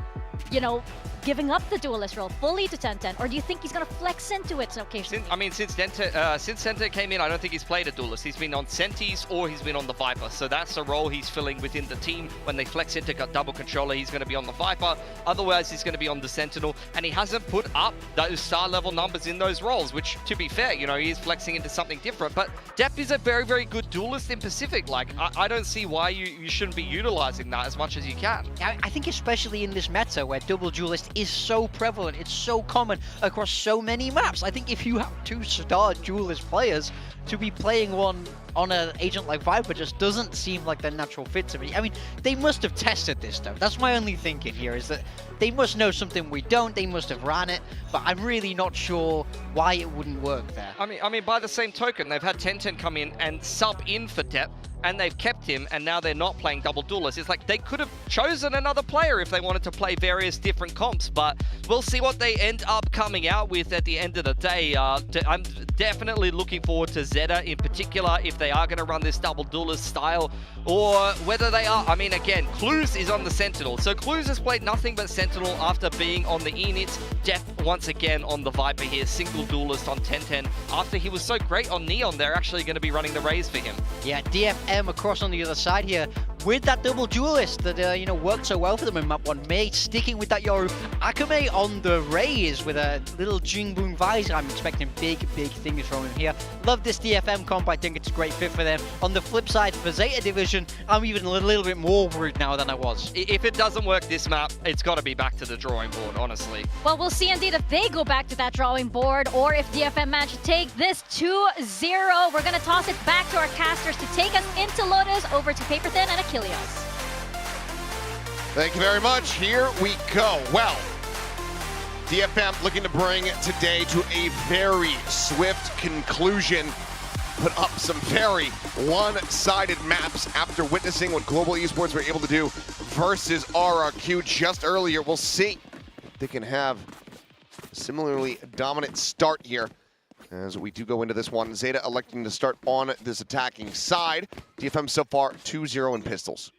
you know, giving up the duelist role fully to 10-10, or do you think he's going to flex into it occasionally? Since Senta came in, I don't think he's played a duelist. He's been on Sentis or he's been on the Viper. So that's the role he's filling within the team. When they flex into double controller, he's going to be on the Viper. Otherwise, he's going to be on the Sentinel. And he hasn't put up those star level numbers in those roles, which, to be fair, you know, he is flexing into something different. But Depp is a very good duelist in Pacific. Like, I don't see why you shouldn't be utilizing that as much as you can. I think especially in this meta where double duelist is so prevalent, it's so common across so many maps. I think if you have 2-star duelist players, to be playing one on an agent like Viper just doesn't seem like the natural fit to me. I mean, they must have tested this though. That's my only thinking here, is that they must know something we don't. They must have ran it, but I'm really not sure why it wouldn't work there. I mean, by the same token, they've had 10-10 come in and sub in for Depp, and they've kept him, and now they're not playing double duelist. It's like they could have chosen another player if they wanted to play various different comps, but we'll see what they end up coming out with at the end of the day. I'm definitely looking forward to Zeta in particular, if they are going to run this double duelist style, or whether they are. I mean, again, Clues is on the Sentinel, so Clues has played nothing but Sentinel after being on the Enix. Depp once again on the Viper here, single duelist on 10-10. After he was so great on Neon, they're actually going to be running the Raze for him. Yeah, DFM across on the other side here with that double duelist that you know, worked so well for them in map 1. May sticking with that Yoru. Akame on the Raze with a little Jingbun visor. I'm expecting big things from him here. Love this DFM comp. I think it's a great fit for them. On the flip side, for Zeta Division, I'm even a little bit more worried now than I was. If it doesn't work this map, it's got to be back to the drawing board, honestly. Well, we'll see indeed if they go back to that drawing board, or if DFM manage to take this 2-0. We're going to toss it back to our casters to take us into Lotus, over to Paper Thin and Achilles. Thank you very much. Here we go. Well, DFM looking to bring today to a very swift conclusion. Put up some very one-sided maps after witnessing what Global Esports were able to do versus RRQ just earlier. We'll see if they can have a similarly dominant start here as we do go into this one. Zeta electing to start on this attacking side. DFM so far 2-0 in pistols.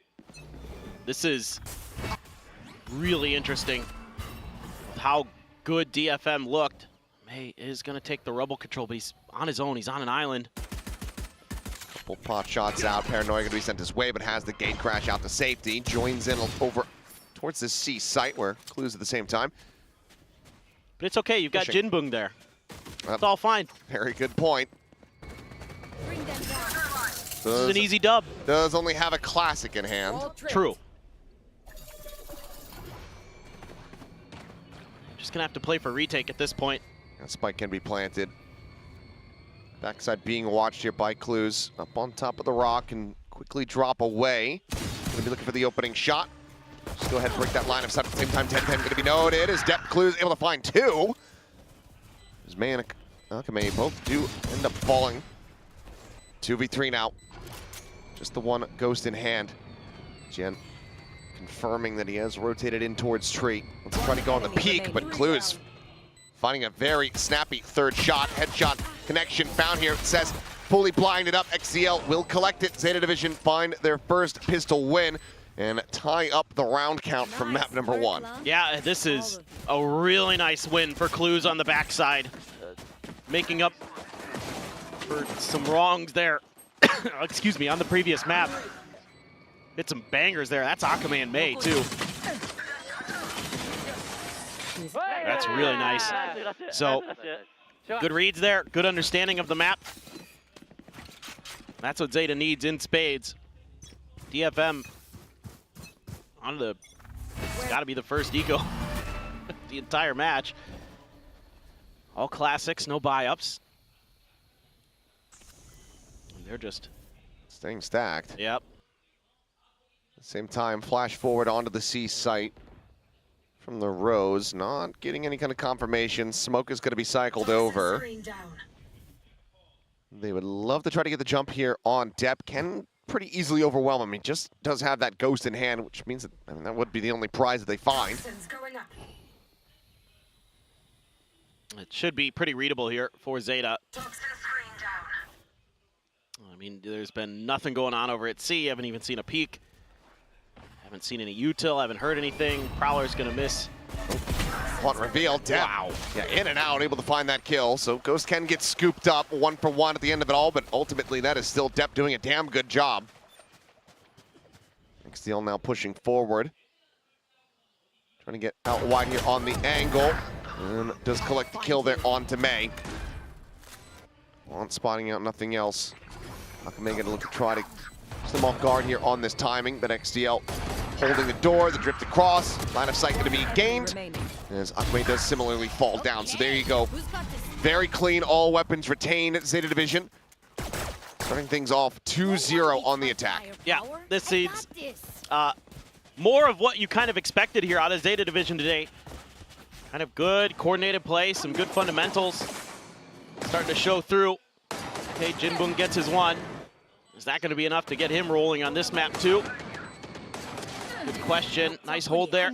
This is really interesting with how good DFM looked. May is going to take the Rebel control, but he's on his own. He's on an island. Couple pot shots out. Paranoia going to be sent his way, but has the gate crash out to safety. Joins in over towards this C site where Clues at the same time. But it's okay. You've got Jinbung there. It's all fine. Very good point. This is an easy dub. Does only have a classic in hand. True. Just gonna have to play for retake at this point. That spike can be planted. Backside being watched here by Clues. Up on top of the rock and quickly drop away. Gonna be looking for the opening shot. Just go ahead and break that line of sight at the same time. 10-10 gonna be noted as Depp Clues able to find two. As May and Akame both do end up falling. 2v3 now. Just the one ghost in hand. Jen confirming that he has rotated in towards Tree. Let's try to go on the peak, but Clues finding a very snappy third shot. Headshot connection found here. It says fully blinded up. XCL will collect it. Zeta Division find their first pistol win. and tie up the round count from map number 1. Yeah, this is a really nice win for Clues on the backside. Making up for some wrongs there. Excuse me, on the previous map. Hit some bangers there. That's Akame and May, too. That's really nice. So, good reads there. Good understanding of the map. That's what Zeta needs in spades. DFM on the, it's got to be the first eco the entire match. All classics, no buy-ups. They're just staying stacked. Yep. At the same time, flash forward onto the C site from the Rose, not getting any kind of confirmation. Smoke is going to be cycled over. They would love to try to get the jump here on Depp. Can pretty easily overwhelm him. He just does have that ghost in hand, which means that, I mean, that would be the only prize that they find. It should be pretty readable here for Zeta. I mean, there's been nothing going on over at C. Haven't even seen a peek. Haven't seen any util. Haven't heard anything. Prowler's gonna miss. Hot reveal. Depp. Wow. Yeah, in and out, able to find that kill. So Ghost can get scooped up 1-for-1 at the end of it all, but ultimately that is still Depp doing a damn good job. XDL now pushing forward. Trying to get out wide here on the angle. And does collect the kill there onto May. On spotting out nothing else. Akame gonna look to try to put them off guard here on this timing, but XDL holding the door, the drift across, line of sight gonna be gained, as Akame does similarly fall down. So there you go. Very clean, all weapons retained, Zeta Division. Starting things off 2-0 on the attack. Yeah, this is more of what you kind of expected here out of Zeta Division today. Kind of good coordinated play, some good fundamentals. Starting to show through. Okay, Jinbun gets his one. Is that going to be enough to get him rolling on this map too? Good question. Nice hold there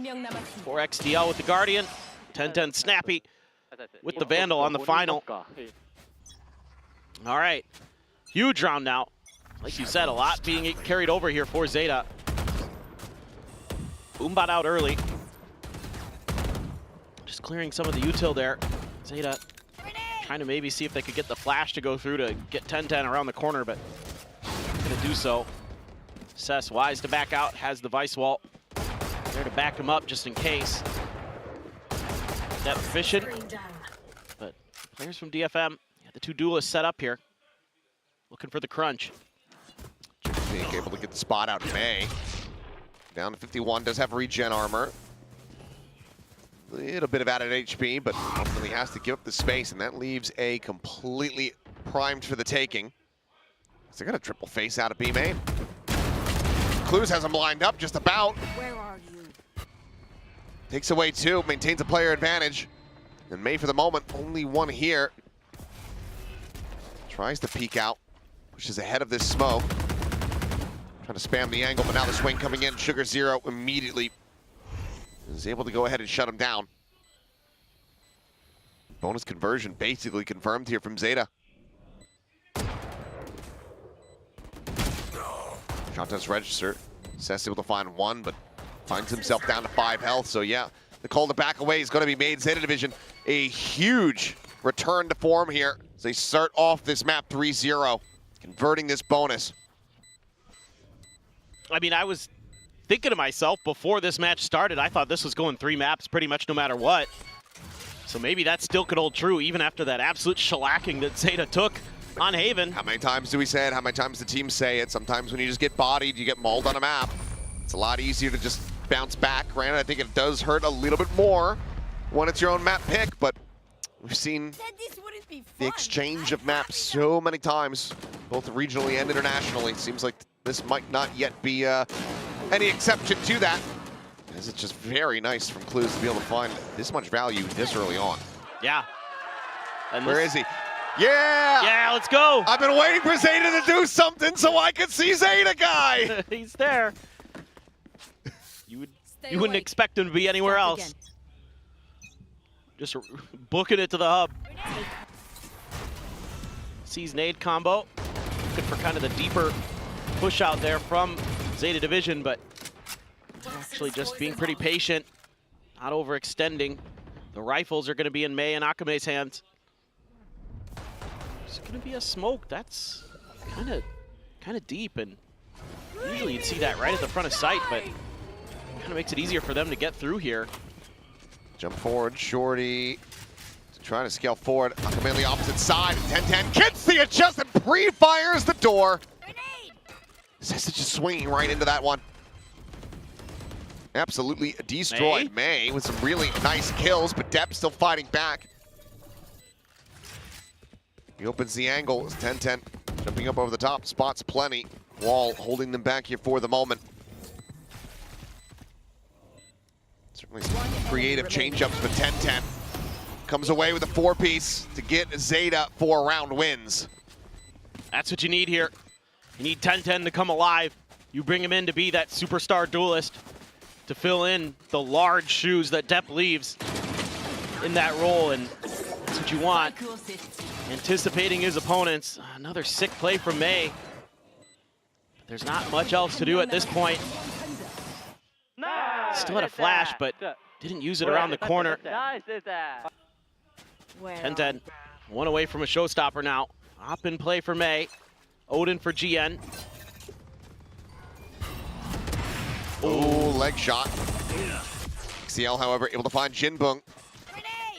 for XDL with the Guardian. 10-10 Snappy with the Vandal on the final. All right, huge round now. Like you said, a lot being carried over here for Zeta. Boombot out early. Just clearing some of the util there. Zeta trying to maybe see if they could get the flash to go through to get 10-10 around the corner, but gonna do so. Cess wise to back out, has the Vice Wall there to back him up just in case. Depth efficient, but players from DFM, yeah, the two duelists set up here, looking for the crunch. Being able to get the spot out in May. Down to 51, does have regen armor. Little bit of added HP, but ultimately has to give up the space, and that leaves A completely primed for the taking. So they're gonna triple face out of B main. Clues has him lined up just about. Where are you? Takes away 2, maintains a player advantage. And May for the moment, only one here. Tries to peek out, pushes ahead of this smoke. Trying to spam the angle, but now the swing coming in. Sugar Zero immediately is able to go ahead and shut him down. Bonus conversion basically confirmed here from Zeta. Shot does register. Seth's able to find 1, but finds himself down to 5 health. So yeah, the call to back away is going to be made. Zeta Division, a huge return to form here as they start off this map 3-0, converting this bonus. I mean, I was thinking to myself before this match started, I thought this was going 3 maps pretty much no matter what. So maybe that still could hold true even after that absolute shellacking that Zeta took on Haven. How many times do we say it? How many times the team say it? Sometimes when you just get bodied, you get mauled on a map. It's a lot easier to just bounce back. Granted, I think it does hurt a little bit more when it's your own map pick, but we've seen the exchange of maps so many times, both regionally and internationally. Seems like this might not yet be any exception to that. As it's just very nice from Clues to be able to find this much value this early on. Yeah. And where is he? Yeah! Yeah, let's go! I've been waiting for Zeta to do something so I could see Zeta guy! He's there. You wouldn't expect him to be anywhere else. Just booking it to the hub. Sees nade combo. Good for kind of the deeper push out there from Zeta Division, but Actually just being pretty patient, not overextending. The rifles are going to be in Mei and Akame's hands. It's going to be a smoke. That's kind of deep, and usually you'd see that right at the front of sight, but kind of makes it easier for them to get through here. Jump forward, Shorty. Trying to scale forward. Akame on the opposite side. 10-10 gets the adjust and pre-fires the door. Zeta just swinging right into that one. Absolutely destroyed Mei with some really nice kills, but Depp still fighting back. He opens the angle. It's 10-10 jumping up over the top. Spots plenty. Wall holding them back here for the moment. Certainly some creative change-ups, but 10-10 comes away with a 4-piece to get Zeta 4-round wins. That's what you need here. You need 10-10 to come alive. You bring him in to be that superstar duelist, to fill in the large shoes that Depp leaves in that role, and that's what you want. Anticipating his opponents. Another sick play from Mei. There's not much else to do at this point. Still had a flash, but didn't use it around the corner. 10-10, one away from a showstopper now. Hop in play for Mei. Odin for GN. Oh, leg shot. XCL, however, able to find Jinbung.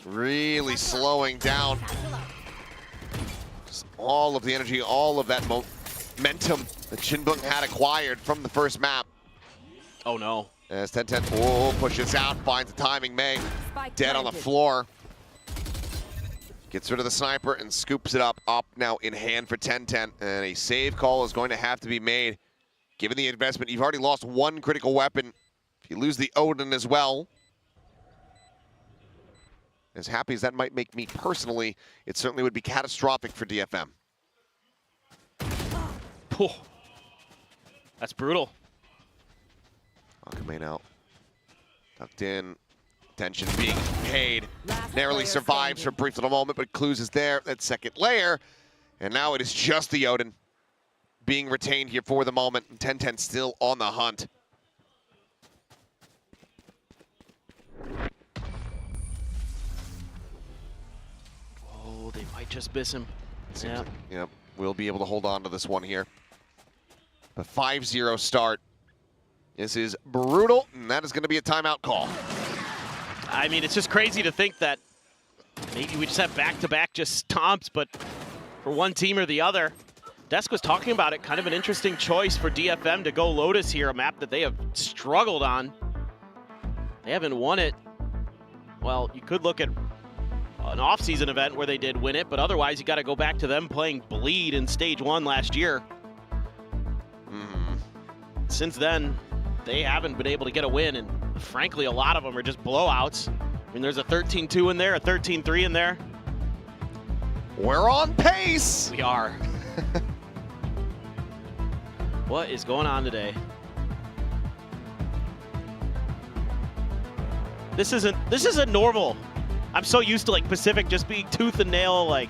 Really slowing down. Just all of the energy, all of that momentum that Jinbung had acquired from the first map. Oh no. As 10-10 pushes out, finds the timing. Mei dead on the floor. Gets rid of the sniper and scoops it up now in hand for 10-10. And a save call is going to have to be made. Given the investment, you've already lost one critical weapon. If you lose the Odin as well, as happy as that might make me personally, it certainly would be catastrophic for DFM. That's brutal. Akame now tucked in. Attention being paid. Narrowly survives for a brief little moment, but Clues is there. That second layer. And now it is just the Odin being retained here for the moment. 10-10 still on the hunt. Oh, they might just miss him. Yeah. Yep, we'll be able to hold on to this one here. A 5-0 start. This is brutal, and that is going to be a timeout call. I mean, it's just crazy to think that maybe we just have back-to-back just stomps, but for one team or the other. Desk was talking about it, kind of an interesting choice for DFM to go Lotus here, a map that they have struggled on. They haven't won it. Well, you could look at an off-season event where they did win it, but otherwise you got to go back to them playing Bleed in Stage 1 last year. Since then, they haven't been able to get a win, and frankly, a lot of them are just blowouts. I mean, there's a 13-2 in there, a 13-3 in there. We're on pace! We are. What is going on today? This isn't normal. I'm so used to like Pacific just being tooth and nail, like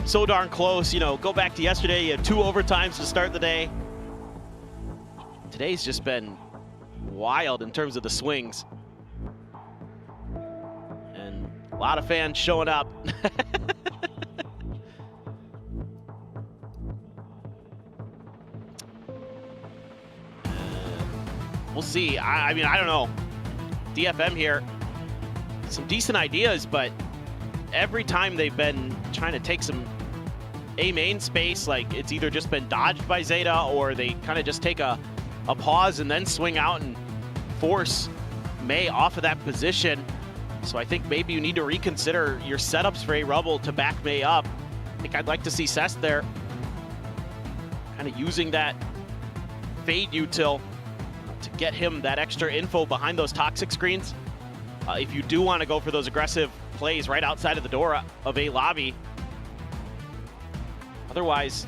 so darn close. You know, go back to yesterday, you had 2 overtimes to start the day. Today's just been wild in terms of the swings. And a lot of fans showing up. We'll see. I mean, I don't know. DFM here, some decent ideas, but every time they've been trying to take some A main space, like it's either just been dodged by Zeta or they kind of just take a pause and then swing out and force Mei off of that position. So I think maybe you need to reconsider your setups for A Rubble to back Mei up. I think I'd like to see Cess there, kind of using that fade util to get him that extra info behind those toxic screens. If you do want to go for those aggressive plays right outside of the door of A lobby. Otherwise,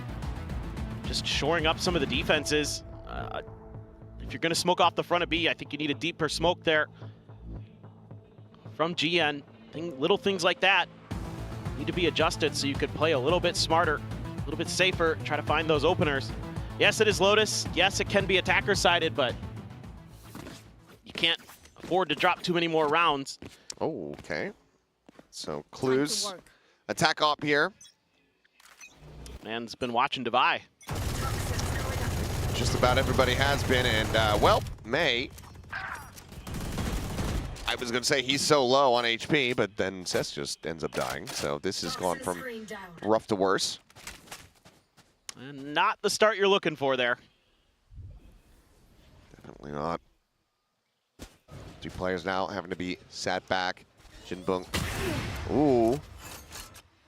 just shoring up some of the defenses. If you're going to smoke off the front of B, I think you need a deeper smoke there from GN. Little things like that need to be adjusted so you could play a little bit smarter, a little bit safer, try to find those openers. Yes, it is Lotus. Yes, it can be attacker-sided, but afford to drop too many more rounds. Oh, okay. So clues, attack op here. Man's been watching Devi. Just about everybody has been, and well, May. I was going to say he's so low on HP, but then Cess just ends up dying. So this has gone from rough to worse. And not the start you're looking for there. Definitely not. 2 players now having to be sat back. Jinbung. Ooh.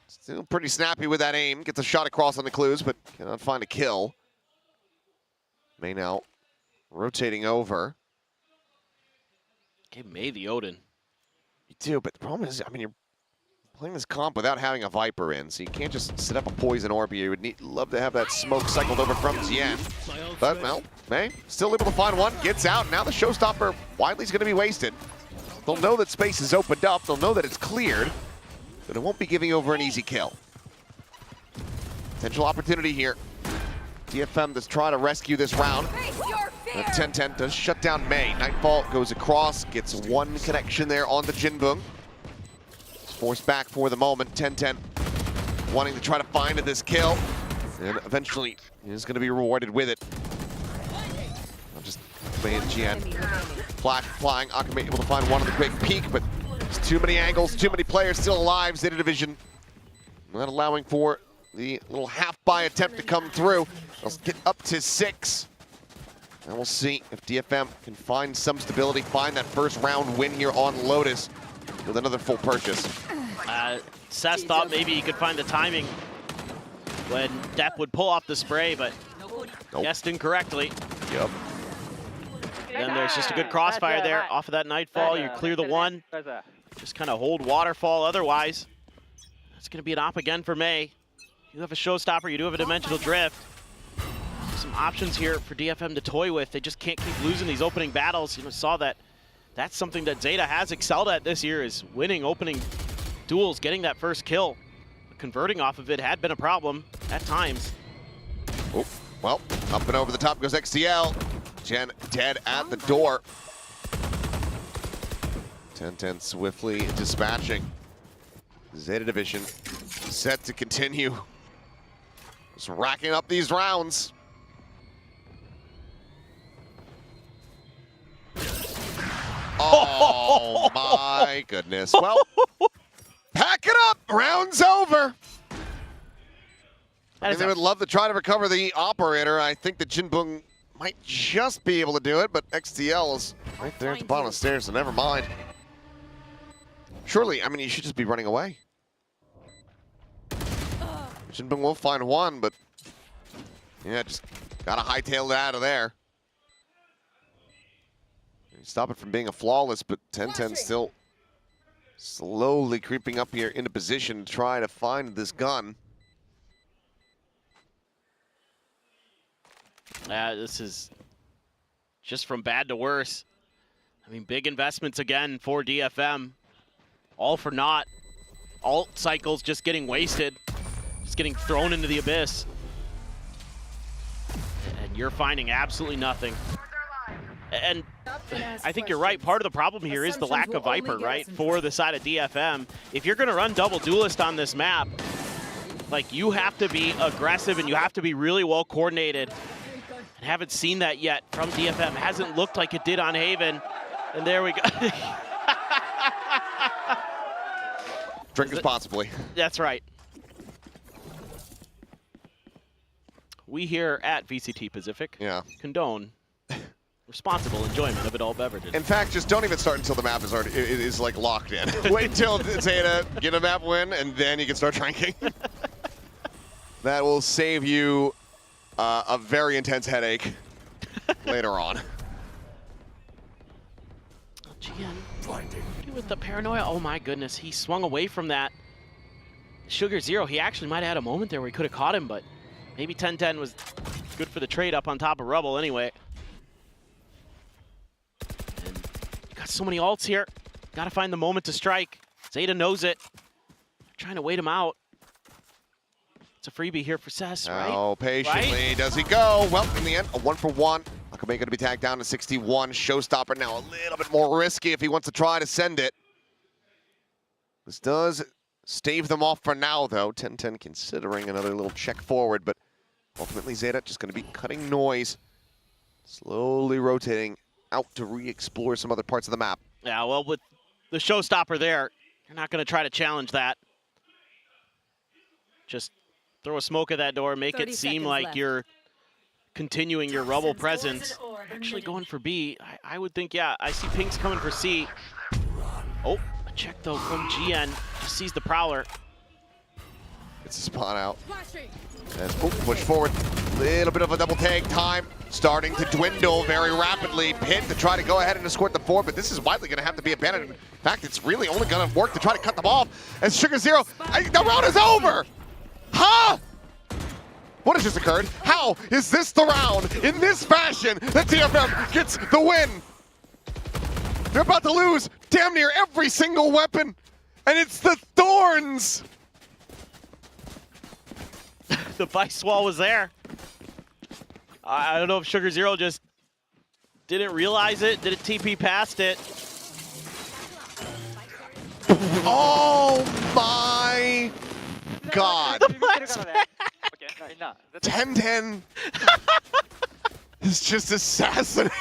Still pretty snappy with that aim. Gets a shot across on the clues, but cannot find a kill. May now rotating over. Give May the Odin. You do, but the problem is, I mean, you're playing this comp without having a Viper in, so you can't just set up a poison orb. You would love to have that smoke cycled over from Tien. But, well, May still able to find one, gets out. Now the showstopper Wiley's going to be wasted. They'll know that space is opened up. They'll know that it's cleared, but it won't be giving over an easy kill. Potential opportunity here. DFM to try to rescue this round. 10-10 does shut down May. Nightfall goes across, gets one connection there on the Jinbung. Forced back for the moment. 10-10 wanting to try to find this kill, and eventually is going to be rewarded with it. Just May and Jian. Flash flying. Akame able to find one on the quick peek, but there's too many angles, too many players still alive. Zeta Division not allowing for the little half-buy attempt to come through. They'll get up to 6. And we'll see if DFM can find some stability, find that first round win here on Lotus with another full purchase. Cess thought maybe he could find the timing when Depp would pull off the spray, but guessed incorrectly. Yep. Then there's just a good crossfire there off of that Nightfall. You clear the one. Just kind of hold Waterfall otherwise. It's going to be an op again for May. You have a showstopper, you do have a dimensional drift. Some options here for DFM to toy with. They just can't keep losing these opening battles. You saw that. That's something that Zeta has excelled at this year, is winning opening duels, getting that first kill. Converting off of it had been a problem at times. Oh, well, up and over the top goes XTL. Jen dead at the door. 10-10 swiftly dispatching. Zeta Division set to continue. Just racking up these rounds. Oh my goodness. Well, pack it up. Round's over. I mean, they would love to try to recover the operator. I think that Jinbung might just be able to do it, but XTL is right there at the bottom of the stairs, so never mind. Surely, I mean, you should just be running away. Jinbung will find one, but yeah, just gotta hightail it out of there. Stop it from being a flawless, but 10-10 still slowly creeping up here into position to try to find this gun. This is just from bad to worse. I mean, big investments again for DFM. All for naught. Alt cycles just getting wasted. Just getting thrown into the abyss. And you're finding absolutely nothing. And I think you're right. Part of the problem here is the lack of Viper, right? For the side of DFM. If you're going to run double duelist on this map, like, you have to be aggressive and you have to be really well coordinated. And haven't seen that yet from DFM. It hasn't looked like it did on Haven. And there we go. Drink responsibly. That's right. We here at VCT Pacific condone responsible enjoyment of adult beverages. In fact, just don't even start until the map is already is like locked in. Wait till Zeta get a map win, and then you can start drinking. That will save you a very intense headache later on. Gian with the paranoia. Oh my goodness, he swung away from that. Sugar Zero, he actually might have had a moment there where he could have caught him, but maybe 10-10 was good for the trade up on top of Rubble anyway. And you got so many ults here. Got to find the moment to strike. Zeta knows it. Trying to wait him out. It's a freebie here for Cess, right? Oh, patiently does he go? Well, in the end, a 1-for-1. Akame going to be tagged down to 61. Showstopper now a little bit more risky if he wants to try to send it. This does stave them off for now, though. 10-10 considering another little check forward, but ultimately Zeta just going to be cutting noise, slowly rotating out to re-explore some other parts of the map. Yeah, well, with the showstopper there, you're not going to try to challenge that. Just throw a smoke at that door, make it seem like left. you're continuing your Rubble presence. Actually going for B. I would think, yeah, I see pinks coming for C. Oh, a check though from GN. Just sees the Prowler. It's a spot out. And push forward. Little bit of a double tag time. Starting to dwindle very rapidly. Pit to try to go ahead and escort the forward, but this is widely going to have to be abandoned. In fact, it's really only going to work to try to cut them off. As Sugar Zero, the round is over! Huh? What has just occurred? How is this the round? In this fashion, that DFM gets the win. They're about to lose damn near every single weapon, and it's the Thorns! The Vice Wall was there. I don't know if Sugar Zero just didn't realize it, didn't TP past it. Oh my God. 10-10 is just assassinating.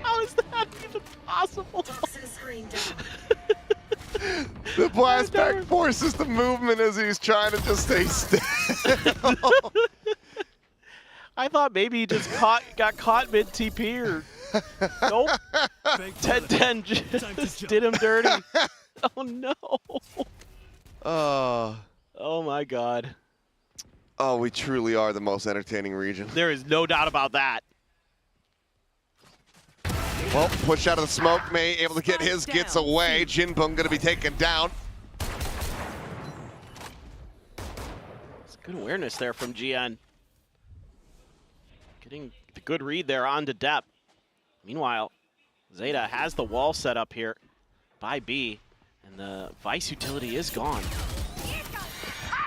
How is that even possible? The blast back forces the movement as he's trying to just stay still. I thought maybe he just got caught mid TP or nope. 10-10 just did him dirty. Oh no. Oh my God. Oh, we truly are the most entertaining region. There is no doubt about that. Well, push out of the smoke, May able to get his gets away. Jinbung gonna be taken down. It's good awareness there from GN. Getting the good read there onto Depp. Meanwhile, Zeta has the wall set up here by B, and the Vice utility is gone.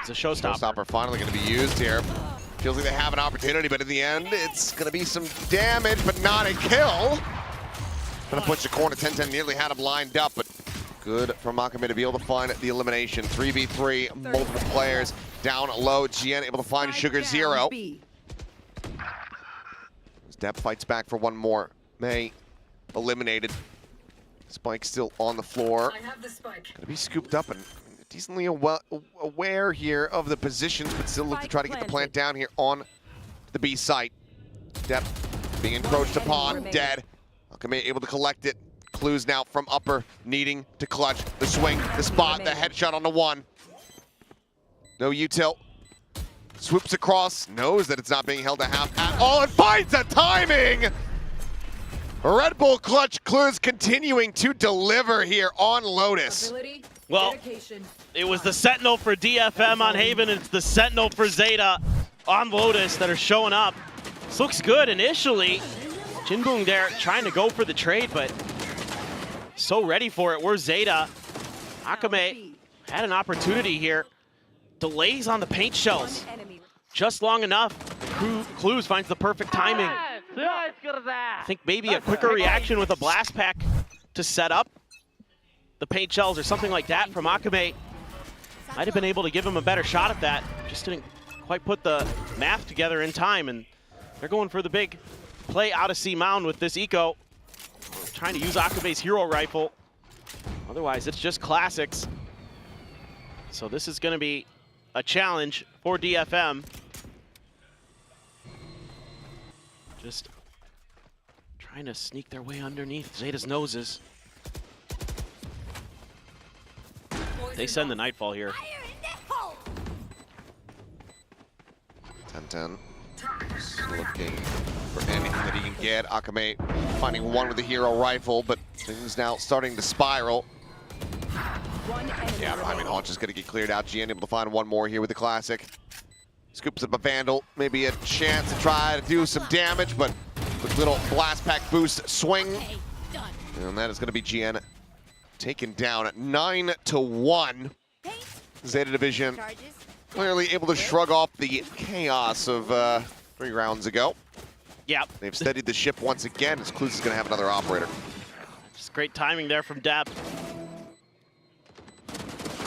It's a showstopper. Showstopper finally gonna be used here. Feels like they have an opportunity, but in the end, it's gonna be some damage, but not a kill. Gonna push the corner. 10-10 nearly had him lined up, but good from Akame to be able to find the elimination. 3v3, multiple players down low. GN able to find Sugar Zero. Depp fights back for one more. May eliminated. Spike still on the floor. Gonna be scooped up and decently aware here of the positions, but still look to try to get the plant down here on the B site. Depp being encroached upon, dead. Akame able to collect it. Clues now from upper, needing to clutch the swing, the spot, the headshot on the one. No util. Swoops across, knows that it's not being held to half at all, and finds the timing! Red Bull Clutch Clues continuing to deliver here on Lotus. Well, it was the Sentinel for DFM on Haven, and it's the Sentinel for Zeta on Lotus that are showing up. This looks good initially. Jinbung there trying to go for the trade, but so ready for it. Where's Zeta? Akame had an opportunity here. Delays on the paint shells. Just long enough. Clues finds the perfect timing. I think maybe a quicker reaction with a blast pack to set up the paint shells or something like that from Akame. Might have been able to give him a better shot at that. Just didn't quite put the math together in time, and they're going for the big play out of C Mound with this eco. Trying to use Akame's hero rifle. Otherwise, it's just classics. So this is going to be a challenge for DFM. Just trying to sneak their way underneath Zeta's noses. They send the Nightfall here. 10-10. Looking for anything that he can get. Akame finding one with the hero rifle, but things now starting to spiral. Yeah, I mean, Haunch is going to get cleared out. GN able to find one more here with the classic. Scoops up a Vandal. Maybe a chance to try to do some damage, but with little blast pack boost swing. And that is going to be GN taken down at 9-1. Zeta Division clearly able to shrug off the chaos of 3 rounds ago. Yep. They've steadied the ship once again, as Clues is going to have another operator. Just great timing there from Depp.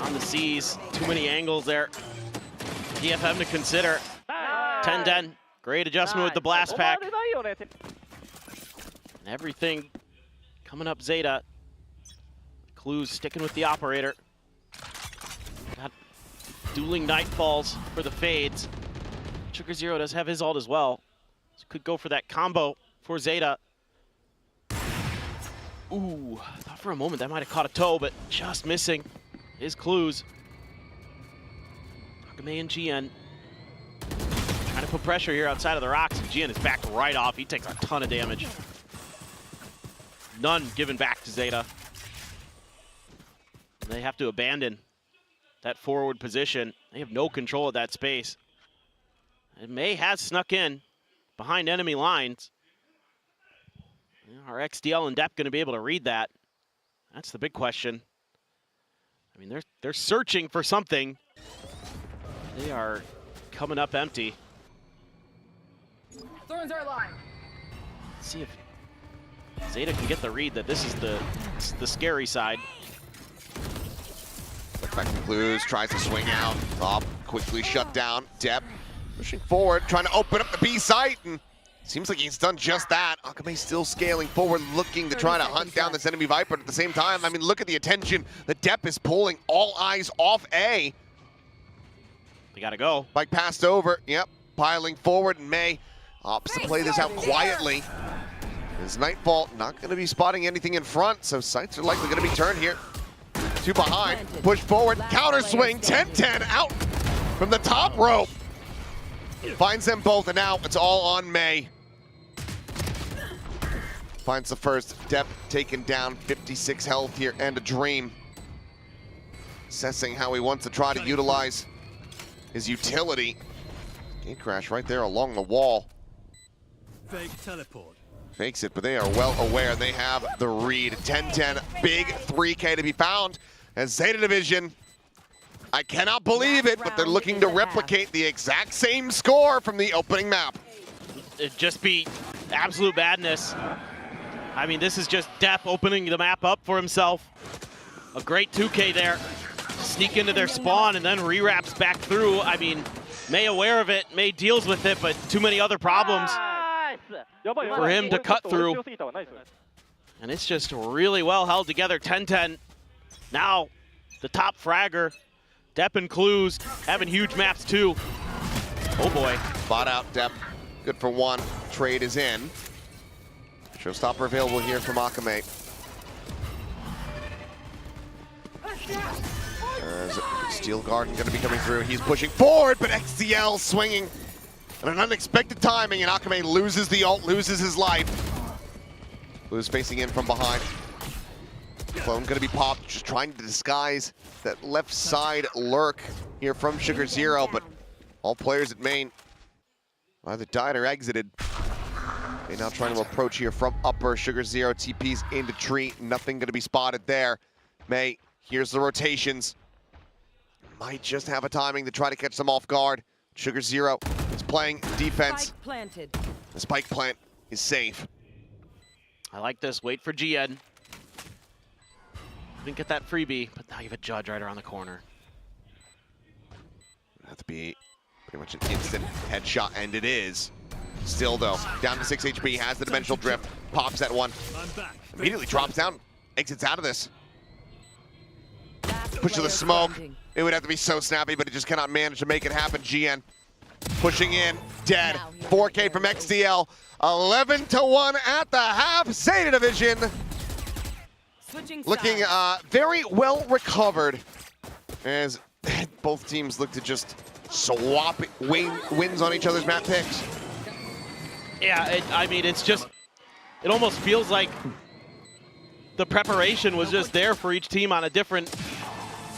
On the seas, too many angles there. DFM to consider. 10-10, great adjustment with the blast pack. And everything coming up Zeta. Clues sticking with the operator. Got dueling nightfalls for the fades. Sugar Zero does have his ult as well. So could go for that combo for Zeta. Ooh, I thought for a moment that might have caught a toe, but just missing his Clues. Akame and GN trying to put pressure here outside of the rocks, and GN is backed right off. He takes a ton of damage. None given back to Zeta. They have to abandon that forward position. They have no control of that space. And May has snuck in behind enemy lines. Are XDL and Depp going to be able to read that? That's the big question. I mean, they're searching for something. They are coming up empty. Thorns are alive. Let's see if Zeta can get the read that this is the scary side. Back to Clues, tries to swing out. Top quickly shut down. Depp pushing forward, trying to open up the B site, and seems like he's done just that. Akame still scaling forward, looking to try to hunt down this enemy Viper. At the same time, I mean, look at the attention that Depp is pulling. All eyes off A. They gotta go. Mike passed over. Yep, piling forward, and May opts to play this out quietly. As Nightfall not going to be spotting anything in front, so sights are likely going to be turned here. 2 behind, push forward, counter swing, 10-10 out from the top rope. Finds them both, and now it's all on May. Finds the first. Depp taken down, 56 health here, and a dream. Assessing how he wants to try to utilize his utility. Gate crash right there along the wall. Fake teleport. Fakes it, but they are well aware. They have the read. 10-10, big 3K to be found. As Zeta Division, I cannot believe it, but they're looking to replicate the exact same score from the opening map. It'd just be absolute madness. I mean, this is just Depp opening the map up for himself. A great 2K there. Sneak into their spawn and then re-wraps back through. I mean, May aware of it, May deals with it, but too many other problems for him to cut through. And it's just really well held together, 10-10. Now, the top fragger, Depp and Clues, having huge maps too. Oh boy. Bought out Depp, good for 1. Trade is in. Showstopper available here from Akame. There's Steel Garden going to be coming through. He's pushing forward, but XDL swinging at an unexpected timing, and Akame loses the ult, loses his life. Blue's facing in from behind. Clone going to be popped, just trying to disguise that left side lurk here from Sugar Zero, but all players at main either died or exited. They now trying to approach here from upper. Sugar Zero TPs into tree, nothing going to be spotted there. May, here's the rotations. Might just have a timing to try to catch them off guard. Sugar Zero is playing defense. Spike planted. The spike plant is safe. I like this, wait for GN. Didn't get that freebie, but now you have a Judge right around the corner. Have to be pretty much an instant headshot, and it is. Still though, down to 6 HP, has the dimensional drift, pops that one. Immediately drops down, exits out of this. Push to the smoke. It would have to be so snappy, but it just cannot manage to make it happen. GN pushing in, dead. 4K from XDL, 11-1 at the half. Zeta Division looking very well recovered as both teams look to just swap wins on each other's map picks. Yeah, I mean, it's just, it almost feels like the preparation was just there for each team on a different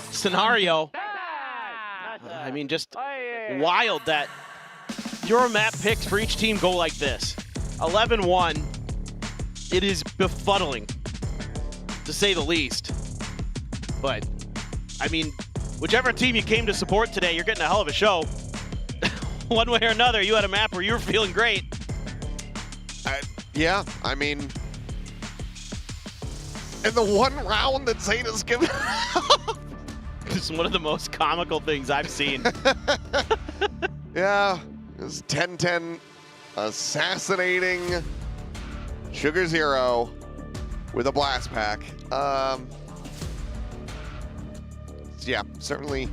scenario. I mean, just wild that your map picks for each team go like this. 11-1, it is befuddling, to say the least. But, I mean, whichever team you came to support today, you're getting a hell of a show. One way or another, you had a map where you were feeling great. Yeah, I mean, in the one round that Zeta's given. It's one of the most comical things I've seen. Yeah, it was 10-10 assassinating Sugar Zero with a blast pack. Yeah, certainly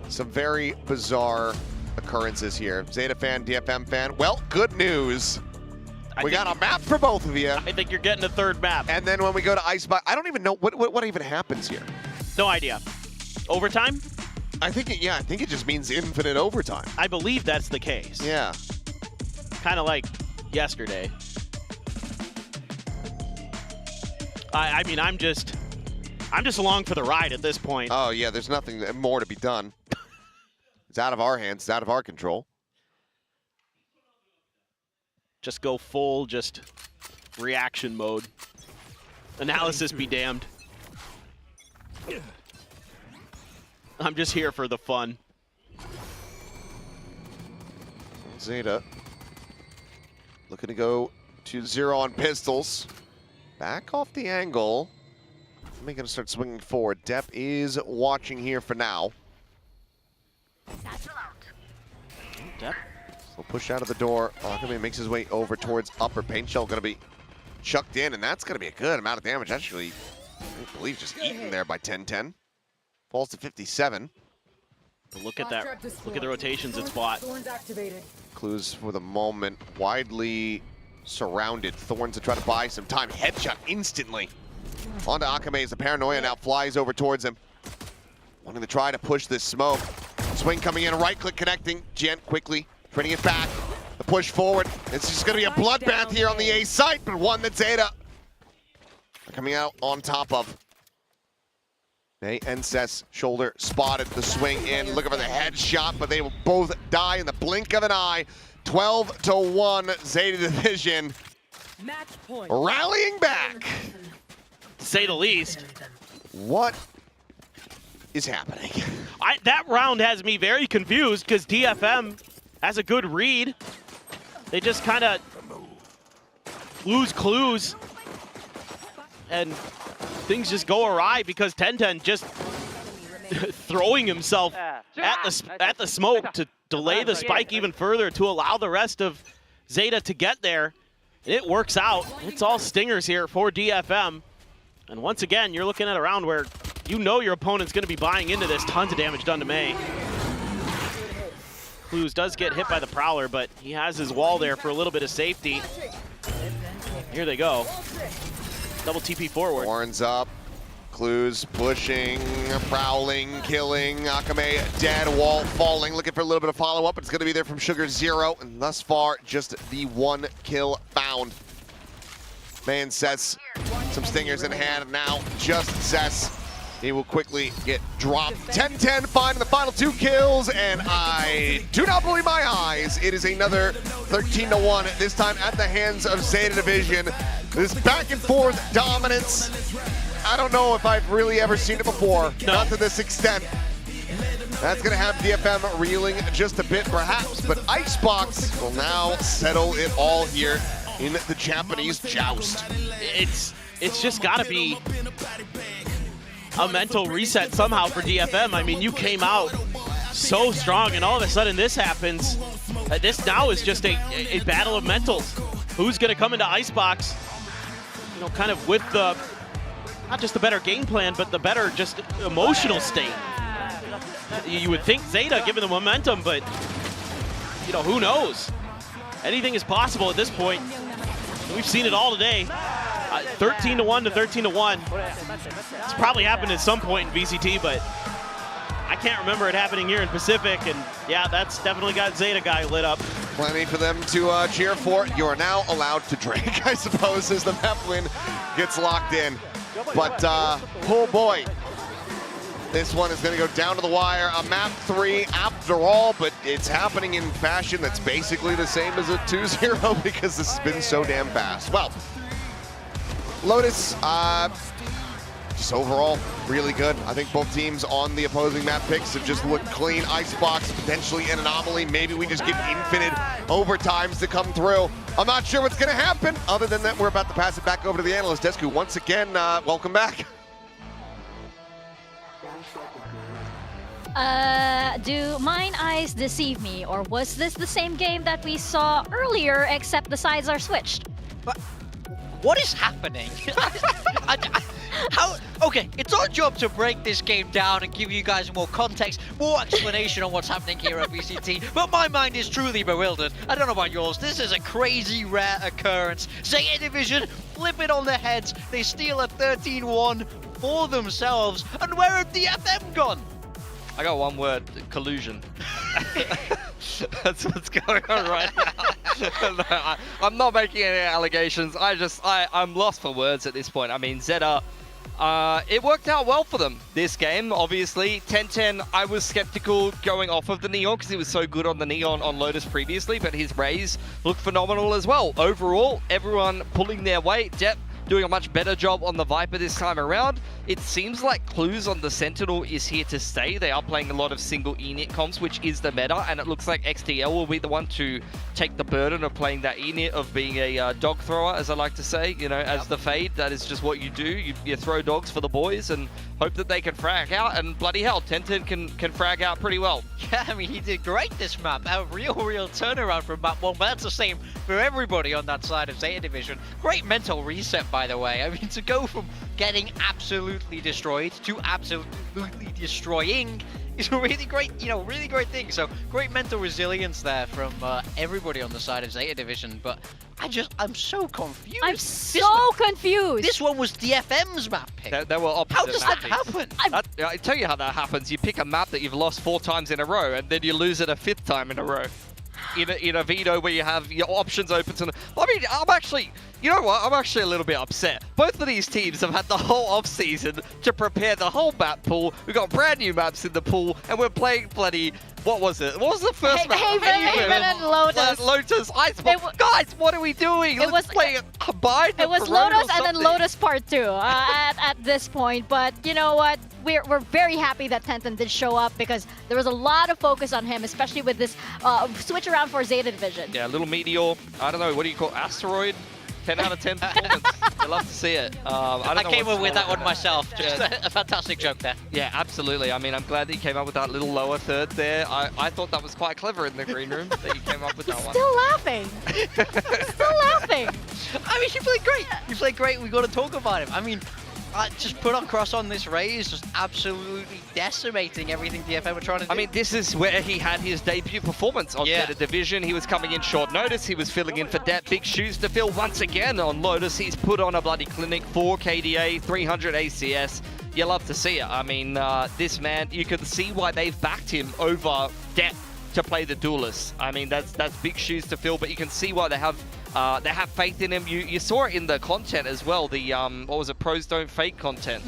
some very bizarre occurrences here. Zeta fan, DFM fan. Well, good news. We got a map for both of you. I think you're getting a third map. And then when we go to Icebox, I don't even know what even happens here. No idea. Overtime? I think it just means infinite overtime. I believe that's the case. Yeah. Kind of like yesterday. I mean, I'm just along for the ride at this point. Oh yeah, there's nothing more to be done. It's out of our hands, it's out of our control. Just go full, just reaction mode. Analysis be damned. I'm just here for the fun. Zeta looking to go to 0 on pistols. Back off the angle. I'm going to start swinging forward. Depp is watching here for now. Depp. So push out of the door. Akame makes his way over towards upper. Paint shell going to be chucked in, and that's going to be a good amount of damage. Actually, I believe just eaten there by 10-10. Falls to 57. Look at that. Look at the rotations it's bought. Clues for the moment. Widely surrounded. Thorns to try to buy some time. Headshot instantly. Onto Akame as the paranoia now flies over towards him. Wanting to try to push this smoke. Swing coming in, right click connecting. Gent quickly turning it back. The push forward. It's just going to be a bloodbath here on the A site, but one that Zeta are coming out on top of. May and Seth's shoulder spotted the swing in. Looking for the headshot, but they will both die in the blink of an eye. 12-1 Zeta Division. Match point. Rallying back. To say the least. What is happening? That round has me very confused because DFM has a good read. They just kind of lose clues and things just go awry because 10-10 just throwing himself at the smoke to delay the spike even further to allow the rest of Zeta to get there. It works out. It's all stingers here for DFM. And once again, you're looking at a round where you know your opponent's going to be buying into this. Tons of damage done to May. Clues does get hit by the Prowler, but he has his wall there for a little bit of safety. Here they go. Double TP forward. Warren's up. Clues pushing, prowling, killing. Akame dead, wall falling. Looking for a little bit of follow-up. It's going to be there from Sugar Zero. And thus far, just the 1 kill found. Man Seth's some stingers in hand. Now just Seth. He will quickly get dropped. 10-10 finding the final 2 kills, and I do not believe my eyes. It is another 13-1, this time at the hands of Zeta Division. This back and forth dominance. I don't know if I've really ever seen it before, not to this extent. That's gonna have DFM reeling just a bit perhaps, but Icebox will now settle it all here in the Japanese joust. It's just gotta be a mental reset somehow for DFM. I mean, you came out so strong, and all of a sudden this happens. This now is just a battle of mentals. Who's going to come into Icebox, you know, kind of with the, not just the better game plan, but the better just emotional state. You would think Zeta given the momentum, but, you know, who knows? Anything is possible at this point. We've seen it all today. 13-1 to 13-1. It's probably happened at some point in VCT, but I can't remember it happening here in Pacific. And yeah, that's definitely got Zeta guy lit up. Plenty for them to cheer for. You are now allowed to drink, I suppose, as the map win gets locked in. But, oh boy, this one is going to go down to the wire. A map 3 after all, but it's happening in fashion that's basically the same as a 2-0 because this has been so damn fast. Well, Lotus, just overall, really good. I think both teams on the opposing map picks have just looked clean. Icebox, potentially an anomaly. Maybe we just get infinite overtimes to come through. I'm not sure what's going to happen. Other than that, we're about to pass it back over to the analyst desk, who once again, welcome back. Do mine eyes deceive me, or was this the same game that we saw earlier, except the sides are switched? What is happening? Okay, it's our job to break this game down and give you guys more context, more explanation on what's happening here at VCT, but my mind is truly bewildered. I don't know about yours. This is a crazy rare occurrence. Zeta Division flip it on their heads. They steal a 13-1 for themselves, and where have DFM gone? I got one word: collusion. That's what's going on right now. I'm not making any allegations. I'm lost for words at this point. I mean, Zeta, it worked out well for them this game, obviously. 10-10, I was skeptical going off of the Neon because he was so good on the Neon on Lotus previously, but his Rays looked phenomenal as well. Overall, everyone pulling their weight. Depth doing a much better job on the Viper this time around. It seems like Clues on the Sentinel is here to stay. They are playing a lot of single init comps, which is the meta, and it looks like XDL will be the one to take the burden of playing that init, of being a dog thrower, as I like to say, you know, as the Fade. That is just what you do. You throw dogs for the boys and hope that they can frag out, and bloody hell, 10-10 can frag out pretty well. Yeah, I mean, he did great this map. A real turnaround from map 1, but that's the same for everybody on that side of Zeta Division. Great mental reset, by the way. I mean, to go from getting absolutely destroyed to absolutely destroying is a really great, really great thing. So great mental resilience there from everybody on the side of Zeta Division. But I'm so confused. I'm so confused. This one was DFM's map pick. They were opposite. How does that happen? I tell you how that happens. You pick a map that you've lost 4 times in a row, and then you lose it a 5th time in a row. In a veto where you have your options open to... I mean, I'm actually... You know what? I'm actually a little bit upset. Both of these teams have had the whole off-season to prepare the whole map pool. We've got brand new maps in the pool, and we're playing bloody... What was it? What was the first map? Haven and Lotus. Lotus, Icebox. Guys, what are we doing? Let's play it combined. It was Lotus and then Lotus Part 2 at this point. But you know what? We're very happy that 10-10 did show up, because there was a lot of focus on him, especially with this switch around for Zeta Division. Yeah, a little meteor. I don't know, what do you call it? Asteroid? 10 out of 10 performance. I love to see it. I came up with that one myself. Just a fantastic joke there. Yeah, absolutely. I mean, I'm glad that you came up with that little lower third there. I thought that was quite clever in the green room that you came up with that one. Still laughing. Still laughing. I mean, he played great. He played great. We got to talk about him. I mean, just put on Cross on this Raze, just absolutely decimating everything DFM were trying to do. I mean, this is where he had his debut performance on Zeta Division. He was coming in short notice. He was filling in for Depp. Big shoes to fill once again on Lotus. He's put on a bloody clinic, 4 KDA, 300 ACS. You love to see it. I mean, this man, you can see why they've backed him over Depp to play the duelist. I mean, that's big shoes to fill, but you can see why they have faith in him. You saw it in the content as well. The what was it? Pros Don't Fake content.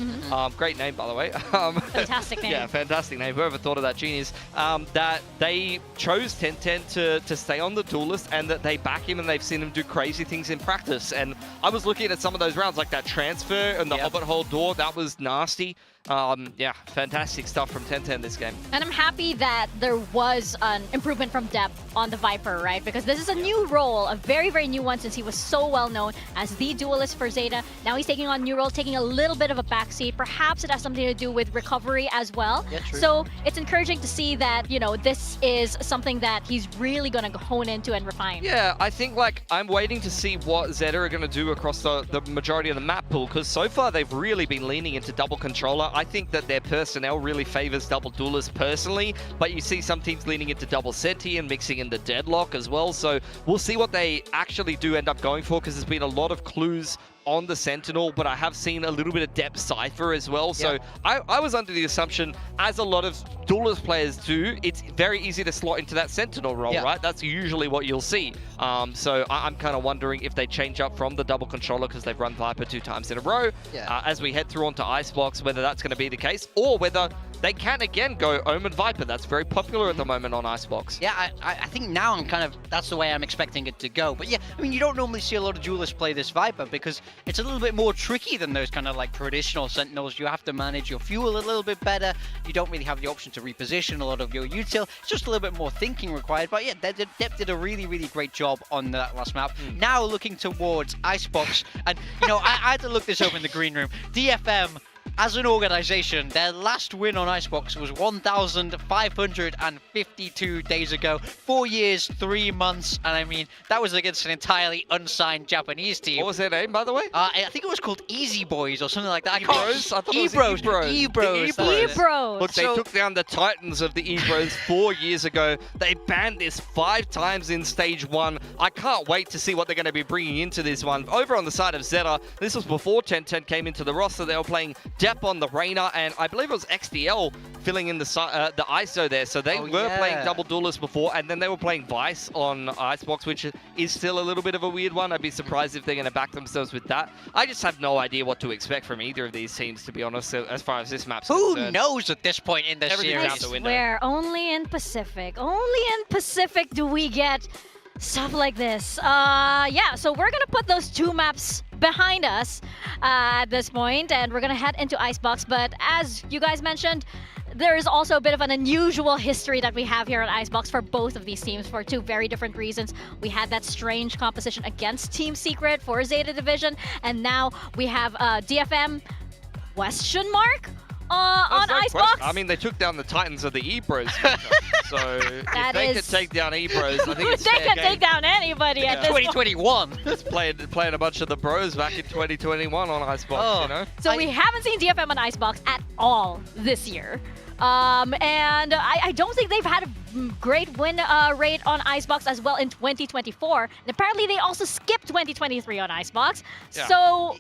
Great name, by the way. Fantastic name. Yeah, fantastic name. Whoever thought of that, genius. That they chose 10-10 to stay on the duelist, and that they back him, and they've seen him do crazy things in practice. And I was looking at some of those rounds, like that transfer and the Hobbit Hole door. That was nasty. Yeah, fantastic stuff from 10-10 this game. And I'm happy that there was an improvement from Depp on the Viper, right? Because this is a new role, a very, very new one, since he was so well known as the duelist for Zeta. Now he's taking on a new role, taking a little bit of a backseat. Perhaps it has something to do with recovery as well. Yeah, true. So it's encouraging to see that, this is something that he's really going to hone into and refine. Yeah, I think, I'm waiting to see what Zeta are going to do across the majority of the map pool, because so far they've really been leaning into double controller. I think that their personnel really favors double duelist personally, but you see some teams leaning into double senti and mixing in the deadlock as well. So we'll see what they actually do end up going for, because there's been a lot of clues on the Sentinel, but I have seen a little bit of depth Cypher as well. So I was under the assumption, as a lot of duelist players do, it's very easy to slot into that Sentinel role, right? That's usually what you'll see. So I'm kind of wondering if they change up from the double controller, because they've run Viper 2 times in a row. As we head through onto Icebox, whether that's going to be the case, or whether they can again go Omen Viper. That's very popular at the moment on Icebox. Yeah, I think now that's the way I'm expecting it to go. But yeah, I mean, you don't normally see a lot of duelists play this Viper, because it's a little bit more tricky than those kind of like traditional Sentinels. You have to manage your fuel a little bit better. You don't really have the option to reposition a lot of your util. It's just a little bit more thinking required. But yeah, Dep did a really, really great job on that last map. Now looking towards Icebox, and you know, I had to look this up in the green room. DFM, as an organization, their last win on Icebox was 1,552 days ago. 4 years, 3 months, and I mean, that was against an entirely unsigned Japanese team. What was their name, by the way? I think it was called Easy Boys or something like that. Ebros? I thought it was Ebros. Ebros. Ebros. Look, they took down the Titans of the Ebros 4 years ago. They banned this 5 times in stage 1. I can't wait to see what they're going to be bringing into this one. Over on the side of Zeta, this was before 10-10 came into the roster. They were playing Dep on the Reyna, and I believe it was XDL filling in the ISO there. So they were playing double duelist before, and then they were playing Vice on Icebox, which is still a little bit of a weird one. I'd be surprised if they're going to back themselves with that. I just have no idea what to expect from either of these teams, to be honest, as far as this map's concerned. Who knows at this point in the series? I swear, only in Pacific do we get stuff like this. Yeah, so we're gonna put those 2 maps behind us at this point, and we're gonna head into Icebox. But as you guys mentioned, there is also a bit of an unusual history that we have here on Icebox for both of these teams for 2 very different reasons. We had that strange composition against Team Secret for Zeta Division, and now we have DFM question mark on Icebox. I mean, they took down the Titans of the Ebros. So if they could take down Ebros, I think it's they fair can game. take down anybody at this 2021. Just playing a bunch of the bros back in 2021 on Icebox, you know? So we haven't seen DFM on Icebox at all this year. And I don't think they've had a great win rate on Icebox as well in 2024. And apparently they also skipped 2023 on Icebox. Yeah. So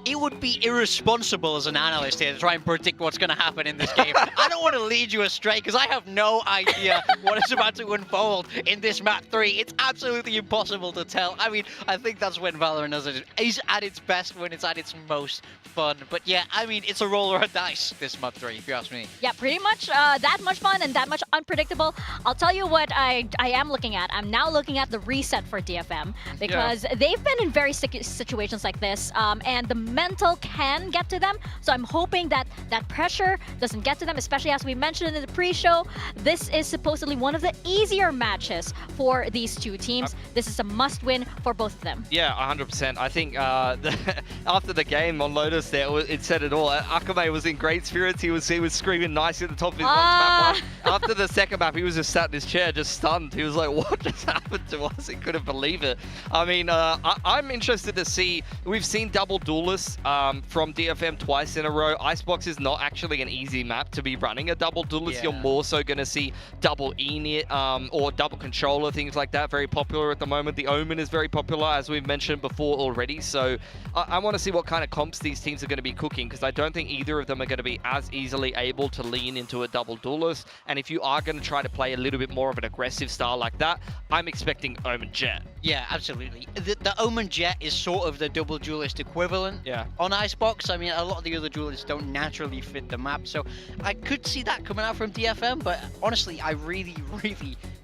it would be irresponsible as an analyst here to try and predict what's going to happen in this game. I don't want to lead you astray because I have no idea what is about to unfold in this map 3. It's absolutely impossible to tell. I mean, I think that's when Valorant is at its best, when it's at its most fun. But yeah, I mean, it's a roll of dice, this map 3, if you ask me. yeah, pretty much that much fun and that much unpredictable. I'll tell you what I am looking at. I'm now looking at the reset for DFM because they've been in very sticky situations like this, and the mental can get to them. So I'm hoping that that pressure doesn't get to them, especially as we mentioned in the pre-show. This is supposedly one of the easier matches for these 2 teams. This is a must-win for both of them. Yeah, 100%. I think after the game on Lotus there, it said it all. Akame was in great spirits. He was screaming nice at the top of his lungs map 1. After the second map, he was just sat in his chair, just stunned. He was like, what just happened to us? He couldn't believe it. I mean, I'm interested to see. We've seen double duelists from DFM twice in a row. Icebox is not actually an easy map to be running a double duelist. You're more so going to see double E-Nit or double controller, things like that. Very popular at the moment. The Omen is very popular, as we've mentioned before already. So I want to see what kind of comps these teams are going to be cooking, because I don't think either of them are going to be as easily able to lean into a double duelist. And if you are going to try to play a little bit more of an aggressive style like that, I'm expecting Omen Jet. Yeah, absolutely. The Omen Jet is sort of the double duelist equivalent on Icebox. I mean, a lot of the other duelists don't naturally fit the map, so I could see that coming out from DFM, but honestly, I really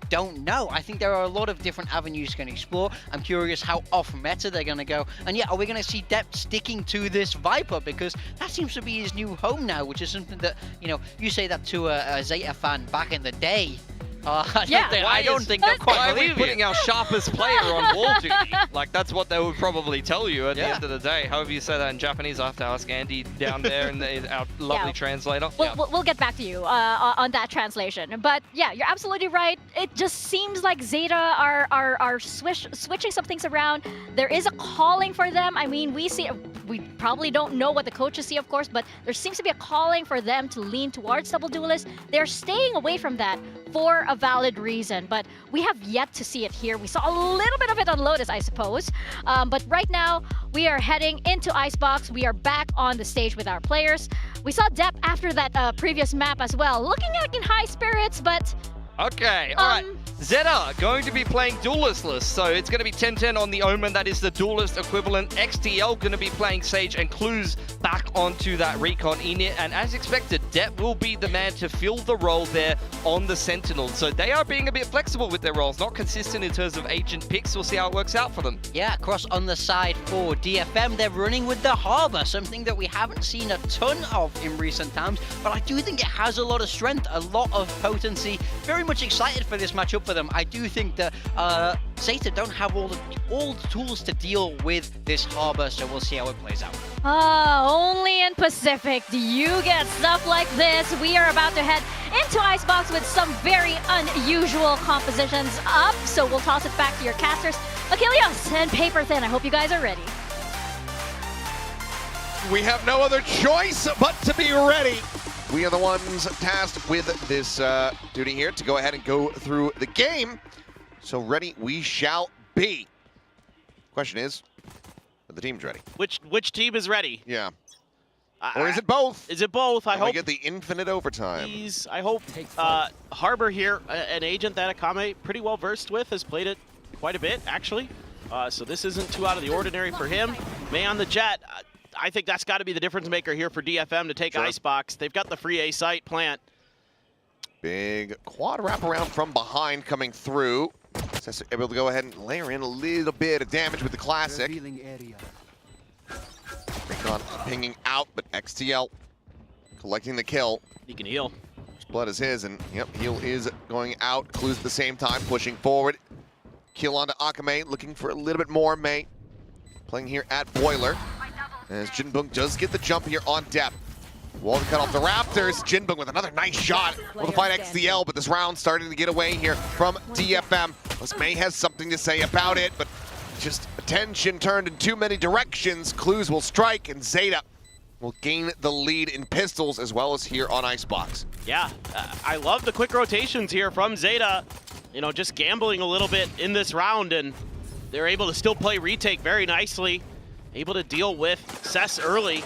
don't know. I think there are a lot of different avenues you can explore. I'm curious how off meta they're going to go. And yeah, are we going to see Dep sticking to this Viper? Because that seems to be his new home now, which is something that, you know, you say that to a Zeta fan back in the day. I don't think they're quite Why are we believing putting our sharpest player on wall duty? Like, that's what they would probably tell you at the end of the day. However you say that in Japanese, I have to ask Andy down there and our lovely translator. We'll get back to you on that translation. But yeah, you're absolutely right. It just seems like Zeta are switching some things around. There is a calling for them. I mean, we probably don't know what the coaches see, of course, but there seems to be a calling for them to lean towards double duelists. They're staying away from that for a valid reason, but we have yet to see it here. We saw a little bit of it on Lotus, I suppose. But right now, we are heading into Icebox. We are back on the stage with our players. We saw Dep after that previous map as well, looking like in high spirits, but okay, all right. Zeta going to be playing duelistless, so it's going to be 10-10 on the Omen. That is the duelist equivalent. XTL going to be playing Sage, and Clues back onto that recon unit. And as expected, Det will be the man to fill the role there on the Sentinel. So they are being a bit flexible with their roles, not consistent in terms of agent picks. We'll see how it works out for them. Yeah, across on the side for DFM, they're running with the Harbor, something that we haven't seen a ton of in recent times, but I do think it has a lot of strength, a lot of potency. Very much excited for this matchup for them. I do think that Zeta don't have all the tools to deal with this Harbor, so we'll see how it plays out. Only in Pacific do you get stuff like this. We are about to head into Icebox with some very unusual compositions up, so we'll toss it back to your casters, Achilles and Paper Thin. I hope you guys are ready. We have no other choice but to be ready. We are the ones tasked with this duty here to go ahead and go through the game. So ready we shall be. Question is, are the teams ready? Which team is ready? Yeah. Or is it both? Is it both? I hope we get the infinite overtime. I hope Harbor here, an agent that Akame pretty well versed with, has played it quite a bit actually. So this isn't too out of the ordinary for him. May on the Jet. I think that's got to be the difference maker here for DFM to take Icebox. They've got the free A site plant. Big quad wraparound from behind coming through. Zeta able to go ahead and layer in a little bit of damage with the classic. Recon pinging out, but XTL collecting the kill. He can heal. Blood is his, and yep, heal is going out. Clues at the same time, pushing forward. Kill onto Akame, looking for a little bit more. May playing here at Boiler. As Jinbung does get the jump here on depth. Wall to cut off the Raptors. Jinbung with another nice shot. Will find XTL, but this round starting to get away here from DFM. Unless May has something to say about it, but just attention turned in too many directions. Clues will strike, and Zeta will gain the lead in pistols as well as here on Icebox. Yeah, I love the quick rotations here from Zeta. You know, just gambling a little bit in this round, and they're able to still play retake very nicely. Able to deal with Cess early,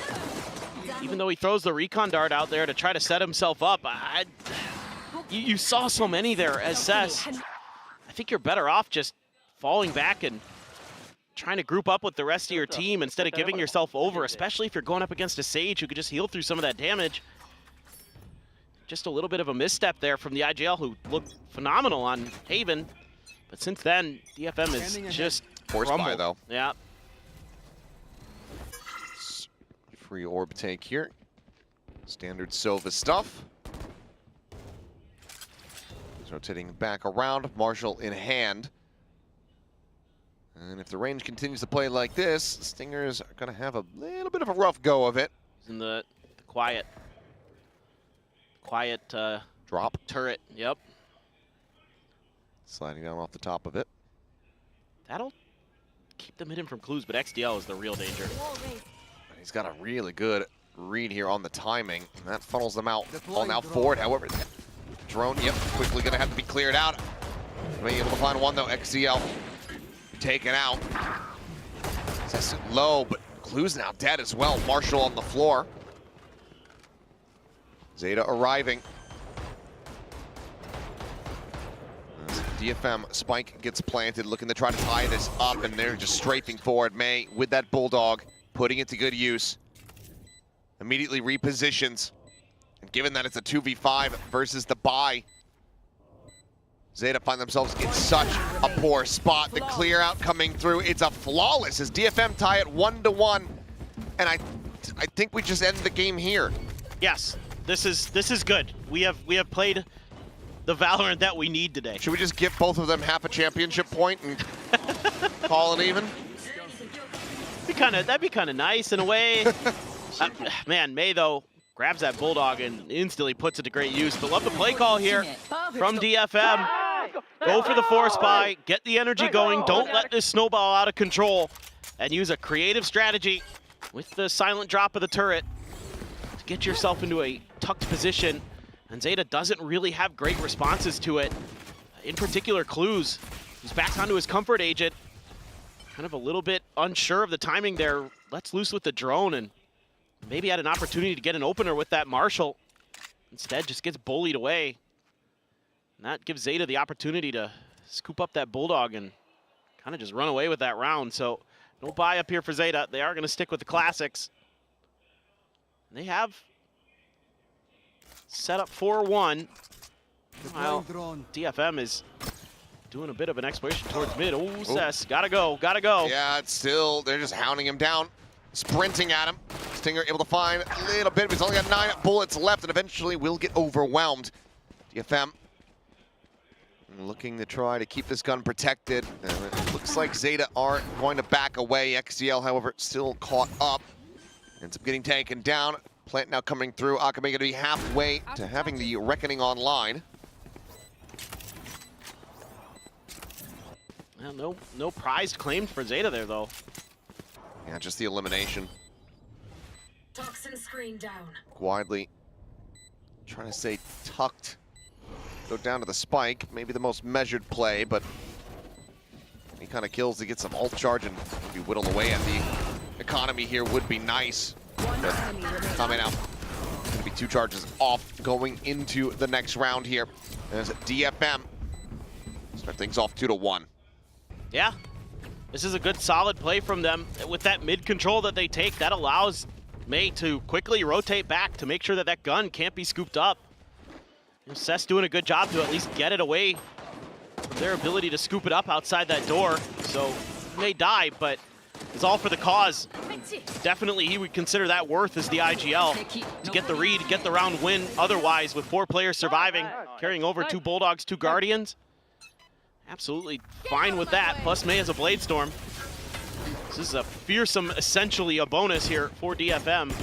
even though he throws the recon dart out there to try to set himself up. You saw so many there as Cess. I think you're better off just falling back and trying to group up with the rest of your team instead of giving yourself over, especially if you're going up against a Sage who could just heal through some of that damage. Just a little bit of a misstep there from the IGL, who looked phenomenal on Haven. But since then, DFM is just forced by, though. Yeah. Free orb take here. Standard Sova stuff. He's rotating back around, Marshall in hand. And if the range continues to play like this, Stingers are going to have a little bit of a rough go of it. In the quiet drop turret. Yep. Sliding down off the top of it. That'll keep them hidden from Clues, but XDL is the real danger. He's got a really good read here on the timing, and that funnels them out all now forward. However, drone, yep, quickly going to have to be cleared out. Being able to find one, though. XCL taken out. That's low, but Clues now dead as well. Marshall on the floor. Zeta arriving. As DFM spike gets planted, looking to try to tie this up, and they're just strafing forward. May with that Bulldog, putting it to good use. Immediately repositions. And given that it's a 2v5 versus the buy, Zeta find themselves in such a poor spot. The clear out coming through, it's a flawless as DFM tie it 1-1. And I think we just end the game here. Yes, this is good. We have played the Valorant that we need today. Should we just give both of them half a championship point and call it even? That'd be kind of nice in a way. Man, May though grabs that Bulldog and instantly puts it to great use. But love the play call here from DFM. Go for the force buy, get the energy going. Don't let this snowball out of control, and use a creative strategy with the silent drop of the turret to get yourself into a tucked position. And Zeta doesn't really have great responses to it. In particular, Clues, who's back onto his comfort agent. Kind of a little bit unsure of the timing there. Lets loose with the drone and maybe had an opportunity to get an opener with that Marshall. Instead, just gets bullied away. And that gives Zeta the opportunity to scoop up that Bulldog and kind of just run away with that round. So no buy up here for Zeta. They are going to stick with the classics. They have set up 4-1. Well, DFM is doing a bit of an exploration towards mid. Oh, Cess, gotta go. Yeah, it's still, they're just hounding him down, sprinting at him. Stinger able to find a little bit, but he's only got 9 bullets left and eventually will get overwhelmed. DFM looking to try to keep this gun protected. It looks like Zeta are going to back away. XCL, however, still caught up. Ends up getting taken down. Plant now coming through. Akame going to be halfway to having the Reckoning online. Well, no prize claimed for Zeta there, though. Yeah, just the elimination. Toxin screen down. Widely trying to stay tucked. Go down to the spike. Maybe the most measured play, but any kind of kills to get some ult charge and maybe whittle away at the economy here would be nice. But coming out, going to be 2 charges off going into the next round here. As DFM start things off 2-1. Yeah, this is a good solid play from them. With that mid control that they take, that allows May to quickly rotate back to make sure that that gun can't be scooped up. And Seth's doing a good job to at least get it away from their ability to scoop it up outside that door. So he may die, but it's all for the cause. Definitely he would consider that worth as the IGL to get the read, get the round win. Otherwise, with 4 players surviving, carrying over 2 Bulldogs, 2 Guardians, absolutely fine with that. Plus May has a Blade Storm. This is a fearsome, essentially a bonus here for DFM.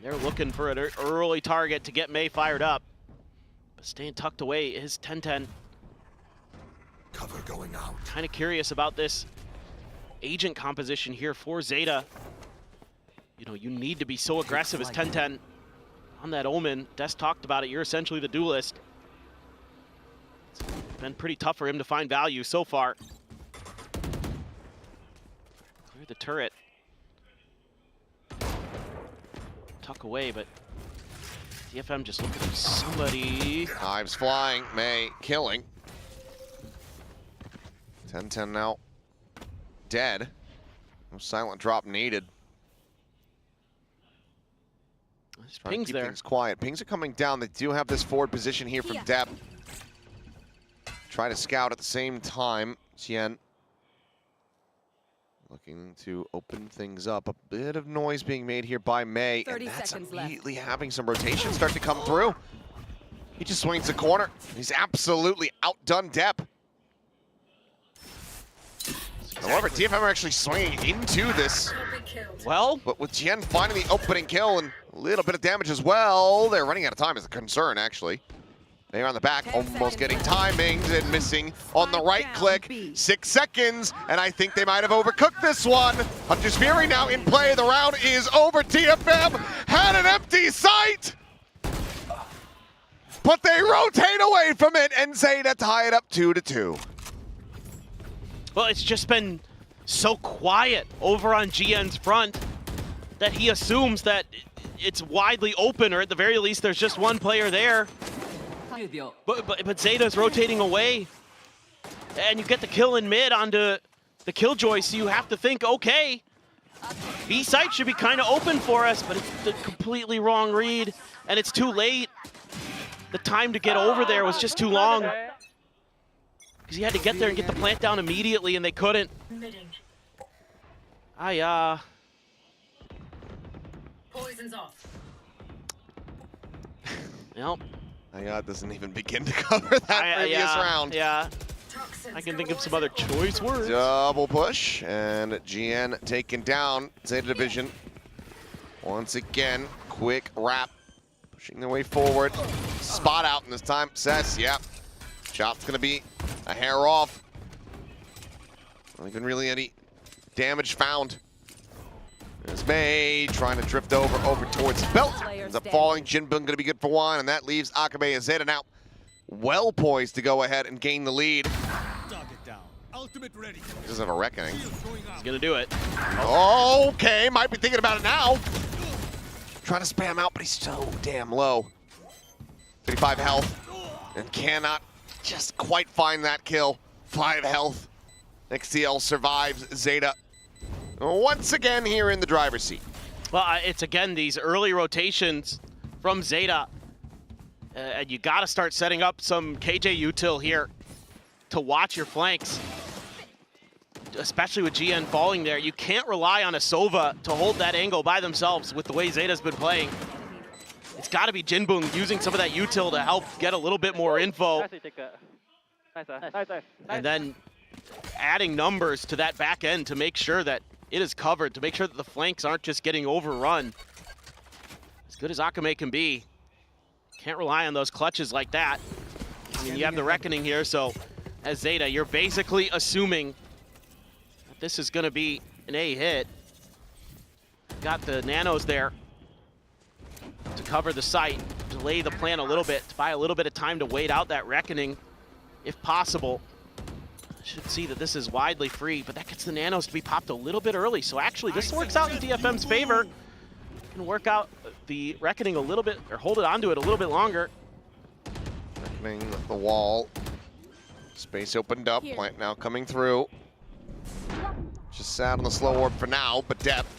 They're looking for an early target to get May fired up. But staying tucked away is 10-10. Cover going out. Kind of curious about this agent composition here for Zeta. You know, you need to be so aggressive as 10-10 on that Omen. Des talked about it. You're essentially the duelist. It's been pretty tough for him to find value so far. Clear the turret. Tuck away, but DFM just looking for somebody. Knives flying, May killing. 10-10 now. Dead. No silent drop needed. Trying Ping's to keep there. things quiet. Pings are coming down. They do have this forward position here from Dep. Try to scout at the same time. Tien looking to open things up. A bit of noise being made here by May, and that's immediately having some rotation start to come through. He just swings the corner. He's absolutely outdone Dep. However, DFM are actually swinging into this. Well, but with Tien finding the opening kill and a little bit of damage as well, they're running out of time is a concern, actually. They are on the back, almost getting timings and missing on the right click. 6 seconds, and I think they might have overcooked this one. Hunter's Fury now in play. The round is over. DFM had an empty sight, but they rotate away from it, and Zeta tie it up 2-2. Well, it's just been so quiet over on GN's front that he assumes that it's widely open, or at the very least, there's just one player there. But Zeta's rotating away, and you get the kill in mid onto the Killjoy, so you have to think, okay, B site should be kind of open for us, but it's the completely wrong read, and it's too late. The time to get over there was just too long. Because he had to get there and get the plant down immediately, and they couldn't. Poison's off. Nope. Doesn't even begin to cover that previous round. Yeah, I can think of some other choice words. Double push, and GN taken down. Zeta Division, once again, quick wrap. Pushing their way forward. Spot out in this time. Cess, yep. Shot's gonna be a hair off. Not even really any damage found. There's May trying to drift over towards belt. Ends up falling. Jinbun gonna be good for one, and that leaves Akame and Zeta now well poised to go ahead and gain the lead. Target down. Ultimate ready. He doesn't have a reckoning. He's gonna do it. Okay, might be thinking about it now. Trying to spam out, but he's so damn low. 35 health, and cannot just quite find that kill. 5 health. XTL survives. Zeta once again here in the driver's seat. Well, it's again these early rotations from Zeta. And you got to start setting up some KJ util here to watch your flanks. Especially with GN falling there. You can't rely on a Sova to hold that angle by themselves with the way Zeta's been playing. It's got to be Jinbung using some of that util to help get a little bit more info. And then adding numbers to that back end to make sure that it is covered, to make sure that the flanks aren't just getting overrun. As good as Akame can be, can't rely on those clutches like that. I mean, you have the Reckoning here, so as Zeta, you're basically assuming that this is going to be an A hit. Got the nanos there to cover the site, delay the plan a little bit, to buy a little bit of time to wait out that Reckoning, if possible. Should see that this is widely free, but that gets the nanos to be popped a little bit early. So actually, this works out in DFM's favor. Can work out the Reckoning a little bit, or hold it onto it a little bit longer. Reckoning the wall. Space opened up. Plant now coming through. Just sat on the slow orb for now, but depth.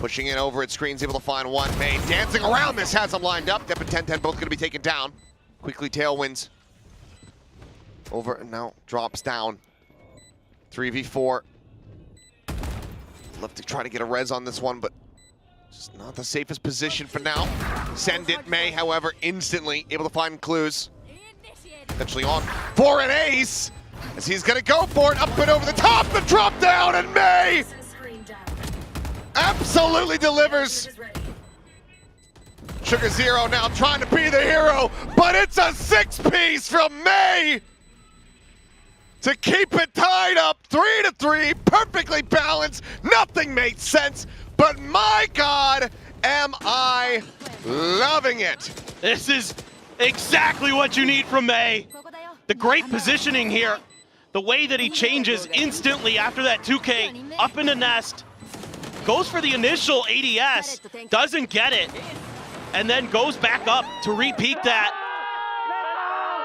Pushing it over at screens, able to find one. May dancing around this, has them lined up. Depth and 10-10 both going to be taken down. Quickly tailwinds. Over and now drops down. 3v4. Love to try to get a res on this one, but just not the safest position for now. Send it, May, however, instantly able to find clues. Eventually on for an ace, as he's gonna go for it, up and over the top, the drop down, and May absolutely delivers. Sugar Zero now trying to be the hero, but it's a 6-piece from May to keep it tied up 3-3, perfectly balanced. Nothing made sense, but my God, am I loving it. This is exactly what you need from May. The great positioning here. The way that he changes instantly after that 2K up in the nest. Goes for the initial ADS, doesn't get it, and then goes back up to repeat that.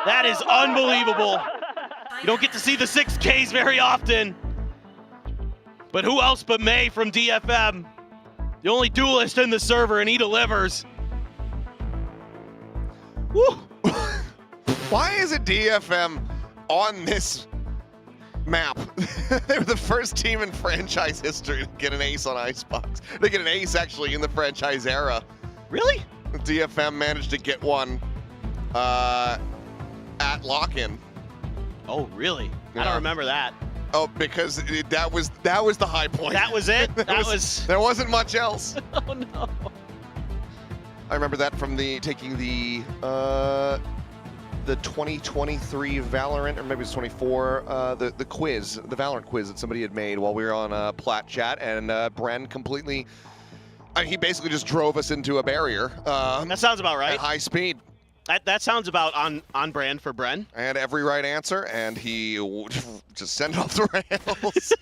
That is unbelievable. You don't get to see the 6Ks very often. But who else but May from DFM? The only duelist in the server, and he delivers. Woo. Why is it DFM on this map? They were the first team in franchise history to get an ace on Icebox. They get an ace actually in the franchise era. Really? DFM managed to get one at lock-in. Oh, really? Yeah. I don't remember that. Oh, because that was the high point. That was it? There wasn't much else. Oh no. I remember that from taking the 2023 Valorant, or maybe it's 24, the quiz, the Valorant quiz that somebody had made while we were on Plat Chat, and Bren completely, he basically just drove us into a barrier. That sounds about right. At high speed. That sounds about on brand for Bren. I had every right answer, and he just sent off the rails.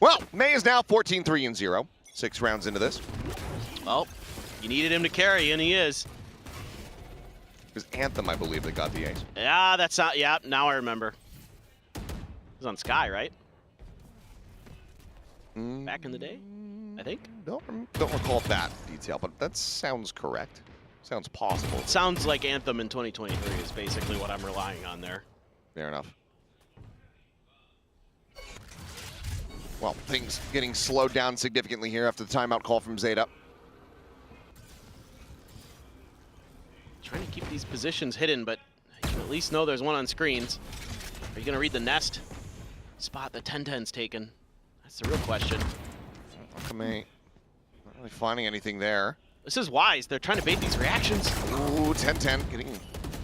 Well, May is now 14-3-0, 6 rounds into this. Well, you needed him to carry, and he is. It was Anthem, I believe, that got the ace. Yeah, that's not. Yeah, now I remember. It was on Sky, right? Back in the day, I think. Don't recall that detail, but that sounds correct. Sounds possible. It sounds like Anthem in 2023 is basically what I'm relying on there. Fair enough. Well, things getting slowed down significantly here after the timeout call from Zeta. Trying to keep these positions hidden, but you at least know there's one on screens. Are you going to read the nest spot that 10-10's taken? That's the real question. Akame not really finding anything there. This is wise. They're trying to bait these reactions. Ooh, 10-10 getting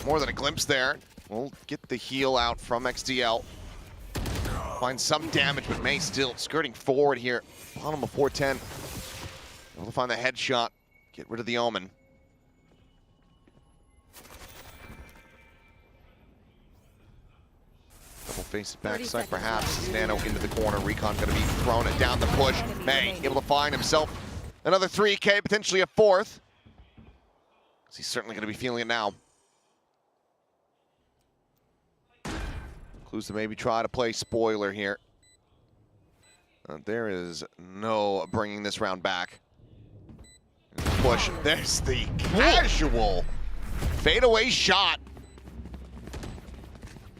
more than a glimpse there. We'll get the heal out from XDL. Find some damage, but May still skirting forward here. Bottom of 410. Able to find the headshot. Get rid of the Omen. Double face backside perhaps. As Nano into the corner. Recon going to be throwing it down the push. May able to find himself another 3K, potentially a 4th. He's certainly going to be feeling it now. Clues to maybe try to play spoiler here. There is no bringing this round back. Push. There's the casual fadeaway shot.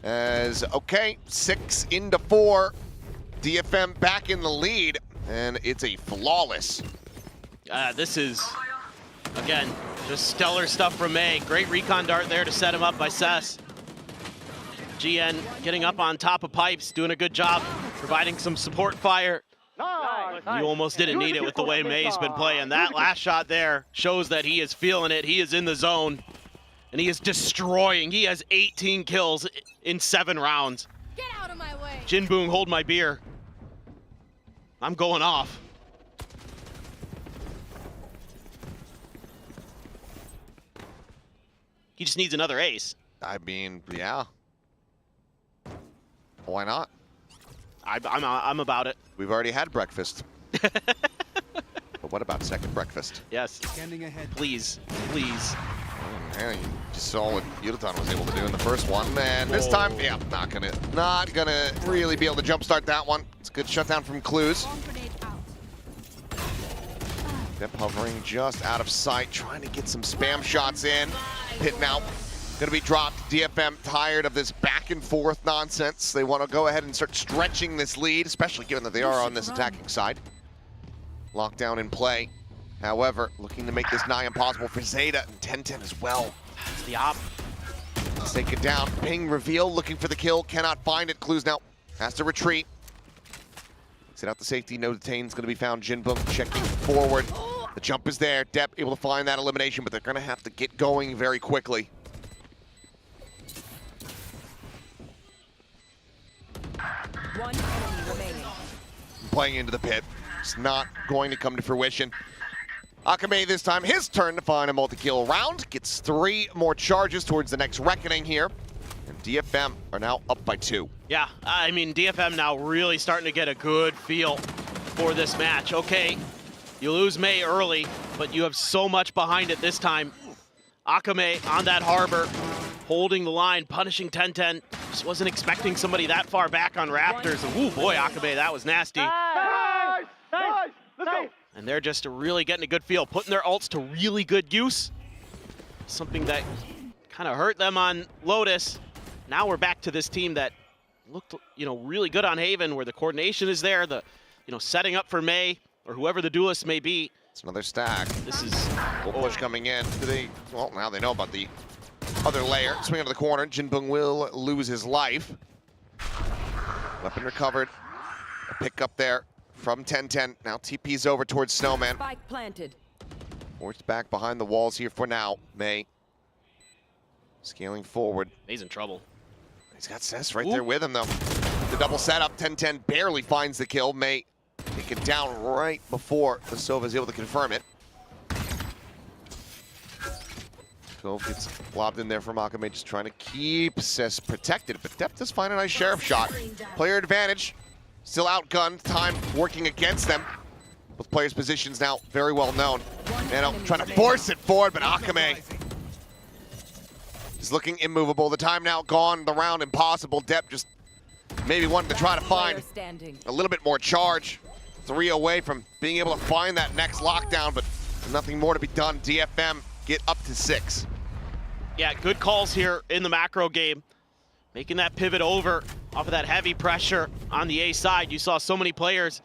As, okay, 6 into 4. DFM back in the lead, and it's a flawless. This is, again, just stellar stuff from May. Great recon dart there to set him up by Cess. GN getting up on top of pipes, doing a good job, providing some support fire. You almost didn't need it with the way May's been playing. That last shot there shows that he is feeling it. He is in the zone, and he is destroying. He has 18 kills in 7 rounds. Get out of my way. Jinboong, hold my beer. I'm going off. He just needs another ace. I mean, yeah. Why not? I'm about it. We've already had breakfast. But what about second breakfast? Yes. Please, please. Oh, man, you just saw what Yudotan was able to do in the first one, and this time, yeah, not gonna really be able to jumpstart that one. It's a good shutdown from Clues. Dep hovering just out of sight, trying to get some spam shots in. Pit now gonna be dropped. DFM tired of this back and forth nonsense. They want to go ahead and start stretching this lead, especially given that they are on this attacking side. Lockdown in play. However, looking to make this nigh impossible for Zeta and 10-10 as well. It's the op. Let's take it down. Ping reveal, looking for the kill, cannot find it. Clues now has to retreat. Sit out the safety, no detain's gonna be found. Jinboong checking forward. The jump is there. Dep able to find that elimination, but they're gonna have to get going very quickly. One enemy remaining. Playing into the pit. It's not going to come to fruition. Akame this time, his turn to find a multi-kill round. Gets 3 more charges towards the next reckoning here. And DFM are now up by 2. Yeah, I mean, DFM now really starting to get a good feel for this match. Okay, you lose May early, but you have so much behind it this time. Akame on that harbor, holding the line, punishing 10-10. Just wasn't expecting somebody that far back on Raptors. Ooh, boy, Akame, that was nasty. Nice! Let's go! And they're just really getting a good feel, putting their ults to really good use. Something that kind of hurt them on Lotus. Now we're back to this team that looked, really good on Haven, where the coordination is there, the, setting up for May, or whoever the duelist may be. It's another stack. This is Full push coming in. Well, now they know about the other layer. Swing into the corner. Jinboong will lose his life. Weapon recovered. A pick up there from 10-10. Now TP's over towards Snowman. Spike planted. Forced back behind the walls here for now. May scaling forward. May's in trouble. He's got Cess right there with him, though. The double setup. 10-10 barely finds the kill. May take it down right before the Sova is able to confirm it. Cove gets lobbed in there from Akame, just trying to keep Cess protected. But Dep does find a nice sheriff shot. Player advantage. Still outgunned. Time working against them. Both players' positions now very well known. Nano trying to force it forward, but Akame is looking immovable. The time now gone, the round impossible. Dep just maybe wanted to try to find a little bit more charge. 3 away from being able to find that next lockdown, but nothing more to be done. DFM get up to 6. Yeah, good calls here in the macro game. Making that pivot over off of that heavy pressure on the A side. You saw so many players.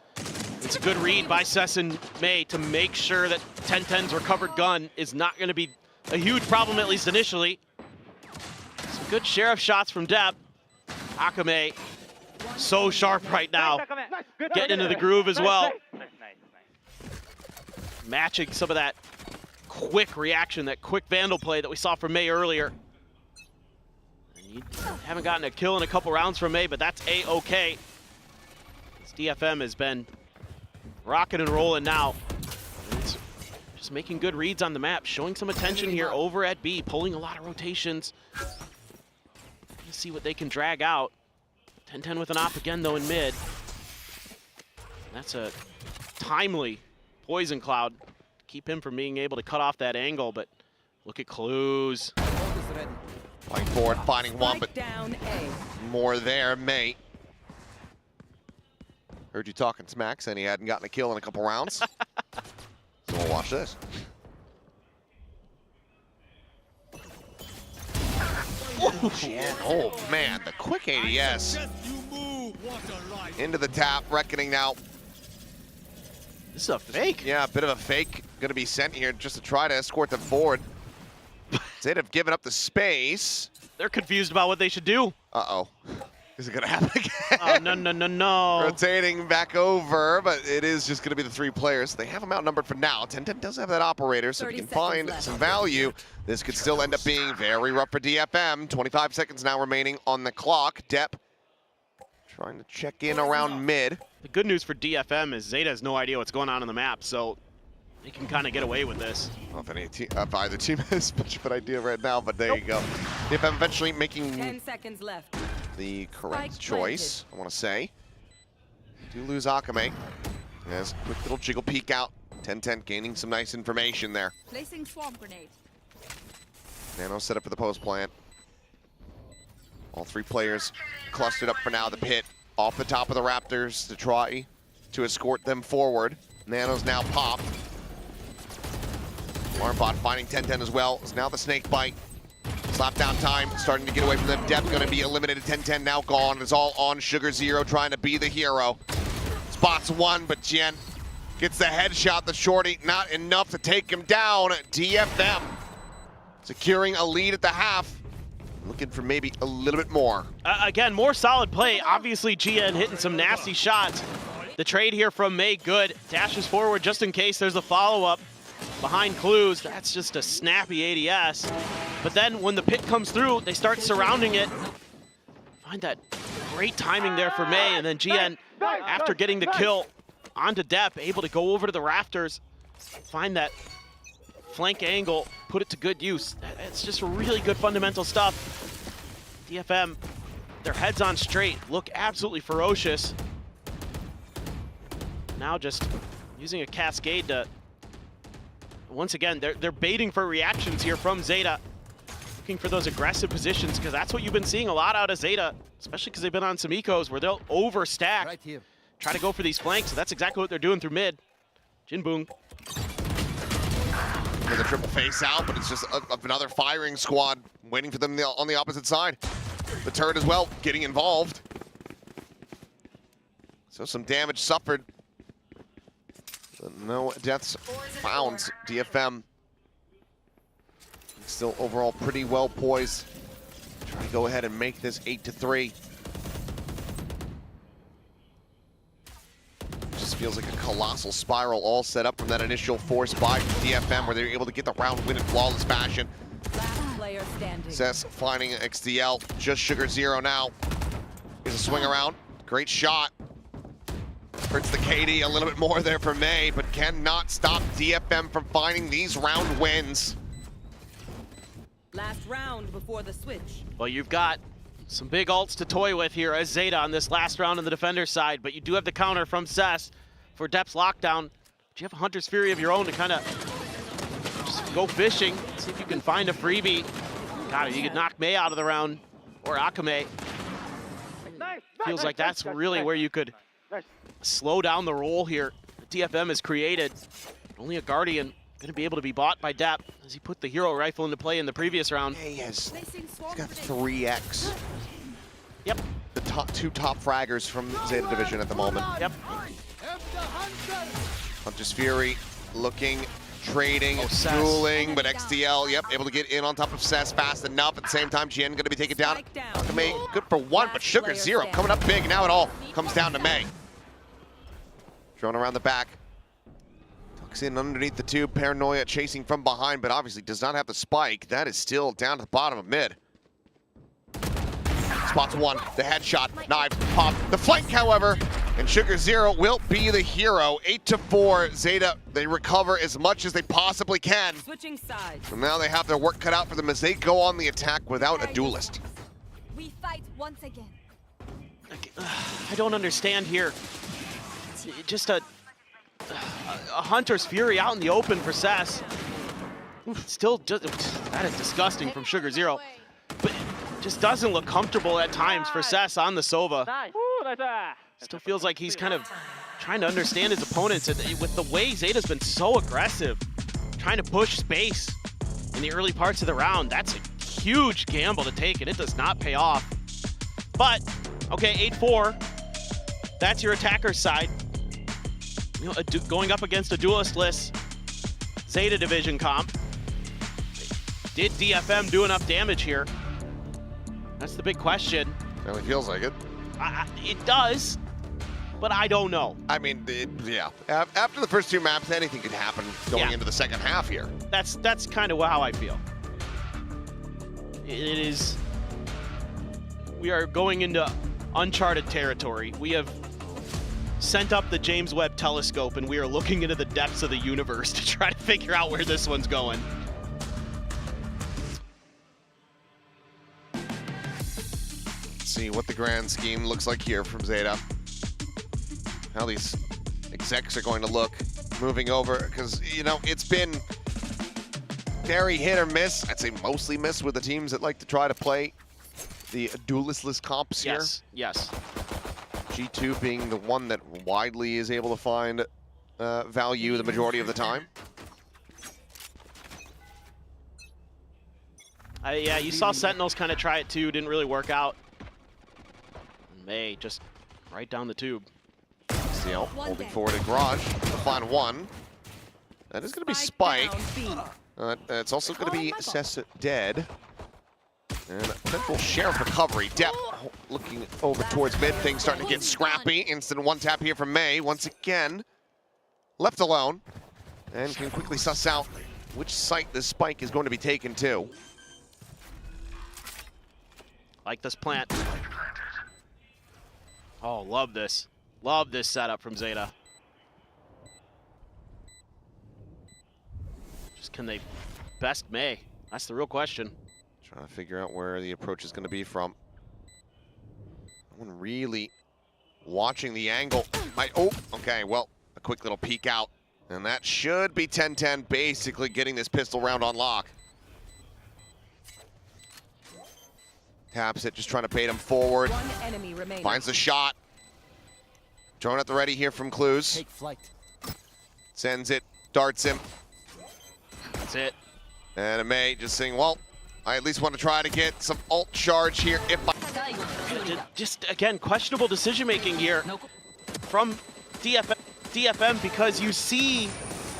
It's a good read by Cess and May to make sure that 10-10's recovered gun is not going to be a huge problem, at least initially. Some good sheriff shots from Dep. Akame, so sharp right now. Getting into the groove as well. Matching some of that quick reaction, that quick Vandal play that we saw from May earlier. And you haven't gotten a kill in a couple rounds from May, but that's A-okay. This DFM has been rocking and rolling now. And it's just making good reads on the map, showing some attention here over at B, pulling a lot of rotations. Let's see what they can drag out. 10-10 with an op again, though, in mid. That's a timely poison cloud. Keep him from being able to cut off that angle, but look at Clues. Going forward, finding one, but Down A. more there, May. Heard you talking smack, saying he hadn't gotten a kill in a couple rounds. So we'll watch this. Oh man, the quick ADS. Into the tap, reckoning now. This is a fake. Yeah, a bit of a fake going to be sent here just to try to escort them forward. Zeta have given up the space. They're confused about what they should do. Uh-oh. Is it going to happen again? Oh, no. Rotating back over, but it is just going to be the 3 players. They have them outnumbered for now. 10-10 does have that operator, so if you can find some value, this could still end up being very rough for DFM. 25 seconds now remaining on the clock. Depp trying to check in around mid. The good news for DFM is Zeta has no idea what's going on the map, so they can kind of get away with this. I don't know if either team has much of an idea right now, but there you go. DFM eventually making 10 seconds left. the correct choice, I want to say. Do lose Akame. Yes, quick little jiggle peek out. 10-10 gaining some nice information there. Placing swarm grenade. Nano set up for the post plant. All 3 players clustered up for now. The pit off the top of the Raptors to try to escort them forward. Nano's now popped. Alarmbot finding 10-10 as well. It's now the snake bite. Slap down time, starting to get away from them. Depp going to be eliminated. 10-10 now gone. It's all on Sugar Zero trying to be the hero. Spots one, but Jen gets the headshot. The shorty, not enough to take him down. DFM securing a lead at the half. Looking for maybe a little bit more. Again, more solid play. Obviously, GN hitting some nasty shots. The trade here from May, good. Dashes forward just in case there's a follow-up. Behind clues, that's just a snappy ADS. But then when the pit comes through, they start surrounding it. Find that great timing there for May, and then GN, after getting the kill onto Depp, able to go over to the rafters, find that flank angle, put it to good use. It's just really good fundamental stuff. DFM, their heads on straight, look absolutely ferocious. Now just using a cascade to, once again, they're baiting for reactions here from Zeta. Looking for those aggressive positions, because that's what you've been seeing a lot out of Zeta, especially because they've been on some ecos where they'll overstack, right here, try to go for these flanks. So that's exactly what they're doing through mid. Jinboong. With a triple face out, but it's just another firing squad waiting for them on the opposite side. The turret as well getting involved. So some damage suffered. No deaths found. DFM still overall pretty well poised. Try to go ahead and make this 8-3. Just feels like a colossal spiral all set up from that initial force by DFM where they were able to get the round win in flawless fashion. Last player standing. Cess finding XDL, just Sugar Zero now. Here's a swing around, great shot. Hurts the KD a little bit more there for May, but cannot stop DFM from finding these round wins. Last round before the switch. Well, you've got some big ults to toy with here as Zeta on this last round on the defender side, but you do have the counter from Cess for Depp's lockdown. But you have a Hunter's Fury of your own to kind of just go fishing, see if you can find a freebie. God, you could knock May out of the round, or Akame. Feels like that's really where you could slow down the roll here. The DFM has created. Only a Guardian going to be able to be bought by Depp as he put the hero rifle into play in the previous round. He's got 3x. Yep. The two top fraggers from Zeta Division at the moment. Yep. Hunter's Fury looking, trading, Cess. dueling, but XDL, yep, able to get in on top of Cess fast enough. At the same time, Jien going to be taken down. May, good for one, but Sugar Zero coming up big. Now it all comes down to May. Drone around the back. Tucks in underneath the tube. Paranoia chasing from behind, but obviously does not have the spike. That is still down to the bottom of mid. Spots one, the headshot, knife, pop, the flank, however, and Sugar Zero will be the hero. 8-4, Zeta, they recover as much as they possibly can. Switching sides. And now they have their work cut out for them as they go on the attack without a duelist. We fight once again. I don't understand here. Just a Hunter's Fury out in the open for Cess. Still, just, that is disgusting from Sugar Zero. but it just doesn't look comfortable at times for Cess on the Sova. Still feels like he's kind of trying to understand his opponents, and with the way Zeta's been so aggressive, trying to push space in the early parts of the round. That's a huge gamble to take, and it does not pay off. But, okay, 8-4. That's your attacker's side. You know, going up against a duelist-less Zeta division comp. Did DFM do enough damage here? That's the big question. Really feels like it. It does, but I don't know. I mean, yeah. After the first two maps, anything could happen going into the second half here. That's kind of how I feel. It is. We are going into uncharted territory. We have sent up the James Webb Telescope, and we are looking into the depths of the universe to try to figure out where this one's going. Let's see what the grand scheme looks like here from Zeta. How these execs are going to look moving over, because, you know, it's been very hit or miss. I'd say mostly miss with the teams that like to try to play the duelistless comps here. Yes. G2 being the one that widely is able to find value the majority of the time. Yeah, you saw Sentinels kind of try it too, didn't really work out. May just right down the tube. CL holding forward in Garage to find one. That is going to be Spike. It's also going to be Cess dead. And potential Sheriff recovery. Depth looking over towards mid. Things starting to get scrappy. Instant one tap here from May. Once again, left alone. And can quickly suss out which site this Spike is going to be taken to. Like this plant. Oh, love this. Love this setup from Zeta. Just can they best May? That's the real question. Trying to figure out where the approach is going to be from. No one really watching the angle. Oh, okay, well, a quick little peek out. And that should be 10-10, basically getting this pistol round on lock. Taps it, just trying to bait him forward. One enemy remaining. Finds the shot. Drone at the ready here from Clues. Take flight. Sends it, darts him. That's it. And May just saying, well, I at least want to try to get some ult charge here if I... Just, again, questionable decision-making here from DFM, because you see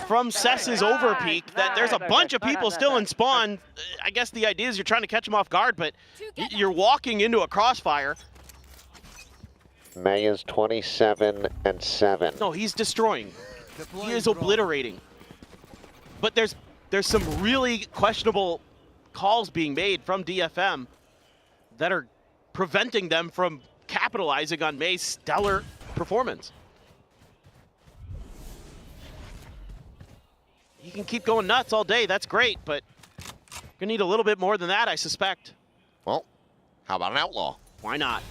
from Cess's overpeak that there's a bunch of people still in spawn. I guess the idea is you're trying to catch them off guard, but you're walking into a crossfire. May is 27-7. No, he's destroying. He is obliterating. But there's some really questionable calls being made from DFM that are preventing them from capitalizing on May's stellar performance. He can keep going nuts all day, that's great, but you're gonna need a little bit more than that, I suspect. Well, how about an Outlaw? Why not?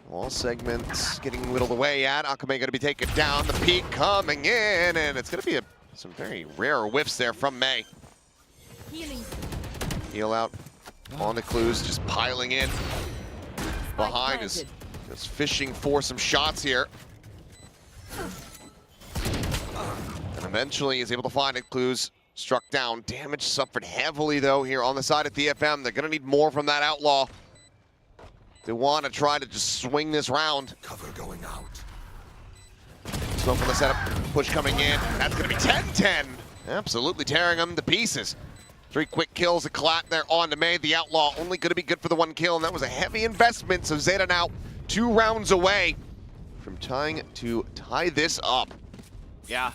All segments getting whittled away at. Akame going to be taken down. The peak coming in, and it's going to be some very rare whiffs there from May. Heal out on the Clues, just piling in. Behind is just fishing for some shots here. And eventually is able to find it. Clues struck down. Damage suffered heavily, though, here on the side of DFM. They're going to need more from that Outlaw. They want to try to just swing this round. Cover going out. Smoke on the setup, push coming in. That's going to be 10-10. Absolutely tearing them to pieces. 3 quick kills, a collat there on to May. The Outlaw only going to be good for the 1 kill, and that was a heavy investment. So Zeta now 2 rounds away from trying to tie this up. Yeah.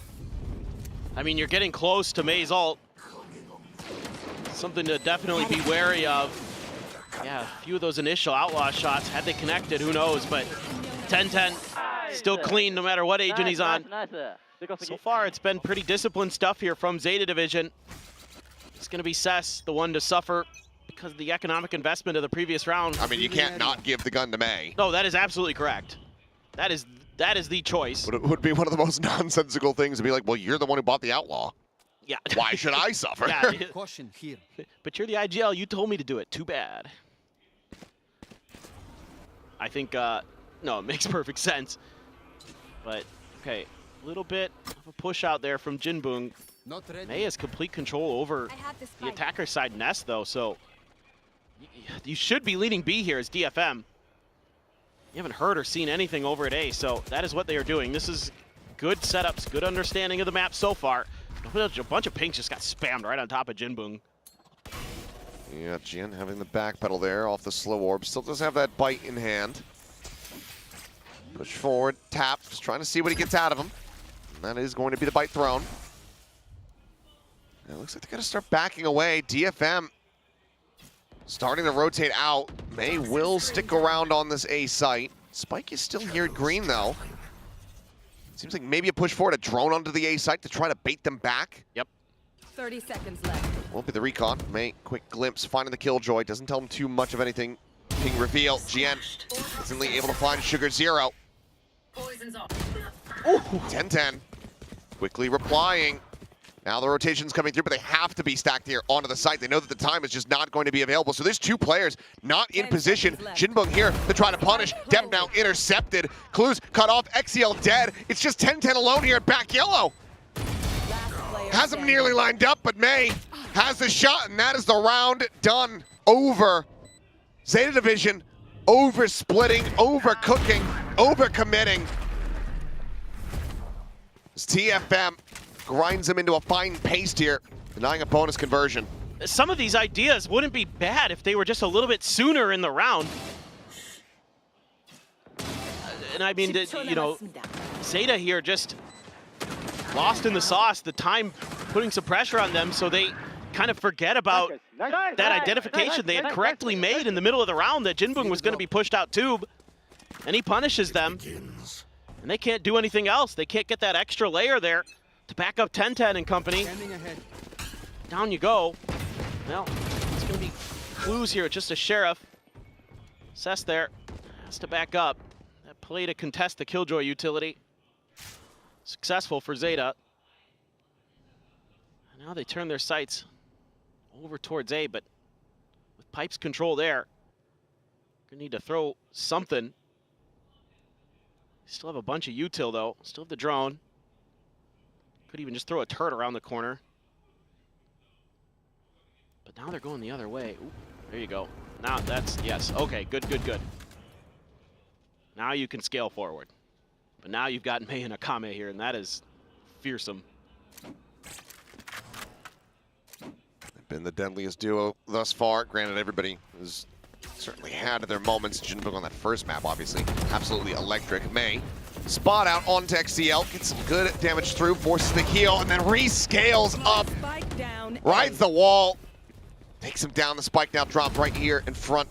I mean, you're getting close to May's ult. Something to definitely be wary of. Yeah, a few of those initial Outlaw shots, had they connected, who knows, but 10-10, still clean no matter what agent he's on. So far, it's been pretty disciplined stuff here from Zeta Division. It's going to be Cess, the one to suffer because of the economic investment of the previous round. I mean, you can't not give the gun to May. No, that is absolutely correct. That is the choice. But it would be one of the most nonsensical things to be like, well, you're the one who bought the Outlaw. Yeah. Why should I suffer? Yeah. Caution here. But you're the IGL. You told me to do it. Too bad. I think, no, it makes perfect sense. But, okay, a little bit of a push out there from Jinbung. Mei has complete control over the attacker side nest, though, so you should be leading B here as DFM. You haven't heard or seen anything over at A, so that is what they are doing. This is good setups, good understanding of the map so far. A bunch of pinks just got spammed right on top of Jinbung. Yeah, Jin having the back pedal there off the slow orb. Still does have that bite in hand. Push forward, tap, just trying to see what he gets out of him. And that is going to be the bite thrown. And it looks like they're going to start backing away. DFM starting to rotate out. Mei will stick around on this A site. Spike is still here at green, though. Seems like maybe a push forward, a drone onto the A site to try to bait them back. Yep. 30 seconds left. Won't be the recon. Mei, quick glimpse, finding the killjoy. Doesn't tell him too much of anything. Ping reveal. Jien instantly able to find Sugar Zero. 10-10. Quickly replying. Now the rotation's coming through, but they have to be stacked here onto the site. They know that the time is just not going to be available. So there's two players not in position. Jinbung here to try to punish. Dep now intercepted. Clues cut off. XCL dead. It's just 10-10 alone here at back yellow. Has him nearly lined up, but Mei has the shot, and that is the round done. Over. Zeta Division over splitting, over cooking, over committing. As TFM grinds him into a fine paste here, denying a bonus conversion. Some of these ideas wouldn't be bad if they were just a little bit sooner in the round. And I mean, you know, Zeta here just lost in the sauce, the time putting some pressure on them, so they kind of forget about that identification they had correctly made in the middle of the round that Jinbung was going to be pushed out tube. And he punishes them. And they can't do anything else. They can't get that extra layer there to back up 10-10 and company. Down you go. Well, it's going to be clues here, just a sheriff. Cess there has to back up. That play to contest the Killjoy utility. Successful for Zeta. And now they turn their sights over towards A, but with Pipes control there, gonna need to throw something. Still have a bunch of util though. Still have the drone. Could even just throw a turret around the corner. But now they're going the other way. Ooh, there you go. Now that's, yes, okay, good, good, good. Now you can scale forward. But now you've got Mei and Akame here, and that is fearsome. Been the deadliest duo thus far. Granted, everybody has certainly had their moments. Jinbung on that first map, obviously, absolutely electric. Mei, spot out onto XCL, gets some good damage through, forces the heal, and then rescales up, rides the wall, takes him down. The spike now dropped right here in front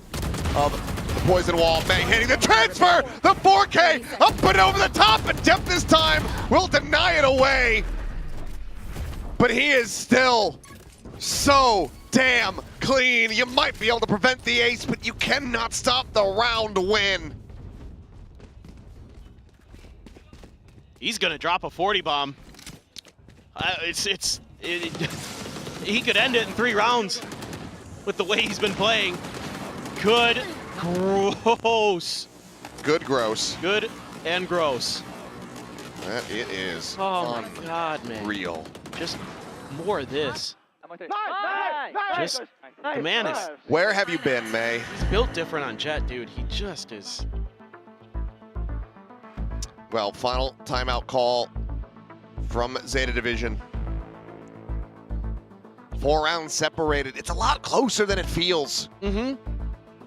of the poison wall. Mei hitting the transfer, the 4K, up and over the top, and Dep this time will deny it away. But he is still so damn clean. You might be able to prevent the ace, but you cannot stop the round win. He's gonna drop a 40 bomb. He could end it in 3 rounds with the way he's been playing. Good, gross. Good, gross. Good and gross. That it is. Oh my God, man. Real. Just more of this. Just, the man is... Where have you been, Mei? He's built different on Jet, dude. He just is... Well, final timeout call from Zeta Division. 4 rounds separated. It's a lot closer than it feels. Than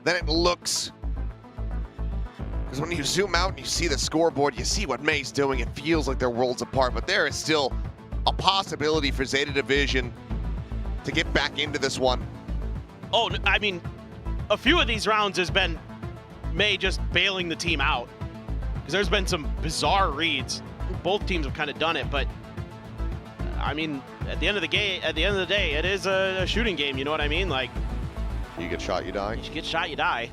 it looks. Because when you zoom out and you see the scoreboard, you see what Mei's doing. It feels like they're worlds apart, but there is still a possibility for Zeta Division to get back into this one. Oh, I mean, a few of these rounds has been Mei just bailing the team out. Because there's been some bizarre reads. Both teams have kind of done it, but I mean, at the end of the day, it is a shooting game. You know what I mean? Like, you get shot, you die. You get shot, you die.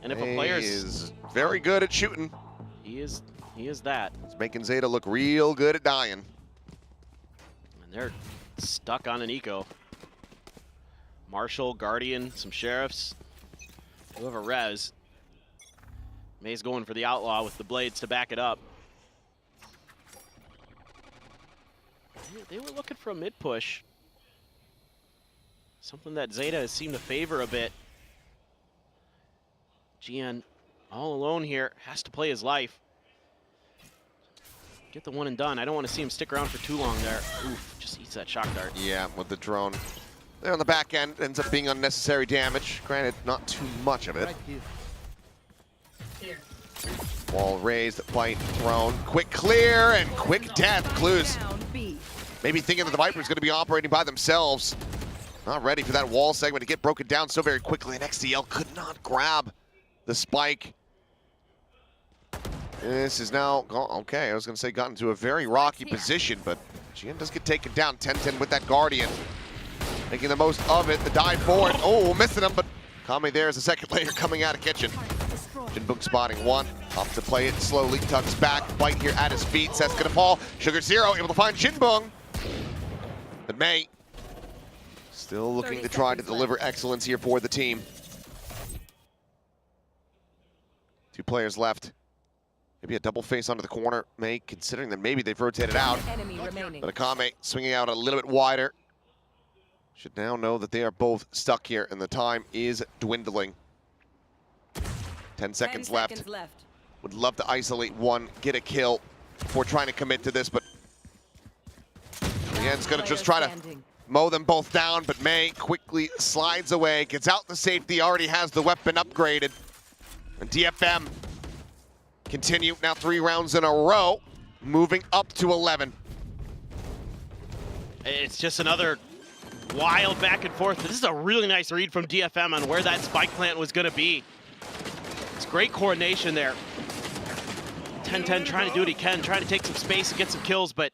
And if a player is very good at shooting, he is that. It's making Zeta look real good at dying. And They're stuck on an eco. Marshall, Guardian, some Sheriffs. Who have a res. May's going for the Outlaw with the blades to back it up. They were looking for a mid push. Something that Zeta has seemed to favor a bit. GN all alone here, has to play his life. Get the one and done. I don't want to see him stick around for too long there. Oof, just eats that shock dart. Yeah, with the drone. There on the back end, ends up being unnecessary damage. Granted, not too much of it. Wall raised, fight thrown. Quick clear and quick death. Clues. Maybe thinking that the Viper's going to be operating by themselves. Not ready for that wall segment to get broken down so very quickly. And XDL could not grab the spike. This is now, okay, I was going to say gotten to a very rocky position, but GN does get taken down. 10-10 with that Guardian. Making the most of it, the dive forward. Oh, missing him, but Kame there is a second layer coming out of kitchen. Jinbung spotting one, up to play it slowly, tucks back, fight here at his feet, Seth's gonna fall. Sugar Zero able to find Jinbung. But May still looking to try to deliver excellence here for the team. 2 players left. Maybe a double face onto the corner, May, considering that maybe they've rotated out. But Akame swinging out a little bit wider. Should now know that they are both stuck here, and the time is dwindling. 10 seconds left. Would love to isolate one, get a kill before trying to commit to this, but Leanne's gonna just try to mow them both down, but May quickly slides away, gets out the safety, already has the weapon upgraded. And DFM continue now 3 rounds in a row, moving up to 11. It's just another wild back and forth. This is a really nice read from DFM on where that spike plant was going to be. It's great coordination there. 10-10 trying to do what he can, trying to take some space and get some kills, but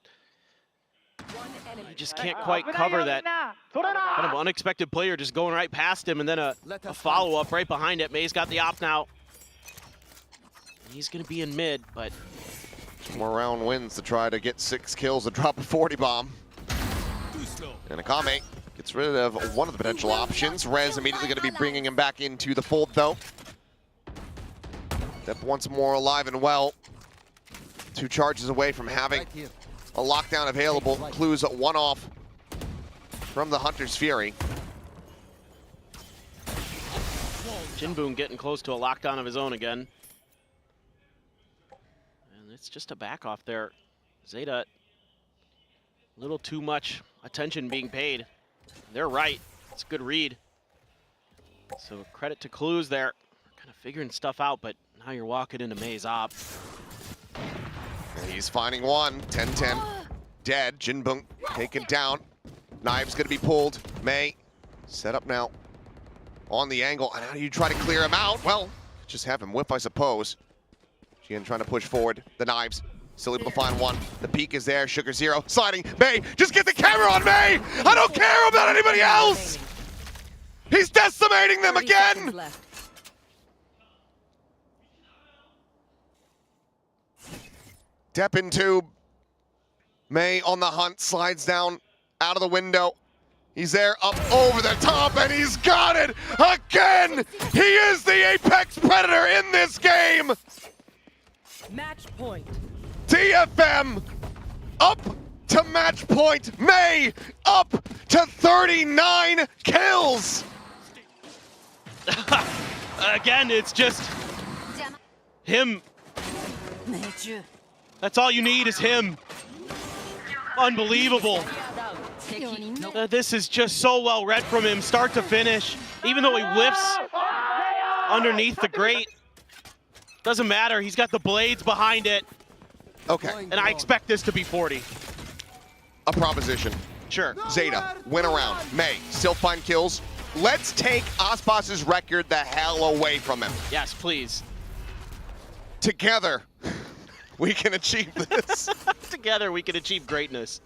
he just can't quite cover that kind of unexpected player just going right past him, and then a follow-up right behind it. May's got the op now. He's going to be in mid, but 2 more round wins to try to get 6 kills and drop a 40 bomb. And Akame gets rid of one of the potential options. Rez immediately going to be bringing him back into the fold, though. Step once more alive and well. 2 charges away from having a lockdown available. Clues 1 off from the Hunter's Fury. Jinbung getting close to a lockdown of his own again. And it's just a back off there. Zeta, a little too much attention being paid. They're right. It's a good read. So credit to Clues there. Kind of figuring stuff out, but now you're walking into May's op. And he's finding one. 10-10. Dead. Jinbung taken down. Knives going to be pulled. May set up now on the angle. And how do you try to clear him out? Well, just have him whiff, I suppose. GN trying to push forward. The Knives still able to find one. The peak is there. Sugar Zero sliding. May, just get the camera on May! I don't care about anybody else! He's decimating them again! Step into May on the hunt, slides down out of the window. He's there up over the top, and he's got it again! He is the apex predator in this game! Match point. DFM up to match point. May up to 39 kills! Again, it's just him. That's all you need is him. Unbelievable. This is just so well read from him, start to finish. Even though he whiffs underneath the grate, doesn't matter. He's got the blades behind it. Okay. And I expect this to be 40. A proposition. Sure. Zeta, win a round. May, still find kills. Let's take Ospas's record the hell away from him. Yes, please. Together, we can achieve this. Together, we can achieve greatness.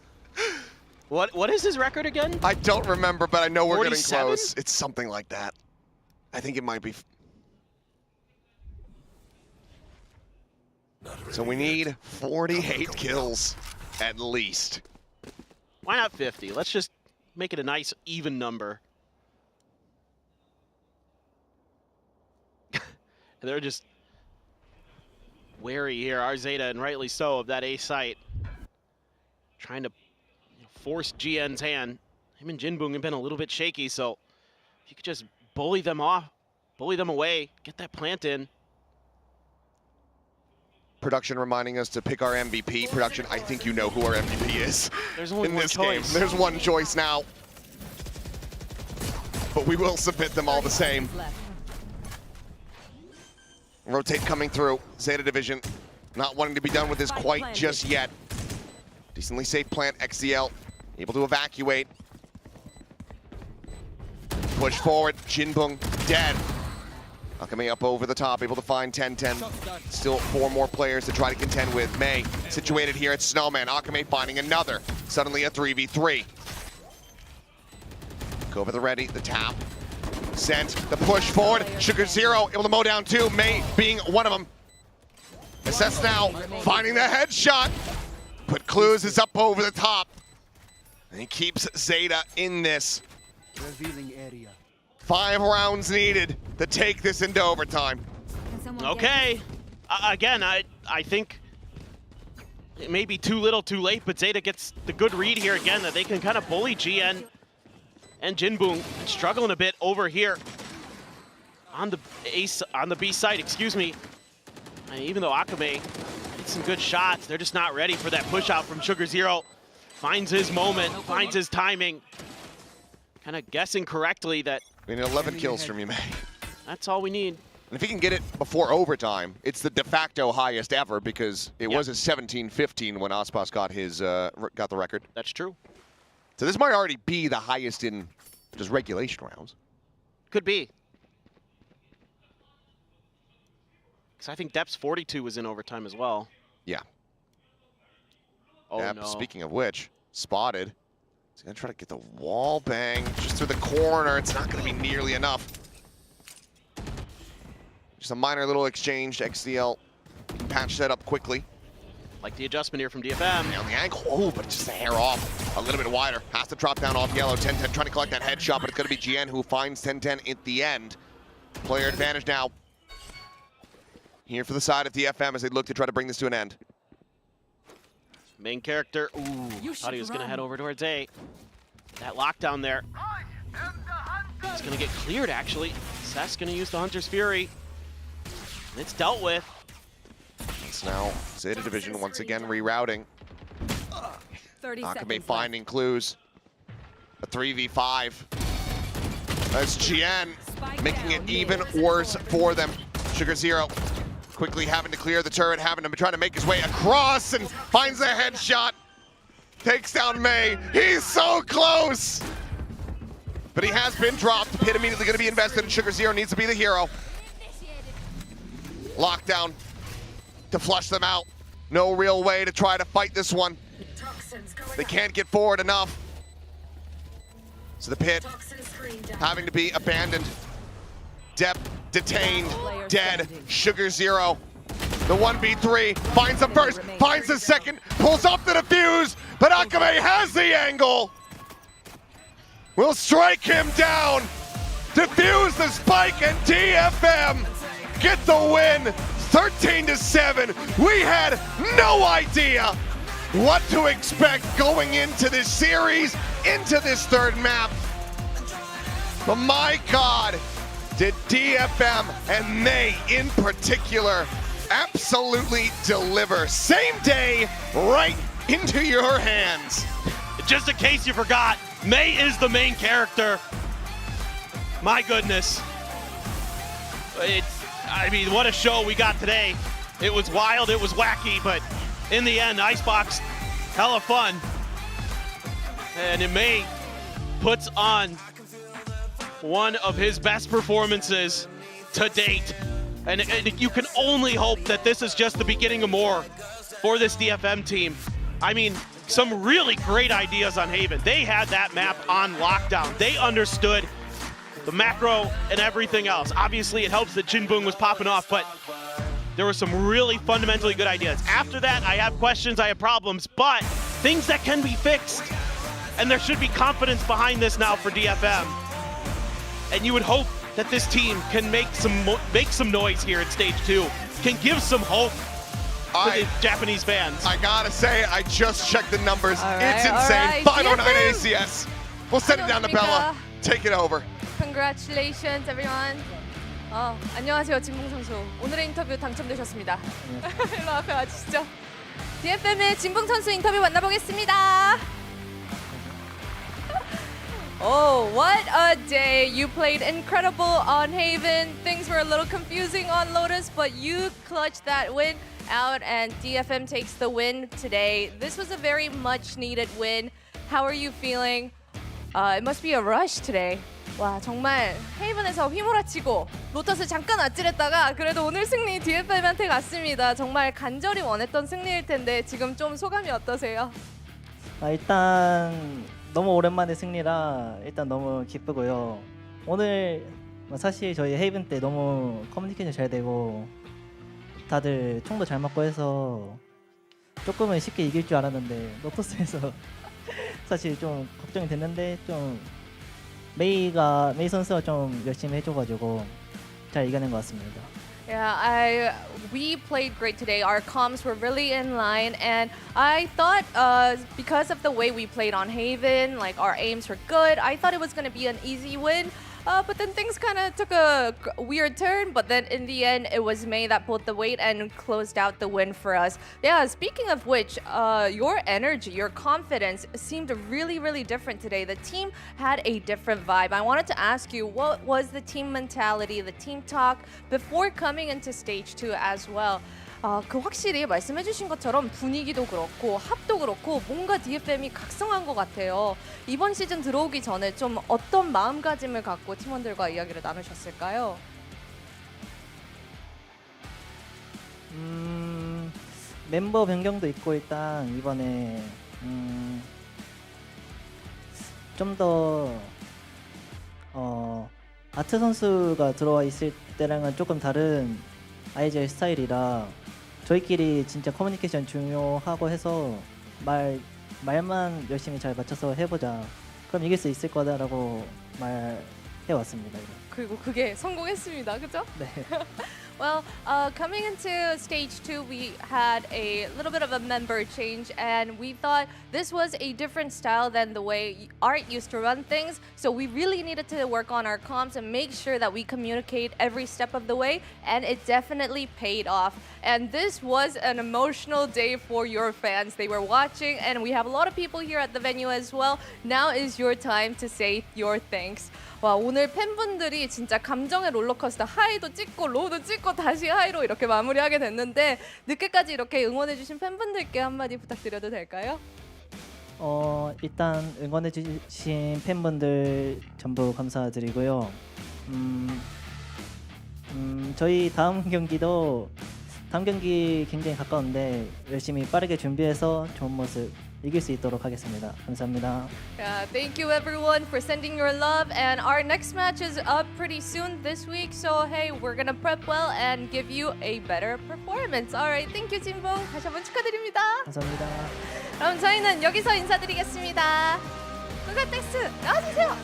What is his record again? I don't remember, but I know we're 47? getting close. It's something like that. I think it might be. So we need 48 kills, at least. Why not 50? Let's just make it a nice even number. They're just wary here, our Zeta, and rightly so, of that A site. Trying to force GN's hand. Him and Jinbung have been a little bit shaky, so if you could just bully them off, bully them away, get that plant in. Production reminding us to pick our MVP. Production, I think you know who our MVP is. There's only in one this choice. game. There's one choice now. But we will submit them all the same. Rotate coming through. Zeta Division not wanting to be done with this quite just yet. Decently safe plant. XCL able to evacuate. Push forward. Jinbung dead. Alchemy up over the top, able to find 10-10. Still 4 more players to try to contend with. May situated here at Snowman. Alchemy finding another. Suddenly a 3v3. Go for the ready, the tap. Sent, the push forward. Sugar Zero able to mow down 2. May being one of them. Assess now, finding the headshot. But Clues is up over the top. And he keeps Zeta in this. Revealing area. 5 rounds needed to take this into overtime. Okay. Again, I think it may be too little too late, but Zeta gets the good read here again that they can kind of bully GN and Jinbung. Struggling a bit over here on the B side, excuse me. And even though Akame hit some good shots, they're just not ready for that push out from Sugar Zero. Finds his moment, finds his timing. Kind of guessing correctly that we need 11 kills from you, May. That's all we need. And if he can get it before overtime, it's the de facto highest ever because it was a 17-15 when Aspas got his got the record. That's true. So this might already be the highest in just regulation rounds. Could be. Because I think Depth's 42 was in overtime as well. Yeah. Oh, Dep, no. speaking of which, spotted. He's going to try to get the wall bang just through the corner. It's not going to be nearly enough. Just a minor little exchange. XCL patch that up quickly. Like the adjustment here from DFM. On the ankle. Oh, but just a hair off. A little bit wider. Has to drop down off yellow. 10-10 trying to collect that headshot, but it's going to be GN who finds 10-10 at the end. Player advantage now. Here for the side of DFM as they look to try to bring this to an end. Main character, ooh, thought he was going to head over towards A. That lockdown there. It's going to get cleared, actually. Seth's going to use the Hunter's Fury. And it's dealt with. It's now Zeta Division once again rerouting. Akame finding Clues. A 3v5. That's GN making it even worse for them. Sugar Zero quickly having to clear the turret, having to try to make his way across and finds a headshot. Takes down May. He's so close! But he has been dropped. Pit immediately going to be invested in Sugar Zero. Needs to be the hero. Lockdown to flush them out. No real way to try to fight this one. They can't get forward enough. So the pit having to be abandoned. Dep detained, dead. Sugar Zero. The 1v3 finds the first, finds the second, pulls off the defuse, but Akame has the angle. Will strike him down. Defuse the spike and DFM get the win. 13-7. We had no idea what to expect going into this series, into this third map. But my God, did DFM and May in particular absolutely deliver. Same day, right into your hands. Just in case you forgot, May is the main character. My goodness. I mean, what a show we got today. It was wild, it was wacky, but in the end, Icebox, hella fun. And May puts on one of his best performances to date. And you can only hope that this is just the beginning of more for this DFM team. I mean, some really great ideas on Haven. They had that map on lockdown. They understood the macro and everything else. Obviously, it helps that Jinbung was popping off, but there were some really fundamentally good ideas. After that, I have questions, I have problems, but things that can be fixed. And there should be confidence behind this now for DFM. And you would hope that this team can make some noise here at stage 2, can give some hope for the Japanese fans. I gotta say, I just checked the numbers. All right, It's insane. all right. 509 ACS. We'll send it down to Bella. Take it over. Congratulations, everyone. 안녕하세요, 진봉 선수. 오늘의 인터뷰 당첨되셨습니다. 일로 앞에 와주시죠. DFM의 진봉 선수 인터뷰 만나보겠습니다. Oh, what a day. You played incredible on Haven. Things were a little confusing on Lotus, but you clutched that win out and DFM takes the win today. This was a very much needed win. How are you feeling? It must be a rush today. 와, 정말 헤이븐에서 휘몰아치고 로터스 잠깐 아찔했다가 그래도 오늘 승리 DFM한테 갔습니다. 정말 간절히 원했던 승리일 텐데 지금 좀 소감이 어떠세요? 일단 너무 오랜만에 승리라 일단 너무 기쁘고요. 오늘 사실 저희 헤이븐 때 너무 커뮤니케이션 잘 되고 다들 총도 잘 맞고 해서 조금은 쉽게 이길 줄 알았는데 로터스에서 사실 좀 걱정이 됐는데 좀 메이 선수가 좀 열심히 해줘가지고 잘 이겨낸 것 같습니다. Yeah, we played great today. Our comms were really in line, and I thought because of the way we played on Haven, like our aims were good, I thought it was going to be an easy win. But then things kind of took a weird turn, but then in the end, it was May that pulled the weight and closed out the win for us. Yeah, speaking of which, your energy, your confidence seemed really, really different today. The team had a different vibe. I wanted to ask you, what was the team mentality, the team talk before coming into stage 2 as well? 확실히 말씀해주신 것처럼 분위기도 그렇고 합도 그렇고 뭔가 DFM이 각성한 것 같아요. 이번 시즌 들어오기 전에 좀 어떤 마음가짐을 갖고 팀원들과 이야기를 나누셨을까요? 멤버 변경도 있고 일단 이번에 좀 더 아트 선수가 들어와 있을 때랑은 조금 다른 아이젤 스타일이라 저희끼리 진짜 커뮤니케이션 중요하고 해서 말만 열심히 잘 맞춰서 해보자. 그럼 이길 수 있을 거다라고 말해왔습니다. 그리고 그게 성공했습니다. 그죠? 네. Well, coming into stage 2, we had a little bit of a member change, and we thought this was a different style than the way Art used to run things. So we really needed to work on our comms and make sure that we communicate every step of the way, and it definitely paid off. And this was an emotional day for your fans. They were watching, and we have a lot of people here at the venue as well. Now is your time to say your thanks. 와, 오늘 팬분들이 진짜 감정의 롤러코스터 하이도 찍고 로우도 찍고 다시 하이로 이렇게 마무리하게 됐는데 늦게까지 이렇게 응원해주신 팬분들께 한마디 부탁드려도 될까요? 일단 응원해주신 팬분들 전부 감사드리고요. 저희 다음 경기 굉장히 가까운데 열심히 빠르게 준비해서 좋은 모습 이길 수 있도록 하겠습니다. 감사합니다. Yeah, thank you everyone for sending your love, and our next match is up pretty soon this week, so hey, we're gonna prep well and give you a better performance. Alright, thank you 진봉. 다시 한번 축하드립니다. 감사합니다. 그럼 저희는 여기서 인사드리겠습니다. 누가텍스 나와주세요.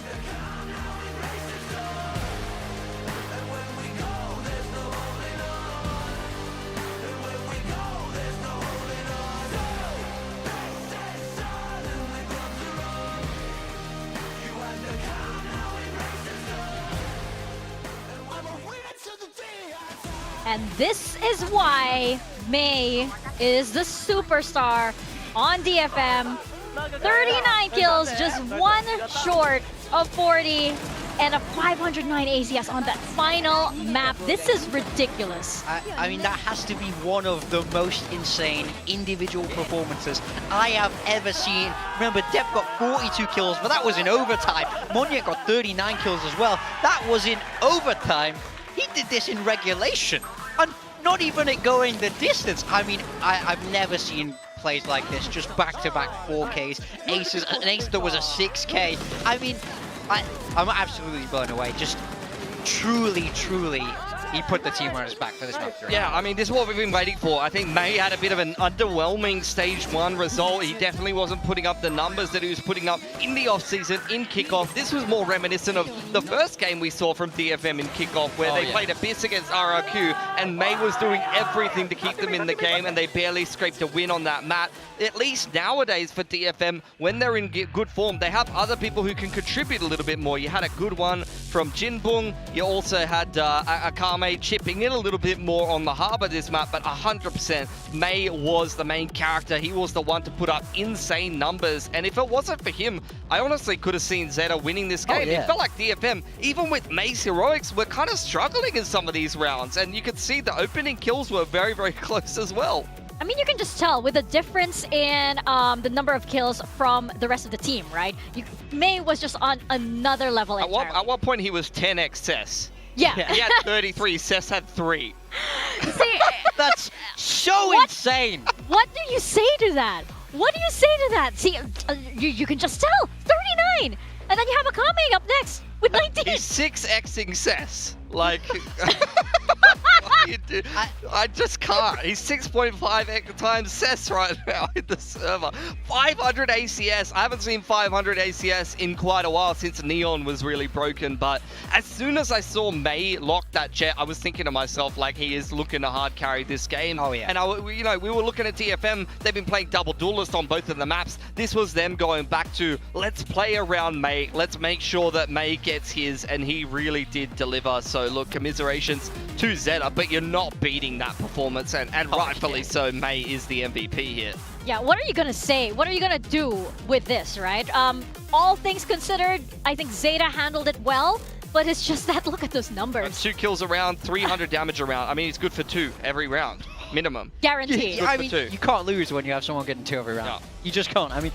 And this is why May is the superstar on DFM. 39 kills, just one short of 40, and a 509 ACS on that final map. This is ridiculous. I mean, that has to be one of the most insane individual performances I have ever seen. Remember, Dev got 42 kills, but that was in overtime. Monyet got 39 kills as well. That was in overtime. He did this in regulation, and not even it going the distance. I mean, I've never seen plays like this, just back-to-back 4Ks, aces, an ace that was a 6K. I mean, I'm absolutely blown away. Just truly he put the team on his back for this map 3. Yeah, I mean, this is what we've been waiting for. I think May had a bit of an underwhelming stage 1 result. He definitely wasn't putting up the numbers that he was putting up in the off-season, in kickoff. This was more reminiscent of the first game we saw from DFM in kickoff, where they played Abyss against RRQ, and May was doing everything to keep them in the game, and they barely scraped a win on that map. At least nowadays for DFM, when they're in good form, they have other people who can contribute a little bit more. You had a good one from Jinbung. You also had Akame chipping in a little bit more on the Harbor this map, but 100% May was the main character. He was the one to put up insane numbers, and if it wasn't for him, I honestly could have seen Zeta winning this game. It felt like DFM, even with May's heroics, were kind of struggling in some of these rounds, and you could see the opening kills were very, very close as well. I mean, you can just tell with the difference in the number of kills from the rest of the team, right? May was just on another level entirely. At one point, he was 10x Cess. Yeah. He had 33, Cess had 3. See, that's so insane. What do you say to that? What do you say to that? See, you can just tell. 39! And then you have Akame up next with 19. He's 6xing Cess. Like, I just can't. He's 6.5 times Cess right now in the server. 500 ACS. I haven't seen 500 ACS in quite a while since Neon was really broken. But as soon as I saw May lock that jet, I was thinking to myself, like, he is looking to hard carry this game. Oh, yeah. And, we were looking at DFM. They've been playing double duelist on both of the maps. This was them going back to, let's play around May. Let's make sure that May gets his. And he really did deliver. So, look, commiserations to Zeta, but you're not beating that performance, and rightfully so. May is the MVP here. Yeah, what are you gonna say? What are you gonna do with this, right? All things considered, I think Zeta handled it well, but it's just that, look at those numbers. 2 kills a round, 300 damage a round. I mean, he's good for 2 every round, minimum. Guaranteed. I mean, you can't lose when you have someone getting 2 every round. No. You just can't. I mean,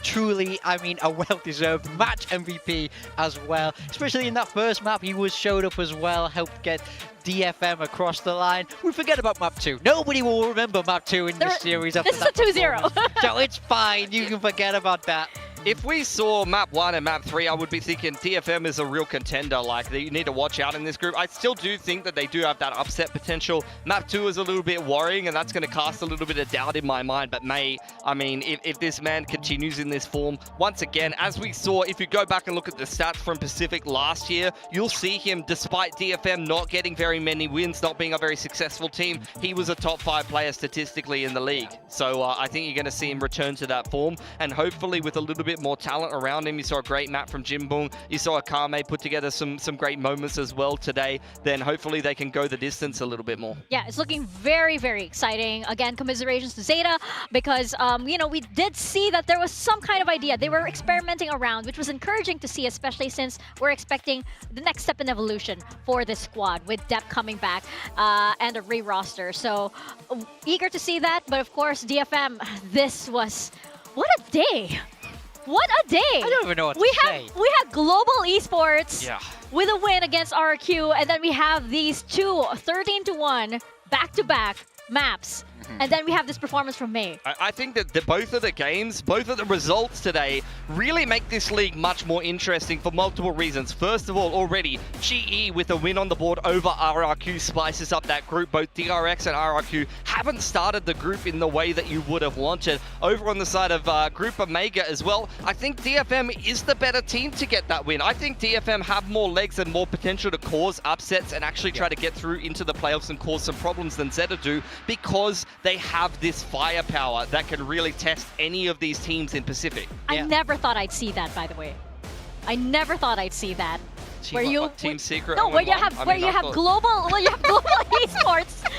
truly, I mean, a well-deserved match MVP as well. Especially in that first map, he showed up as well, helped get DFM across the line. We forget about map 2. Nobody will remember map 2 in this series after that. This is a 2-0. So it's fine. You can forget about that. If we saw map 1 and map 3, I would be thinking DFM is a real contender. Like, you need to watch out in this group. I still do think that they do have that upset potential. Map 2 is a little bit worrying, and that's going to cast a little bit of doubt in my mind. But May, I mean, if this man continues in this form, once again, as we saw, if you go back and look at the stats from Pacific last year, you'll see him, despite DFM not getting very many wins, not being a very successful team, he was a top 5 player statistically in the league. So I think you're going to see him return to that form, and hopefully with a little bit more talent around him. You saw a great map from Jinbung. You saw Akame put together some great moments as well today. Then hopefully they can go the distance a little bit more. Yeah, it's looking very, very exciting. Again, commiserations to Zeta because, we did see that there was some kind of idea. They were experimenting around, which was encouraging to see, especially since we're expecting the next step in evolution for this squad with Depp coming back and a re-roster. So eager to see that. But of course, DFM, this was... What a day! What a day! I don't even know what to say. We had global esports yeah. with a win against RRQ, and then we have these 2 13-1 back-to-back maps. And then we have this performance from May. I think that both of the games, both of the results today really make this league much more interesting for multiple reasons. First of all, already, GE with a win on the board over RRQ spices up that group. Both DRX and RRQ haven't started the group in the way that you would have wanted. Over on the side of Group Omega as well, I think DFM is the better team to get that win. I think DFM have more legs and more potential to cause upsets and actually try to get through into the playoffs and cause some problems than Zeta do, because they have this firepower that can really test any of these teams in Pacific. I never thought I'd see that, by the way. I never thought I'd see that. Team Secret? No, where you have global esports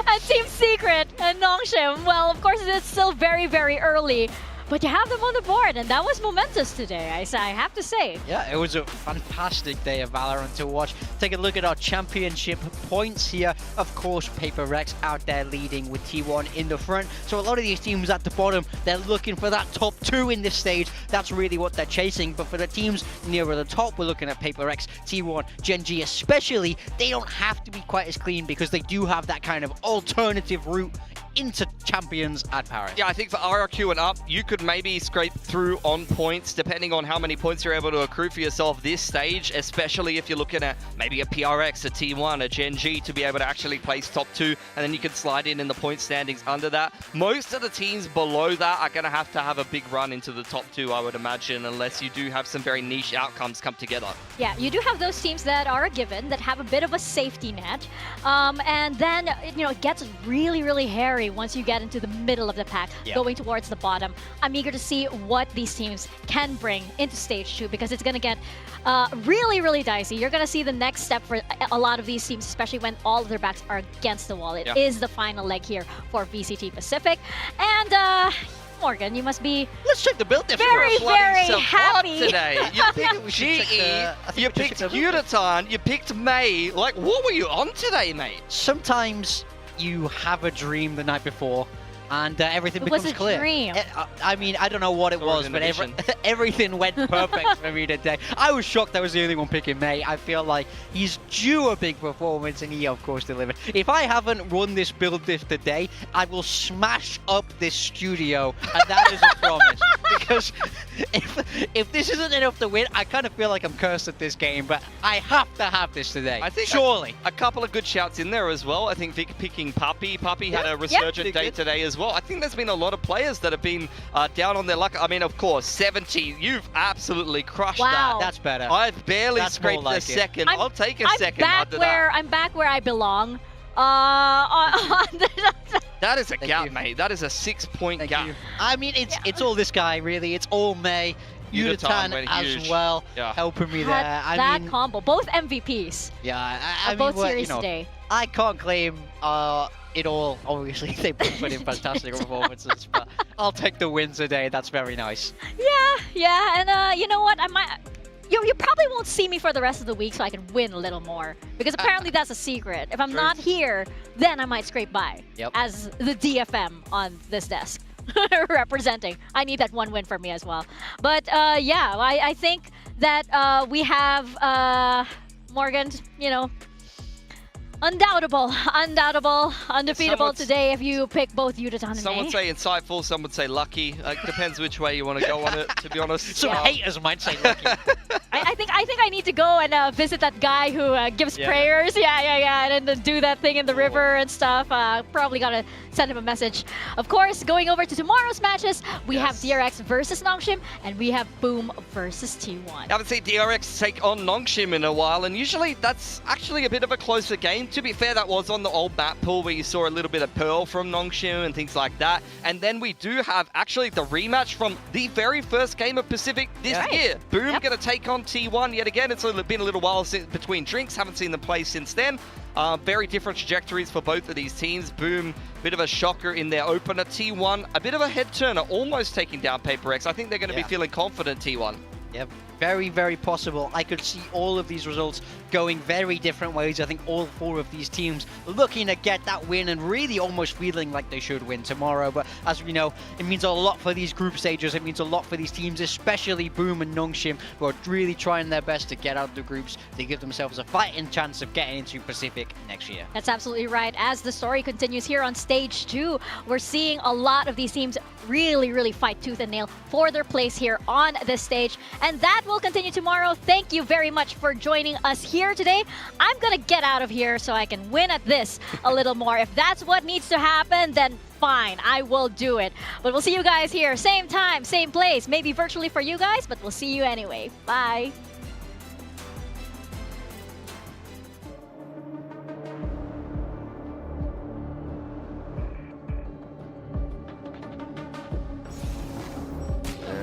and Team Secret and Nongshim. Well, of course, it's still very, very early. But you have them on the board, and that was momentous today, I have to say. Yeah, it was a fantastic day of Valorant to watch. Take a look at our championship points here. Of course, Paper Rex out there leading with T1 in the front. So a lot of these teams at the bottom, they're looking for that top 2 in this stage. That's really what they're chasing. But for the teams nearer the top, we're looking at Paper Rex, T1, Gen G especially. They don't have to be quite as clean because they do have that kind of alternative route into champions at Paris. Yeah, I think for RRQ and up, you could maybe scrape through on points, depending on how many points you're able to accrue for yourself this stage, especially if you're looking at maybe a PRX, a T1, a Gen G to be able to actually place top 2, and then you can slide in the point standings under that. Most of the teams below that are going to have a big run into the top 2, I would imagine, unless you do have some very niche outcomes come together. Yeah, you do have those teams that are a given, that have a bit of a safety net, and then it gets really, really hairy once you get into the middle of the pack, going towards the bottom. I'm eager to see what these teams can bring into stage 2, because it's going to get really, really dicey. You're going to see the next step for a lot of these teams, especially when all of their backs are against the wall. It is the final leg here for VCT Pacific, and Morgan, you must be Let's check the build very, very happy today. You picked GE, you picked Udaton, you picked May. Like, what were you on today, mate? Sometimes you have a dream the night before, and everything It was becomes a clear. dream. I mean, I don't know what it was, but everything went perfect for me today. I was shocked I was the only one picking May. I feel like he's due a big performance, and he, of course, delivered. If I haven't run this build diff today, I will smash up this studio, and that is a promise. Because if this isn't enough to win, I kind of feel like I'm cursed at this game, but I have to have this today. I think surely. a couple of good shouts in there as well. I think Vic picking Puppy. Puppy had a resurgent day today as well. I think there's been a lot of players that have been down on their luck. I mean, of course, 70. You've absolutely crushed that. That's better. I've barely That's scraped more like a second. I'll take a second under that. I'm back where I belong. That is a gap, mate. That is a 6-point gap. I mean, it's all this guy, really. It's all May. Udaton Udaton went as huge. well, Yeah. helping me there. That combo, both MVPs. Yeah, I mean, both well, series today. I can't claim it all. Obviously, they both put in fantastic performances, but I'll take the win today. That's very nice. Yeah, and you know what? I might. You probably won't see me for the rest of the week, so I can win a little more. Because apparently that's a secret. If I'm not here, then I might scrape by as the DFM on this desk. Representing. I need that one win for me as well. But yeah, I think that we have Morgan, undoubtable, undefeatable today if you pick both Udaton and Some May. would say insightful, some would say lucky. It depends which way you want to go on it, to be honest. Some haters might say lucky. I think I need to go and visit that guy who gives prayers. Yeah, and then do that thing in the river and stuff. Probably gotta send him a message. Of course, going over to tomorrow's matches, we have DRX versus Nongshim, and we have Boom versus T1. I haven't seen DRX take on Nongshim in a while, and usually that's actually a bit of a closer game. To be fair, that was on the old map pool where you saw a little bit of Pearl from Nongshim and things like that. And then we do have actually the rematch from the very first game of Pacific this year. Boom going to take on T1 yet again. It's been a little while between drinks. Haven't seen them play since then. Very different trajectories for both of these teams. Boom, bit of a shocker in their opener. T1, a bit of a head turner, almost taking down Paper X. I think they're going to be feeling confident, T1. Yep, very, very possible. I could see all of these results going very different ways. I think all 4 of these teams looking to get that win and really almost feeling like they should win tomorrow. But as we know, it means a lot for these group stages. It means a lot for these teams, especially Boom and Nongshim, who are really trying their best to get out of the groups to give themselves a fighting chance of getting into Pacific next year. That's absolutely right. As the story continues here on stage 2, we're seeing a lot of these teams really, really fight tooth and nail for their place here on this stage. And that will continue tomorrow. Thank you very much for joining us here today. I'm gonna get out of here so I can win at this a little more. If that's what needs to happen, then fine, I will do it. But we'll see you guys here, same time, same place, maybe virtually for you guys, but we'll see you anyway. Bye.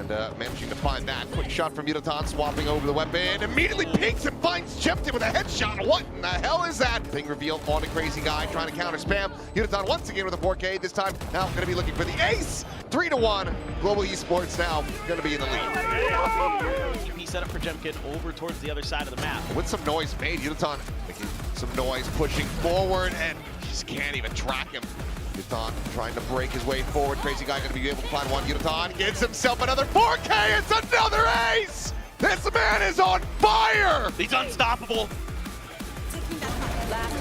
And managing to find that quick shot from Udaton, swapping over the weapon, immediately peeks and finds Jempton with a headshot. What in the hell is that? Ping reveal on a crazy guy trying to counter spam. Udaton once again with a 4K, this time now going to be looking for the ace. 3-1, Global Esports now going to be in the lead. He set up for Jemkin over towards the other side of the map. With some noise made, Udaton making some noise, pushing forward, and just can't even track him. Udaton trying to break his way forward. Crazy guy going to be able to find one. Udaton gets himself another 4K. It's another ace. This man is on fire. He's unstoppable.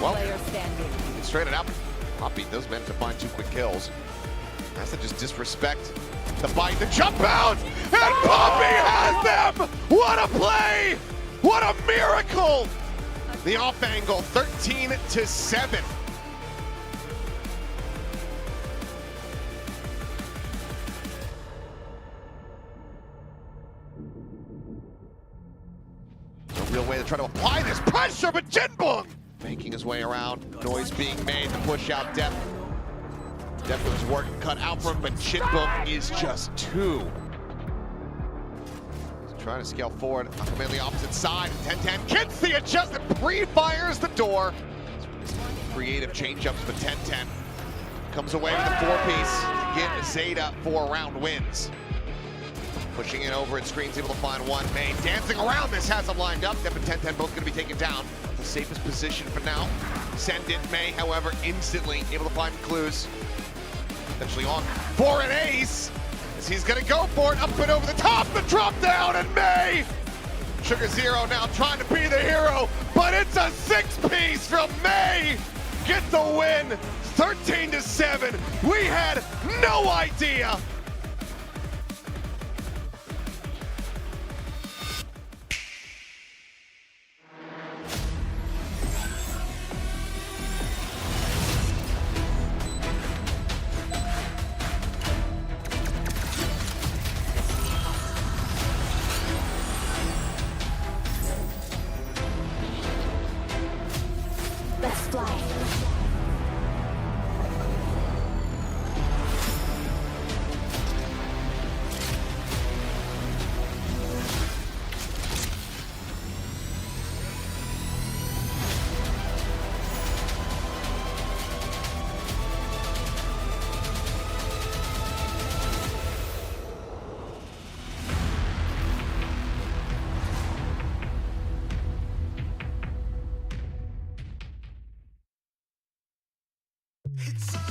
Well, straight it out. Poppy does manage to find 2 quick kills. That's to just disrespect the bite, the jump out, and Poppy has them! What a play! What a miracle! The off angle, 13-7. A real way to try to apply this pressure, but Jinbong making his way around. Noise being made to push out Def. Def with his work cut out for him, but Jinbong is just 2. He's trying to scale forward. Aquaman the opposite side. 10-10 gets the adjust and pre-fires the door. Creative change-ups, but 10-10 comes away with a 4-piece to get Zeta 4-round wins. Pushing it over at screens, able to find one. May dancing around this, has him lined up. Def and 10-10 both going to be taken down. The safest position for now. Send it. May, however, instantly able to find clues. Eventually on for an ace, as he's going to go for it. Up and over the top, the drop down, and May! Sugar Zero now trying to be the hero, but it's a 6-piece from May! Get the win, 13-7. We had no idea. Let's fly. It's